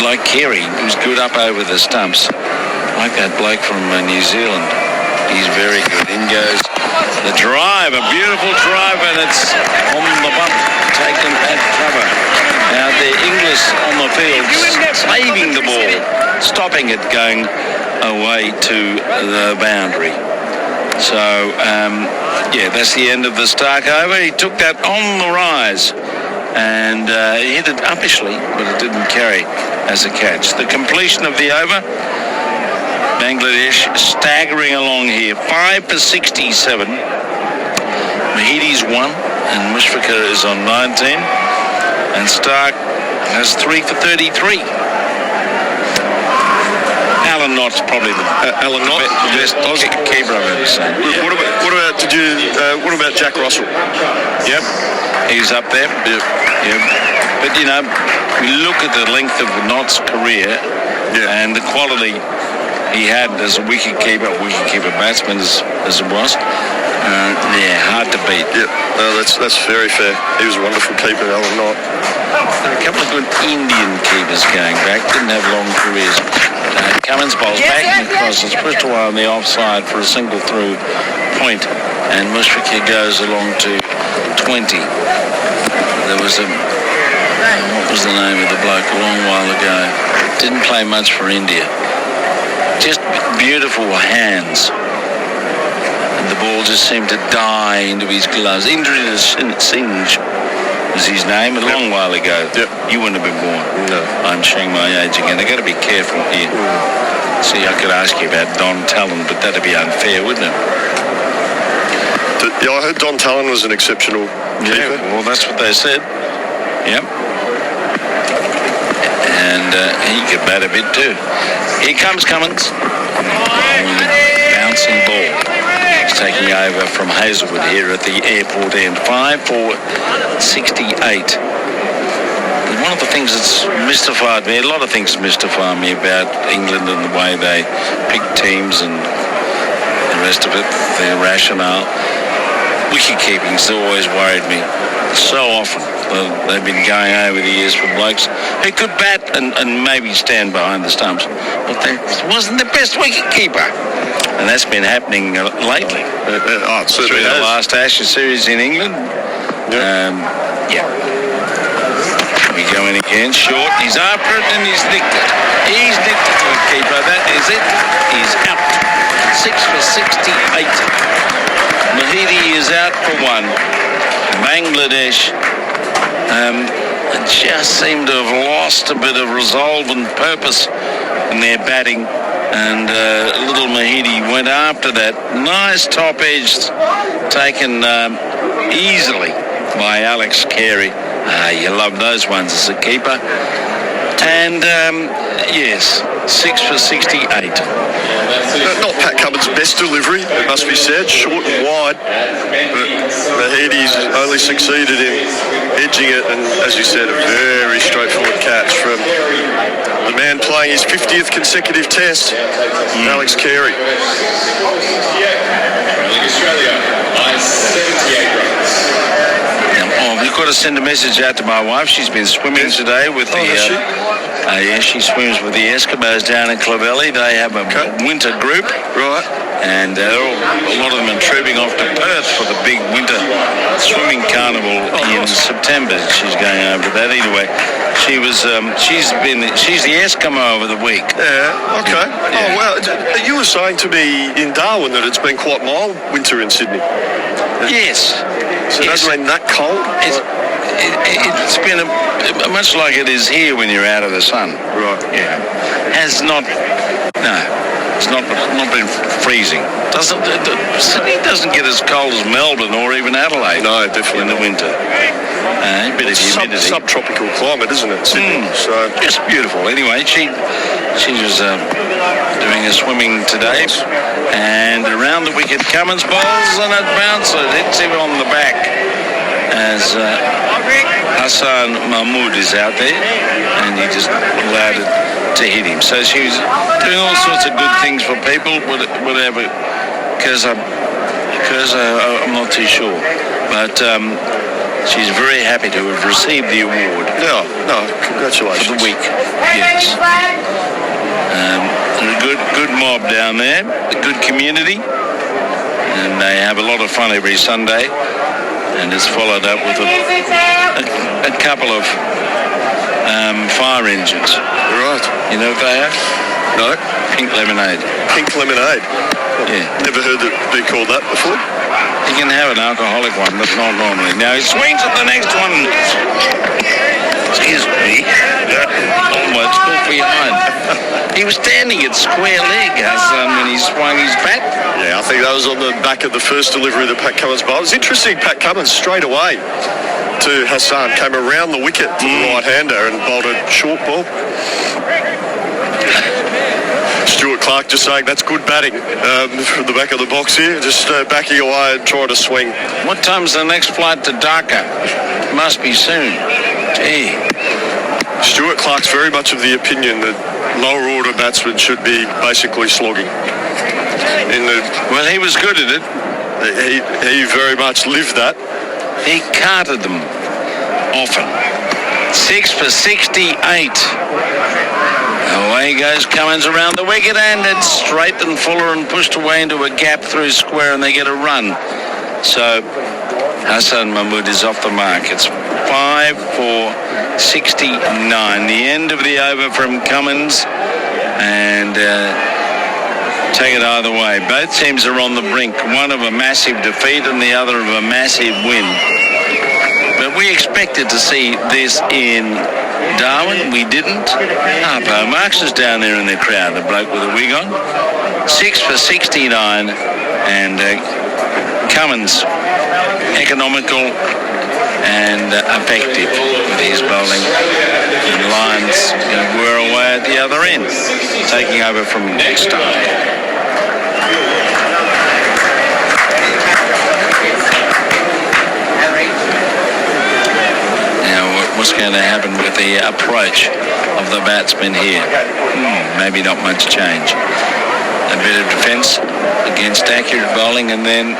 like Carey, who's good up over the stumps. Like that bloke from New Zealand. He's very good. In goes the drive, a beautiful drive, and it's on the bump, taken at cover. Now the English on the field saving the ball, stopping it going away to the boundary. So, that's the end of the Stark over. He took that on the rise and hit it uppishly, but it didn't carry as a catch. The completion of the over, Bangladesh staggering along here, 5 for 67. Mahidi's 1 and Mushfiqur is on 19. And Stark has 3 for 33. Alan Knott's probably the best keeper I've ever seen. What about Jack Russell? Yep, he's up there. Yep. But we look at the length of Knott's career and the quality he had as a wicket-keeper batsman as it was. Hard to beat. Yep, that's very fair. He was a wonderful keeper, Alan Knott. There are a couple of good Indian keepers going back, didn't have long careers. Cummins bowls back and across. It's pushed away on the offside for a single through point, and Mushfiqur goes along to 20. There was what was the name of the bloke a long while ago? Didn't play much for India. Just beautiful hands. And the ball just seemed to die into his gloves. Indra Singh was his name a long while ago. Yep. You wouldn't have been born. No. I'm showing my age again. They've got to be careful here. See, I could ask you about Don Talon, but that'd be unfair, wouldn't it? Yeah, I heard Don Talon was an exceptional keeper. Yeah, well, that's what they said. Yep. And he could bat a bit too. Here comes Cummins. Bouncing ball. He's taking over from Hazelwood here at the airport end. 5 for 68. One of the things that's mystified me, a lot of things mystify me about England and the way they pick teams and the rest of it, their rationale. Wicket-keeping's always worried me so often. They've been going over the years for blokes who could bat and maybe stand behind the stumps, but they wasn't the best wicket-keeper. And that's been happening lately. Through the last Ashes series in England. We go in again, short, he's after it and he's nicked it. He's nicked it to the keeper, that is it. He's out. 6 for 68. Mahidi is out for 1. Bangladesh just seem to have lost a bit of resolve and purpose in their batting. And little Mahidi went after that. Nice top edge taken easily by Alex Carey. You love those ones as a keeper. And yes, 6 for 68. Not Pat Cummins' best delivery, it must be said, short and wide, but Mahidi's only succeeded in edging it, and as you said, a very straightforward catch from the man playing his 50th consecutive test, Alex Carey. We've got to send a message out to my wife. She's been swimming today with the... she swims with the Eskimos down in Clovelly. They have a winter group. Right. And a lot of them are trooping off to Perth for the big winter swimming carnival in September. She's going over to that. Either way, she's the Eskimo over the week. Yeah, okay. Yeah. Oh, well, you were saying to me in Darwin that it's been quite mild winter in Sydney. Yes. So it hasn't been that cold? It's been much like it is here when you're out of the sun. Right. Yeah. Has not... No. It's not been freezing. Sydney doesn't get as cold as Melbourne or even Adelaide. No, definitely in the winter. A bit of humidity. Subtropical climate, isn't it, Sydney? So just beautiful. Anyway, she was doing a swimming today, and around the wicket, Cummins bowls and it bounces, hits him on the back as Hassan Mahmood is out there, and he just allowed it to hit him. So she was doing all sorts of good things for people, whatever, because I'm not too sure. But she's very happy to have received the award. No, congratulations. For the week, yes. A good mob down there, a good community, and they have a lot of fun every Sunday, and it's followed up with a couple of fire engines. Right. You know what they have? No. Pink lemonade. Pink lemonade? Yeah. Never heard it be called that before. You can have an alcoholic one, but not normally. Now he swings at the next one. Excuse me. Almost off behind. He was standing at square leg when he swung his bat. Yeah, I think that was on the back of the first delivery that Pat Cummins bowled. It's interesting, Pat Cummins straight away to Hassan came around the wicket to the right-hander and bowled a short ball. Stuart Clark just saying that's good batting from the back of the box here, just backing away and trying to swing. What time's the next flight to Dhaka? Must be soon. Gee. Stuart Clark's very much of the opinion that lower order batsmen should be basically slogging. Well, he was good at it. He very much lived that. He carted them often. 6 for 68. Away goes Cummins around the wicket, and it's straight and fuller and pushed away into a gap through square, and they get a run. So Hassan Mahmood is off the mark. It's 5 for 69. The end of the over from Cummins, and take it either way. Both teams are on the brink, one of a massive defeat and the other of a massive win. But we expected to see this in Darwin. We didn't. Harpo Marx is down there in the crowd, the bloke with a wig on. 6 for 69, and Cummins economical and effective with his bowling. And Lions were away at the other end, taking over from next time. What's going to happen with the approach of the batsmen here? Maybe not much change. A bit of defence against accurate bowling, and then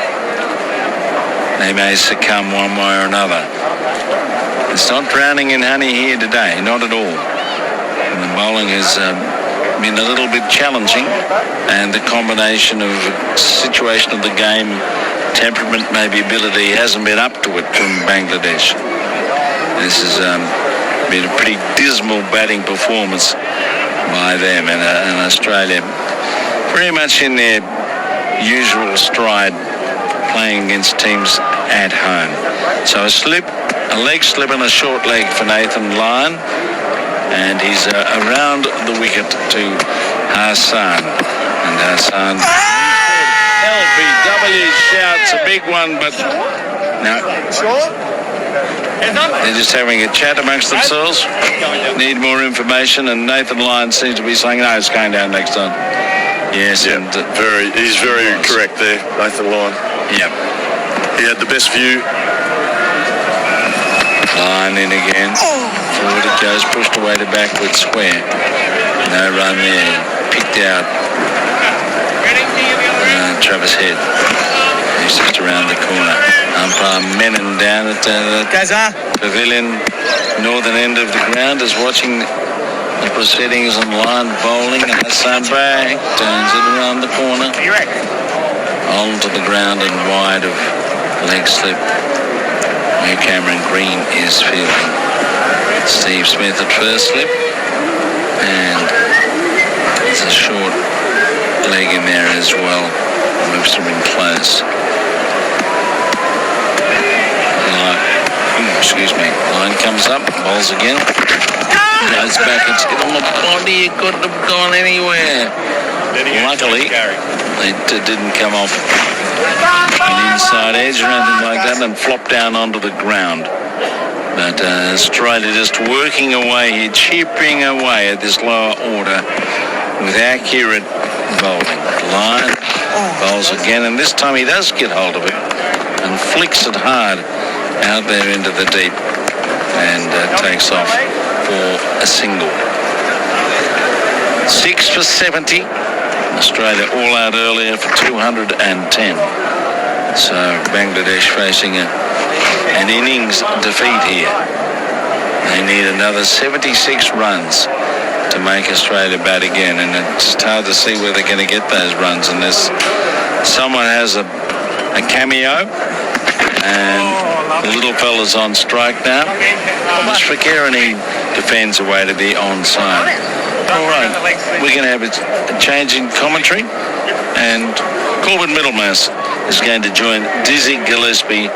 they may succumb one way or another. It's not drowning in honey here today, not at all. And the bowling has been a little bit challenging, and the combination of situation of the game, temperament, maybe ability, hasn't been up to it from Bangladesh. This has been a pretty dismal batting performance by them, and Australia very much in their usual stride, playing against teams at home. So a slip a leg slip and a short leg for Nathan Lyon. And he's around the wicket to Hassan. And Hassan... LBW shouts a big one, but no. They're just having a chat amongst themselves. Need more information, and Nathan Lyon seems to be saying, no, it's going down next time. Yes, yeah, and he's very correct there, Nathan Lyon. Yep. He had the best view. Lyon in again. Forward it goes, pushed away to backward square. No run there. Picked out Travis Head. He's just around the corner. Umpire Menon down at the pavilion, northern end of the ground, is watching the proceedings on Lyon bowling, and Hassan back, turns it around the corner. Onto the ground and wide of leg slip. Where Cameron Green is fielding. Steve Smith at first slip, and there's a short leg in there as well. Moves to in close. Excuse me. Line comes up, bowls again. Goes back, it's hit on the body. It couldn't have gone anywhere. Luckily, it didn't come off an inside edge or anything like that and flopped down onto the ground. But Australia just working away here, chipping away at this lower order with accurate bowling. Lyon bowls again, and this time he does get hold of it and flicks it hard out there into the deep and takes off for a single. 6 for 70. Australia all out earlier for 210. So Bangladesh facing an innings defeat here. They need another 76 runs to make Australia bat again, and it's hard to see where they're going to get those runs unless someone has a cameo. And the little fella's on strike now. Shakira, and he defends away to the onside. All right, we're going to have a change in commentary, and Corbin Middlemas is going to join Dizzy Gillespie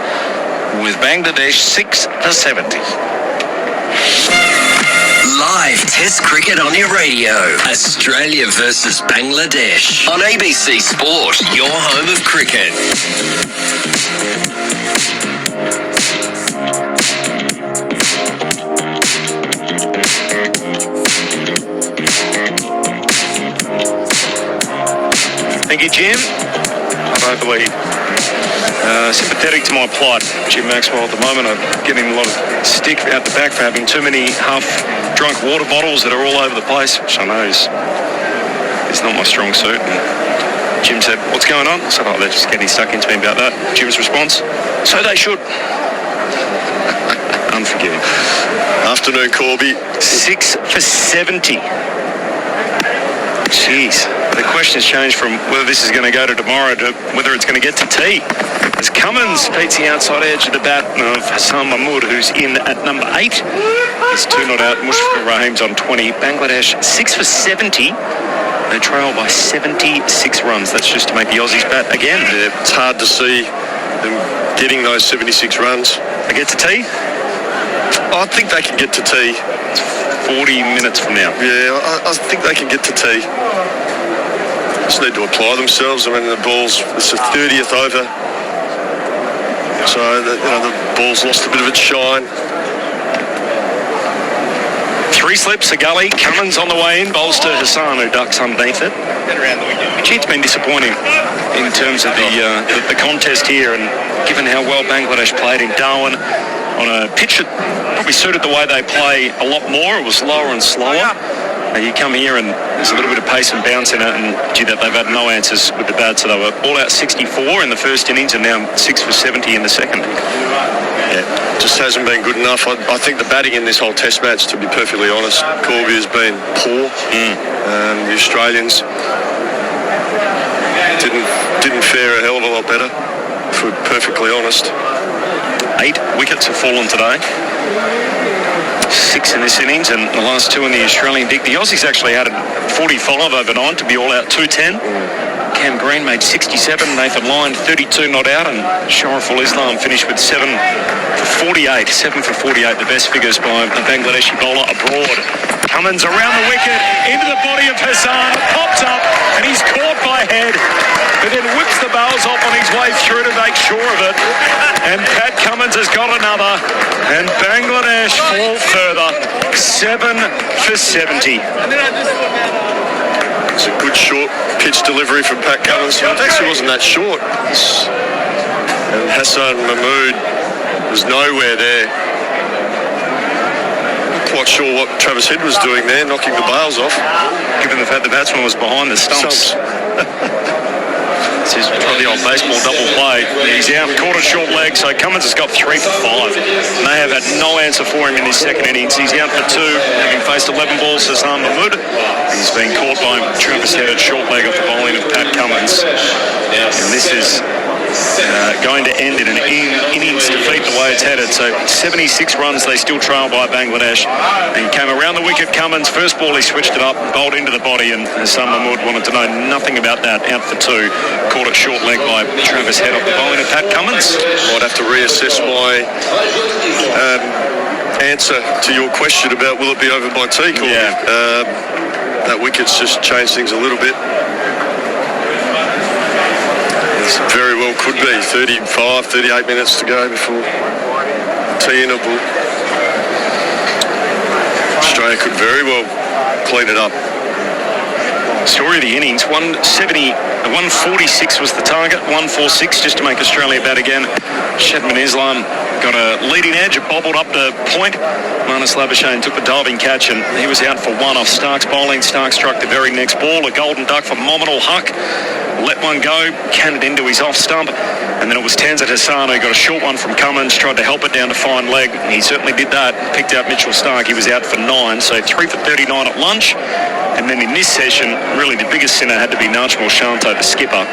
with Bangladesh 6 for 70. Live Test cricket on your radio. Australia versus Bangladesh on ABC Sport, your home of cricket. Thank you, Jim. Overly sympathetic to my plight, Jim Maxwell. At the moment, I'm getting a lot of stick out the back for having too many half-drunk water bottles that are all over the place, which I know is not my strong suit. And Jim said, "What's going on?" I said, "Oh, they're just getting stuck into me about that." Jim's response, "So they should." Unforgiving. Afternoon, Corby. 6 for 70. Jeez. The question has changed from whether this is going to go to tomorrow to whether it's going to get to tea. As Cummins beats the outside edge of the bat of Hassan Mahmood, who's in at number 8. He's 2 not out. Mushfiqur Rahim's on 20. Bangladesh 6 for 70. They trail by 76 runs. That's just to make the Aussies bat again. Yeah, it's hard to see them getting those 76 runs. They get to tea? I think they can get to tea. It's 40 minutes from now. Yeah, I think they can get to tea. Just need to apply themselves. I mean, the ball's, it's the 30th over. So, the ball's lost a bit of its shine. 3 slips, a gully. Cummins on the way in. Bowls to Hassan, who ducks underneath it. Gee, it's been disappointing in terms of the contest here, and given how well Bangladesh played in Darwin on a pitch that probably suited the way they play a lot more. It was slower and slower. You come here and there's a little bit of pace and bounce in it, and gee, that they've had no answers with the bat, so they were all out 64 in the first innings and now 6 for 70 in the second. Yeah, just hasn't been good enough. I think the batting in this whole test match, to be perfectly honest, Corby has been poor. The Australians didn't fare a hell of a lot better, if we're perfectly honest. 8 wickets have fallen today. 6 in this innings, and the last 2 in the Australian dig. The Aussies actually had 45 over 9 to be all out 210. Cam Green made 67, Nathan Lyon 32 not out, and Shariful Islam finished with 7 for 48. 7 for 48, the best figures by a Bangladeshi bowler abroad. Cummins around the wicket, into the body of Hassan, pops up, and he's caught by head, but then whips the bails off on his way through to make sure of it. And Pat Cummins has got another, and Bangladesh fall further, 7 for 70. It's a good short pitch delivery from Pat Cummins. It actually wasn't that short. And Hassan Mahmood was nowhere there. Quite sure what Travis Head was doing there, knocking the bails off. Given the fact the batsman was behind the stumps. This is probably the old baseball double play. He's out, caught a short leg, so Cummins has got 3 for 5. And they have had no answer for him in his second innings. He's out for 2, having faced 11 balls to Hassan Mahmood. He's been caught by Travis Head at short leg off the bowling of Pat Cummins. And this is going to end in an innings defeat the way it's headed. So 76 runs they still trail by Bangladesh. And came around the wicket, Cummins. First ball he switched it up, bowled into the body, and Hassan Mahmood wanted to know nothing about that. Out for 2. Caught it short leg by Travis Head off the bowling of Pat Cummins. Might have to reassess my answer to your question about will it be over by tea, Corbin. Yeah. That wicket's just changed things a little bit. Very well could be 35, 38 minutes to go before tea interval. Australia could very well clean it up. Story of the innings, 146 was the target, 146 just to make Australia bat again. Shadman Islam got a leading edge, it bobbled up the point. Marnus Labuschagne took the diving catch and he was out for 1 off Stark's bowling. Stark struck the very next ball, a golden duck for Mominal Huck. Let one go, canned into his off stump, and then it was Tanzit Hassan who got a short one from Cummins, tried to help it down to fine leg. He certainly did that, picked out Mitchell Stark. He was out for 9, so 3 for 39 at lunch. And then in this session, really the biggest sinner had to be Najmal Shanto, the skipper.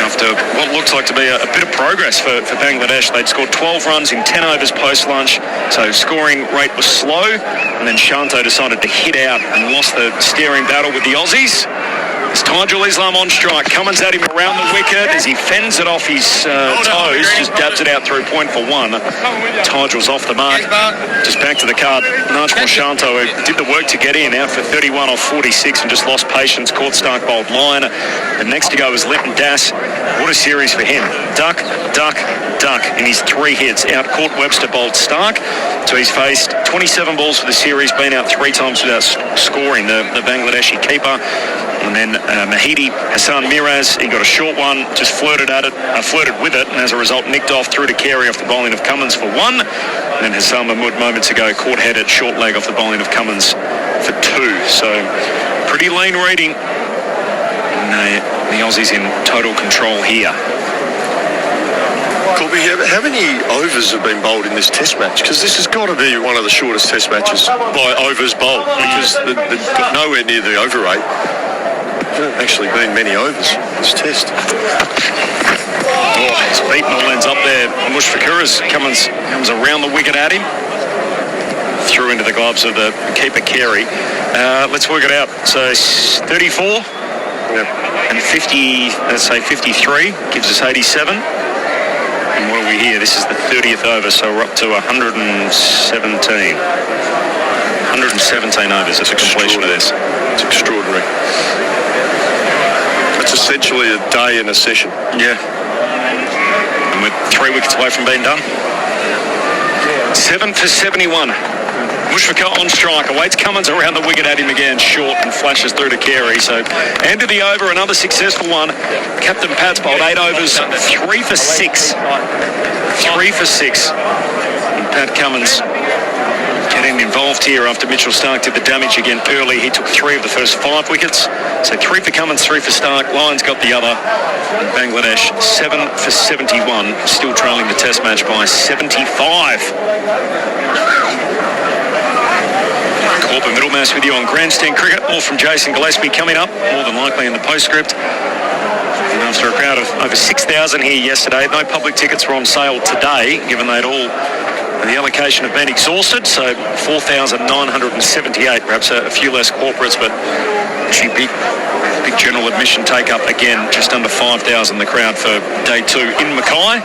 After what looks like to be a bit of progress for Bangladesh, they'd scored 12 runs in 10 overs post-lunch, so scoring rate was slow, and then Shanto decided to hit out and lost the steering battle with the Aussies. It's Tajul Islam on strike. Cummins at him around the wicket as he fends it off his toes, just dabs it out through point for 1. Tajul's off the mark. Just back to the card. Najmal Shanto, who did the work to get in, out for 31 off 46 and just lost patience. Caught Stark bowled line. And next to go was Lytton Das. What a series for him. Duck, duck, duck in his 3 hits. Out caught Webster bowled Stark. So he's faced 27 balls for the series, been out 3 times without scoring, the Bangladeshi keeper. And then Mahidi Hassan Miraz, he got a short one, just flirted with it, and as a result nicked off through to Carey off the bowling of Cummins for 1. And then Hassan Mahmood moments ago caught head at short leg off the bowling of Cummins for 2. So pretty lean reading. And the Aussies in total control here. Corbin, how many overs have been bowled in this test match? Because this has got to be one of the shortest test matches by overs bowled, because they've got nowhere near the over rate. There haven't actually been many overs this test. Oh, he's beaten all ends up there. Mushfiqur's comes around the wicket at him. Through into the gloves of the keeper Carey. Let's work it out. So 34 and 50, let's say 53, gives us 87. And what are we here? This is the 30th over, so we're up to 117. 117 overs as a completion of this. It's extraordinary. It's essentially a day in a session. Yeah. And we're 3 wickets away from being done. 7 for 71. Mushfiqur on strike, awaits Cummins around the wicket at him again, short, and flashes through to Carey. So end of the over, another successful one. Captain Pat's bowled 8 overs, 3 for 6. 3 for 6. And Pat Cummins getting involved here after Mitchell Stark did the damage again early. He took 3 of the first 5 wickets. So 3 for Cummins, 3 for Stark. Lyons got the other. And Bangladesh 7 for 71, still trailing the test match by 75. Corbin Middlemas with you on Grandstand Cricket. All from Jaques and Gillespie coming up, more than likely in the postscript. And after a crowd of over 6,000 here yesterday, no public tickets were on sale today, given they'd all, the allocation had been exhausted, so 4,978, perhaps a few less corporates, but Actually, big general admission take-up again, just under 5,000 the crowd for day 2 in Mackay.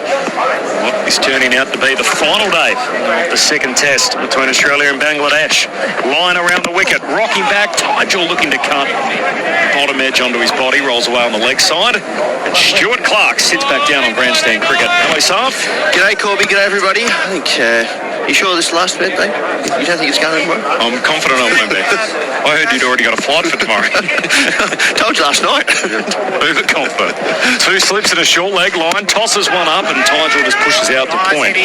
What is turning out to be the final day of the second test between Australia and Bangladesh. Line around the wicket, rocking back, Tygel looking to cut bottom edge onto his body, rolls away on the leg side, and Stuart Clark sits back down on grandstand cricket. Hello, Saf. G'day, Corby. G'day, everybody. I think, you sure this is the last birthday? You don't think it's going tomorrow? I'm confident I won't be. I heard you'd already got a flight for tomorrow. Told you last night. Uber confident. 2 slips and a short leg line, tosses one up, and Tygel just pushes out to point.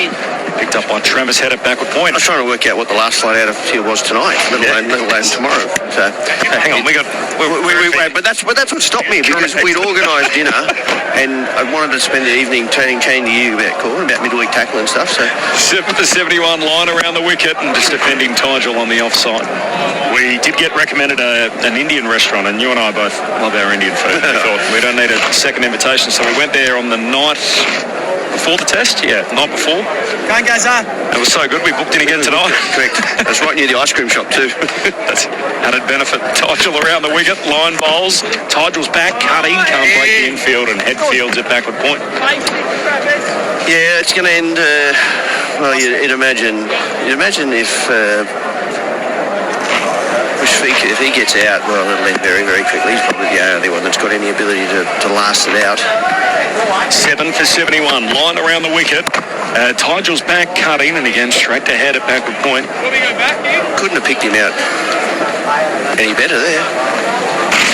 Picked up by Travis Head at backward point. I was trying to work out what the last flight out of here was tonight, let alone tomorrow. So, hang on, we but that's what stopped me, because we'd organised dinner, and I wanted to spend the evening chatting to you about midweek tackle and stuff. So 7 for 71, line around the wicket, and just defending Tygel on the offside. We did get recommended an Indian restaurant, and you and I both love our Indian food. We thought we don't need a second invitation, so we went there on the night before the test. Night before. Going, guys, It was so good, we booked in again tonight. Correct. That's right near the ice cream shop too. That's added benefit. Tygel around the wicket, line bowls. Tygel's back, cutting, can't break the infield, and Head fields at backward point. Yeah, it's going to end. Well, you'd imagine if he gets out, well, it'll end very, very quickly. He's probably the only one that's got any ability to last it out. 7 for 71, line around the wicket. Tygel's back, cutting, and again straight to head at backward point. Couldn't have picked him out any better there.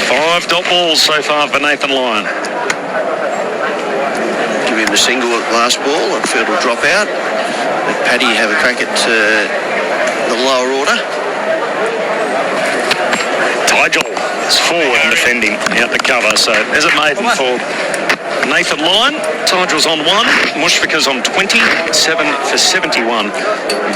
5 dot balls so far for Nathan Lyon. Give him a single at last ball. The field will drop out. Let Paddy have a crack at the lower order. Tygel is forward and defending out the cover, so there's a maiden for Nathan Lyon. Tygel's on 1, Mushfiqur's on 20, 7 for 71.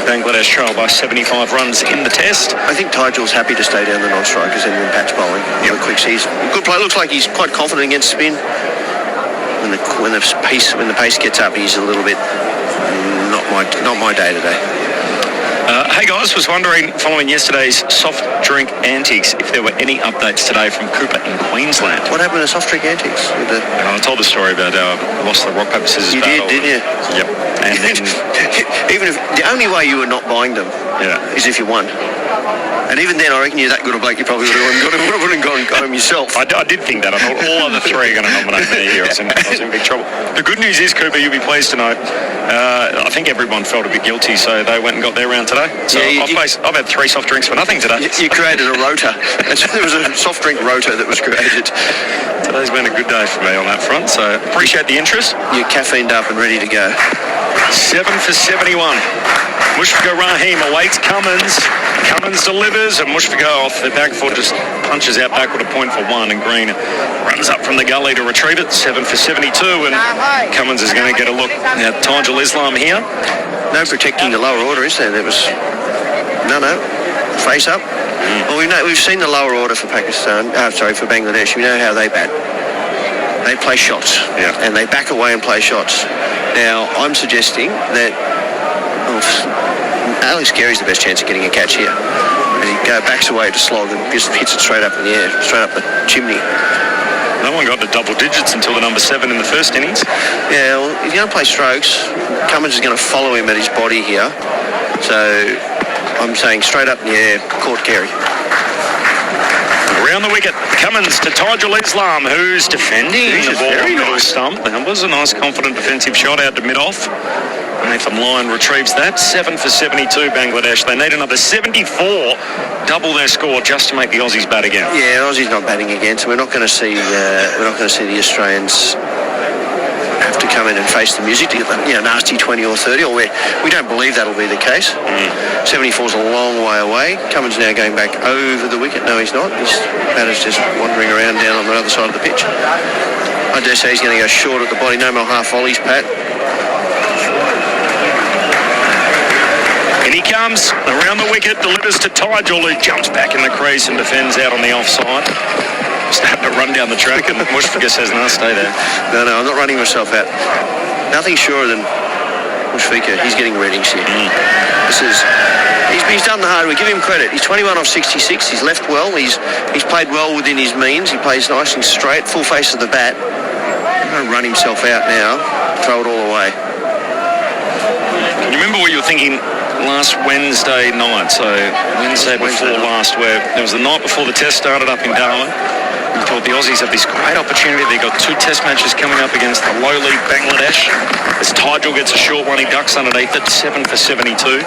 Bangladesh trail by 75 runs in the test. I think Tygel's happy to stay down the non-strikers and then patch bowling. The quicks, he's a good player. Looks like he's quite confident against spin. When the pace gets up, he's a little bit not my day today. Hey guys, was wondering, following yesterday's soft drink antics, if there were any updates today from Cooper in Queensland. What happened to soft drink antics? I told the story about lost the rock, paper, scissors battle. Didn't you? Yep. And then, even if the only way you were not buying them is if you won. And even then, I reckon you're that good a bloke, you probably would have got him yourself. I did think that. I thought all other 3 are going to nominate me here. I was in big trouble. The good news is, Cooper, you'll be pleased to know, I think everyone felt a bit guilty, so they went and got their round today. So I've had 3 soft drinks for nothing today. You created a rota. There was a soft drink rota that was created. Today's been a good day for me on that front, so appreciate the interest. You're caffeined up and ready to go. 7 for 71. Mushfiqur Rahim awaits Cummins. Cummins delivers, and Mushfiqur off the back foot just punches out backward a point for 1, and Green runs up from the gully to retrieve it. 7 for 72, and Cummins is going to get a look at Tygel Islam here. No protecting the lower order, is there? There was no face up. Well, we've seen the lower order for for Bangladesh. We know how they bat. They play shots, and they back away and play shots. Now, I'm suggesting that Alex Carey's the best chance of getting a catch here. And he backs away to slog and just hits it straight up in the air, straight up the chimney. No one got to double digits until the number 7 in the first innings. Yeah, well, he's going to play strokes. Cummins is going to follow him at his body here. So I'm saying straight up in the air, caught Carey. Around the wicket, Cummins to Tygel Islam, who's defending the ball on the middle stump. That was a nice, confident defensive shot out to mid-off. Nathan Lyon retrieves that. 7 for 72, Bangladesh. They need another 74, double their score just to make the Aussies bat again. Yeah, Aussies not batting again, so we're not going to see the Australians have to come in and face the music to get the nasty 20 or 30. Or we don't believe that'll be the case. 74's a long way away. Cummins now going back over the wicket. No, he's not. His batter's just wandering around down on the other side of the pitch. I dare say he's going to go short at the body. No more half volleys, Pat. In he comes, around the wicket, delivers to Tygel, who jumps back in the crease and defends out on the offside. Starting to run down the track, and Mushfiqur says, no, stay there. No, I'm not running myself out. Nothing surer than Mushfika, he's getting Reddings here. This is... He's done the hard work. Give him credit. He's 21 off 66. He's left well. He's played well within his means. He plays nice and straight, full face of the bat. He's going to run himself out now, throw it all away. Can you remember what you were thinking last Wednesday night? So Wednesday before last, where it was the night before the test started up in Darwin. We thought the Aussies have this great opportunity. They've got 2 test matches coming up against the lowly Bangladesh. As Tijul gets a short one, he ducks underneath it, 7 for 72.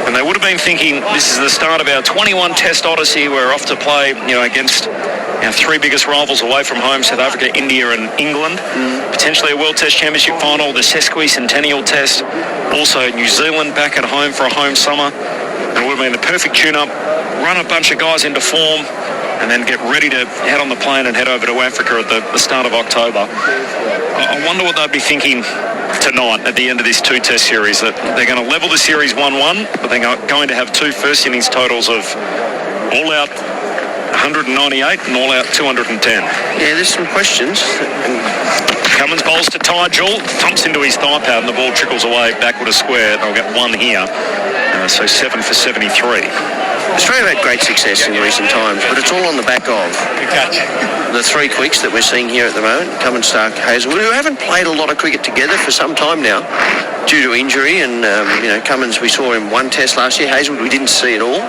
And they would have been thinking, this is the start of our 21 test odyssey. We're off to play, against our 3 biggest rivals away from home, South Africa, India and England. Potentially a World Test Championship final, the Sesquicentennial Test. Also New Zealand back at home for a home summer. And it would have been the perfect tune-up, run a bunch of guys into form, and then get ready to head on the plane and head over to Africa at the start of October. I wonder what they'd be thinking tonight at the end of this 2-test series, that they're going to level the series 1-1, but they're going to have 2 first innings totals of all out 198 and all out 210. Yeah, there's some questions. Cummins bowls to Tijul, thumps into his thigh pad and the ball trickles away backward a square. They'll get 1 here, so 7 for 73. Australia have had great success in recent times, but it's all on the back of the 3 quicks that we're seeing here at the moment, Cummins, Stark, Hazelwood, who haven't played a lot of cricket together for some time now due to injury. And, Cummins, we saw him 1 test last year. Hazelwood, we didn't see it all,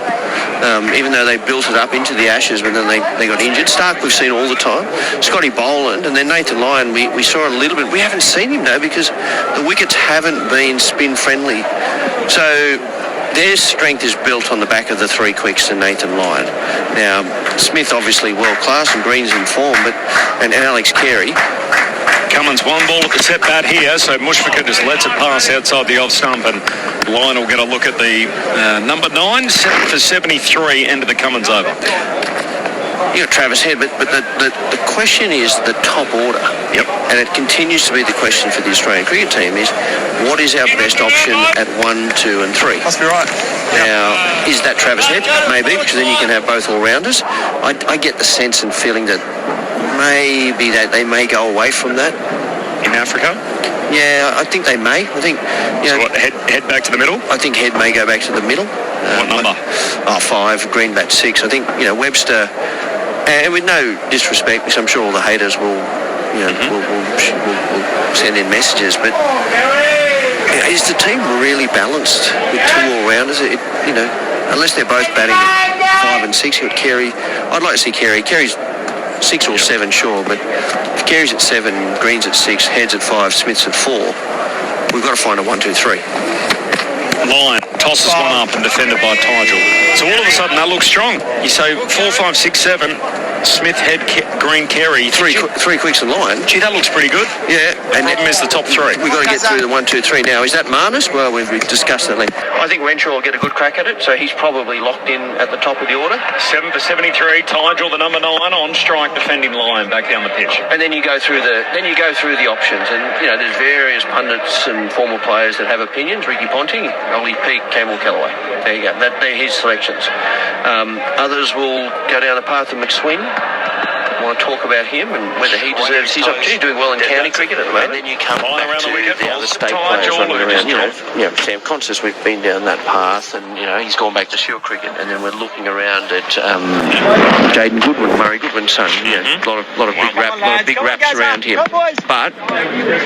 even though they built it up into the Ashes, but then they got injured. Stark, we've seen all the time. Scotty Boland, and then Nathan Lyon, we saw a little bit. We haven't seen him, though, because the wickets haven't been spin-friendly. So their strength is built on the back of the 3 quicks and Nathan Lyon. Now, Smith obviously world-class and Green's in form, and Alex Carey. Cummins 1 ball at the set bat here, so Mushfika just lets it pass outside the off stump, and Lyon will get a look at the number 9, 7 for 73, end of the Cummins over. You got Travis Head, but the question is the top order. Yep. And it continues to be the question for the Australian cricket team is, what is our best option at 1, 2 and 3? Must be right. Now, is that Travis Head? Maybe, because then you can have both all-rounders. I get the sense and feeling that maybe that they may go away from that. In Africa? Yeah, I think they may. I think, so what, head back to the middle? I think Head may go back to the middle. What number? 5, Green bat 6. I think, Webster, and with no disrespect, because I'm sure all the haters will send in messages, but is the team really balanced with 2 all-rounders? Unless they're both batting at 5 and 6, you've got Carey. I'd like to see Carey. Carey's 6 or 7, sure, but if Carey's at 7, Green's at 6, Head's at 5, Smith's at 4, we've got to find a 1, 2, 3. Lyon tosses one up and defended by Tijul. So all of a sudden that looks strong. You say 4, 5, 6, 7. Smith, Head, Green, Carey. 3 quicks and Lyon. Gee, that looks pretty good. Yeah. And the problem is the top 3. We've got to get through the 1, 2, 3 now. Is that Marnus? Well, we've discussed that. I think Renshaw will get a good crack at it, so he's probably locked in at the top of the order. 7 for 73. Tijul, the number 9, on strike, defending Lyon back down the pitch. And then you go through the options, and there's various pundits and former players that have opinions. Ricky Ponting, Ollie Peake, Campbell Callaway. There you go. They're his selections. Others will go down the path of McSween. I want to talk about him and whether he deserves his opportunity. Doing well in county cricket at the moment. And then you come back to the other state players running around. Sam Constant, we've been down that path, and he's gone back to Shield cricket, and then we're looking around at Jaden Goodwin, Murray Goodwin's son. A lot of big raps around him. But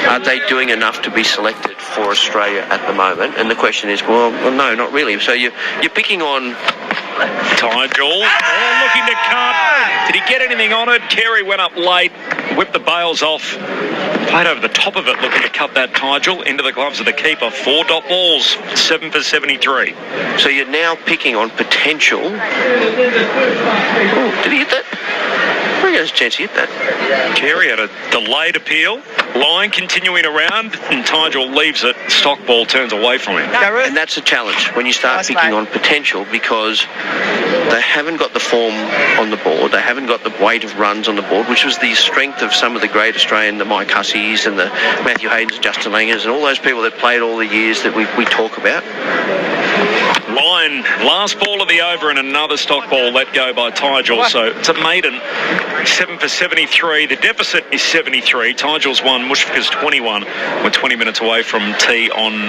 are they doing enough to be selected for Australia at the moment? And the question is, well, no, not really. So you're picking on Tijul, looking to cut. Did he get anything on it? Carey went up late, whipped the bails off, played over the top of it, looking to cut that Tijul into the gloves of the keeper. 4 dot balls, 7 for 73. So you're now picking on potential. Oh, did he hit that? I think there's a chance he hit that. Carey had a delayed appeal. Line continuing around, and Tijul leaves it. Stock ball turns away from him. And that's a challenge when you start picking on potential, because they haven't got the form on the board. They haven't got the weight of runs on the board, which was the strength of some of the great Australian, the Mike Hussies and the Matthew Haydens, Justin Langers, and all those people that played all the years that we talk about. Line line. Last ball of the over and another stock ball let go by Tygel. So it's a maiden. 7 for 73. The deficit is 73. Tygel's 1, Mushfika's 21. We're 20 minutes away from tee on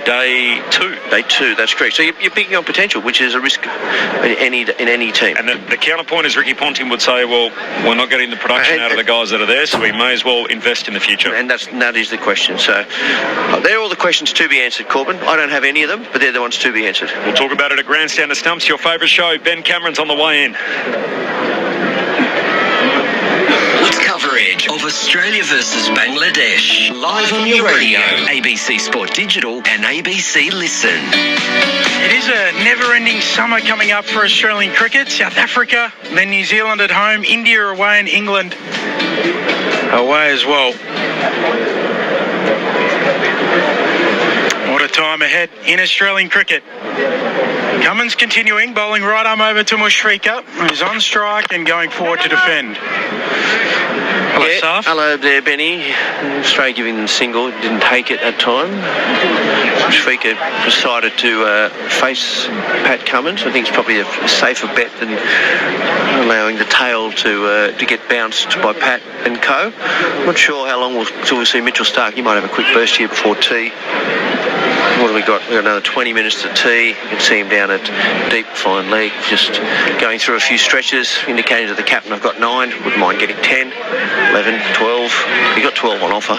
day 2. Day 2, that's correct. So you're picking on potential, which is a risk in any team. And the counterpoint is Ricky Ponting would say, well, we're not getting the production out of the guys that are there, so we may as well invest in the future. And that is the question. So they're all the questions to be answered, Corbin. I don't have any of them, but they're the ones to be answered. We'll talk about it at Grandstand of Stumps, your favourite show. Ben Cameron's on the way in. With coverage of Australia versus Bangladesh, live on your radio, ABC Sport Digital and ABC Listen. It is a never-ending summer coming up for Australian cricket. South Africa, then New Zealand at home, India away and England away as well. What a time ahead in Australian cricket. Cummins continuing, bowling right arm over to Mushfika, who's on strike and going forward to defend. Hello, Saf. Hello there, Benny. Australia giving them single, didn't take it at time. Mushfika decided to face Pat Cummins. I think it's probably a safer bet than allowing the tail to get bounced by Pat and co. Not sure how long till we'll see Mitchell Starc. He might have a quick burst here before tea. What have we got? We've got another 20 minutes to tea. You can see him down at deep, fine leg, just going through a few stretches, indicating to the captain I've got 9, wouldn't mind getting 10, 11, 12. He got 12 on offer.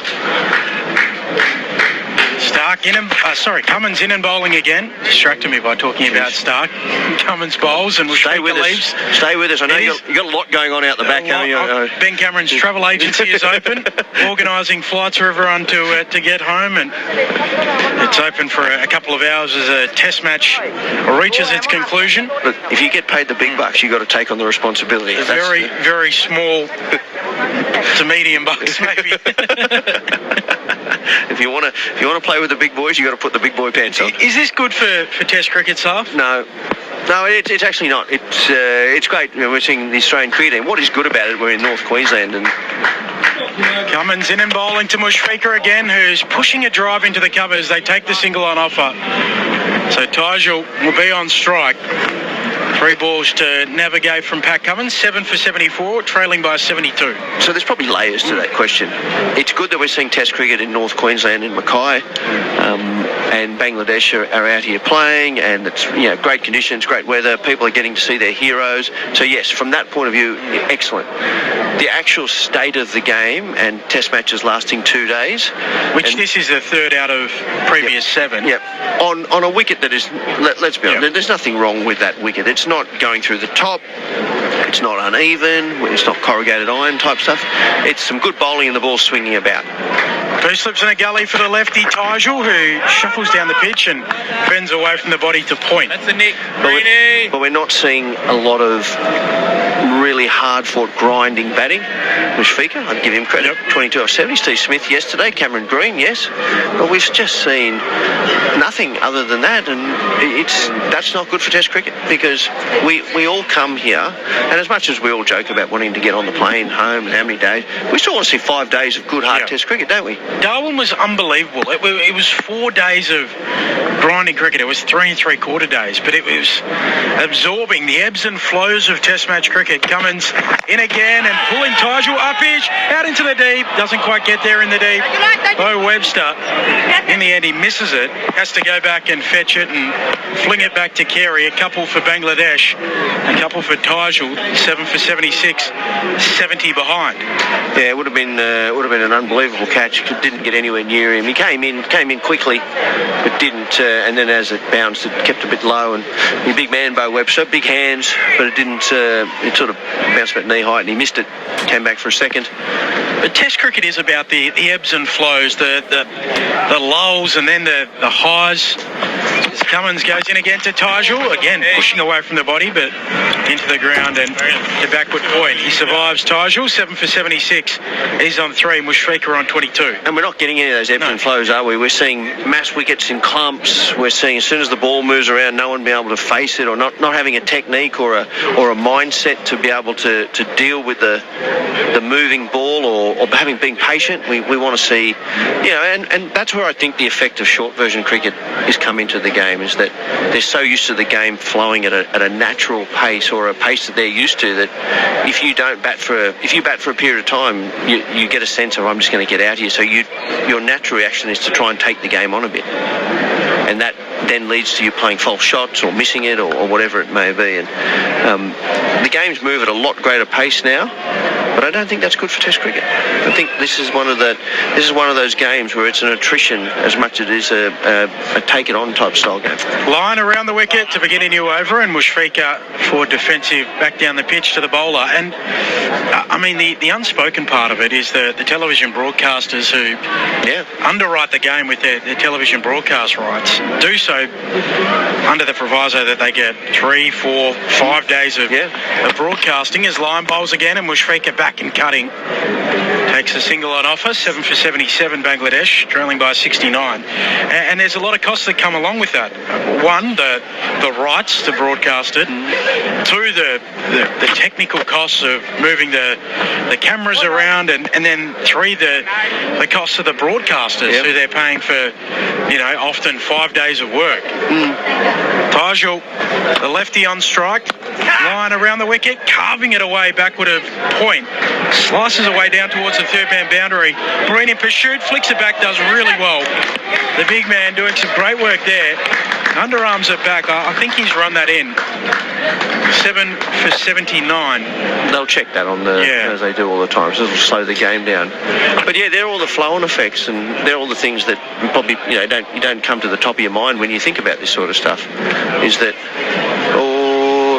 Starc in and Cummins in and bowling again. Distracted me by talking about Starc. Cummins bowls and Stay with us. Stay with us. I know you've got a lot going on out the back, haven't you? Ben Cameron's travel agency is open, organising flights for everyone to get home, and it's open for a couple of hours as a test match reaches its conclusion. Look, if you get paid the big bucks, you've got to take on the responsibility. Very, very small to medium bucks, maybe. If you want to play with the big boys, you got to put the big boy pants on. Is this good for Test cricket, Saf? No, it's actually not. It's great. You know, we're seeing the Australian cricket team. What is good about it? We're in North Queensland, and Cummins in and bowling to Mushfika again, who's pushing a drive into the cover as they take the single on offer. So Tygel will be on strike. 3 balls to navigate from Pat Cummins, 7 for 74, trailing by 72. So there's probably layers to that question. It's good that we're seeing Test cricket in North Queensland, in Mackay, and Bangladesh are out here playing, and it's great conditions, great weather. People are getting to see their heroes. So yes, from that point of view, excellent. The actual state of the game and Test matches lasting 2 days, this is the 3rd out of previous 7. Yep. On a wicket that is, let's be honest, there's nothing wrong with that wicket. It's not going through the top. It's not uneven. It's not corrugated iron type stuff. It's some good bowling and the ball swinging about. 2 slips in a gully for the lefty Tygel, who shuffles down the pitch and bends away from the body to point. That's a nick. But we're not seeing a lot of really hard-fought grinding batting. Mushfika, I'd give him credit. 22 off 70. Steve Smith yesterday. Cameron Green, yes. But we've just seen nothing other than that, and that's not good for Test cricket, because we all come here, and as much as we all joke about wanting to get on the plane home and how many days, we still want to see 5 days of good hard Test cricket, don't we? Darwin was unbelievable. It was 4 days of grinding cricket. It was 3 3/4 days, but it was absorbing the ebbs and flows of Test match cricket. Cummins in again and pulling Tygel up pitch, out into the deep. Doesn't quite get there in the deep. Bo Webster, in the end, he misses it. Has to go back and fetch it and fling it back to Carey. A couple for Bangladesh, a couple for Tygel. 7 for 76, 70 behind. Yeah, it would have been an unbelievable catch. Didn't get anywhere near him. He came in quickly, but didn't. And then as it bounced, it kept a bit low. And the big man, Bo Webster, big hands, but it didn't. It sort of bounced about knee height, and he missed it. Came back for a second. But Test cricket is about the ebbs and flows, the lulls, and then the highs. As Cummins goes in again to Tygel, again pushing away from the body, but into the ground and to backward point. He survives Tygel, 7 for 76. He's on 3, Mushfika on 22. And we're not getting any of those ebbs and flows, are we? We're seeing mass wickets in clumps. We're seeing as soon as the ball moves around, no one being able to face it, or not having a technique or a mindset to be able to deal with the moving ball or having been patient. We want to see, and that's where I think the effect of short version cricket is come into the game, is that they're so used to the game flowing at a natural pace, or a pace that they're used to, that if you bat for a period of time, you get a sense of, I'm just going to get out here. So your natural reaction is to try and take the game on a bit, and that then leads to you playing false shots or missing it or whatever it may be. And the games move at a lot greater pace now, but I don't think that's good for Test cricket. I think this is one of those games where it's an attrition as much as it is a take it on type style game. Line around the wicket to begin a new over, and Mushrika for defensive back down the pitch to the bowler. And I mean, the unspoken part of it is the television broadcasters who underwrite the game with their television broadcast rights do so under the proviso that they get 3, 4, 5 days of broadcasting as Line bowls again, and Mushrika back and cutting. Takes a single on offer, 7 for 77 Bangladesh, trailing by 69. And there's a lot of costs that come along with that. One, the rights to broadcast it. Two, the technical costs of moving the cameras around, and then three, the costs of the broadcasters who they're paying for, often 5 days of work. Tajul, the lefty on strike, line around the wicket, carving it away backward of point, slices away down towards the third man boundary. Green in pursuit, flicks it back, does really well. The big man doing some great work there. Underarms are back. I think he's run that in. 7 for 79. They'll check that on as they do all the time, so it'll slow the game down. But they're all the flow-on effects, and they're all the things that probably you don't come to the top of your mind when you think about this sort of stuff. Is that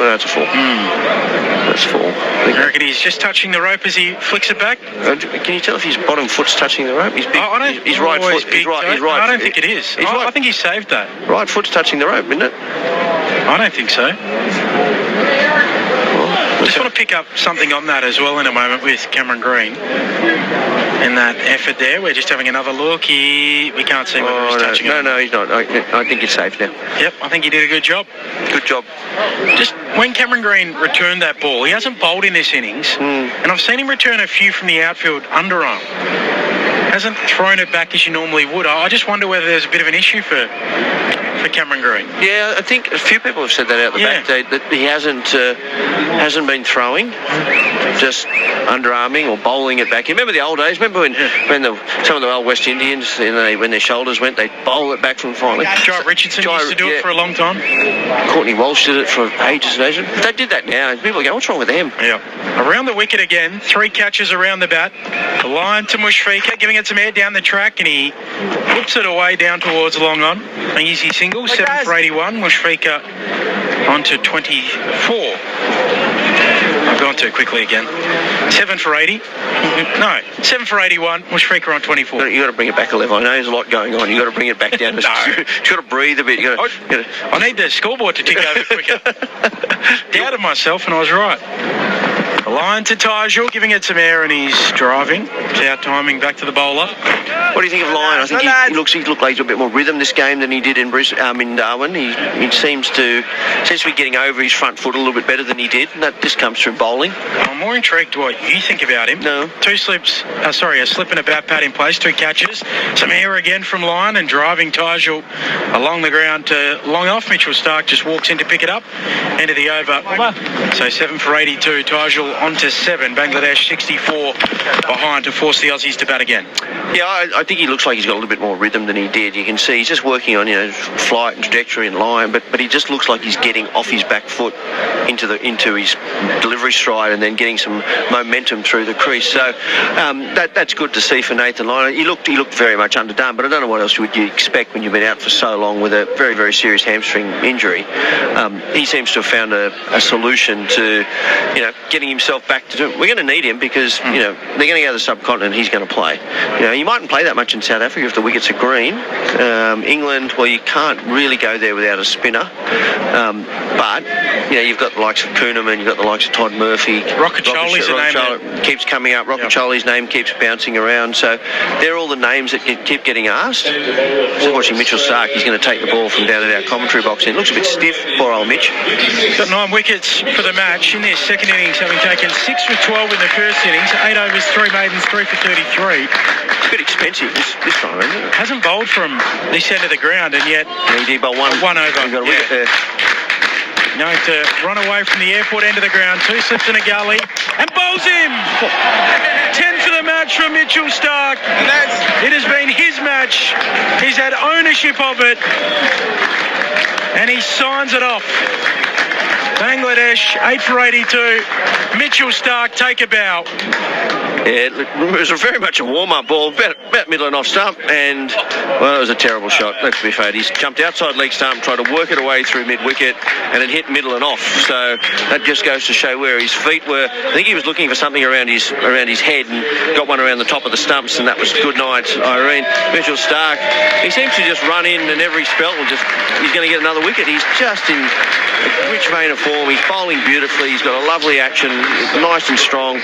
that's a fall. That's a fall. I reckon he's just touching the rope as he flicks it back. Can you tell if his bottom foot's touching the rope? He's big. His right foot. He's right. I don't think it is. I think he saved that. Right foot's touching the rope, isn't it? I don't think so. I just want to pick up something on that as well in a moment with Cameron Green. In that effort there, we're just having another look. We can't see whether he's touching it. No, he's not. I think it's safe now. Yep, I think he did a good job. Good job. Just when Cameron Green returned that ball, he hasn't bowled in this innings, and I've seen him return a few from the outfield underarm. Hasn't thrown it back as you normally would. I just wonder whether there's a bit of an issue for Cameron Green. Yeah, I think a few people have said that out the back, that he hasn't been throwing, just underarming or bowling it back. You remember the old days? Remember when some of the old West Indians, when their shoulders went, they'd bowl it back from finally. Jai Richardson used to do it for a long time. Courtney Walsh did it for ages and ages. They did that now. People go, what's wrong with them? Yeah. Around the wicket again, 3 catches around the bat. The line to Mushrika, giving it some air down the track, and he whips it away down towards long on. An easy single, 7 for 81. Mushrika on to 24. I've gone too quickly again. 7 for 80. No, 7 for 81. Mushrika on 24. You got to bring it back a level. I know there's a lot going on. You got to bring it back down. You got to breathe a bit. I need the scoreboard to tick over quicker. Doubted myself, and I was right. The line to Tajul, giving it some air, and he's driving. Without timing, back to the bowler. What do you think of Lyon? I think he looks like he's a bit more rhythm this game than he did in Darwin. He seems to be getting over his front foot a little bit better than he did, and that just comes through bowling. I'm more intrigued what you think about him. No. A slip and a bat pad in place, 2 catches. Some air again from Lyon, and driving Tajul along the ground to long off. Mitchell Stark just walks in to pick it up. End of the over. So 7 for 82. Tajul on to 7. Bangladesh 64 behind to force the Aussies to bat again. Yeah, I think he looks like he's got a little bit more rhythm than he did. You can see he's just working on flight and trajectory and line, but he just looks like he's getting off his back foot into his delivery stride, and then getting some momentum through the crease. So that's good to see for Nathan Lyon. He looked very much underdone, but I don't know what else would you expect when you've been out for so long with a very, very serious hamstring injury. He seems to have found a solution to getting himself himself back to do it. We're going to need him because, they're going to go to the subcontinent, he's going to play. You mightn't play that much in South Africa if the wickets are green. England, well, you can't really go there without a spinner. But, you've got the likes of Kuhneman, you've got the likes of Todd Murphy. Rocacholi's a name that keeps coming up. Rocacholi's name keeps bouncing around. So they're all the names that keep getting asked. So watching Mitchell Starc, he's going to take the ball from down at our commentary box. It looks a bit stiff, poor old Mitch. Got 9 wickets for the match in their second innings, having taken 6 for 12 in the first innings, 8 overs, 3 maidens, 3 for 33. It's a bit expensive this time, isn't it? Hasn't bowled from this end of the ground, and yet he did bowl one over. Got a wicket there. Going to run away from the airport end of the ground, 2 slips in a gully, and bowls him. 10 for the match from Mitchell Starc. It has been his match. He's had ownership of it, and he signs it off. Bangladesh, 8 for 82. Mitchell Starc, take a bow. Yeah, it was very much a warm-up ball, about middle and off stump, and, well, it was a terrible shot. Let's be fair. He's jumped outside leg stump, tried to work it away through mid-wicket, and it hit middle and off. So that just goes to show where his feet were. I think he was looking for something around his head and got one around the top of the stumps, and that was good night, Irene. Mitchell Starc, he seems to just run in and every spell he's going to get another wicket. He's just in a rich vein of form. He's bowling beautifully. He's got a lovely action, nice and strong.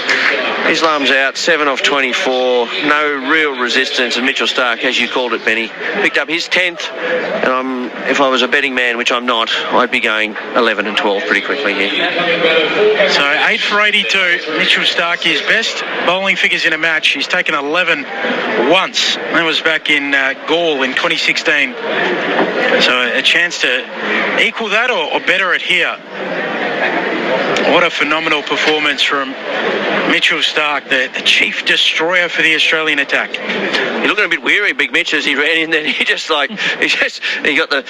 Islam's out, 7 off 24, no real resistance, and Mitchell Starc, as you called it, Benny, picked up his 10th, and if I was a betting man, which I'm not, I'd be going 11 and 12 pretty quickly here. So 8 for 82, Mitchell Starc, his best bowling figures in a match. He's taken 11 once. That was back in Gaul in 2016. So a chance to equal that or better it here. What a phenomenal performance from Mitchell Starc, the chief destroyer for the Australian attack. You're looking a bit weary, Big Mitch, as he ran in there. He got the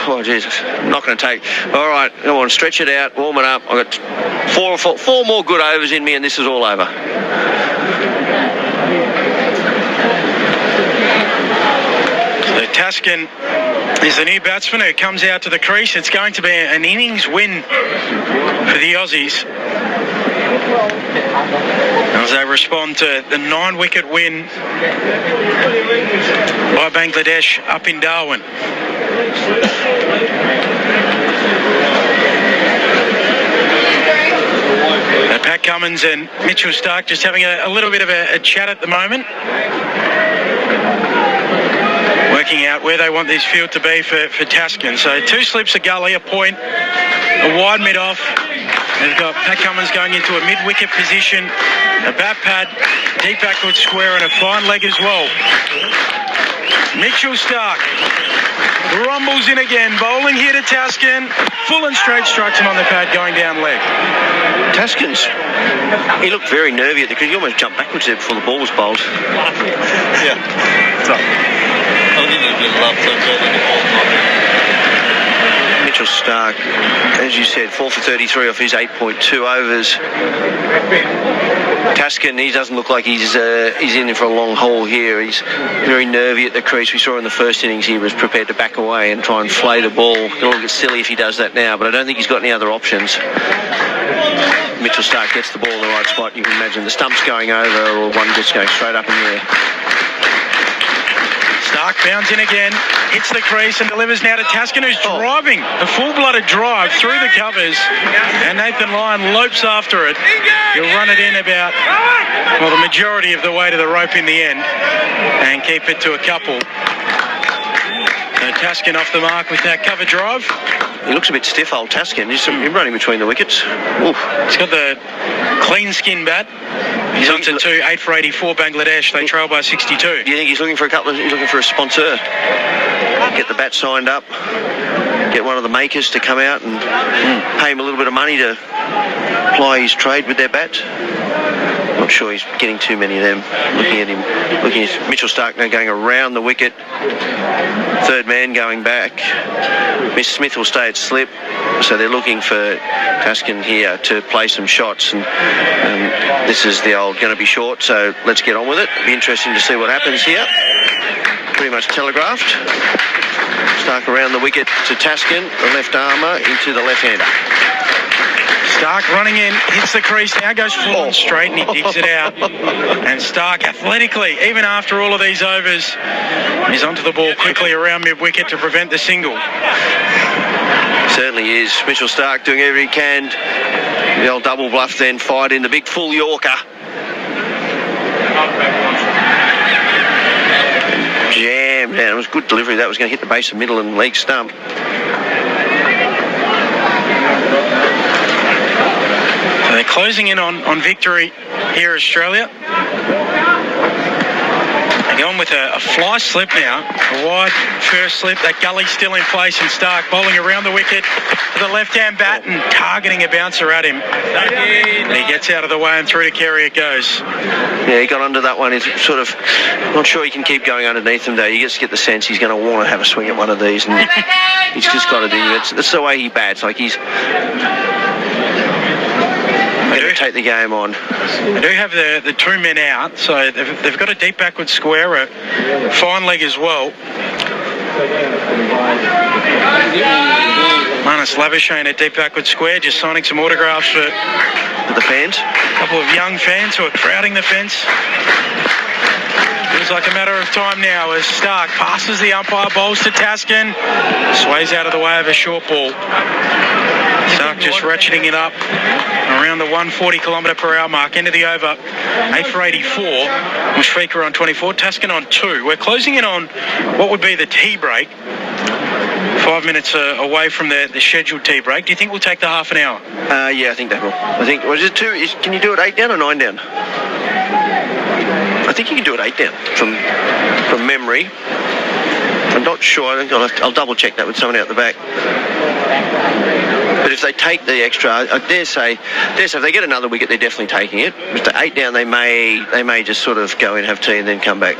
oh Jesus, not going to take. All right, come on, stretch it out, warm it up. I've got four more good overs in me, and this is all over. So Taskin is the new batsman who comes out to the crease. It's going to be an innings win for the Aussies as they respond to the 9-wicket win by Bangladesh up in Darwin. Pat Cummins and Mitchell Starc just having a little bit of a chat at the moment, working out where they want this field to be for Taskin. So 2 slips, a gully, a point, a wide mid-off. They've got Pat Cummins going into a mid-wicket position, a bat pad, deep backward square, and a fine leg as well. Mitchell Starc rumbles in again, bowling here to Taskin. Full and straight strikes him on the pad, going down leg. Taskin's, he looked very nervy at the cricket. He almost jumped backwards there before the ball was bowled. Yeah. So, I think there's been love Mitchell Starc, as you said, 4 for 33 off his 8.2 overs. Taskin, he doesn't look like he's in there for a long haul here. He's very nervy at the crease. We saw in the first innings he was prepared to back away and try and flay the ball. It'll get silly if he does that now, but I don't think he's got any other options. Mitchell Starc gets the ball in the right spot. You can imagine the stumps going over or one just going straight up in the air. Starc bounds in again, hits the crease and delivers now to Taskin, who's driving a full-blooded drive through the covers, and Nathan Lyon lopes after it. He'll run it in about, well, the majority of the way to the rope in the end and keep it to a couple. So Taskin off the mark with that cover drive. He looks a bit stiff, old Taskin. He's running between the wickets. Oof. He's got the clean skin bat. He's on to 2, 8 for 84 Bangladesh. They trail by 62. Do you think he's looking for he's looking for a sponsor? Get the bat signed up, get one of the makers to come out and pay him a little bit of money to ply his trade with their bat. Not sure he's getting too many of them. Looking at Mitchell Starc now going around the wicket. Third man going back. Miss Smith will stay at slip. So they're looking for Taskin here to play some shots. And this is the old going to be short, so let's get on with it. Be interesting to see what happens here. Pretty much telegraphed. Starc around the wicket to Taskin, the left armour into the left-hander. Stark running in, hits the crease, now goes full on straight and he digs it out. And Stark athletically, even after all of these overs, is onto the ball quickly around mid-wicket to prevent the single. Certainly is. Mitchell Stark doing everything he can. The old double bluff then fired in the big full Yorker. Jammed down. It was good delivery. That was going to hit the base of middle and leg stump. So they're closing in on victory here, Australia. They're going with a fly slip now, a wide first slip. That gully still in place, and Stark bowling around the wicket with the left-hand bat and targeting a bouncer at him. And he gets out of the way and through to Kerry it goes. Yeah, he got under that one. He's sort of not sure he can keep going underneath him, though. You just get the sense he's going to want to have a swing at one of these, and he's just got to do it. It's the way he bats. Like he's going to take the game on. They do have the two men out, so they've got a deep backward square, a fine leg as well. Marnus Labuschagne at deep backward square, just signing some autographs for the fans. A couple of young fans who are crowding the fence. Feels like a matter of time now as Stark passes the umpire, bowls to Taskin, sways out of the way of a short ball. Stark just ratcheting it up around the 140 km/h mark, into the over, 8 for 84. Mushfiqur on 24, Taskin on 2. We're closing in on what would be the tea break. 5 minutes away from the scheduled tea break. Do you think we'll take the half an hour? Yeah, I think that will. I think, was it 2? Can you do it 8 down or 9 down? I think you can do it 8 down from memory. I'm not sure. I think I'll double check that with someone out the back. But if they take the extra, I dare say if they get another wicket, they're definitely taking it. With the 8 down, they may just sort of go in, have tea, and then come back.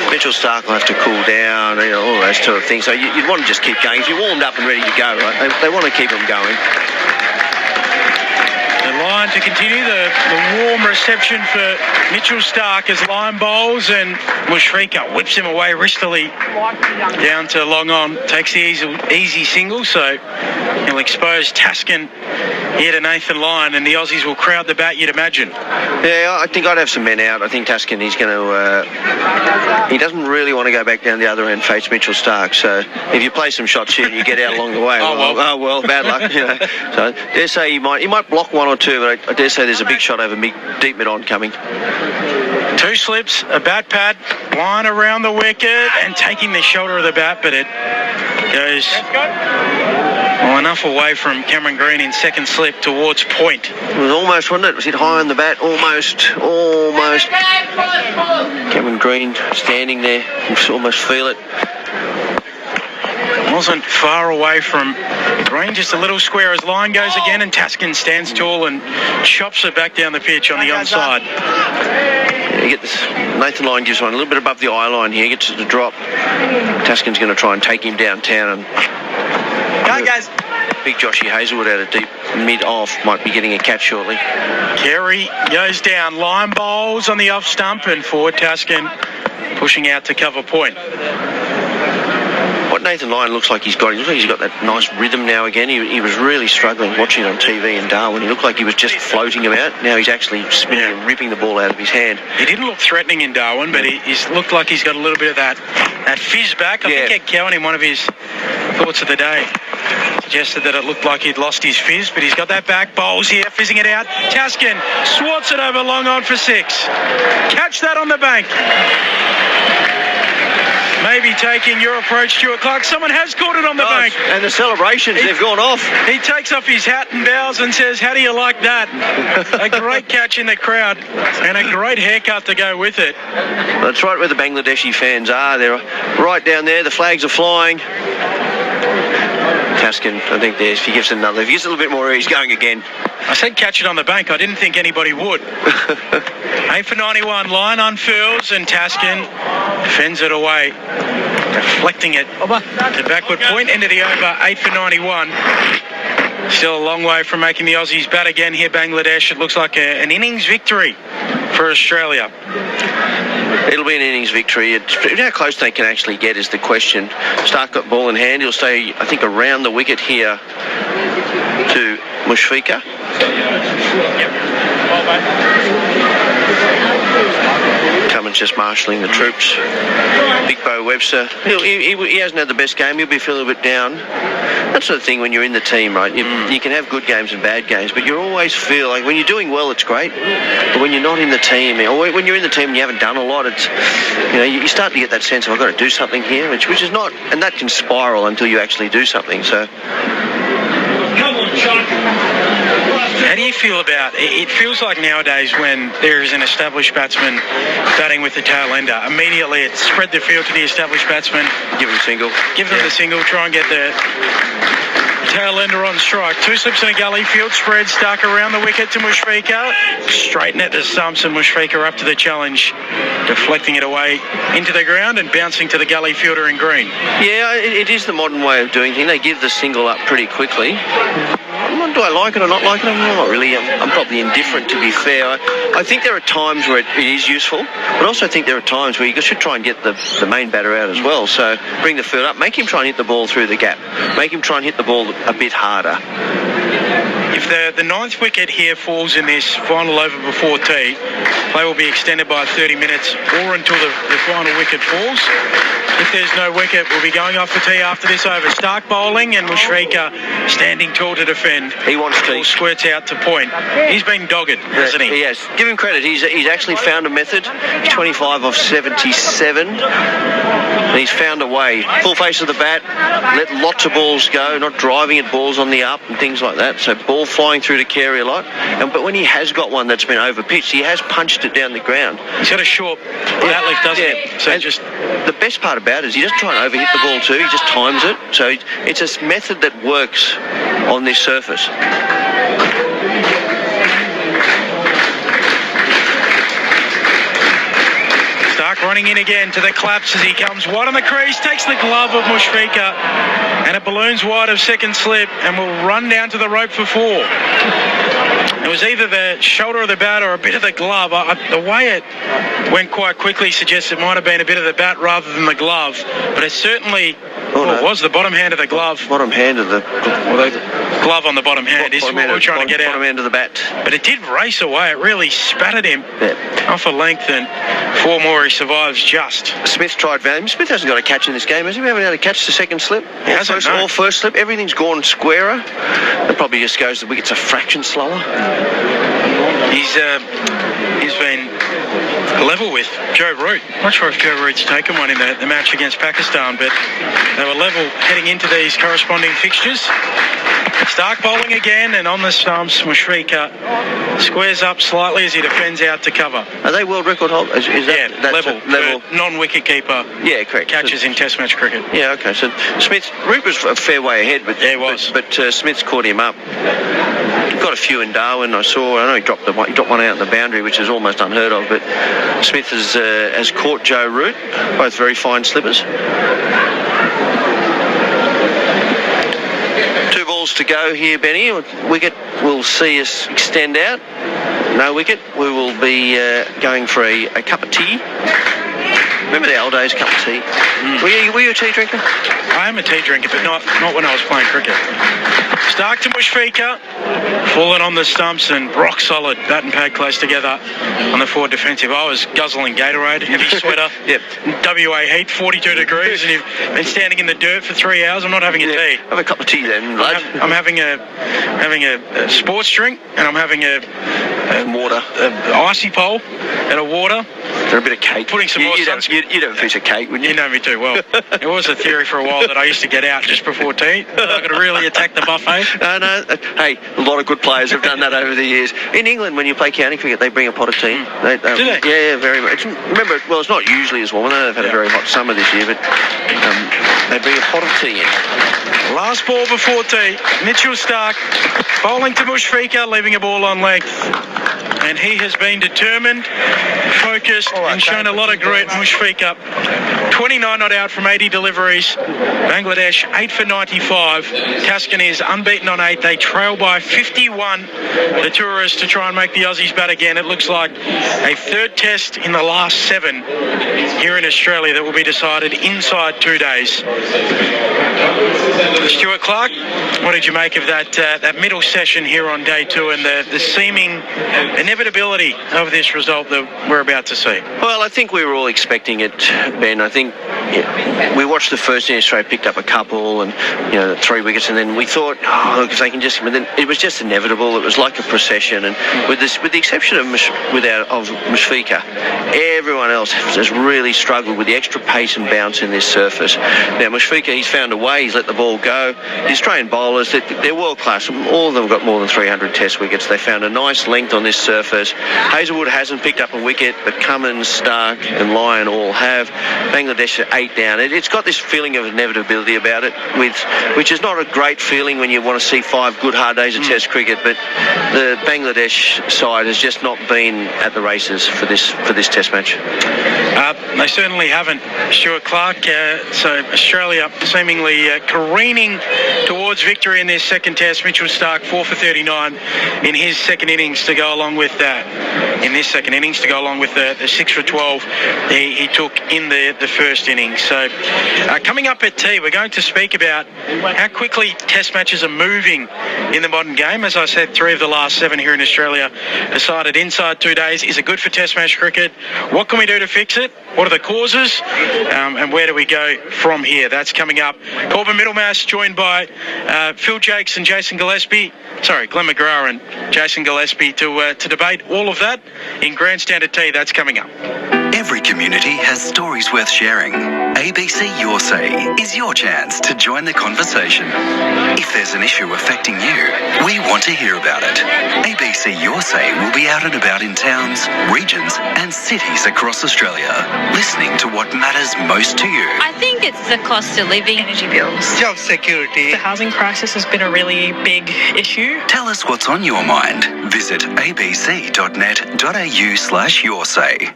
Mitchell Stark will have to cool down, all those sort of things. So you'd want to just keep going. If you're warmed up and ready to go, right? They want to keep them going. The line to continue the warm reception for Mitchell Stark as line bowls, and Mushfiqur whips him away wristily down to long on. Takes the easy single, so he'll expose Taskin here to Nathan Lyon, and the Aussies will crowd the bat, you'd imagine. Yeah, I think I'd have some men out. I think Taskin, he's going to... he doesn't really want to go back down the other end, face Mitchell Stark. So if you play some shots here and you get out along the way, well, bad luck. So I dare say he might block 1 or 2, but I dare say there's a big shot over deep mid-on coming. 2 slips, a bat pad, line around the wicket, and taking the shoulder of the bat, but it goes enough away from Cameron Green in second slip towards point. It was almost, wasn't it? It was hit high on the bat, almost. Cameron Green standing there, you can almost feel it. Wasn't far away from Green, just a little square as line goes again, and Taskin stands tall and chops it back down the pitch on the onside. You get this, Nathan Lyon gives one a little bit above the eye line here, gets it to drop. Taskin's going to try and take him downtown, and go guys. Big Joshy Hazelwood out of deep mid-off might be getting a catch shortly. Kerry goes down, line bowls on the off stump, and forward Taskin pushing out to cover point. What Nathan Lyon looks like he's got that nice rhythm now again. He was really struggling watching on TV in Darwin. He looked like he was just floating about. Now he's actually spinning and ripping the ball out of his hand. He didn't look threatening in Darwin, but he's looked like he's got a little bit of that fizz back. I think Ed Cowan, in one of his thoughts of the day, suggested that it looked like he'd lost his fizz, but he's got that back. Bowls here, fizzing it out. Taskin swats it over long on for 6. Catch that on the bank. Maybe taking your approach, Stuart Clark. Someone has caught it on the bank. And the celebrations, they've gone off. He takes off his hat and bows and says, how do you like that? A great catch in the crowd and a great haircut to go with it. That's right where the Bangladeshi fans are. They're right down there. The flags are flying. Taskin, I think if he gives another, if he gives a little bit more, he's going again. I said catch it on the bank. I didn't think anybody would. 8 for 91, line unfurls, and Taskin fends it away, deflecting it to backward point into the over. 8 for 91. Still a long way from making the Aussies bat again here, Bangladesh. It looks like an innings victory for Australia. It'll be an innings victory. How close they can actually get is the question. Stark got ball in hand. He'll stay, I think, around the wicket here to Mushfiqur. Cummins just marshalling the troops. Big Bo Webster. He hasn't had the best game. He'll be feeling a bit down. That's the thing when you're in the team, right? You can have good games and bad games, but you always feel like when you're doing well, it's great. But when you're not in the team, or when you're in the team and you haven't done a lot, it's, you start to get that sense of, I've got to do something here, which is not, and that can spiral until you actually do something. So. How do you feel about it? It feels like nowadays when there is an established batsman batting with the tail ender, immediately it's spread the field to the established batsman. Give him a single. Give them the single, try and get the tail ender on strike. Two slips in a gully, field spread, Stark around the wicket to Mushfiqur. Straighten it to stumps and Mushfiqur up to the challenge, deflecting it away into the ground and bouncing to the gully fielder in green. Yeah, it is the modern way of doing things. They give the single up pretty quickly. Do I like it or not like it? I'm not really. I'm probably indifferent, to be fair. I think there are times where it is useful, but also I think there are times where you should try and get the main batter out as well. So bring the field up, make him try and hit the ball through the gap, make him try and hit the ball a bit harder. If the ninth wicket here falls in this final over before tea, play will be extended by 30 minutes or until the final wicket falls. If there's no wicket, we'll be going off for tea after this over. Stark bowling and Mushfiqur standing tall to defend. He wants to. Ball squirts out to point. He's been dogged, hasn't he? He has. Give him credit. He's actually found a method. He's 25 off 77. And he's found a way. Full face of the bat. Let lots of balls go. Not driving at balls on the up and things like that. So ball flying through to carry a lot. But when he has got one that's been overpitched, he has punched it down the ground. He's got a short bat lift, doesn't he? So just the best part about it is he doesn't try and overhit the ball too. He just times it. So it's a method that works on this surface. Stark running in again to the claps as he comes wide on the crease, takes the glove of Mushfiqur, and it balloons wide of second slip and will run down to the rope for four. It was either the shoulder of the bat or a bit of the glove. The way it went quite quickly suggests it might have been a bit of the bat rather than the glove, but it certainly was the bottom hand of the glove. Bottom hand of the glove on the bottom hand is what we're trying to get out. Bottom end of the bat. But it did race away. It really spattered him off a length, and four more he survives just. Smith tried value. Smith hasn't got a catch in this game, has he? We haven't had a catch the second slip. He hasn't, no. Or first slip. Everything's gone squarer. It probably just goes the wicket's a fraction slower. He's been level with Joe Root. Not sure if Joe Root's taken one in the match against Pakistan, but they were level heading into these corresponding fixtures. Stark bowling again, and on the stumps, Mushfiqur squares up slightly as he defends out to cover. Are they world record holders? Is that level. Non-wicket keeper. Yeah, correct. Catches in Test match cricket. Yeah, okay. So Root was a fair way ahead, but yeah, it was. But Smith's caught him up. Got a few in Darwin. I know he dropped one out in the boundary, which is almost unheard of. But Smith has caught Joe Root. Both very fine slippers. 2 balls to go here, Benny. Wicket will see us extend out. No wicket. We will be going for a cup of tea. Remember the old days, cup of tea? Were you a tea drinker? I am a tea drinker, but not when I was playing cricket. Stark to Mushfiqur, falling on the stumps and rock solid, bat and pad close together on the forward defensive. I was guzzling Gatorade, heavy sweater. Yep. WA heat, 42 degrees, and you've been standing in the dirt for 3 hours. I'm not having a tea. Have a cup of tea then, lad. I'm having a sports drink, and I'm having a water, icy pole and a water. For a bit of cake. Putting some more sunscreen. You'd have a piece of cake, wouldn't you? You know me too well. It was a theory for a while that I used to get out just before tea. I could really attack the buffet. No. Hey, a lot of good players have done that over the years. In England, when you play county cricket, they bring a pot of tea. Do they? Yeah, very much. Remember, well, it's not usually as warm. I know they've had a very hot summer this year, but they bring a pot of tea in. Last ball before tea. Mitchell Stark bowling to Mushfiqur, leaving a ball on length. and he has been determined, focused, and shown a lot of grit. Mushfiq 29 not out from 80 deliveries. Bangladesh 8 for 95. Tascan is unbeaten on 8. They trail by 51. The tourists to try and make the Aussies bat again. It looks like a third test in the last 7 here in Australia that will be decided inside 2 days. Stuart Clark, what did you make of that middle session here on day 2 and the seeming inevitability of this result that we're about to see? Well, I think we were all expecting it, Ben. I think we watched the first inning, Australia picked up a couple and 3 wickets, and then we thought, look, if they can just. But then it was just inevitable. It was like a procession, and with the exception of Mushfiq, everyone else has really struggled with the extra pace and bounce in this surface. Now Mushfiq, he's found a way. He's let the ball go. The Australian bowlers, they're world class. All of them got more than 300 Test wickets. They found a nice length on this surface. Hazlewood hasn't picked up a wicket, but Cummins, Stark, and Lyon all have. Bangladesh are 8 down. It's got this feeling of inevitability about it, which is not a great feeling when you want to see 5 good hard days of Test cricket. But the Bangladesh side has just not been at the races for this Test match. They certainly haven't, Stuart Clark. So Australia seemingly careening towards victory in this second Test. Mitchell Stark 4 for 39 in his second innings to go along with that. In this second innings to go along with the 6 for 12 he took in the first innings. So coming up at tea, we're going to speak about how quickly Test matches are moving in the modern game. As I said, 3 of the last 7 here in Australia decided inside 2 days. Is it good for Test match cricket? What can we do to fix it? What are the causes? And where do we go from here? That's coming up. Corbin Middlemas joined by Phil Jaques and Jason Gillespie. Sorry, Glenn McGrath and Jason Gillespie to debate all of that in Grandstand at Tea. That's coming up. Every community has stories worth sharing. ABC Your Say is your chance to join the conversation. If there's an issue affecting you, we want to hear about it. ABC Your Say will be out and about in towns, regions and cities across Australia, listening to what matters most to you. I think it's the cost of living, energy bills, Job security. The housing crisis has been a really big issue. Tell us what's on your mind. Visit abc.net.au/yoursay.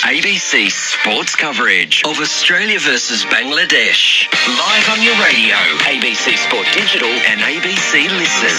ABC sports coverage of Australia versus Bangladesh. Live on your radio, ABC Sport Digital and ABC Listen.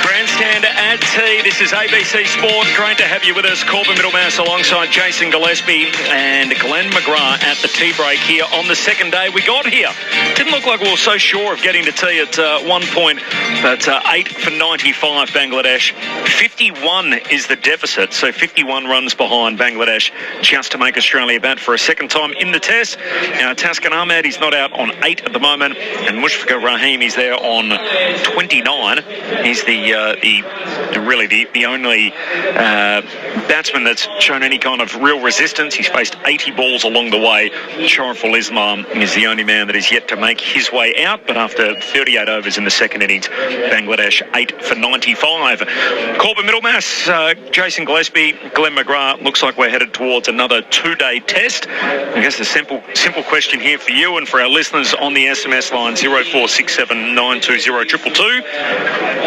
Grandstand at tea. This is ABC Sport. Great to have you with us. Corbin Middlemas alongside Jason Gillespie and Glenn McGrath at the tea break here on the second day we got here. Didn't look like we were so sure of getting to tea at one point, but 8 for 95 Bangladesh. 51 is the deficit, so 51 runs behind Bangladesh just to make Australia bat for a second time in the Test. Tascan Ahmed, he's not out on 8 at the moment, and Mushfiq Rahim, he's there on 29. He's the only batsman that's shown any kind of real resistance. He's faced 80 balls along the way. Shariful Islam is the only man that is yet to make his way out, but after 38 overs in the second innings, Bangladesh 8 for 95. Corbin Middlemas, Jason Gillespie, Glenn McGrath, looks like we're headed towards another 2-day test. I guess the simple question here for you and for our listeners on the SMS line 0467 920 222.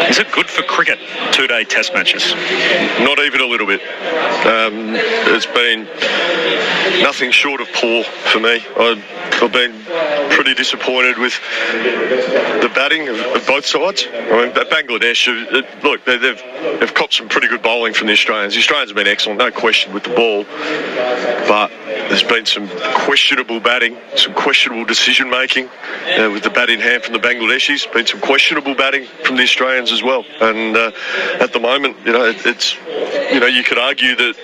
Is it good for cricket, 2-day test matches? Not even a little bit. It's been nothing short of poor for me. I've been pretty disappointed with the batting of both sides. I mean, Bangladesh, look, they've copped some pretty good bowling from the Australians. The Australians have been excellent, no question, with the ball. But there's been some questionable batting, some questionable decision-making with the bat in hand from the Bangladeshis. Been some questionable batting from the Australians as well. And at the moment, it's you could argue that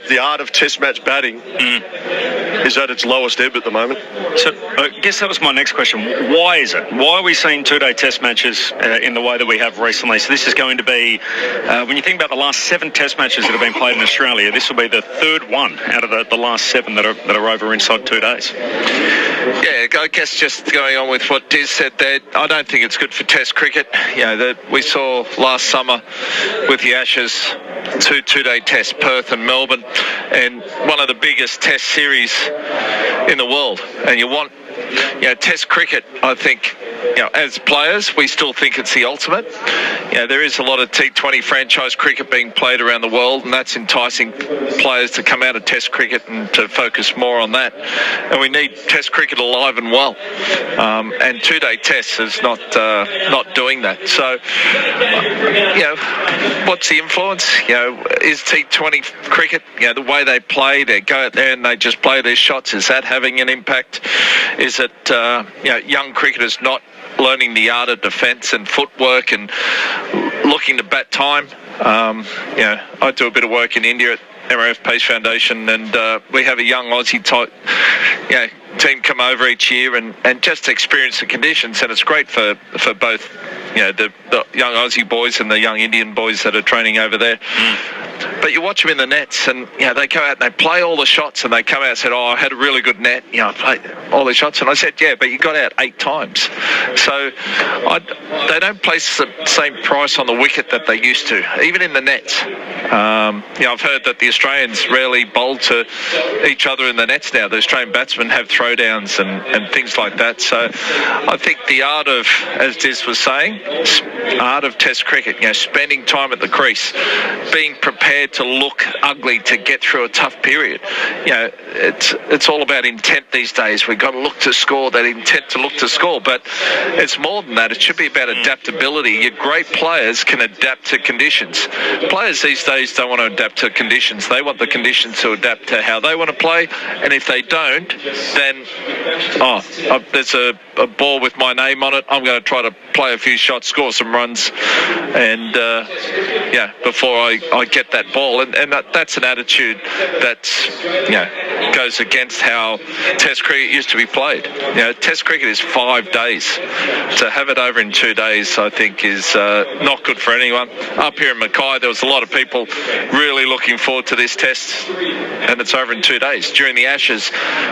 the art of Test match batting is at its lowest ebb at the moment. So I guess that was my next question. Why is it? Why are we seeing 2-day Test matches in the way that we have recently? So this is going to be, when you think about the last 7 Test matches that have been played in Australia, this will be the third one out of the last 7 that are over inside 2 days. Yeah, I guess just going on with what Diz said there, I don't think it's good for Test cricket. That we saw last summer with the Ashes, 2-day Test, Perth and Melbourne, and one of the biggest Test series in the world. And you want, Test cricket, I think, as players, we still think it's the ultimate. There is a lot of T20 franchise cricket being played around the world, and that's enticing players to come out of Test cricket and to focus more on that. And we need Test cricket alive and well. And two-day Tests is not doing that. So, what's the influence? Is T20 cricket, the way they play, they go out there and they just play their shots, is that having an impact? Is it, young cricketers not learning the art of defence and footwork and looking to bat time? I do a bit of work in India at MRF Peace Foundation, and we have a young Aussie type team come over each year and just experience the conditions, and it's great for both the young Aussie boys and the young Indian boys that are training over there. But you watch them in the nets, and they go out and they play all the shots, and they come out and said, I had a really good net, I played all the shots. And I said, yeah, but you got out 8 times. So they don't place the same price on the wicket that they used to, even in the nets. I've heard that the Australians rarely bowl to each other in the nets now. The Australian batsmen have throwdowns and things like that. So I think the art of, as Diz was saying, art of Test cricket, spending time at the crease, being prepared to look ugly to get through a tough period. It's all about intent these days. We've got to look to score, that intent to look to score, but it's more than that. It should be about adaptability. Your great players can adapt to conditions. Players these days don't want to adapt to conditions. They want the conditions to adapt to how they want to play, and if they don't, then there's a ball with my name on it. I'm going to try to play a few shots, score some runs, and before I get that ball. And that's an attitude that goes against how Test cricket used to be played. Test cricket is 5 days. To have it over in 2 days, I think, is not good for anyone. Up here in Mackay, there was a lot of people really looking forward to this Test, and it's over in 2 days. During the Ashes,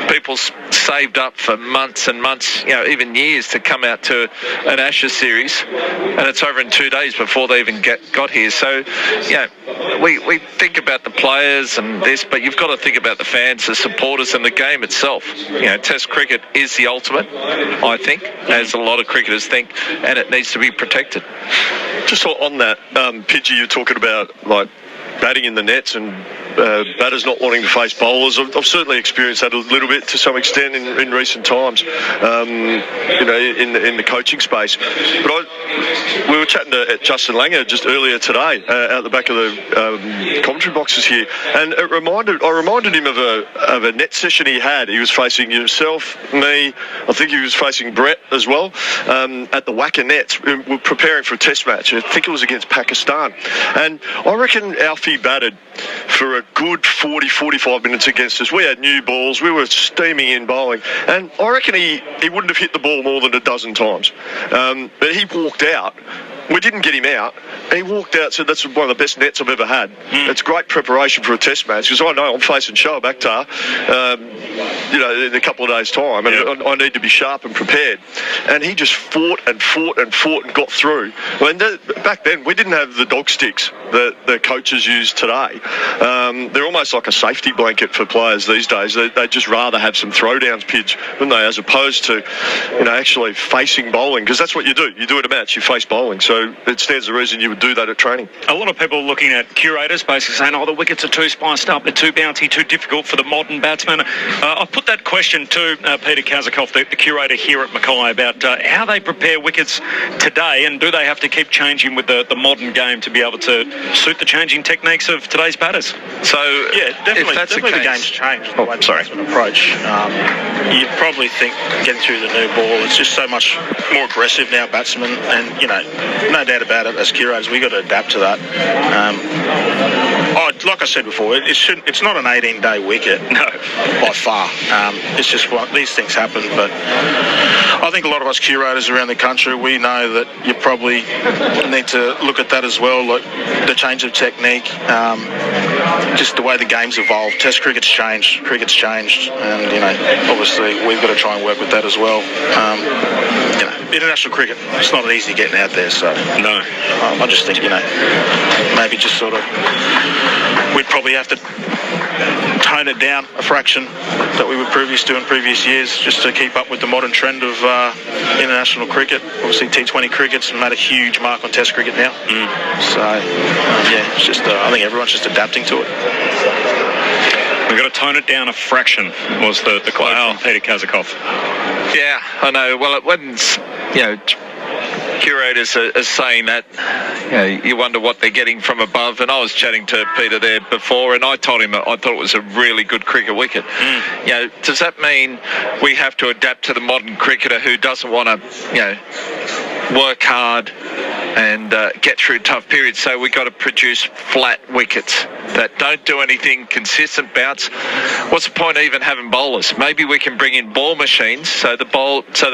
people saved up for months and months, even years, to come out to an Ashes series, and it's over in 2 days before they even got here. So, we think about the players and this, but you've got to think about the fans, the supporters, and the game itself. Test cricket is the ultimate, I think, as a lot of cricketers think, and it needs to be protected. Just on that, Pidgey, you're talking about like batting in the nets and batters not wanting to face bowlers. I've certainly experienced that a little bit to some extent in recent times, in the coaching space. But we were chatting to Justin Langer just earlier today out the back of the commentary boxes here, and I reminded him of a net session he had. He was facing yourself, me, I think he was facing Brett as well, at the Wacker nets. We were preparing for a test match. I think it was against Pakistan, and I reckon Alfie batted for a good 40-45 minutes against us. We had new balls, we were steaming in bowling, and I reckon he wouldn't have hit the ball more than a dozen times, but he walked out. We didn't get him out, and he walked out and said, that's one of the best nets I've ever had. It's great preparation for a test match, because I know I'm facing Shoaib Akhtar in a couple of days' time, and I need to be sharp and prepared. And he just fought and got through. Back then, we didn't have the dog sticks that the coaches use today. They're almost like a safety blanket for players these days. They'd just rather have some throwdowns, Pidge, wouldn't they, as opposed to actually facing bowling, because that's what you do. You do it a match, you face bowling. So it stands to reason you would do that at training. A lot of people looking at curators basically saying, the wickets are too spiced up, they're too bouncy, too difficult for the modern batsman. I put that question to Peter Kazakov, the curator here at Mackay, about how they prepare wickets today, and do they have to keep changing with the modern game to be able to suit the changing techniques of today's batters? So, yeah, definitely the game's changed. The way the batsman approach. You'd probably think getting through the new ball, it's just so much more aggressive now, batsmen, and no doubt about it, as curators, we've got to adapt to that. Like I said before, it's not an 18-day wicket, no, by far. It's just these things happen, but I think a lot of us curators around the country, we know that you probably need to look at that as well, like the change of technique, just the way the game's evolved. Test cricket's changed, and obviously we've got to try and work with that as well. International cricket, it's not easy getting out there, so no. I just think maybe just sort of we'd probably have to tone it down a fraction that we were previous to in previous years, just to keep up with the modern trend of international cricket. Obviously, T20 cricket's made a huge mark on Test cricket now. So, yeah, it's just I think everyone's just adapting to it. We've got to tone it down a fraction, was the quote from Peter Kazakov. Yeah, I know. Well, it wasn't, curators are saying that, you wonder what they're getting from above. And I was chatting to Peter there before, and I told him I thought it was a really good cricket wicket. Does that mean we have to adapt to the modern cricketer who doesn't want to, work hard and get through tough periods? So we've got to produce flat wickets that don't do anything, consistent bounce. What's the point of even having bowlers? Maybe we can bring in ball machines so the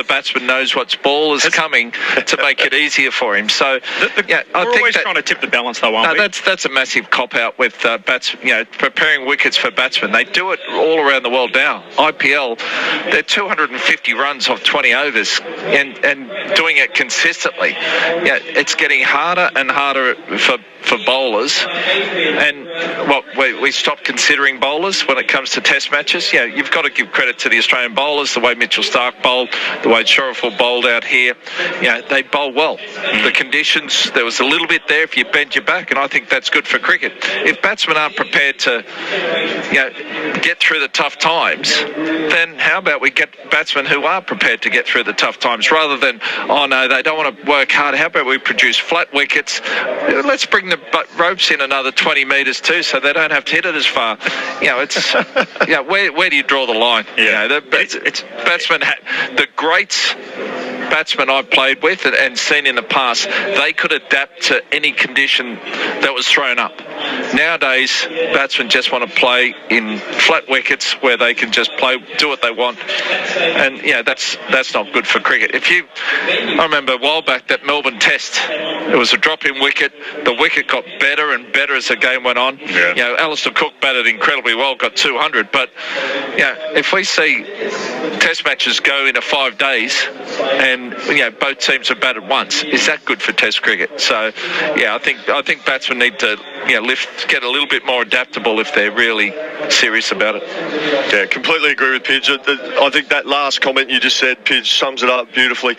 batsman knows what's ball is coming to make it easier for him. So I think always trying to tip the balance, though, aren't we? That's a massive cop out with preparing wickets for batsmen. They do it all around the world now. IPL, they're 250 runs off 20 overs and doing it consistently. It's getting harder and harder for bowlers, and we stopped considering bowlers when it comes to Test matches. You've got to give credit to the Australian bowlers, the way Mitchell Starc bowled, the way Shariful bowled out here. They bowl well. The conditions, there was a little bit there if you bend your back, and I think that's good for cricket. If batsmen aren't prepared to get through the tough times, then how about we get batsmen who are prepared to get through the tough times, rather than, oh no, they don't want to work hard. How about we produce flat wickets? Let's bring the ropes in another 20 metres too, so they don't have to hit it as far. It's where do you draw the line? It's batsmen. The greats batsmen I've played with and seen in the past, they could adapt to any condition that was thrown up. Nowadays, batsmen just want to play in flat wickets where they can just do what they want, and that's not good for cricket. I remember a while back that Melbourne Test, it was a drop-in wicket. The wicket got better and better as the game went on. Alistair Cook batted incredibly well, got 200. But if we see Test matches go into 5 days and both teams have batted once, is that good for Test cricket? So I think batsmen need to get a little bit more adaptable if they're really serious about it. Yeah, completely agree with Pidge. I think that last comment you just said, Pidge, sums it up beautifully.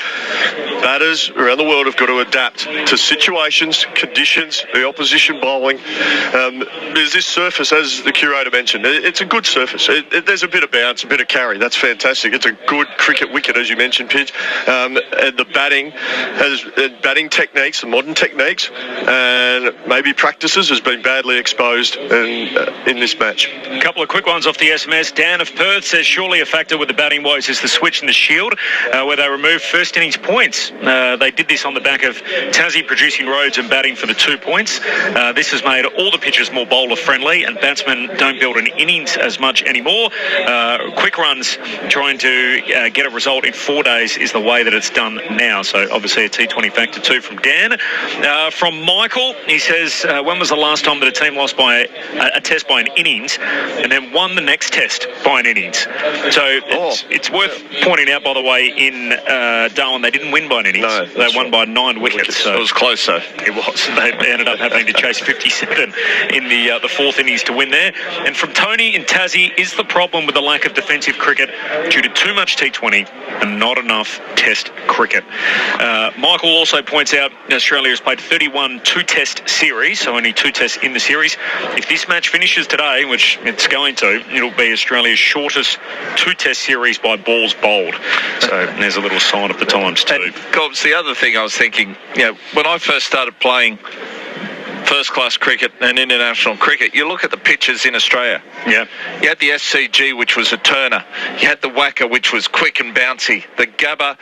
Batters around the world have got to adapt to situations, conditions, the opposition bowling. There's this surface, as the curator mentioned, it's a good surface. There's a bit of bounce, a bit of carry. That's fantastic. It's a good cricket wicket, as you mentioned, Pidge. And the batting batting techniques, the modern techniques, and maybe practices has been badly exposed in this match. A couple of quick ones off the SMS. Dan of Perth says surely a factor with the batting woes is the switch in the Shield, where they removed first innings points. They did this on the back of Tassie producing Rhodes and batting for the 2 points. This has made all the pitches more bowler friendly, and batsmen don't build an innings as much anymore. Quick runs, trying to get a result in 4 days is the way that it's done now. So obviously a T20 factor too from Dan. From Michael, he says, when was the last time that a team lost by a test by an innings and then won the next test by an innings? So it's worth pointing out, by the way, in Darwin, they didn't win by an innings. No, they won by 9 wickets. So it was close, though. It was. They ended up having to chase 57 in the fourth innings to win there. And from Tony in Tassie, is the problem with the lack of defensive cricket due to too much T20 and not enough Test cricket? Michael also points out Australia has played 31 two-test series, so only 2 tests in the series. If this match finishes today, which it's going to, it'll be Australia's shortest 2-test series by balls bowled. So there's a little sign of the times too. And Corbs, the other thing I was thinking, when I first started playing first-class cricket and international cricket, you look at the pitches in Australia. Yeah. You had the SCG, which was a turner. You had the Wacker, which was quick and bouncy. The Gabba,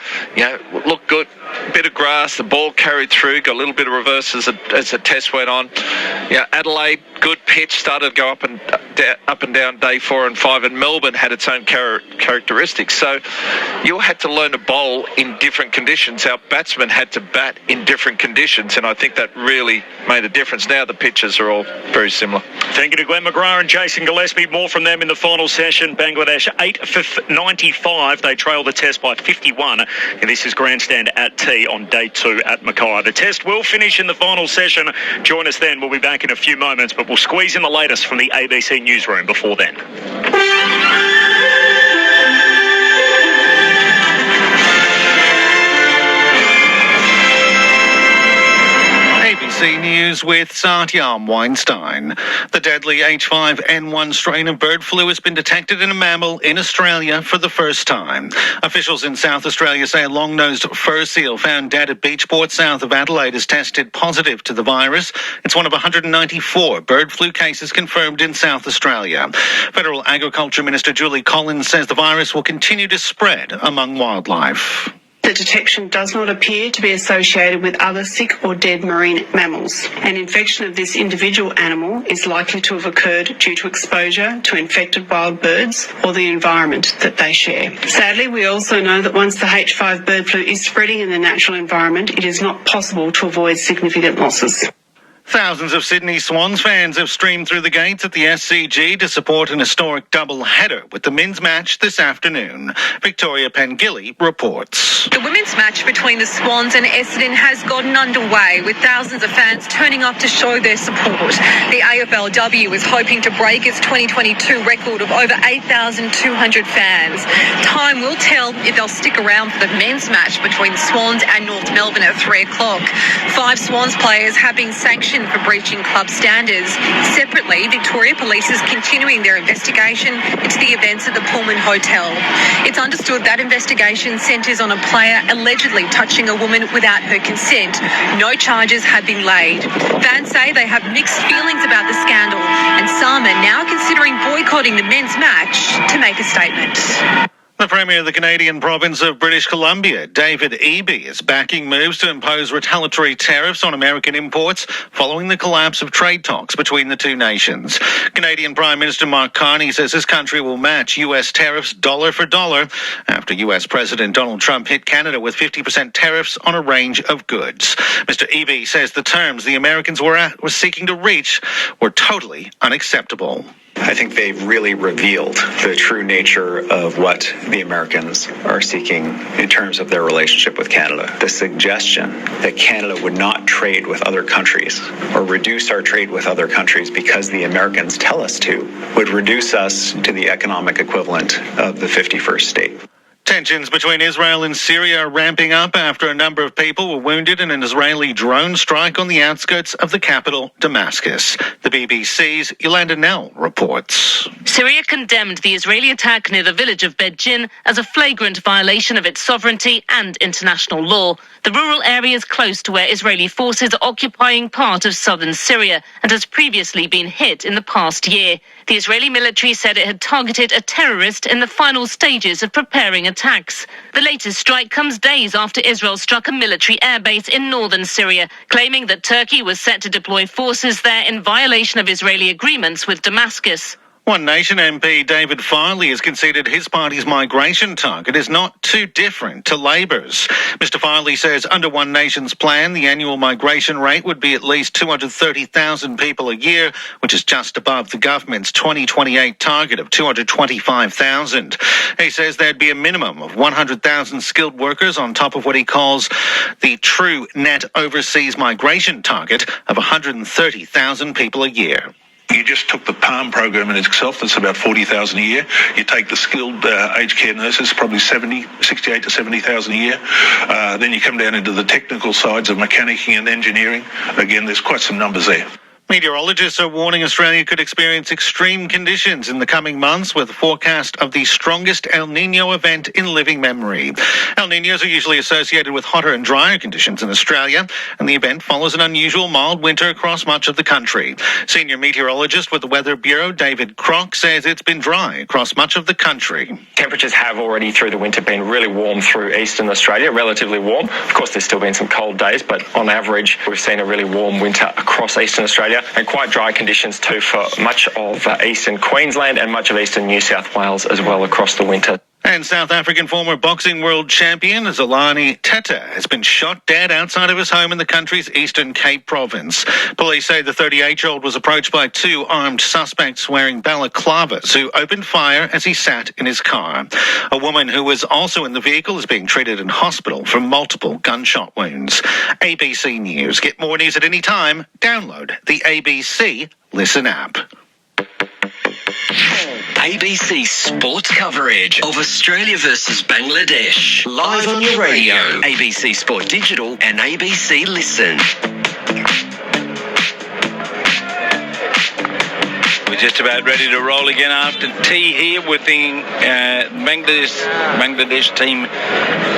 looked good. Bit of grass, the ball carried through, got a little bit of reverse as the test went on. Adelaide, good pitch, started to go up and down day 4 and 5, and Melbourne had its own characteristics. So you had to learn to bowl in different conditions. Our batsmen had to bat in different conditions, and I think that really made a difference. difference. Now the pitches are all very similar. Thank you to Glenn McGrath and Jason Gillespie. More from them in the final session. Bangladesh 8 for 95. They trail the test by 51. And this is Grandstand at T on day 2 at Mackay. The test will finish in the final session. Join us then. We'll be back in a few moments, but we'll squeeze in the latest from the ABC newsroom before then. ABC News with Satyam Weinstein. The deadly H5N1 strain of bird flu has been detected in a mammal in Australia for the first time. Officials in South Australia say a long-nosed fur seal found dead at Beachport south of Adelaide has tested positive to the virus. It's one of 194 bird flu cases confirmed in South Australia. Federal Agriculture Minister Julie Collins says the virus will continue to spread among wildlife. The detection does not appear to be associated with other sick or dead marine mammals. An infection of this individual animal is likely to have occurred due to exposure to infected wild birds or the environment that they share. Sadly, we also know that once the H5 bird flu is spreading in the natural environment, it is not possible to avoid significant losses. Thousands of Sydney Swans fans have streamed through the gates at the SCG to support an historic double-header with the men's match this afternoon. Victoria Pengilly reports. The women's match between the Swans and Essendon has gotten underway, with thousands of fans turning up to show their support. The AFLW is hoping to break its 2022 record of over 8,200 fans. Time will tell if they'll stick around for the men's match between the Swans and North Melbourne at 3 o'clock. 5 Swans players have been sanctioned for breaching club standards. Separately, Victoria Police is continuing their investigation into the events at the Pullman Hotel. It's understood that investigation centres on a player allegedly touching a woman without her consent. No charges have been laid. Fans say they have mixed feelings about the scandal, and some are now considering boycotting the men's match to make a statement. The Premier of the Canadian province of British Columbia, David Eby, is backing moves to impose retaliatory tariffs on American imports following the collapse of trade talks between the two nations. Canadian Prime Minister Mark Carney says his country will match U.S. tariffs dollar for dollar after U.S. President Donald Trump hit Canada with 50% tariffs on a range of goods. Mr. Eby says the terms the Americans were seeking to reach were totally unacceptable. I think they've really revealed the true nature of what the Americans are seeking in terms of their relationship with Canada. The suggestion that Canada would not trade with other countries or reduce our trade with other countries because the Americans tell us to would reduce us to the economic equivalent of the 51st state. Tensions between Israel and Syria are ramping up after a number of people were wounded in an Israeli drone strike on the outskirts of the capital, Damascus. The BBC's Yolanda Nell reports. Syria condemned the Israeli attack near the village of Bedjin as a flagrant violation of its sovereignty and international law. The rural area is close to where Israeli forces are occupying part of southern Syria and has previously been hit in the past year. The Israeli military said it had targeted a terrorist in the final stages of preparing attacks. The latest strike comes days after Israel struck a military airbase in northern Syria, claiming that Turkey was set to deploy forces there in violation of Israeli agreements with Damascus. One Nation MP David Farley has conceded his party's migration target is not too different to Labor's. Mr Farley says under One Nation's plan, the annual migration rate would be at least 230,000 people a year, which is just above the government's 2028 target of 225,000. He says there'd be a minimum of 100,000 skilled workers on top of what he calls the true net overseas migration target of 130,000 people a year. You just took the PALM program in itself, that's about 40,000 a year. You take the skilled aged care nurses, probably 68 to 70,000 a year. Then you come down into the technical sides of mechanicking and engineering. Again, there's quite some numbers there. Meteorologists are warning Australia could experience extreme conditions in the coming months with a forecast of the strongest El Nino event in living memory. El Ninos are usually associated with hotter and drier conditions in Australia, and the event follows an unusual mild winter across much of the country. Senior meteorologist with the Weather Bureau, David Crock, says it's been dry across much of the country. Temperatures have already through the winter been really warm through eastern Australia, relatively warm. Of course, there's still been some cold days, but on average, we've seen a really warm winter across eastern Australia. And quite dry conditions too for much of eastern Queensland and much of eastern New South Wales as well across the winter. And South African former boxing world champion Zolani Teta has been shot dead outside of his home in the country's Eastern Cape province. Police say the 38-year-old was approached by two armed suspects wearing balaclavas who opened fire as he sat in his car. A woman who was also in the vehicle is being treated in hospital for multiple gunshot wounds. ABC News. Get more news at any time. Download the ABC Listen app. ABC sports coverage of Australia versus Bangladesh. Live on your radio, ABC Sport Digital and ABC Listen. We're just about ready to roll again after tea here with the Bangladesh team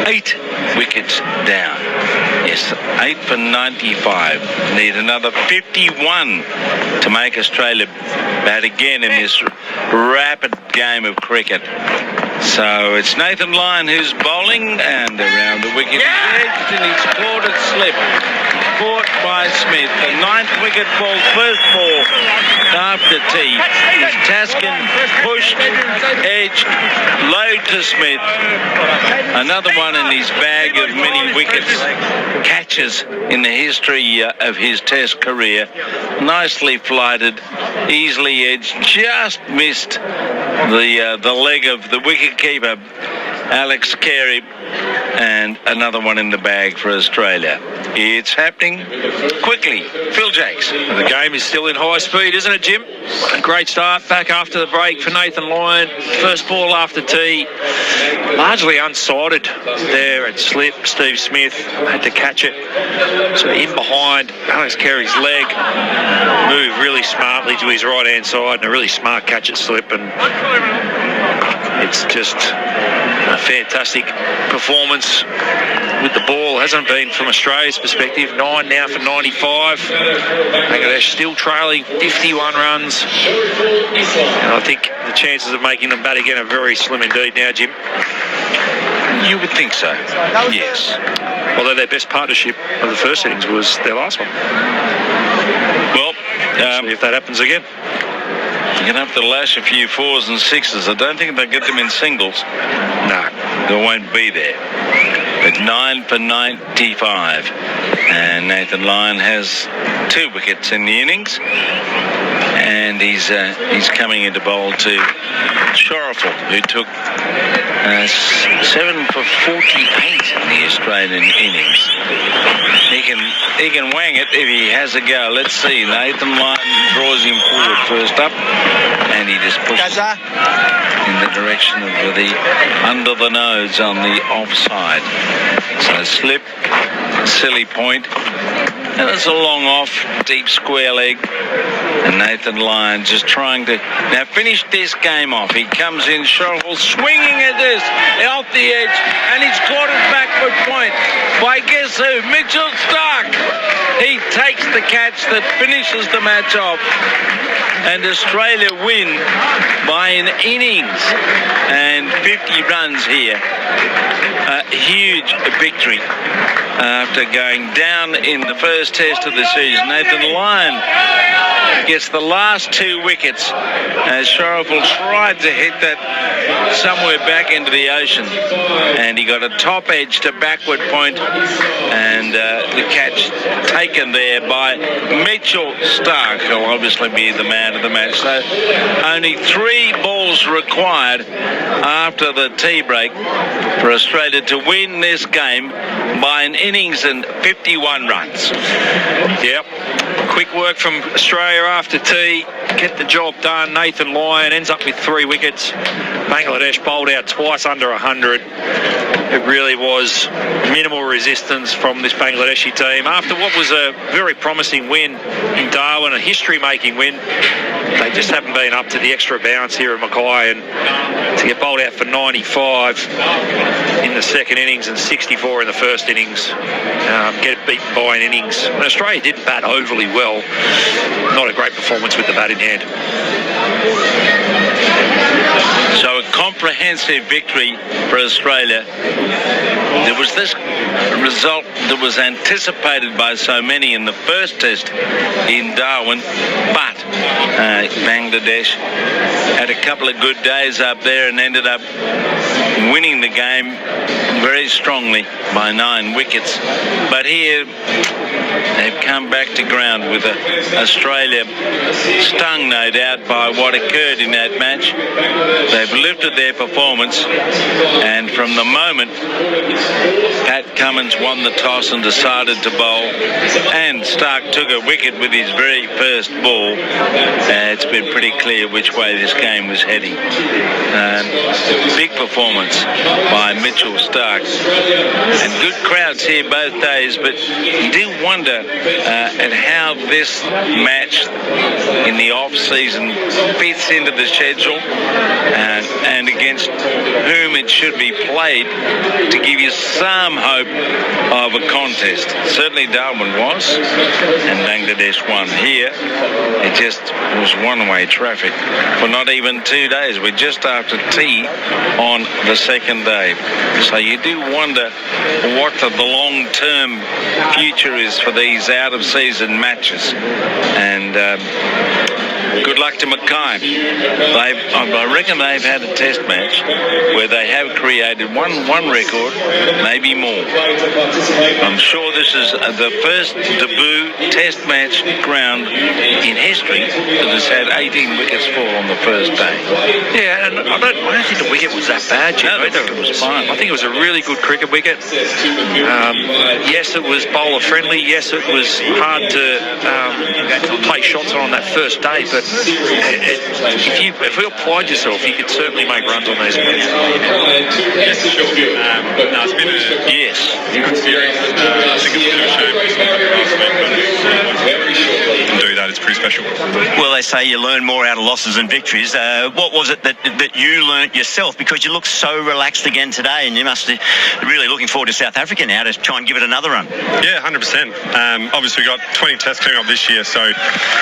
8 wickets down. Yes, 8 for 95. Need another 51 to make Australia bat again in this rapid game of cricket. So it's Nathan Lyon who's bowling and around the wicket edge, and he's caught it slip. Caught by Smith. The 9th wicket falls first ball after tea. Taskin pushed, edged, low to Smith. Another one in his bag of many wickets. Catches in the history of his Test career. Nicely flighted, easily edged, just missed the leg of the wicketkeeper, Alex Carey, and another one in the bag for Australia. It's happening quickly. Phil Jaques. The game is still in high speed, isn't it, Jim? A great start back after the break for Nathan Lyon. First ball after tea. Largely unsighted there at slip. Steve Smith had to catch it. So in behind Alex Carey's leg. Moved really smartly to his right-hand side and a really smart catch at slip. And it's just a fantastic performance with the ball. Hasn't been from Australia's perspective. 9 now for 95. Bangladesh still trailing 51 runs. And I think the chances of making them bat again are very slim indeed now, Jim. You would think so. Yes. Although their best partnership of the first innings was their last one. Well, if that happens again. You're going to have to lash a few 4s and 6s. I don't think they'll get them in singles. No. They won't be there. But 9 for 95. And Nathan Lyon has 2 wickets in the innings. And he's coming into bowl to Shoreful, who took 7 for 48 in the Australian innings. He can wang it if he has a go. Let's see. Nathan Lyon draws him forward first up, and he just pushes in the direction of the under the nose on the offside. So slip, silly point. And it's a long off, deep square leg. And Nathan Lyon just trying to now finish this game off. He comes in, Shoreful swinging at this, off the edge, and he's caught it backward point by guess who? Mitchell Starc. He takes the catch that finishes the match off. And Australia win by an innings and 50 runs here. A huge victory after going down in the first test of the season. Nathan Lyon gets the last 2 wickets as Shoreful tried to hit that somewhere back into the ocean, and he got a top edge to backward point, and the catch taken there by Mitchell Starc, who'll obviously be the man of the match. So only 3 balls required after the tea break for Australia to win this game by an innings and 51 runs. Yep. Quick work from Australia after tea. Get the job done. Nathan Lyon ends up with 3 wickets. Bangladesh bowled out twice under 100. It really was minimal resistance from this Bangladeshi team. After what was a very promising win in Darwin, a history-making win, they just haven't been up to the extra bounce here at Mackay, and to get bowled out for 95 in the second innings and 64 in the first innings, get beaten by an innings. And Australia didn't bat overly well. Not a great performance with the bat in hand. So a compromise comprehensive victory for Australia. There was this result that was anticipated by so many in the first test in Darwin, but Bangladesh had a couple of good days up there and ended up winning the game very strongly by 9 wickets. But here they've come back to ground with Australia stung, no doubt, by what occurred in that match. They've lifted their performance, and from the moment Pat Cummins won the toss and decided to bowl, and Stark took a wicket with his very first ball, it's been pretty clear which way this game was heading. Big performance by Mitchell Stark, and good crowds here both days, but you do wonder at how this match in the off-season fits into the schedule and against whom it should be played to give you some hope of a contest. Certainly Darwin was, and Bangladesh won. Here it just was one-way traffic for not even 2 days. We're just after tea on the second day, so you do wonder what the long-term future is for these out-of-season matches. And good luck to Mackay. I reckon they've had a test match where they have created one record, maybe more. I'm sure this is the first debut test match ground in history that has had 18 wickets fall on the first day. Yeah, and I don't think the wicket was that bad, Jim. No, it was fine. I think it was a really good cricket wicket. Yes, it was bowler friendly. Yes, it was hard to take shots on that first day, but if you applied yourself, you could certainly make runs on these wickets. Yes, for sure. No, it's been a good series. I think it's been a shame last week, but you can do that. It's pretty special. Well, they say you learn more out of losses than victories. What was it that you learnt yourself? Because you look so relaxed again today, and you must be really looking forward to South Africa now to try and give it another run. Yeah, 100%. Obviously, we've got 20 tests coming up this year, so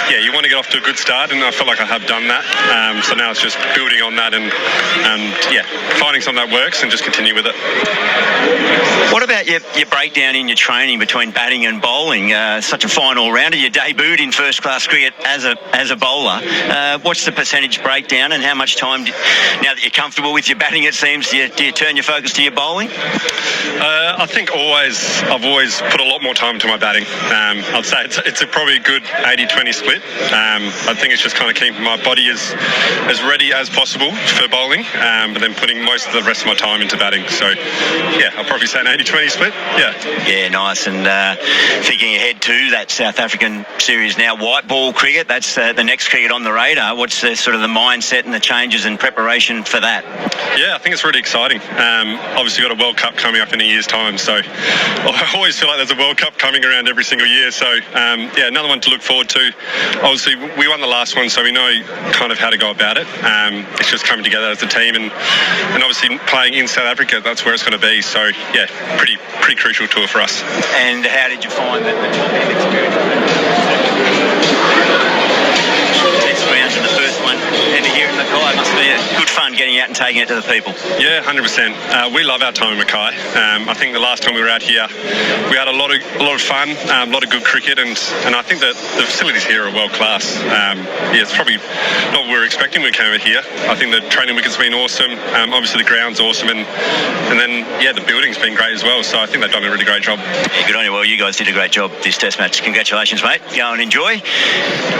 yeah, you want to get off to a good start, and I feel like I have done that. So now it's just building on that and yeah, finding something that works and just continue with it. What about your breakdown in your training between batting and bowling? Such a fine all-rounder. You debuted in first-class cricket as a bowler. What's the percentage breakdown, and how much time, now that you're comfortable with your batting, it seems, do you turn your focus to your bowling? I think I've always put a lot more time into my batting. I'd say it's probably a good 80-20 split. I think it's just kind of keeping my body as ready as possible for bowling, but then putting most of the rest of my time into batting. So yeah, I'll probably say an 80-20 split. Yeah, nice. And thinking ahead to that South African series now, white ball cricket, that's the next cricket on the radar. What's the sort of the mindset and the changes and preparation for that? Yeah, I think it's really exciting. Obviously got a World Cup coming up in a year's time, so I always feel like there's a World Cup coming around every single year. So yeah, another one to look forward to. Obviously we won the last one, so we know kind of how to go about it. It's just coming together as a team, and obviously playing in South Africa, that's where it's going to be. So yeah, pretty crucial tour for us. And how did you find that the experience? Test rounds in the first one, and here in Mackay must be good fun getting out and taking it to the people. Yeah, 100%. We love our time in Mackay. I think the last time we were out here, we had a lot of fun, a lot of good cricket, and I think that the facilities here are world class. Yeah, it's probably not what we were expecting when we came over here. I think the training wicket's been awesome. Obviously the ground's awesome, and then yeah, the building's been great as well. So I think they've done a really great job. Yeah, good on you. Well, you guys did a great job this Test match. Congratulations, mate. Go and enjoy.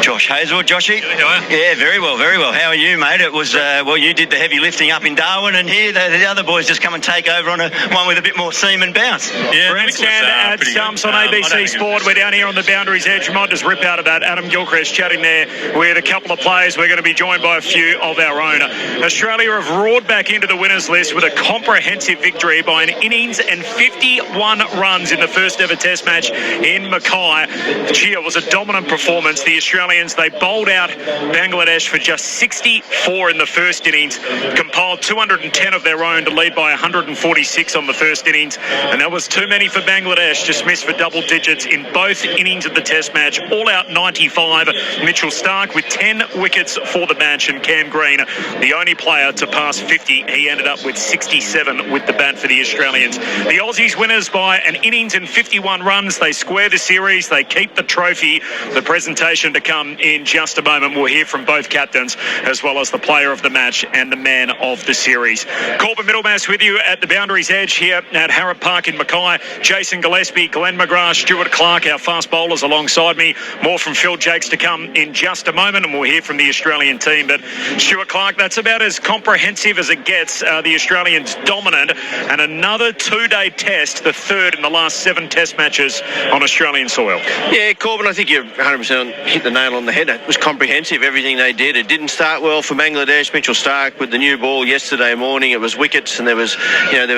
Josh Hazelwood, Joshy. Yeah, very well, very well. How are you, mate? It was well, you did the heavy lifting up in Darwin, and here the other boys just come and take over on one with a bit more seam and bounce. Yeah, Grandstand at Stumps on ABC Sport. We're down here on the Boundaries Edge. We might just rip out of that. Adam Gilchrist chatting there with a couple of players. We're going to be joined by a few of our own. Australia have roared back into the winners list with a comprehensive victory by an innings and 51 runs in the first ever Test match in Mackay. Gee, it was a dominant performance. The Australians, they bowled out Bangladesh for just 64 in the first innings, composed piled 210 of their own to lead by 146 on the first innings, and that was too many for Bangladesh. Just missed for double digits in both innings of the Test match. All out 95. Mitchell Starc with 10 wickets for the match, and Cam Green, the only player to pass 50. He ended up with 67 with the bat for the Australians. The Aussies winners by an innings and 51 runs. They square the series. They keep the trophy. The presentation to come in just a moment. We'll hear from both captains as well as the player of the match and the man of the series. Corbin Middlemas with you at the Boundaries Edge here at Harrop Park in Mackay. Jason Gillespie, Glenn McGrath, Stuart Clark, our fast bowlers alongside me. More from Phil Jaques to come in just a moment, and we'll hear from the Australian team. But Stuart Clark, that's about as comprehensive as it gets. The Australians dominant, and another two-day test, the third in the last 7 test matches on Australian soil. Yeah, Corbin, I think you're 100% hit the nail on the head. It was comprehensive, everything they did. It didn't start well for Bangladesh. Mitchell Starc with the new ball yesterday morning. It was wickets, and there was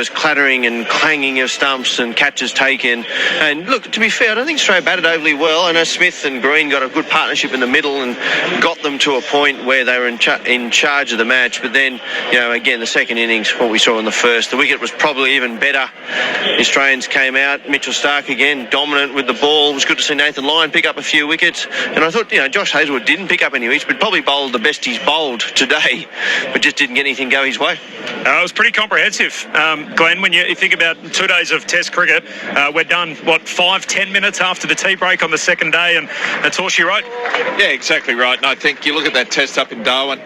clattering and clanging of stumps and catches taken. And look, to be fair, I don't think Australia batted overly well. I know Smith and Green got a good partnership in the middle and got them to a point where they were in charge of the match. But then, again, the second innings, what we saw in the first, the wicket was probably even better. The Australians came out. Mitchell Starc again dominant with the ball. It was good to see Nathan Lyon pick up a few wickets. And I thought, Josh Hazlewood didn't pick up any wickets, but probably bowled the best he's bowled today, but just didn't get anything go his way. It was pretty comprehensive. Glenn, when you think about 2 days of Test cricket, we're done, 5-10 minutes after the tea break on the second day, and that's all she wrote. Yeah, exactly right. And I think you look at that test up in Darwin,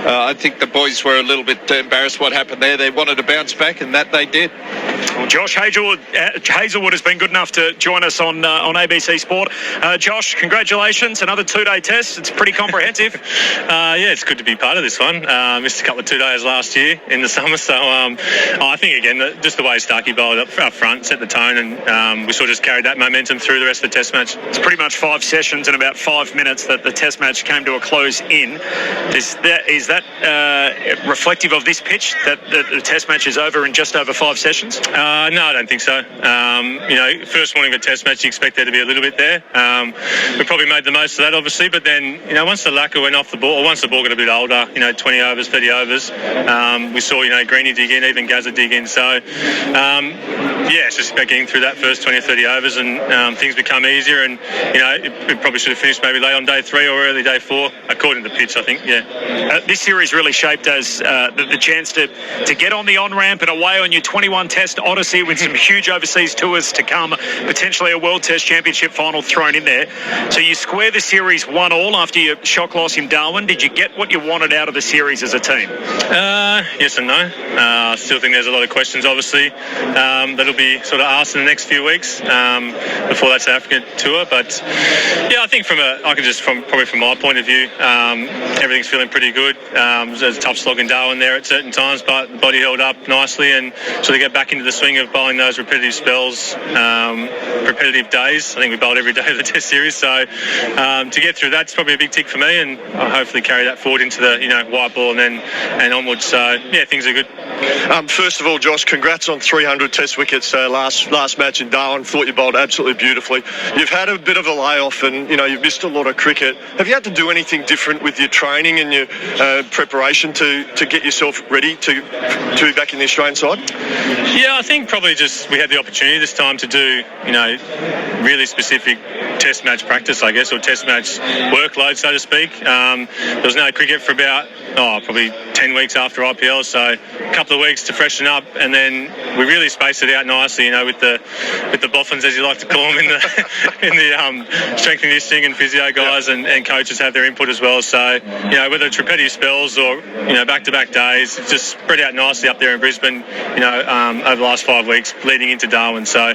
I think the boys were a little bit embarrassed what happened there. They wanted to bounce back, and that they did. Well, Josh Hazlewood has been good enough to join us on ABC Sport. Josh, congratulations. Another 2-day test. It's pretty comprehensive. Yeah, it's good to be part of this one. Missed a couple of 2 days last year in the summer. So I think, again, just the way Starkey bowled up front set the tone, and we sort of just carried that momentum through the rest of the test match. It's pretty much 5 sessions in about 5 minutes that the test match came to a close in. Is that reflective of this pitch, that the test match is over in just over 5 sessions? No, I don't think so. First morning of a test match, you expect there to be a little bit there. We probably made the most of that, obviously, but then, once the lacquer went off the ball, or once the ball got a bit older, 20 overs, 30 overs, we saw, Greeny dig in, even Gazza dig in. So, it's just about getting through that first 20 or 30 overs, and things become easier, and, it probably should have finished maybe late on day 3 or early day 4, according to the pitch, I think, yeah. This series really shaped as the chance to get on the on-ramp and away on your 21 test odyssey with some huge overseas tours to come, potentially a World Test Championship final thrown in there. So you square the series 1-1 after your shock loss in Darwin. Did you get what you wanted out of the series as a team? Yes and no. I still think there's a lot of questions, obviously, that'll be sort of asked in the next few weeks before that South African tour. But yeah, I think from my point of view, everything's feeling pretty good. There's a tough slog in Darwin there at certain times, but the body held up nicely, and so they get back into the swing of bowling those repetitive spells, repetitive days. I think we bowled every day of the Test series, so to get through that's probably a big tick for me, and I'll hopefully carry that forward into the white ball and onwards. So yeah, things are good. First of all, Josh, congrats on 300 Test wickets last match in Darwin. Thought you bowled absolutely beautifully. You've had a bit of a layoff, and you've missed a lot of cricket. Have you had to do anything different with your training and your preparation to get yourself ready to be back in the Australian side? Yeah, I think probably just we had the opportunity this time to do really specific Test match practice, I guess, or Test match workload, so to speak. There was no cricket for about probably 10 weeks after IPL, so a couple of weeks to freshen up, and then we really spaced it out nicely, with the boffins, as you like to call them, in the strength and conditioning and physio guys, and coaches have their input as well. So whether it's repetitive spells or back-to-back days, it's just spread out nicely up there in Brisbane. Over the last 5 weeks leading into Darwin. So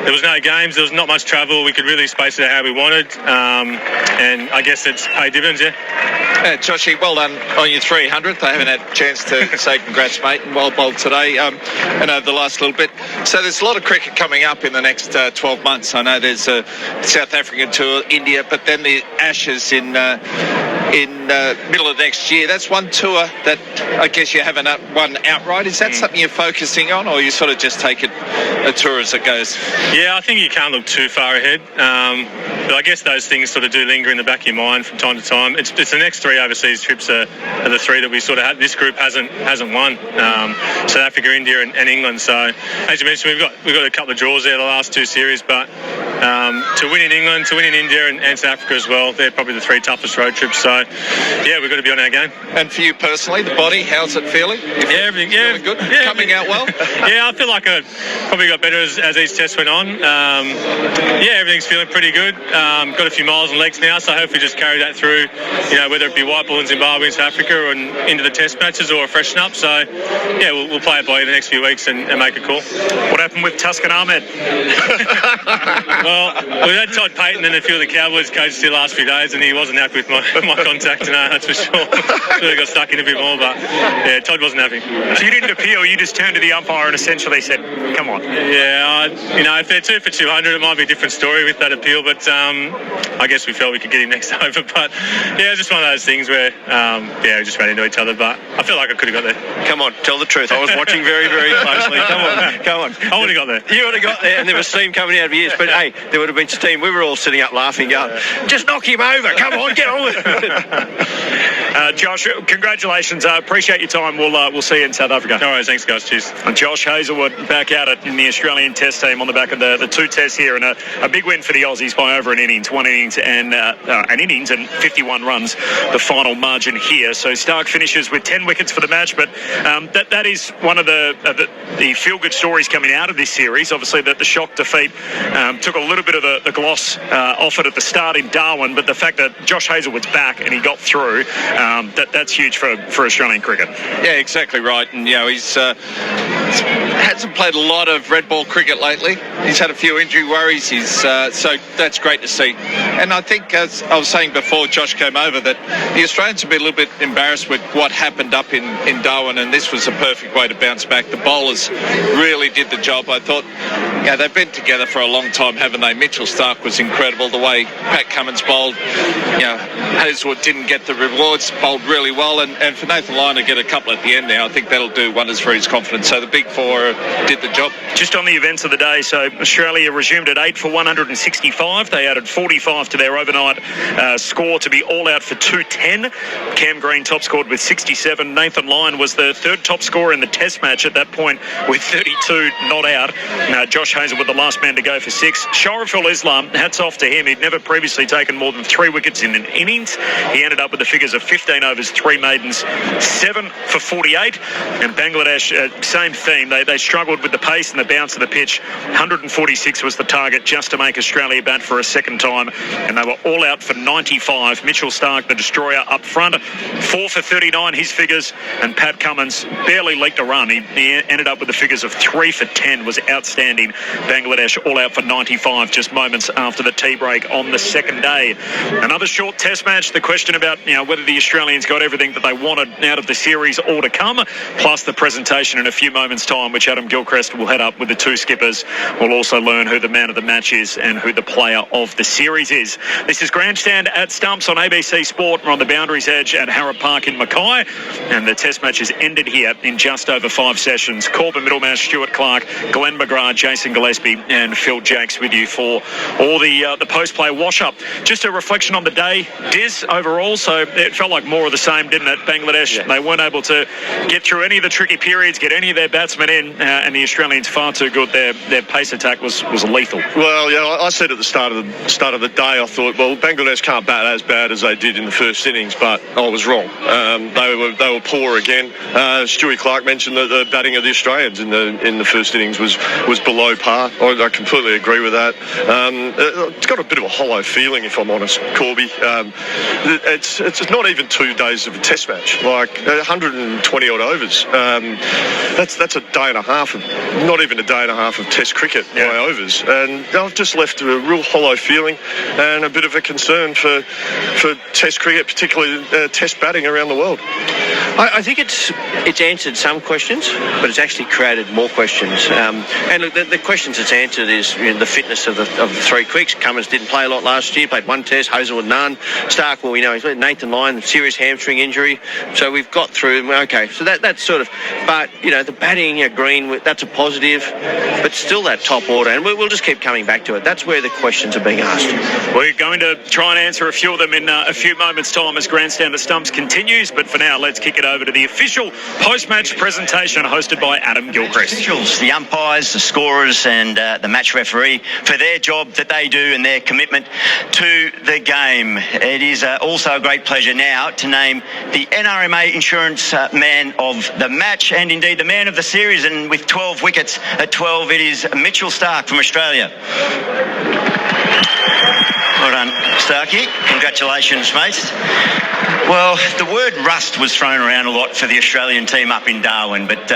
there was no games, there was not much travel. We could really space it out how we wanted, and I guess it's paid dividends. Joshy, well done on your 300th. I haven't had a chance to say congrats, mate, and well bowled today and over the last little bit. So there's a lot of cricket coming up in the next 12 months. I know there's a South African tour, India, but then the Ashes in in middle of next year. That's one tour that I guess you haven't won outright. Is that something you're focusing on, or you sort of just take it a tour as it goes? Yeah, I think you can't look too far ahead. But I guess those things sort of do linger in the back of your mind from time to time. It's the next 3 overseas trips are the 3 that we sort of this group hasn't won. South Africa, India, and England. So as you mentioned, we've got a couple of draws there the last 2 series, but to win in England, to win in India, and South Africa as well, they're probably the 3 toughest road trips. So yeah, we've got to be on our game. And for you personally, the body, how's it feeling? Everything good. Yeah, coming out well. Yeah, I feel like I probably got better as each test went on. Everything's feeling pretty good. Got a few miles and legs now, so hopefully just carry that through, whether it be white ball in Zimbabwe and South Africa or into the test matches or a freshen up. So yeah, we'll play it by ear the next few weeks and make a call. What happened with Tuscan Ahmed? Well, we had Todd Payton and a few of the Cowboys coaches the last few days, and he wasn't happy with my contact, that's for sure. Really got stuck in a bit more, but yeah, Todd wasn't happy. So you didn't appeal, you just turned to the umpire and essentially said, come on. Yeah, if they're 2 for 200, it might be a different story with that appeal, but I guess we felt we could get him next over. But yeah, just one of those things where we just ran into each other, but I feel like I could have got there. Come on, tell the truth. I was watching very, very closely. Come on. I would have got there. You would have got there, and there was steam coming out of your ears. But hey, there would have been steam. We were all sitting up laughing, going, just knock him over. Come on, get on with it. Josh, congratulations. Appreciate your time. We'll see you in South Africa. No worries, thanks guys. Cheers. And Josh Hazelwood back at it in the Australian Test team on the back of the 2 tests here, and a big win for the Aussies by over an innings, 1 innings and 51 runs, the final margin here. So Stark finishes with 10 wickets for the match, but that is one of the feel-good stories coming out of this series. Obviously, the shock defeat took a little bit of the gloss off it at the start in Darwin, but the fact that Josh Hazelwood's back and he got through, that's huge for Australian cricket. Yeah, exactly right. And he's hasn't played a lot of red ball cricket lately. He's had a few injury worries. So that's great to see. And I think, as I was saying before Josh came over, that the Australians have been a little bit embarrassed with what happened up in Darwin, and this was a perfect way to bounce back. The bowlers really did the job. I thought, they've been together for a long time, haven't they? Mitchell Starc was incredible. The way Pat Cummins bowled, Hazelwood didn't get the rewards, bowled really well, and for Nathan Lyon to get a couple at the end now, I think that'll do wonders for his confidence. So the big 4 did the job. Just on the events of the day, so Australia resumed at 8 for 165. They added 45 to their overnight score to be all out for 210. Cam Green top scored with 67. Nathan Lyon was the 3rd top scorer in the Test match at that point with 32 not out. Josh Hazelwood the last man to go for 6. Shariful Islam, hats off to him. He'd never previously taken more than 3 wickets in an innings. He ended up with the figures of 15 overs, 3 maidens, 7 for 48. And Bangladesh, same theme. They struggled with the pace and the bounce of the pitch. 146 was the target just to make Australia bat for a second time, and they were all out for 95. Mitchell Starc, the destroyer, up front, 4 for 39, his figures, and Pat Cummins barely leaked a run. He ended up with the figures of 3 for 10, was outstanding. Bangladesh all out for 95 just moments after the tea break on the second day. Another short Test match. The question about whether the Australians got everything that they wanted out of the series all to come, plus the presentation in a few moments' time, which Adam Gilchrist will head up with the 2 skippers. We'll also learn who the man of the match is and who the player of the series is. This is Grandstand at Stumps on ABC Sport. We're on the Boundaries Edge at Harrop Park in Mackay, and the Test match is ended here in just over 5 sessions. Corbin, Middlemas, Stuart Clark, Glenn McGrath, Jason Gillespie and Phil Jaques with you for all the post-play wash-up. Just a reflection on the day, Diz, overall, so it felt like more of the same, didn't it? Bangladesh, They weren't able to get through any of the tricky periods, get any of their batsmen in, and the Australians far too good. Their pace attack was lethal. Well, I said at the start of the day, I thought, well, Bangladesh can't bat as bad as they did in the first innings, but I was wrong. They were poor again. Stuart Clark mentioned that the batting of the Australians in the first innings was below par. I completely agree with that. It's got a bit of a hollow feeling, if I'm honest, Corby. It's not even 2 days of a Test match, like 120 odd overs. That's a day and a half of, not even a day and a half of Test cricket by overs, and I've just left a real hollow feeling and a bit of a concern for Test cricket, particularly Test batting around the world. I think it's answered some questions, but it's actually created more questions. And look, the question questions that's answered is the fitness of the three quicks. Cummins didn't play a lot last year, played one test, Hazelwood none. Stark, well, we know he's Nathan Lyon, serious hamstring injury. So we've got through, okay, so that's sort of, but, the batting, Green, that's a positive, but still that top order, and we'll just keep coming back to it. That's where the questions are being asked. We're going to try and answer a few of them in a few moments' time as Grandstand of Stumps continues, but for now, let's kick it over to the official post-match presentation hosted by Adam Gilchrist. Officials, the umpires, the scorers and the match referee for their job that they do and their commitment to the game. It is also a great pleasure now to name the NRMA Insurance Man of the Match and indeed the Man of the Series, and with 12 wickets at 12 it is Mitchell Stark from Australia. Well done, Starkey. Congratulations, mate. Well, the word rust was thrown around a lot for the Australian team up in Darwin, but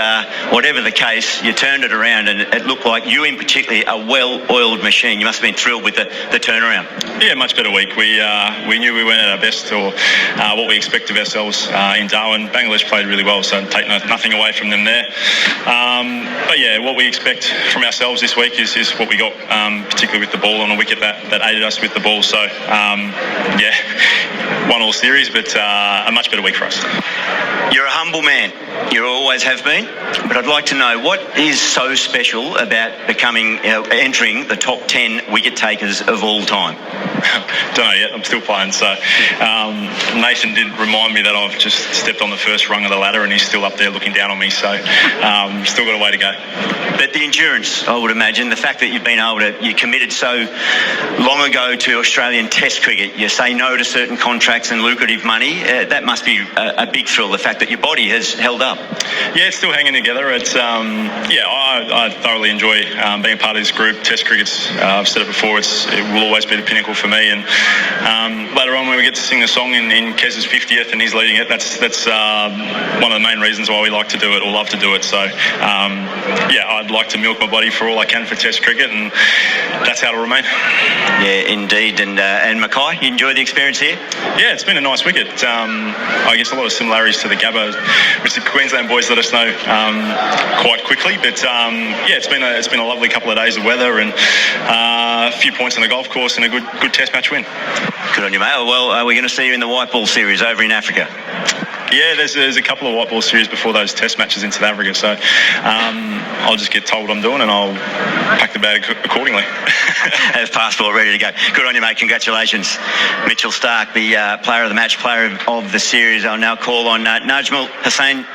whatever the case, you turned it around and it looked like you in particular, a well-oiled machine. You must have been thrilled with the turnaround. Yeah, much better week. We knew we weren't at our best or what we expect of ourselves in Darwin. Bangladesh played really well, so take nothing away from them there. But yeah, what we expect from ourselves this week is what we got, particularly with the ball on a wicket that aided us with the ball. So, yeah, 1-all series, but a much better week for us. You're a humble man. You always have been. But I'd like to know, what is so special about becoming, entering the top 10 wicket takers of all time? Don't know yet. I'm still playing. So Nathan did remind me that I've just stepped on the first rung of the ladder and he's still up there looking down on me. So still got a way to go. But the endurance, I would imagine, the fact that you've been able to, you committed so long ago to Australian Test cricket, you say no to certain contracts and lucrative money, that must be a big thrill, the fact that your body has held up. Yeah, it's still hanging together. It's I thoroughly enjoy being a part of this group. Test cricket's, I've said it before, it will always be the pinnacle for me. And later on, when we get to sing the song in Kez's 50th and he's leading it, that's one of the main reasons why we like to do it or love to do it. So I'd like to milk my body for all I can for Test cricket, and that's how it'll remain. Yeah, indeed. And Mackay, you enjoy the experience here? Yeah, it's been a nice wicket. I guess a lot of similarities to the Gabba, which the Queensland boys let us know quite quickly. But it's been a lovely couple of days of weather and a few points on the golf course and a good Test match win. Good on you, mate. Well, we're going to see you in the white ball series over in Africa. Yeah, there's a couple of white ball series before those Test matches in South Africa, so I'll just get told what I'm doing and I'll pack the bag accordingly. Have passport ready to go. Good on you, mate. Congratulations. Mitchell Stark, the player of the match, player of the series. I'll now call on Najmul Hussain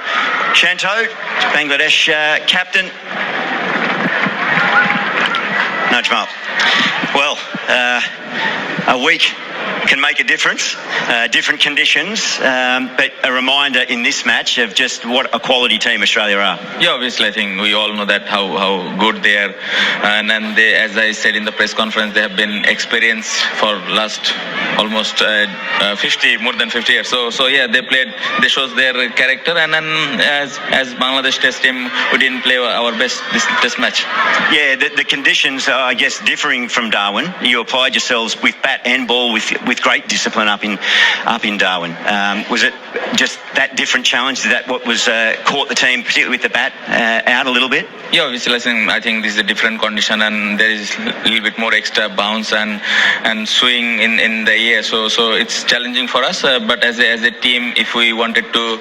Shanto, Bangladesh captain. Najmul. Well, a week can make a difference, different conditions, but a reminder in this match of just what a quality team Australia are. Yeah, obviously I think we all know that how good they are, and they, as I said in the press conference, they have been experienced for last almost more than 50 years. So yeah, they shows their character, and then as Bangladesh Test team, we didn't play our best this Test match. Yeah, the conditions are, I guess, differing from Darwin. You applied yourselves with bat and ball with great discipline up in Darwin. Was it just that different challenge? That what was caught the team, particularly with the bat, out a little bit? Yeah, obviously I think this is a different condition and there is a little bit more extra bounce and swing in the air. So it's challenging for us. But as a team, if we wanted to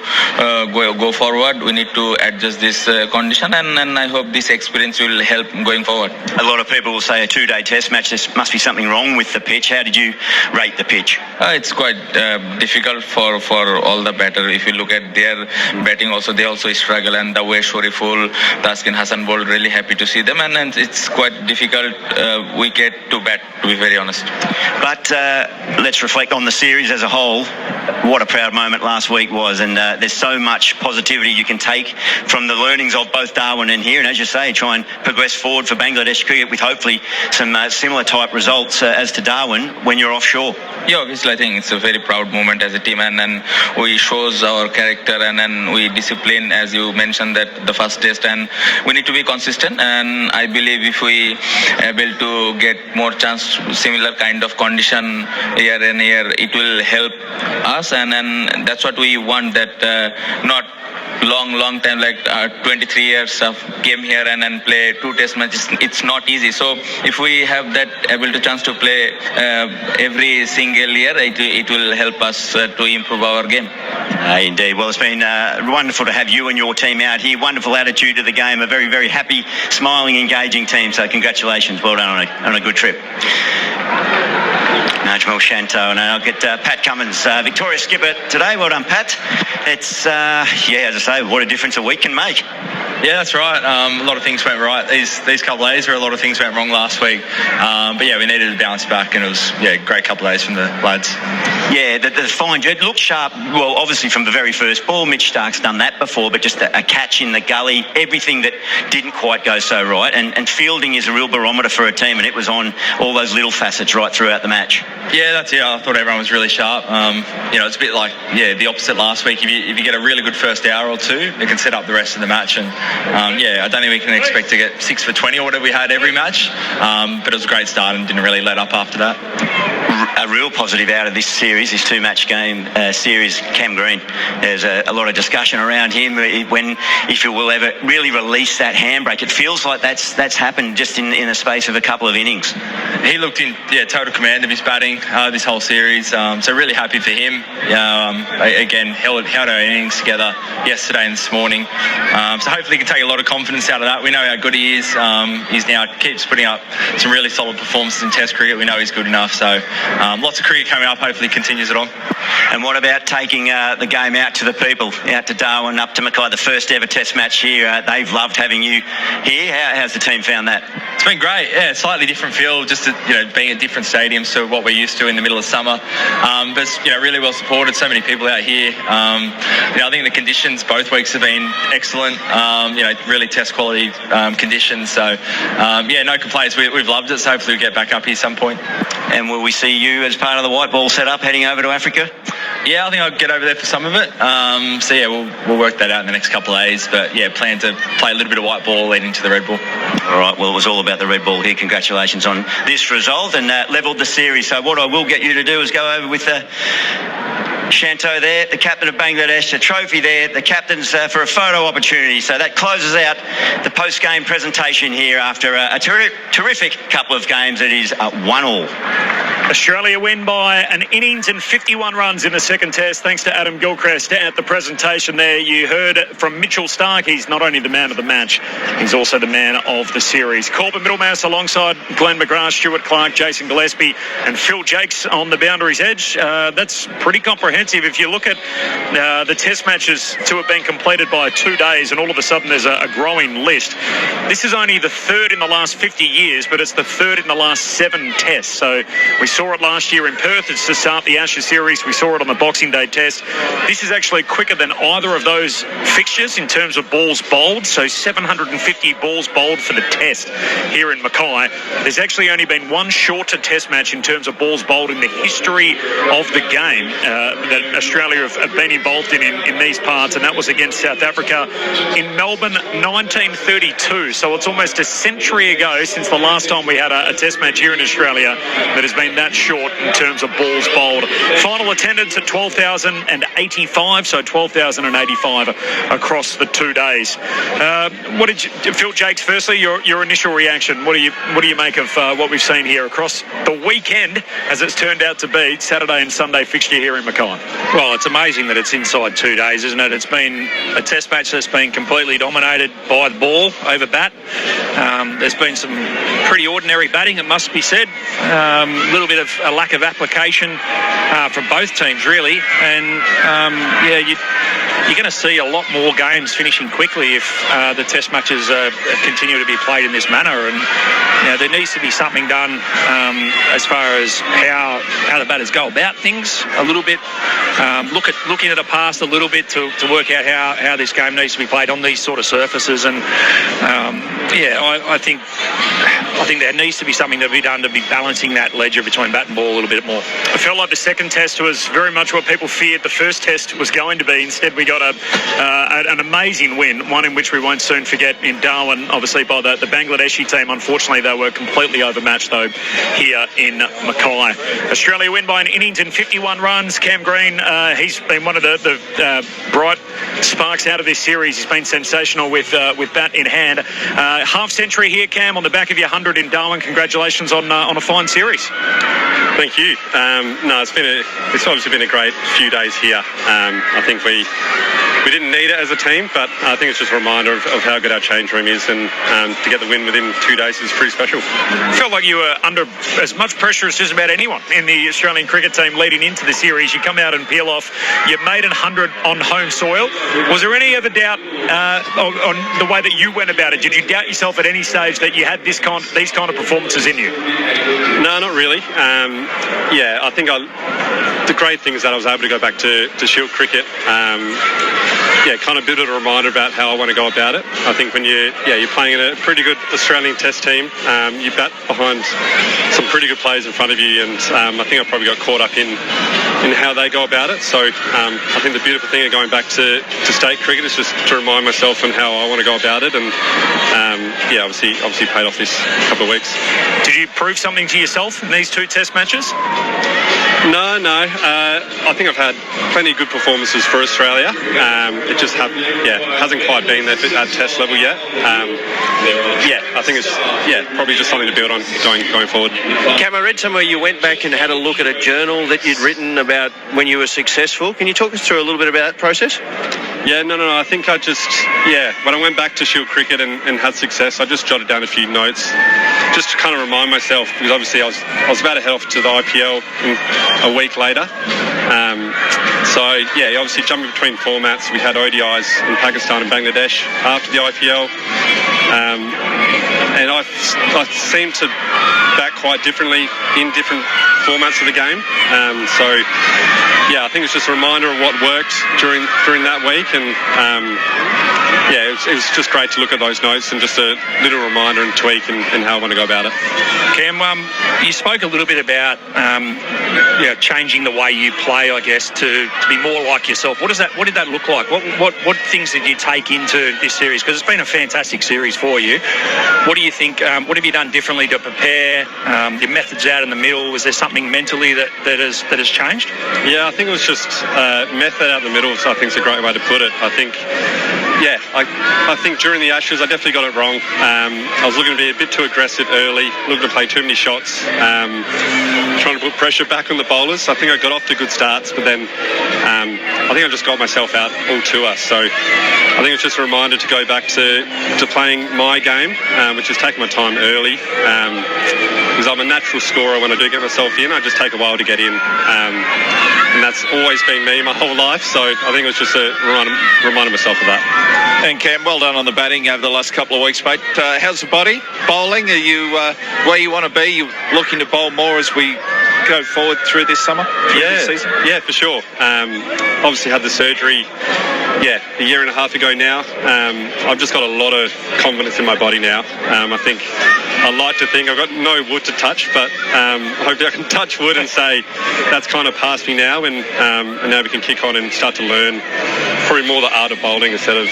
go forward, we need to adjust this condition, and I hope this experience will help going forward. A lot of people will say a 2-day Test match, there must be something wrong with the pitch. How did you rate the pitch? It's quite difficult for all the batter. If you look at their batting also, they also struggle, and the way Shariful, Taskin Hassan bowled, really happy to see them, and it's quite difficult wicket to bat, to be very honest. But let's reflect on the series as a whole. What a proud moment last week was, and there's so much positivity you can take from the learnings of both Darwin and here, and as you say, try and progress forward for Bangladesh cricket with hopefully some similar type results as to Darwin when you're offshore. Yeah, obviously I think it's a very proud moment as a team, and we shows our character, and then we discipline, as you mentioned, that the first Test, and we need to be consistent, and I believe if we able to get more chance, similar kind of condition year and year, it will help us, and that's what we want, that not long time, like 23 years of game here and then play 2 test matches. It's not easy. So if we have that ability chance to play every single year, it will help us to improve our game. Indeed. Well, it's been wonderful to have you and your team out here. Wonderful attitude to the game. A very, very happy, smiling, engaging team. So congratulations. Well done on a good trip. Najmal Shanto, and I'll get Pat Cummins, Victoria skipper today. Well done, Pat. It's, as I say, what a difference a week can make. Yeah, that's right. A lot of things went right these couple of days, where a lot of things went wrong last week. But yeah, we needed to bounce back, and it was a great couple of days from the lads. Yeah, the fine. It looked sharp. Well, obviously from the very first ball, Mitch Stark's done that before, but just a catch in the gully, everything that didn't quite go so right. And fielding is a real barometer for a team, and it was on all those little facets right throughout the match. Yeah, that's it. I thought everyone was really sharp. It's a bit like the opposite last week. If you get a really good first hour or two, it can set up the rest of the match. And I don't think we can expect to get 6 for 20 or whatever we had every match. But it was a great start and didn't really let up after that. A real positive out of this series, this 2-match game series, Cam Green. There's a lot of discussion around him if he will ever really release that handbrake. It feels like that's happened just in the space of a couple of innings. He looked in total command of his batting this whole series. So really happy for him. Again, held our innings together yesterday and this morning. So hopefully he can take a lot of confidence out of that. We know how good he is. He's now keeps putting up some really solid performances in Test cricket. We know he's good enough. So lots of cricket coming up. Hopefully continues it on. And what about taking the game out to the people, out to Darwin, up to Mackay, the first ever Test match here? They've loved having you here. How's the team found that? It's been great. Yeah, slightly different feel, just being at different stadiums to what we're used to in the middle of summer. But it's, really well supported. So many people out here. I think the conditions both weeks have been excellent. Really Test quality conditions. So no complaints. We've loved it. So hopefully we get back up here some point. And will we see you as part of the white ball setup heading over to Africa? Yeah, I think I'll get over there for some of it. We'll work that out in the next couple of days. But plan to play a little bit of white ball leading to the red ball. All right, well, it was all about the red ball here. Congratulations on this result and levelled the series. So what I will get you to do is go over with Shanto there, the captain of Bangladesh, the trophy there, the captains for a photo opportunity. So that closes out the post-game presentation here after a terrific couple of games. It is 1-1. Australia win by an innings and 51 runs in the second test, thanks to Adam Gilchrist at the presentation there. You heard from Mitchell Stark. He's not only the man of the match, he's also the man of the series. Corbin Middlemas alongside Glenn McGrath, Stuart Clark, Jason Gillespie and Phil Jaques on the boundary's edge. That's pretty comprehensive. If you look at the test matches to have been completed by 2 days, and all of a sudden there's a growing list. This is only the third in the last 50 years, but it's the third in the last 7 tests. So we saw it last year in Perth. It's to start the Ashes series. We saw it on the Boxing Day test. This is actually quicker than either of those fixtures in terms of balls bowled. So 750 balls bowled for the test here in Mackay. There's actually only been one shorter test match in terms of balls bowled in the history of the game that Australia have been involved in these parts, and that was against South Africa in Melbourne 1932. So it's almost a century ago since the last time we had a test match here in Australia that has been that short in terms of balls bowled. Final attendance at 12,085, so 12,085 across the 2 days. What did Phil Jaques? Firstly, your initial reaction. What do you make of what we've seen here across the weekend, as it's turned out to be, Saturday and Sunday fixture here in Mackay? Well, it's amazing that it's inside 2 days, isn't it? It's been a test match that's been completely dominated by the ball over bat. There's been some pretty ordinary batting, it must be said. A little bit of a lack of application from both teams, really. And you're going to see a lot more games finishing quickly if the test matches continue to be played in this manner. And there needs to be something done as far as how the batters go about things a little bit. Looking at the past a little bit to work out how this game needs to be played on these sort of surfaces. And I think there needs to be something to be done to be balancing that ledger between bat and ball a little bit more. I felt like the second test was very much what people feared the first test was going to be. Instead, we got an amazing win, one in which we won't soon forget in Darwin, obviously by the Bangladeshi team. Unfortunately, they were completely overmatched, though, here in Mackay. Australia win by an innings and 51 runs. Cam Green screen. He's been one of the bright sparks out of this series. He's been sensational with bat in hand. Half century here, Cam, on the back of your 100 in Darwin. Congratulations on a fine series. Thank you. It's obviously been a great few days here. I think we didn't need it as a team, but I think it's just a reminder of how good our change room is, and to get the win within 2 days is pretty special. Felt like you were under as much pressure as just about anyone in the Australian cricket team leading into the series. You come out and peel off. You made 100 on home soil. Was there any other doubt on the way that you went about it? Did you doubt yourself at any stage that you had these kind of performances in you? No, not really. I think the great thing is that I was able to go back to Shield cricket. Kind of a bit of a reminder about how I want to go about it. I think when you're playing in a pretty good Australian Test team, you bat behind some pretty good players in front of you, and I think I probably got caught up in how they go about it. So I think the beautiful thing of going back to state cricket is just to remind myself and how I want to go about it, and obviously paid off this couple of weeks. Did you prove something to yourself in these 2 Test matches? No. I think I've had plenty of good performances for Australia. It just hasn't quite been there at Test level yet. I think it's probably just something to build on going forward. Cam, I read somewhere you went back and had a look at a journal that you'd written about when you were successful. Can you talk us through a little bit about that process? Yeah, no. I think I just, when I went back to Shield cricket and had success, I just jotted down a few notes just to kind of remind myself, because obviously I was about to head off to the IPL a week later. Obviously jumping between formats, we had ODIs in Pakistan and Bangladesh after the IPL. And I seem to bat quite differently in different formats of the game. I think it's just a reminder of what worked during that week, and it was just great to look at those notes and just a little reminder and tweak and how I want to go about it. Cam, you spoke a little bit about changing the way you play, I guess, to be more like yourself. What did that look like? What things did you take into this series? Because it's been a fantastic series for you. What do you think? What have you done differently to prepare? Your methods out in the middle. Was there something mentally that has changed? Yeah, I think it was just method out in the middle. So I think it's a great way to put it. I think during the Ashes I definitely got it wrong. I was looking to be a bit too aggressive early, looking to play too many shots, trying to put pressure back on the bowlers. I think I got off to good starts, but then I think I just got myself out all tour. So I think it's just a reminder to go back to playing my game, which is taking my time early. Because I'm a natural scorer. When I do get myself in, I just take a while to get in. And that's always been me my whole life. So I think it was just a reminder myself of that. And Cam, well done on the batting over the last couple of weeks, mate. How's the body? Bowling? Are you where you want to be? You looking to bowl more as we go forward through this summer? This season? Yeah, for sure. Obviously had the surgery a year and a half ago now. I've just got a lot of confidence in my body now. I like to think I've got no wood to touch, but hopefully I can touch wood and say that's kind of past me now, and now we can kick on and start to learn probably more the art of bowling instead of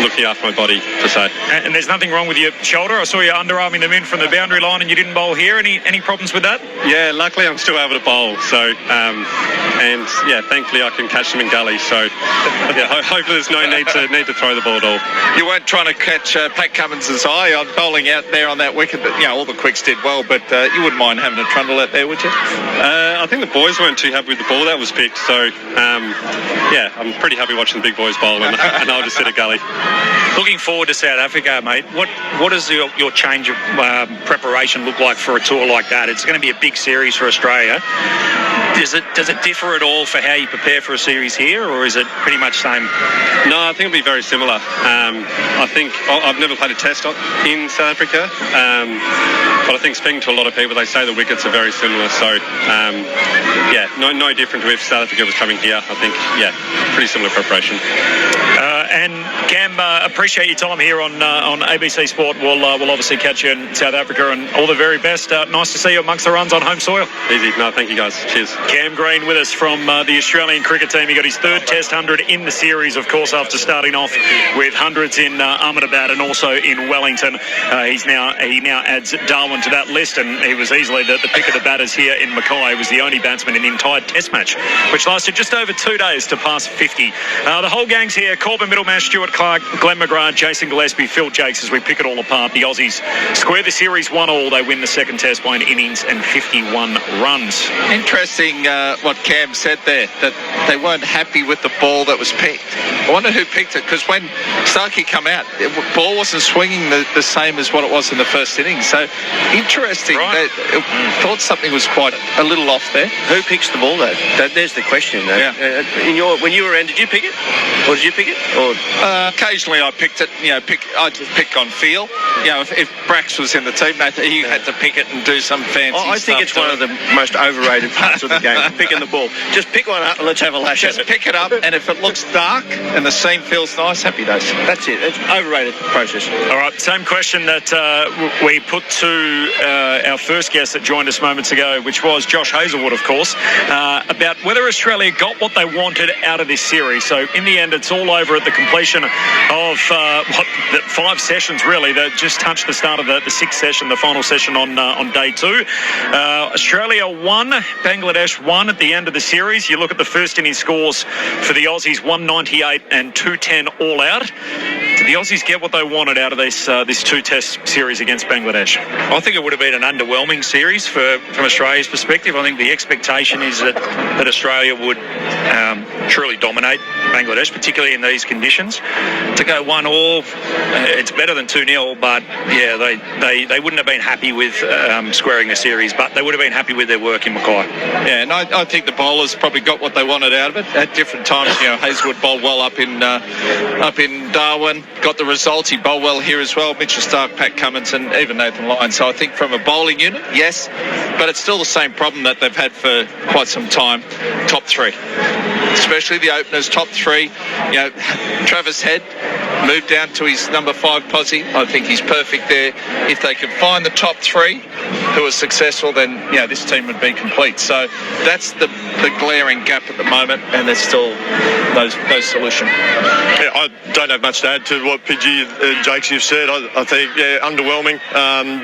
looking after my body per se. And there's nothing wrong with your shoulder. I saw you underarming them in from the boundary line and you didn't bowl here. Any problems with that? Yeah, luckily I'm still able to bowl. So, thankfully I can catch them in gullies. So, hopefully there's no need to throw the ball at all. You weren't trying to catch Pat Cummins's eye on bowling out there on that wicket. But, all the quicks did well. But you wouldn't mind having a trundle out there, would you? I think the boys weren't too happy with the ball that was picked. So, I'm pretty happy watching the big boys bowl, and I'll just sit a gully. Looking forward to South Africa, mate. What does your change of preparation look like for a tour like that? It's going to be a big series for Australia. Does it differ at all for how you prepare for a series here, or is it pretty much same? No, I think it'll be very similar. I think I've never played a test in South Africa, but I think speaking to a lot of people, they say the wickets are very similar. So, no different if South Africa was coming here. I think, pretty similar preparation. And Cam, appreciate your time here on ABC Sport. We'll obviously catch you in South Africa, and all the very best. Nice to see you amongst the runs on home soil. Easy. No, thank you guys. Cheers. Cam Green with us from the Australian cricket team. He got his third Test 100 in the series, of course, after starting off with hundreds in Ahmedabad and also in Wellington. He now adds Darwin to that list, and he was easily the pick of the batters here in Mackay. He was the only batsman in the entire Test match, which lasted just over 2 days to pass 50. The whole gang's here. Corbin, Middlemas, Stuart, Clark, Glenn McGrath, Jaques and Gillespie, Phil Jaques, as we pick it all apart. The Aussies square the series 1-1. They win the second Test by an innings and 51 runs. Interesting what Cam said there, that they weren't happy with the ball that was picked. I wonder who picked it, because when Starkey come out, the ball wasn't swinging the same as what it was in the first innings. So interesting. Right. Thought something was quite a little off there. Who picks the ball, though? There's the question. Yeah. When you were around, did you pick it? Or did you pick it? Or Occasionally I picked it. I just pick on feel. If Brax was in the team, he had to pick it and do some fancy stuff. I think it's one of the most overrated parts of the game, picking the ball. Just pick one up and let's have a lash at it. Just pick it up, and if it looks dark and the seam feels nice, happy days. That's it. It's an overrated process. All right, same question that we put to our first guest that joined us moments ago, which was Josh Hazlewood, of course, about whether Australia got what they wanted out of this series. So in the end, it's all over at the completion of 5 sessions, really, that just touched the start of the 6th session, the final session on day 2. Australia won, Bangladesh won at the end of the series. You look at the first inning scores for the Aussies, 198 and 210 all out. Did the Aussies get what they wanted out of this 2-Test series against Bangladesh? I think it would have been an underwhelming series from Australia's perspective. I think the expectation is that Australia would truly dominate Bangladesh, particularly in these conditions. To go 1-1, it's better than 2-0, but yeah, they wouldn't have been happy with squaring the series, but they would have been happy with their work in Mackay. Yeah, and I think the bowlers probably got what they wanted out of it at different times. Hazlewood bowled well up in Darwin, got the results. He bowled well here as well. Mitchell Starc, Pat Cummins, and even Nathan Lyon. So I think from a bowling unit, yes, but it's still the same problem that they've had for quite some time. Top 3, especially the openers. Top 3. Travis Head moved down to his number 5 posse. I think he's perfect there. If they could find the top 3 who are successful, then this team would be complete. So that's the glaring gap at the moment, and there's still no solution. Yeah, I don't have much to add to what Pidgey and Jaques you've said. I think, underwhelming.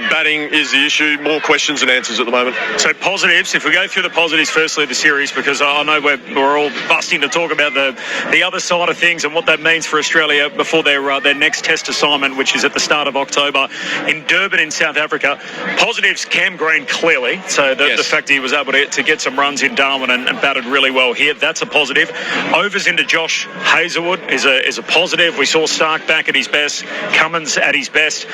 Batting is the issue. More questions than answers at the moment. So positives, if we go through the positives firstly of the series, because I know we're all busting to talk about the other side of things and what that means for Australia before their next Test assignment, which is at the start of October in Durban in South Africa. Positives, Cam Green clearly. So the fact he was able to get some runs in Darwin and batted really well here, that's a positive. Overs into Josh Hazlewood is a positive. We saw Stark back at his best, Cummins at his best.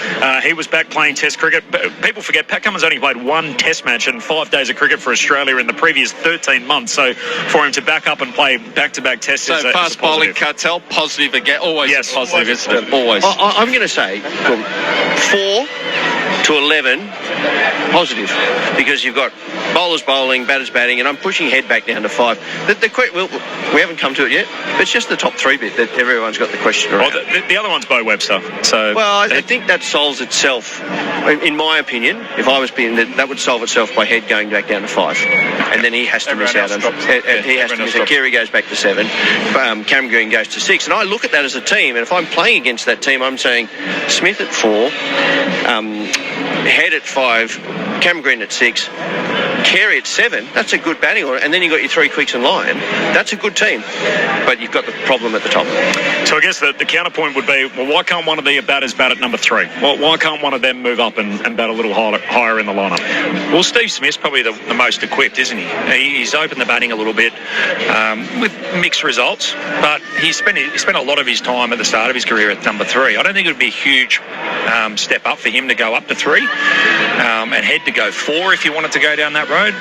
He was back playing Test cricket. People forget Pat Cummins only played 1 Test match and 5 days of cricket for Australia in the previous 13 months. So for him to back up and play back-to-back Tests is a fast bowling cartel, positive again. Always positive, isn't it? Always. I'm going to say from 4 to 11, positive, because you've got bowlers bowling, batters batting, and I'm pushing Head back down to 5. We haven't come to it yet, but it's just the top 3 bit that everyone's got the question around. Well, the other one's Bo Webster. So I think that solves itself. In my opinion, if I was being, that would solve itself by Head going back down to 5, and then he has to miss out. He has to miss out. Kerry goes back to 7. Cam Green goes to 6, and I look at that as a team. And if I'm playing against that team, I'm saying Smith at 4, Head at 5, Cam Green at 6, Carey at 7. That's a good batting order. And then you've got your 3 quicks and Lyon. That's a good team. But you've got the problem at the top. So I guess the counterpoint would be, well, why can't one of the batters bat at number 3? Why can't one of them move up and bat a little higher in the lineup? Well, Steve Smith's probably the most equipped, isn't he? He's opened the batting a little bit with mixed results, but he spent a lot of his time at the start of his career at number 3. I don't think it would be a huge step up for him to go up to 3 and Head to go 4 if you wanted to go down that road.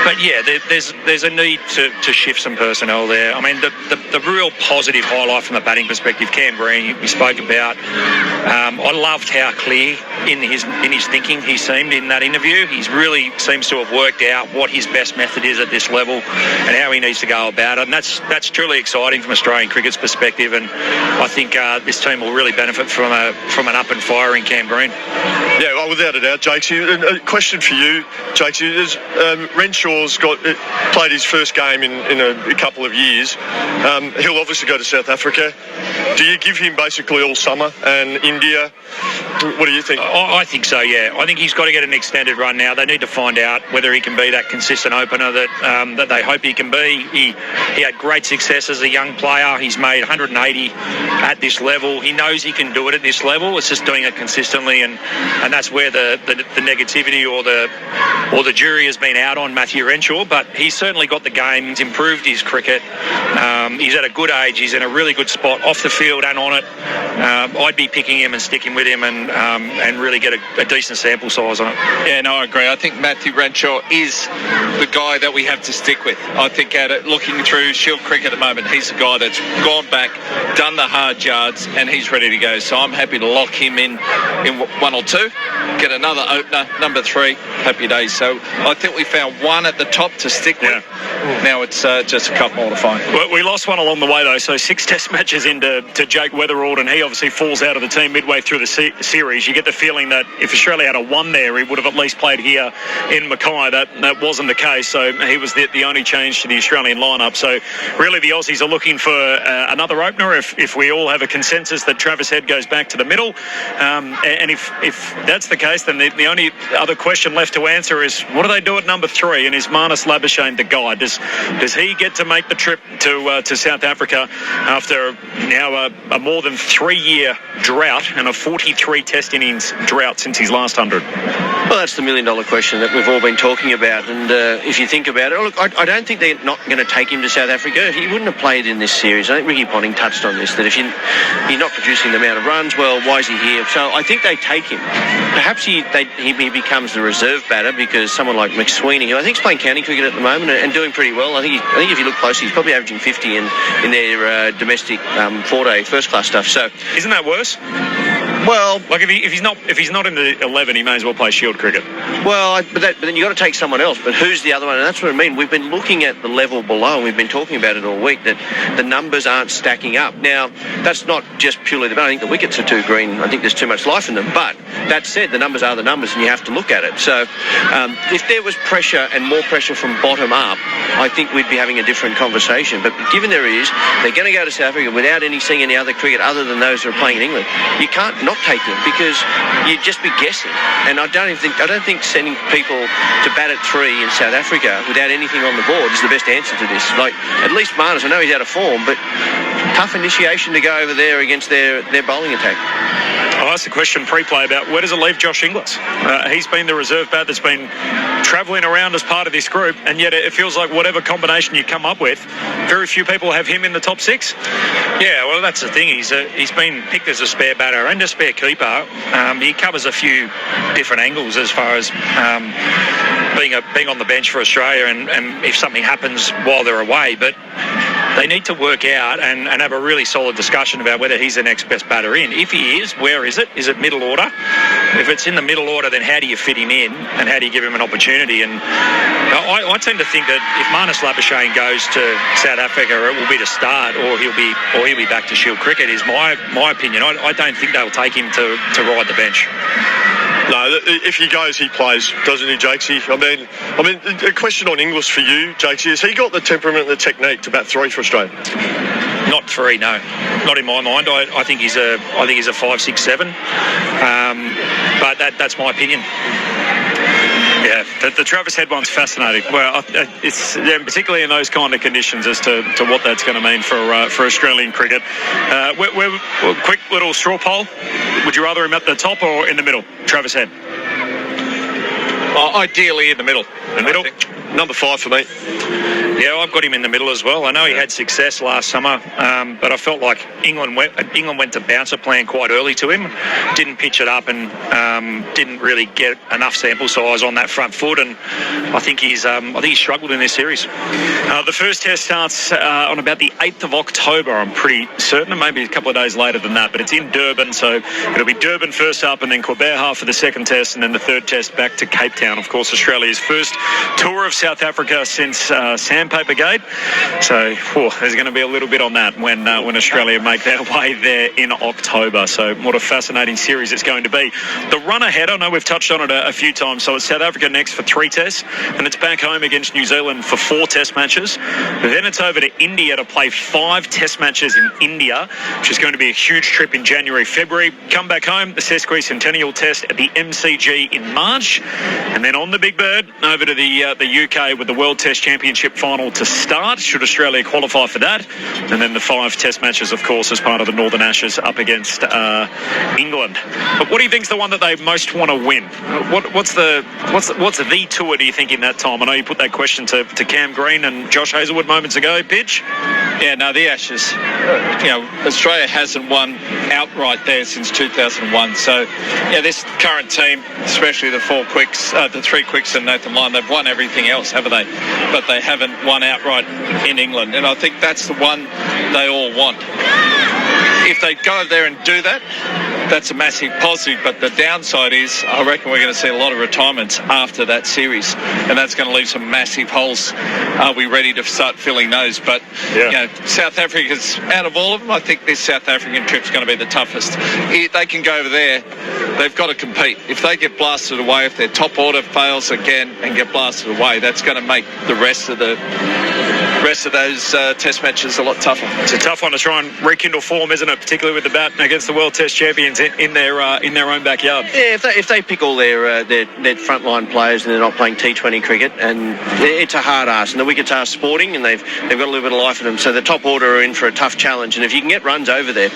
But yeah, there's a need to shift some personnel there. I mean, the real positive highlight from the batting perspective, Cam Green, we spoke about. I loved how clear in his thinking he seemed in that interview. He really seems to have worked out what his best method is at this level and how he needs to go about it. And that's truly exciting from Australian cricket's perspective. And I think this team will really benefit from an up and firing Cam Green. Yeah, well, without a doubt, Jaques. A question for you, Jaques. Renshaw's played his first game in a couple of years. He'll obviously go to South Africa. Do you give him basically all summer and India? What do you think? I think so, yeah. I think he's got to get an extended run now. They need to find out whether he can be that consistent opener that they hope he can be. He had great success as a young player. He's made 180 at this level. He knows he can do it at this level. It's just doing it consistently, and that's where the negativity or the jury has been out on Matthew Renshaw. But he's certainly got the game. He's improved his cricket. He's at a good age. He's in a really good spot off the field and on it. I'd be picking him and sticking with him and really get a decent sample size on it. Yeah, no, I agree. I think Matthew Renshaw is the guy that we have to stick with. I think looking through Shield cricket at the moment, he's the guy that's gone back, done the hard yards, and he's ready to go. So I'm happy to lock him in one or two, get another opener, number 3, happy days. So I think we found one at the top to stick with. Now it's just a couple more to find. Well, we lost one along the way, though. So 6 test matches into Jake Weatherald, and he obviously falls out of the team midway through the series. You get the feeling that if Australia had a 1 there, he would have at least played here in Mackay. That wasn't the case. So he was the only change to the Australian lineup. So really the Aussies are looking for another opener if we all have a consensus that Travis Head goes back to the middle. And if that's the case, then the only other question left to answer is what do they do at number 3? And is Marnus Labuschagne the guy? Does he get to make the trip to South Africa after now a more than 3-year drought and a 43 test innings drought since his last 100? Well, that's the million-dollar question that we've all been talking about. And if you think about it, look, I don't think they're not going to take him to South Africa. He wouldn't have played in this series. I think Ricky Ponting touched on this, that if you're not producing the amount of runs, well, why is he here? So I think they take him. Perhaps he becomes the reserve batter because someone like McSweeney, who I think is playing county cricket at the moment and doing pretty well. I think if you look closely, he's probably averaging 50 in their domestic 4-day first-class stuff. So isn't that worse? Well, like if he's not in the 11, he may as well play Shield cricket. Well, but then you've got to take someone else. But who's the other one? And that's what I mean. We've been looking at the level below, and we've been talking about it all week, that the numbers aren't stacking up. Now, that's not just purely the bat. I think the wickets are too green. I think there's too much life in them. But that said, the numbers are the numbers, and you have to look at it. So if there was pressure and more pressure from bottom up, I think we'd be having a different conversation. But given there is, they're going to go to South Africa without seeing any other cricket other than those who are playing in England. You can't not take them because you'd just be guessing. And I don't think sending people to bat at 3 in South Africa without anything on the board is the best answer to this. Like, at least Marnus, I know he's out of form, but tough initiation to go over there against their bowling attack. I asked the question pre-play about where does it leave Josh Inglis? He's been the reserve bat that's been travelling around as part of this group, and yet it feels like whatever combination you come up with, very few people have him in the top 6. Yeah, well, that's the thing. He's been picked as a spare batter and a spare keeper. He covers a few different angles as far as being on the bench for Australia and if something happens while they're away. But they need to work out and have a really solid discussion about whether he's the next best batter in. If he is, where is it? Is it middle order? If it's in the middle order, then how do you fit him in and how do you give him an opportunity? And I tend to think that if Marnus Labuschagne goes to South Africa, it will be to start, or he'll be back to Shield cricket. Is my opinion. I don't think they'll take him to ride the bench. No, if he goes, he plays, doesn't he, Jaques? I mean, a question on Inglis for you, Jaques. Has he got the temperament and the technique to bat 3 for Australia? Not 3, no. Not in my mind. I think he's a 5, 6, 7. But that's my opinion. Yeah, the Travis Head one's fascinating. Well, it's particularly in those kind of conditions as to what that's going to mean for Australian cricket. We're quick little straw poll. Would you rather him at the top or in the middle, Travis Head? Ideally in the middle. The middle? number 5 for me. Yeah, I've got him in the middle as well. I know he had success last summer, but I felt like England went to bouncer plan quite early to him, didn't pitch it up, and didn't really get enough sample size on that front foot. And I think he's struggled in this series. The first test starts on about the 8th of October, I'm pretty certain. Maybe a couple of days later than that, but it's in Durban, so it'll be Durban first up, and then Corbin for the second test, and then the third test back to Cape Town. Of course, Australia's first tour of South Africa since Sandpaper Gate. So there's going to be a little bit on that when Australia make their way there in October. So what a fascinating series it's going to be. The run ahead, I know we've touched on it a few times. So it's South Africa next for 3 tests, and it's back home against New Zealand for 4 test matches. Then it's over to India to play 5 test matches in India, which is going to be a huge trip in January, February. Come back home, the Sesquicentennial Test at the MCG in March, and then on the Big Bird over to the UK with the World Test Championship final to start, should Australia qualify for that, and then the 5 test matches, of course, as part of the Northern Ashes up against England. But what do you think's the one that they most want to win? What's the tour, do you think, in that time? I know you put that question to Cam Green and Josh Hazlewood moments ago. Pitch? Yeah, no, the Ashes. Australia hasn't won outright there since 2001. So, yeah, this current team, especially the 4 quicks, the 3 quicks and Nathan Lyon, they've won everything else, haven't they? But they haven't won outright in England. And I think that's the one they all want. If they go there and do that, that's a massive positive. But the downside is, I reckon we're going to see a lot of retirements after that series, and that's going to leave some massive holes. Are we ready to start filling those? But South Africa's, out of all of them, I think this South African trip's going to be the toughest. They can go over there, they've got to compete. If they get blasted away, if their top order fails again and get blasted away, that's going to make the rest of those test matches a lot tougher. It's a tough one to try and rekindle form, isn't it? Particularly with the bat against the World Test champions in their own backyard. Yeah, if they pick all their frontline players and they're not playing T20 cricket, and it's a hard ask. And the wickets are sporting, and they've got a little bit of life in them. So the top order are in for a tough challenge. And if you can get runs over there,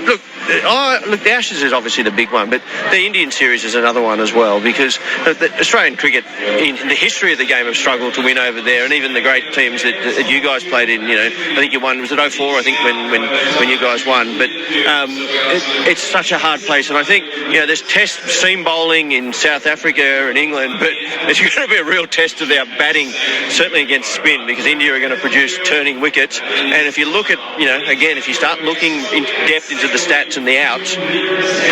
look, the Ashes is obviously the big one, but the Indian series is another one as well, because the Australian cricket in the history of the game have struggled to win over there, and even the great teams that you guys played in, I think you won, was it 04, I think, when you guys won, but it's such a hard place. And I think there's test seam bowling in South Africa and England, but it's going to be a real test of their batting, certainly against spin, because India are going to produce turning wickets. And if you look at, again, if you start looking in depth into the stats and the outs,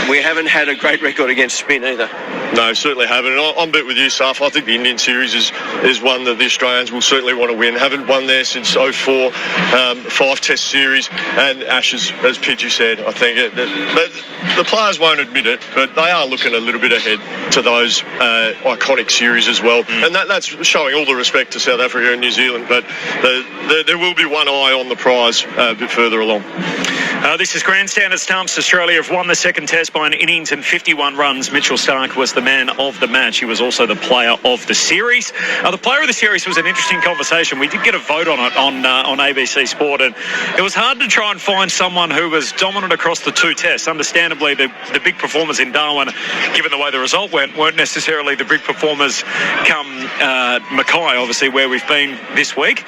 we haven't had a great record against spin either. No, certainly haven't. And I'm a bit with you, Saf. I think the Indian series is one that the Australians will certainly want to win. Haven't won there since 04, 5 test series, and Ashes, as Pidgey said. I think the players won't admit it, but they are looking a little bit ahead to those iconic series as well. And that's showing all the respect to South Africa and New Zealand, but there will be one eye on the prize a bit further along. This is grandstand at Stumps. Australia have won the second test by an innings and 51 runs. Mitchell Starc was the man of the match. He was also the player of the series. The player of the series was an interesting conversation. We did get a vote on it on ABC Sport, and it was hard to try and find someone who was dominant across the 2 tests. Understandably, the big performers in Darwin, given the way the result went, weren't necessarily the big performers come Mackay, obviously, where we've been this week.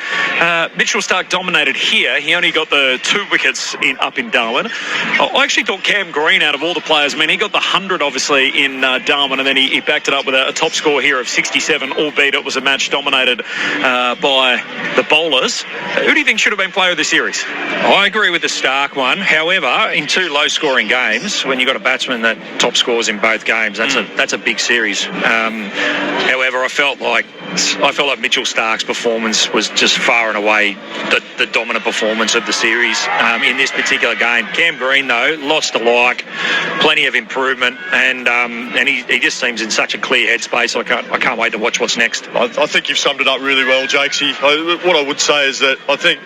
Mitchell Starc dominated here. He only got the 2 wickets up in Darwin. I actually thought Cam Green, out of all the players, he got the 100, obviously, in Darwin, and then he backed it up with a top score here of 67, albeit it was a match dominated by the bowlers. Who do you think should have been player of the series? I agree with the Starc one. However, in 2 low-scoring games, when you've got a batsman that top scores in both games, that's a big series. However, I felt like Mitchell Starc's performance was just far and away the dominant performance of the series in this particular game. Cam Green, though, lots to like, plenty of improvement, and he just seems in such a clear headspace. I can't wait to watch what's next. I think you've summed it up really well, Jaques. What I would say is that I think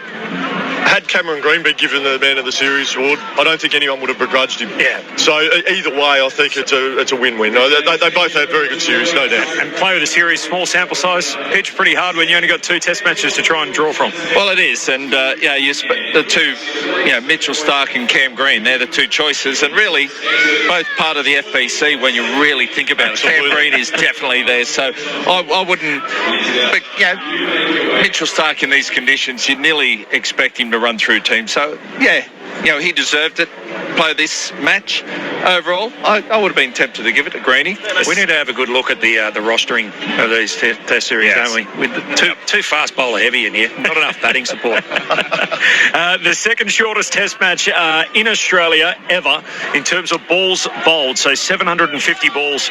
had Cameron Green been given the Man of the Series award, I don't think anyone would have begrudged him. Yeah. So either way, I think it's a win-win. They both had very good series, no doubt. And play with the series, small sample size, pitch pretty hard when you only got 2 test matches to try and draw from. Well, it is, and the two, Mitchell Starc and Cam Green, they're the two choices, and really both part of the FBC when you really think about it. Cam Green is definitely there, so I wouldn't. But Mitchell Starc in these conditions, you'd nearly expect him to run through teams. So he deserved it. Play this match overall. I would have been tempted to give it to Greenie. We need to have a good look at the rostering of these test series, don't we? With too fast bowler heavy in here, not enough batting support. The second shortest test match in Australia ever in terms of balls bowled. So 750 balls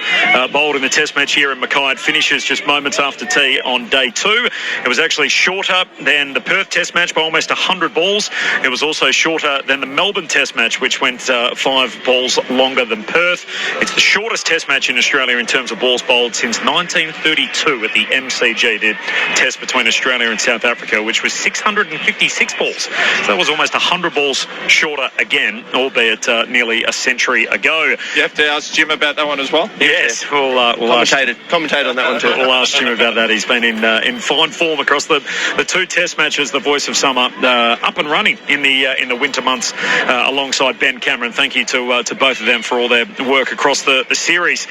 bowled in the test match here in Mackay. It finishes just moments after tea on day 2. It was actually shorter than the Perth test match by almost 100 balls. It was also shorter than the Melbourne test match, which went 5 balls longer than Perth. It's the shortest test match in Australia in terms of balls bowled since 1932 at the MCG, the test between Australia and South Africa, which was 656 balls. So that was almost 100 balls shorter again, albeit nearly a century ago. You have to ask Jim about that one as well? Yes, we'll commentate on that one too. We'll ask Jim about that. He's been in fine form across the 2 test matches, the voice of summer, up and running in the winter months alongside Ben Cameron. Thank you to both of them for all their work across the series.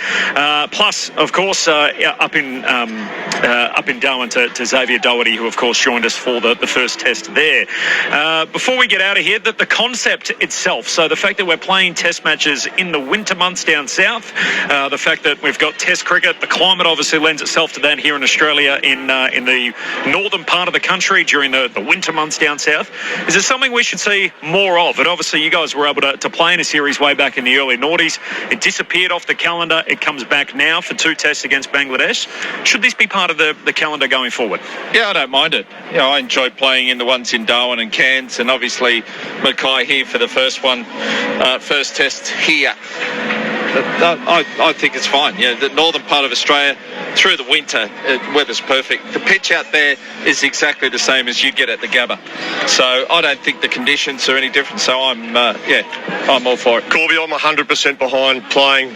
Plus, of course, up in Darwin to Xavier Doherty, who of course joined us for the first test there. Before we get out of here, the concept itself, so the fact that we're playing test matches in the winter months down south, the fact that we've got test cricket, the climate obviously lends itself to that here in Australia in the northern part of the country during the winter months down south. Is it something we should see more of? And obviously you guys were able to play in a series way back in the early noughties. It disappeared off the calendar. It comes back now for 2 tests against Bangladesh. Should this be part of the calendar going forward? Yeah, I don't mind it. I enjoy playing in the ones in Darwin and Cairns, and obviously Mackay here for the first test here. I think it's fine. The northern part of Australia, through the winter, weather's perfect. The pitch out there is exactly the same as you get at the Gabba. So I don't think the conditions are any different. So I'm all for it. Corby, I'm 100% behind playing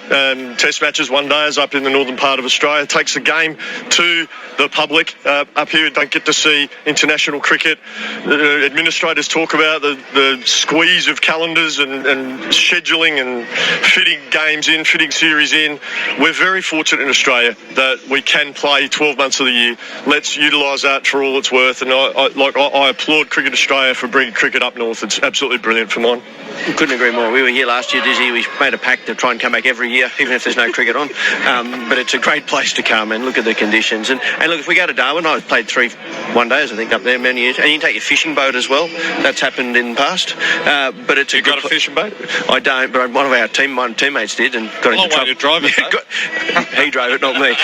test matches one days up in the northern part of Australia. It takes the game to the public. Up here, don't get to see international cricket. Administrators talk about the squeeze of calendars and scheduling and fitting games in, fitting series in. We're very fortunate in Australia that we can play 12 months of the year. Let's utilise that for all it's worth. And I applaud Cricket Australia for bringing cricket up north. It's absolutely brilliant for mine. Couldn't agree more. We were here last year, Dizzy. We made a pact to try and come back every year, even if there's no cricket on. But it's a great place to come and look at the conditions. And look, if we go to Darwin, I've played 3 one-days, I think, up there many years. And you can take your fishing boat as well. That's happened in the past. But it's you got a fishing boat? I don't, but one of our teammates did and got into trouble. To drive it, he drove it, not me.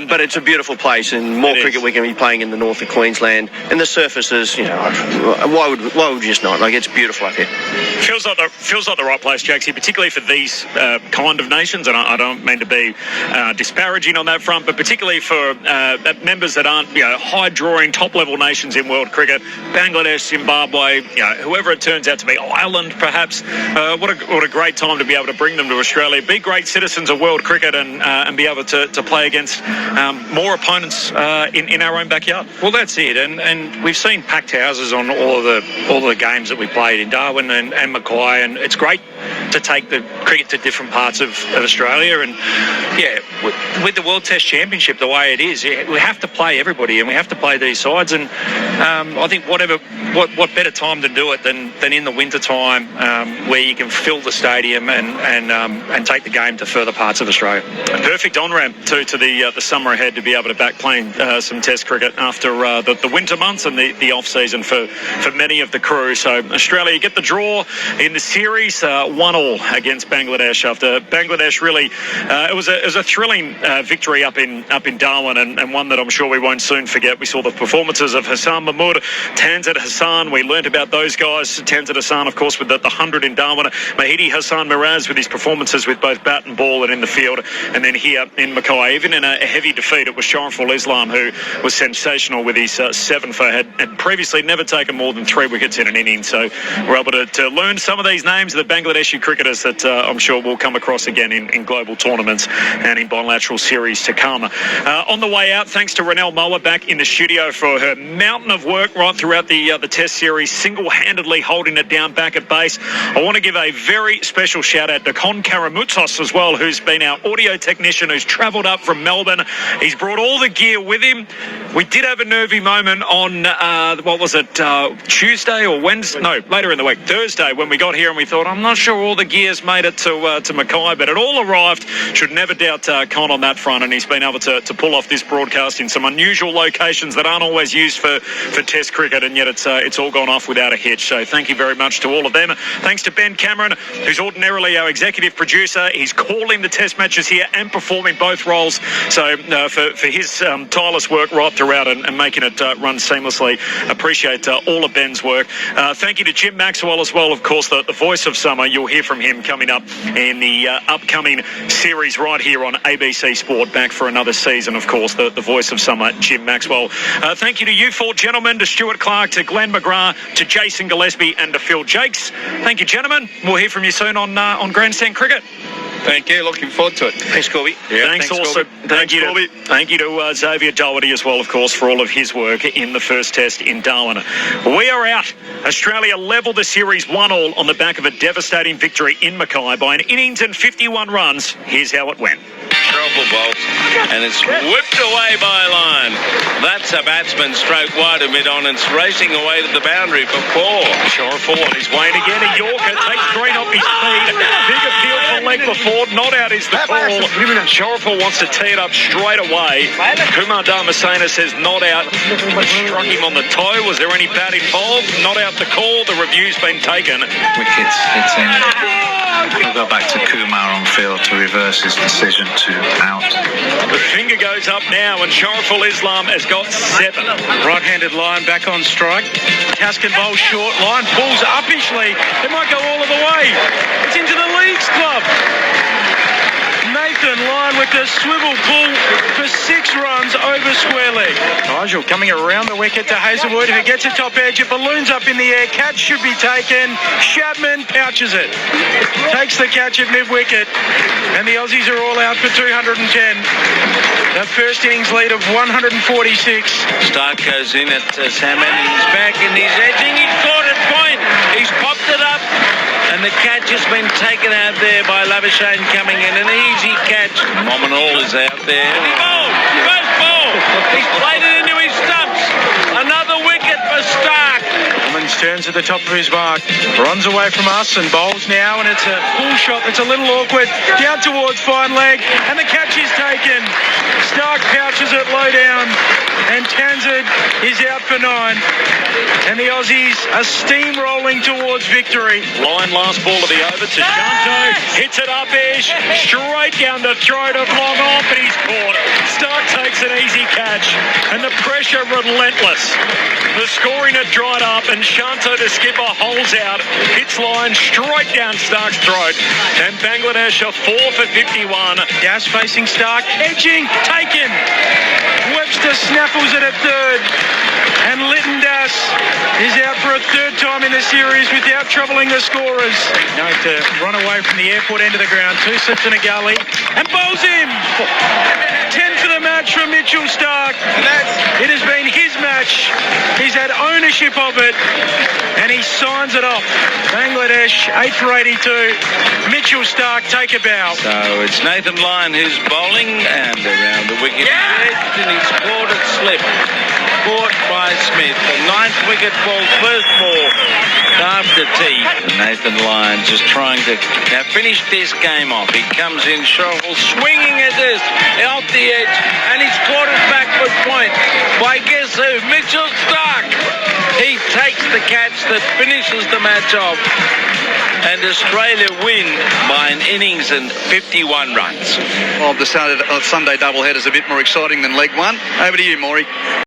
But it's a beautiful place, and more cricket we can be playing in the north of Queensland. And the surfaces, why would you just not? Like, it's beautiful up here. Feels like the right place, Jaques, particularly for these kind of nations. And I don't mean to be disparaging on that front, but particularly for members that aren't high-drawing, top-level nations in world cricket. Bangladesh, Zimbabwe, whoever it turns out to be, Ireland perhaps. What a great time to be able to bring them to Australia. Be great citizens of world cricket and be able to play against more opponents in our own backyard. Well, that's it, and we've seen packed houses on all of the games that we played in Darwin and Mackay, and it's great to take the cricket to different parts of Australia. And with the World Test Championship the way it is, we have to play everybody and we have to play these sides. And I think what better time to do it than in the winter time, where you can fill the stadium and take the game to further parts of Australia. A perfect on-ramp to the summer ahead to be able to back playing some Test cricket after the winter months and the off-season for many of the crew. So Australia get the draw in the series, 1-1 against Bangladesh after Bangladesh really, it was a thrilling victory up in Darwin, and one that I'm sure we won't soon forget. We saw the performances of Hassan Mahmood, Tanzit Hassan. We learnt about those guys. Tanzit Hassan, of course, with the 100 in Darwin. Mahidi Hassan Miraz with his performances with both bat and ball and in the field. And then here in Mackay, even in a heavy defeat. It was Shariful Islam who was sensational with his 7-for, had previously never taken more than 3 wickets in an inning. So we're able to learn some of these names of the Bangladeshi cricketers that I'm sure we'll come across again in global tournaments and in bilateral series to come. On the way out, thanks to Ronelle Moa back in the studio for her mountain of work right throughout the Test series, single-handedly holding it down back at base. I want to give a very special shout-out to Con Karamutos as well, who's been our audio technician, who's travelled up from Melbourne. He's brought all the gear with him. We did have a nervy moment on, Tuesday or Wednesday? No, later in the week, Thursday, when we got here and we thought, I'm not sure all the gear's made it to Mackay, but it all arrived. Should never doubt Con on that front, and he's been able to pull off this broadcast in some unusual locations that aren't always used for Test cricket, and yet it's all gone off without a hitch. So thank you very much to all of them. Thanks to Ben Cameron, who's ordinarily our executive producer. He's calling the Test matches here and performing both roles. So for his tireless work right throughout and making it run seamlessly, appreciate all of Ben's work. Thank you to Jim Maxwell as well, of course, the voice of summer. You'll hear from him coming up in the upcoming series right here on ABC Sport, back for another season, of course, the voice of summer, Jim Maxwell. Thank you to you four gentlemen, to Stuart Clark, to Glenn McGrath, to Jason Gillespie and to Phil Jaques. Thank you, gentlemen. We'll hear from you soon on Grandstand Cricket. Thank you. Looking forward to it. Thanks, Corby. Yeah, thanks also. Thank you to Xavier Doherty as well, of course, for all of his work in the first Test in Darwin. We are out. Australia levelled the series 1-1 on the back of a devastating victory in Mackay by an innings and 51 runs. Here's how it went. Shariful bowls, and it's whipped away by a line. That's a batsman stroke wide of mid-on, and it's racing away to the boundary for 4. Shariful on his way again. A Yorker takes Green off his speed. Big appeal for leg before. Not out is the call. Shariful wants to tee it up straight away. Kumar Dharmasena says not out. Struck him on the toe. Was there any bat involved? Not out the call. The review's been taken. Wickets, it's in. We'll go back to Kumar on field to reverse his decision to out. The finger goes up now, and Shariful Islam has got 7. Right-handed line back on strike. Taskin bowls short. Line pulls uppishly. It might go all of the way. It's into the Leagues Club. Nathan Lyon with the swivel pull for 6 runs over square leg. Nigel coming around the wicket to Hazelwood, who gets a top edge. It balloons up in the air. Catch should be taken. Chapman pouches it. Takes the catch at mid-wicket. And the Aussies are all out for 210. The first innings lead of 146. Stark goes in at Salmon. He's back and he's edging. He's caught at point. He's popped it up. And the catch has been taken out there by Labuschagne coming in. An easy catch. Mominol is out there. And he bowled. First ball. He's played it into his stumps. Another wicket for Stark. Cummins turns at the top of his mark. Runs away from us and bowls now. And it's a full shot that's a little awkward. Down towards fine leg. And the catch is taken. Stark pouches it low down. And Tanzard is out for 9. And the Aussies are steamrolling towards victory. Line last ball of the over to Shanto. Hits it up ish. Straight down the throat of long on, but he's caught. Stark takes an easy catch. And the pressure relentless. The scoring had dried up, and Shanto, the skipper, holds out. Hits line straight down Stark's throat. And Bangladesh are 4 for 51. Das facing Stark. Edging. Taken. Webster snaffles it at 3rd. And Lytton Das is out for a 3rd time in the series without troubling the scorers. Now to run away from the airport end of the ground. 2 slips in a gully. And bowls him. 10 for the match from Mitchell Stark. It has been his match. He's had ownership of it. And he signs it off. Bangladesh 8 for 82. Mitchell Stark take a bow. So it's Nathan Lyon who's bowling, and around the wicket and he's caught it slip. Caught by Smith. The 9th wicket fall, first ball after tea. Nathan Lyon just trying to finish this game off. He comes in, Shariful swinging at this out the edge, and he's caught it back for point by guess who? Mitchell Stark. He takes the catch that finishes the match off, and Australia win by an innings and 51 runs. Well, the Sunday doubleheader is a bit more exciting than leg 1. Over to you, Maury.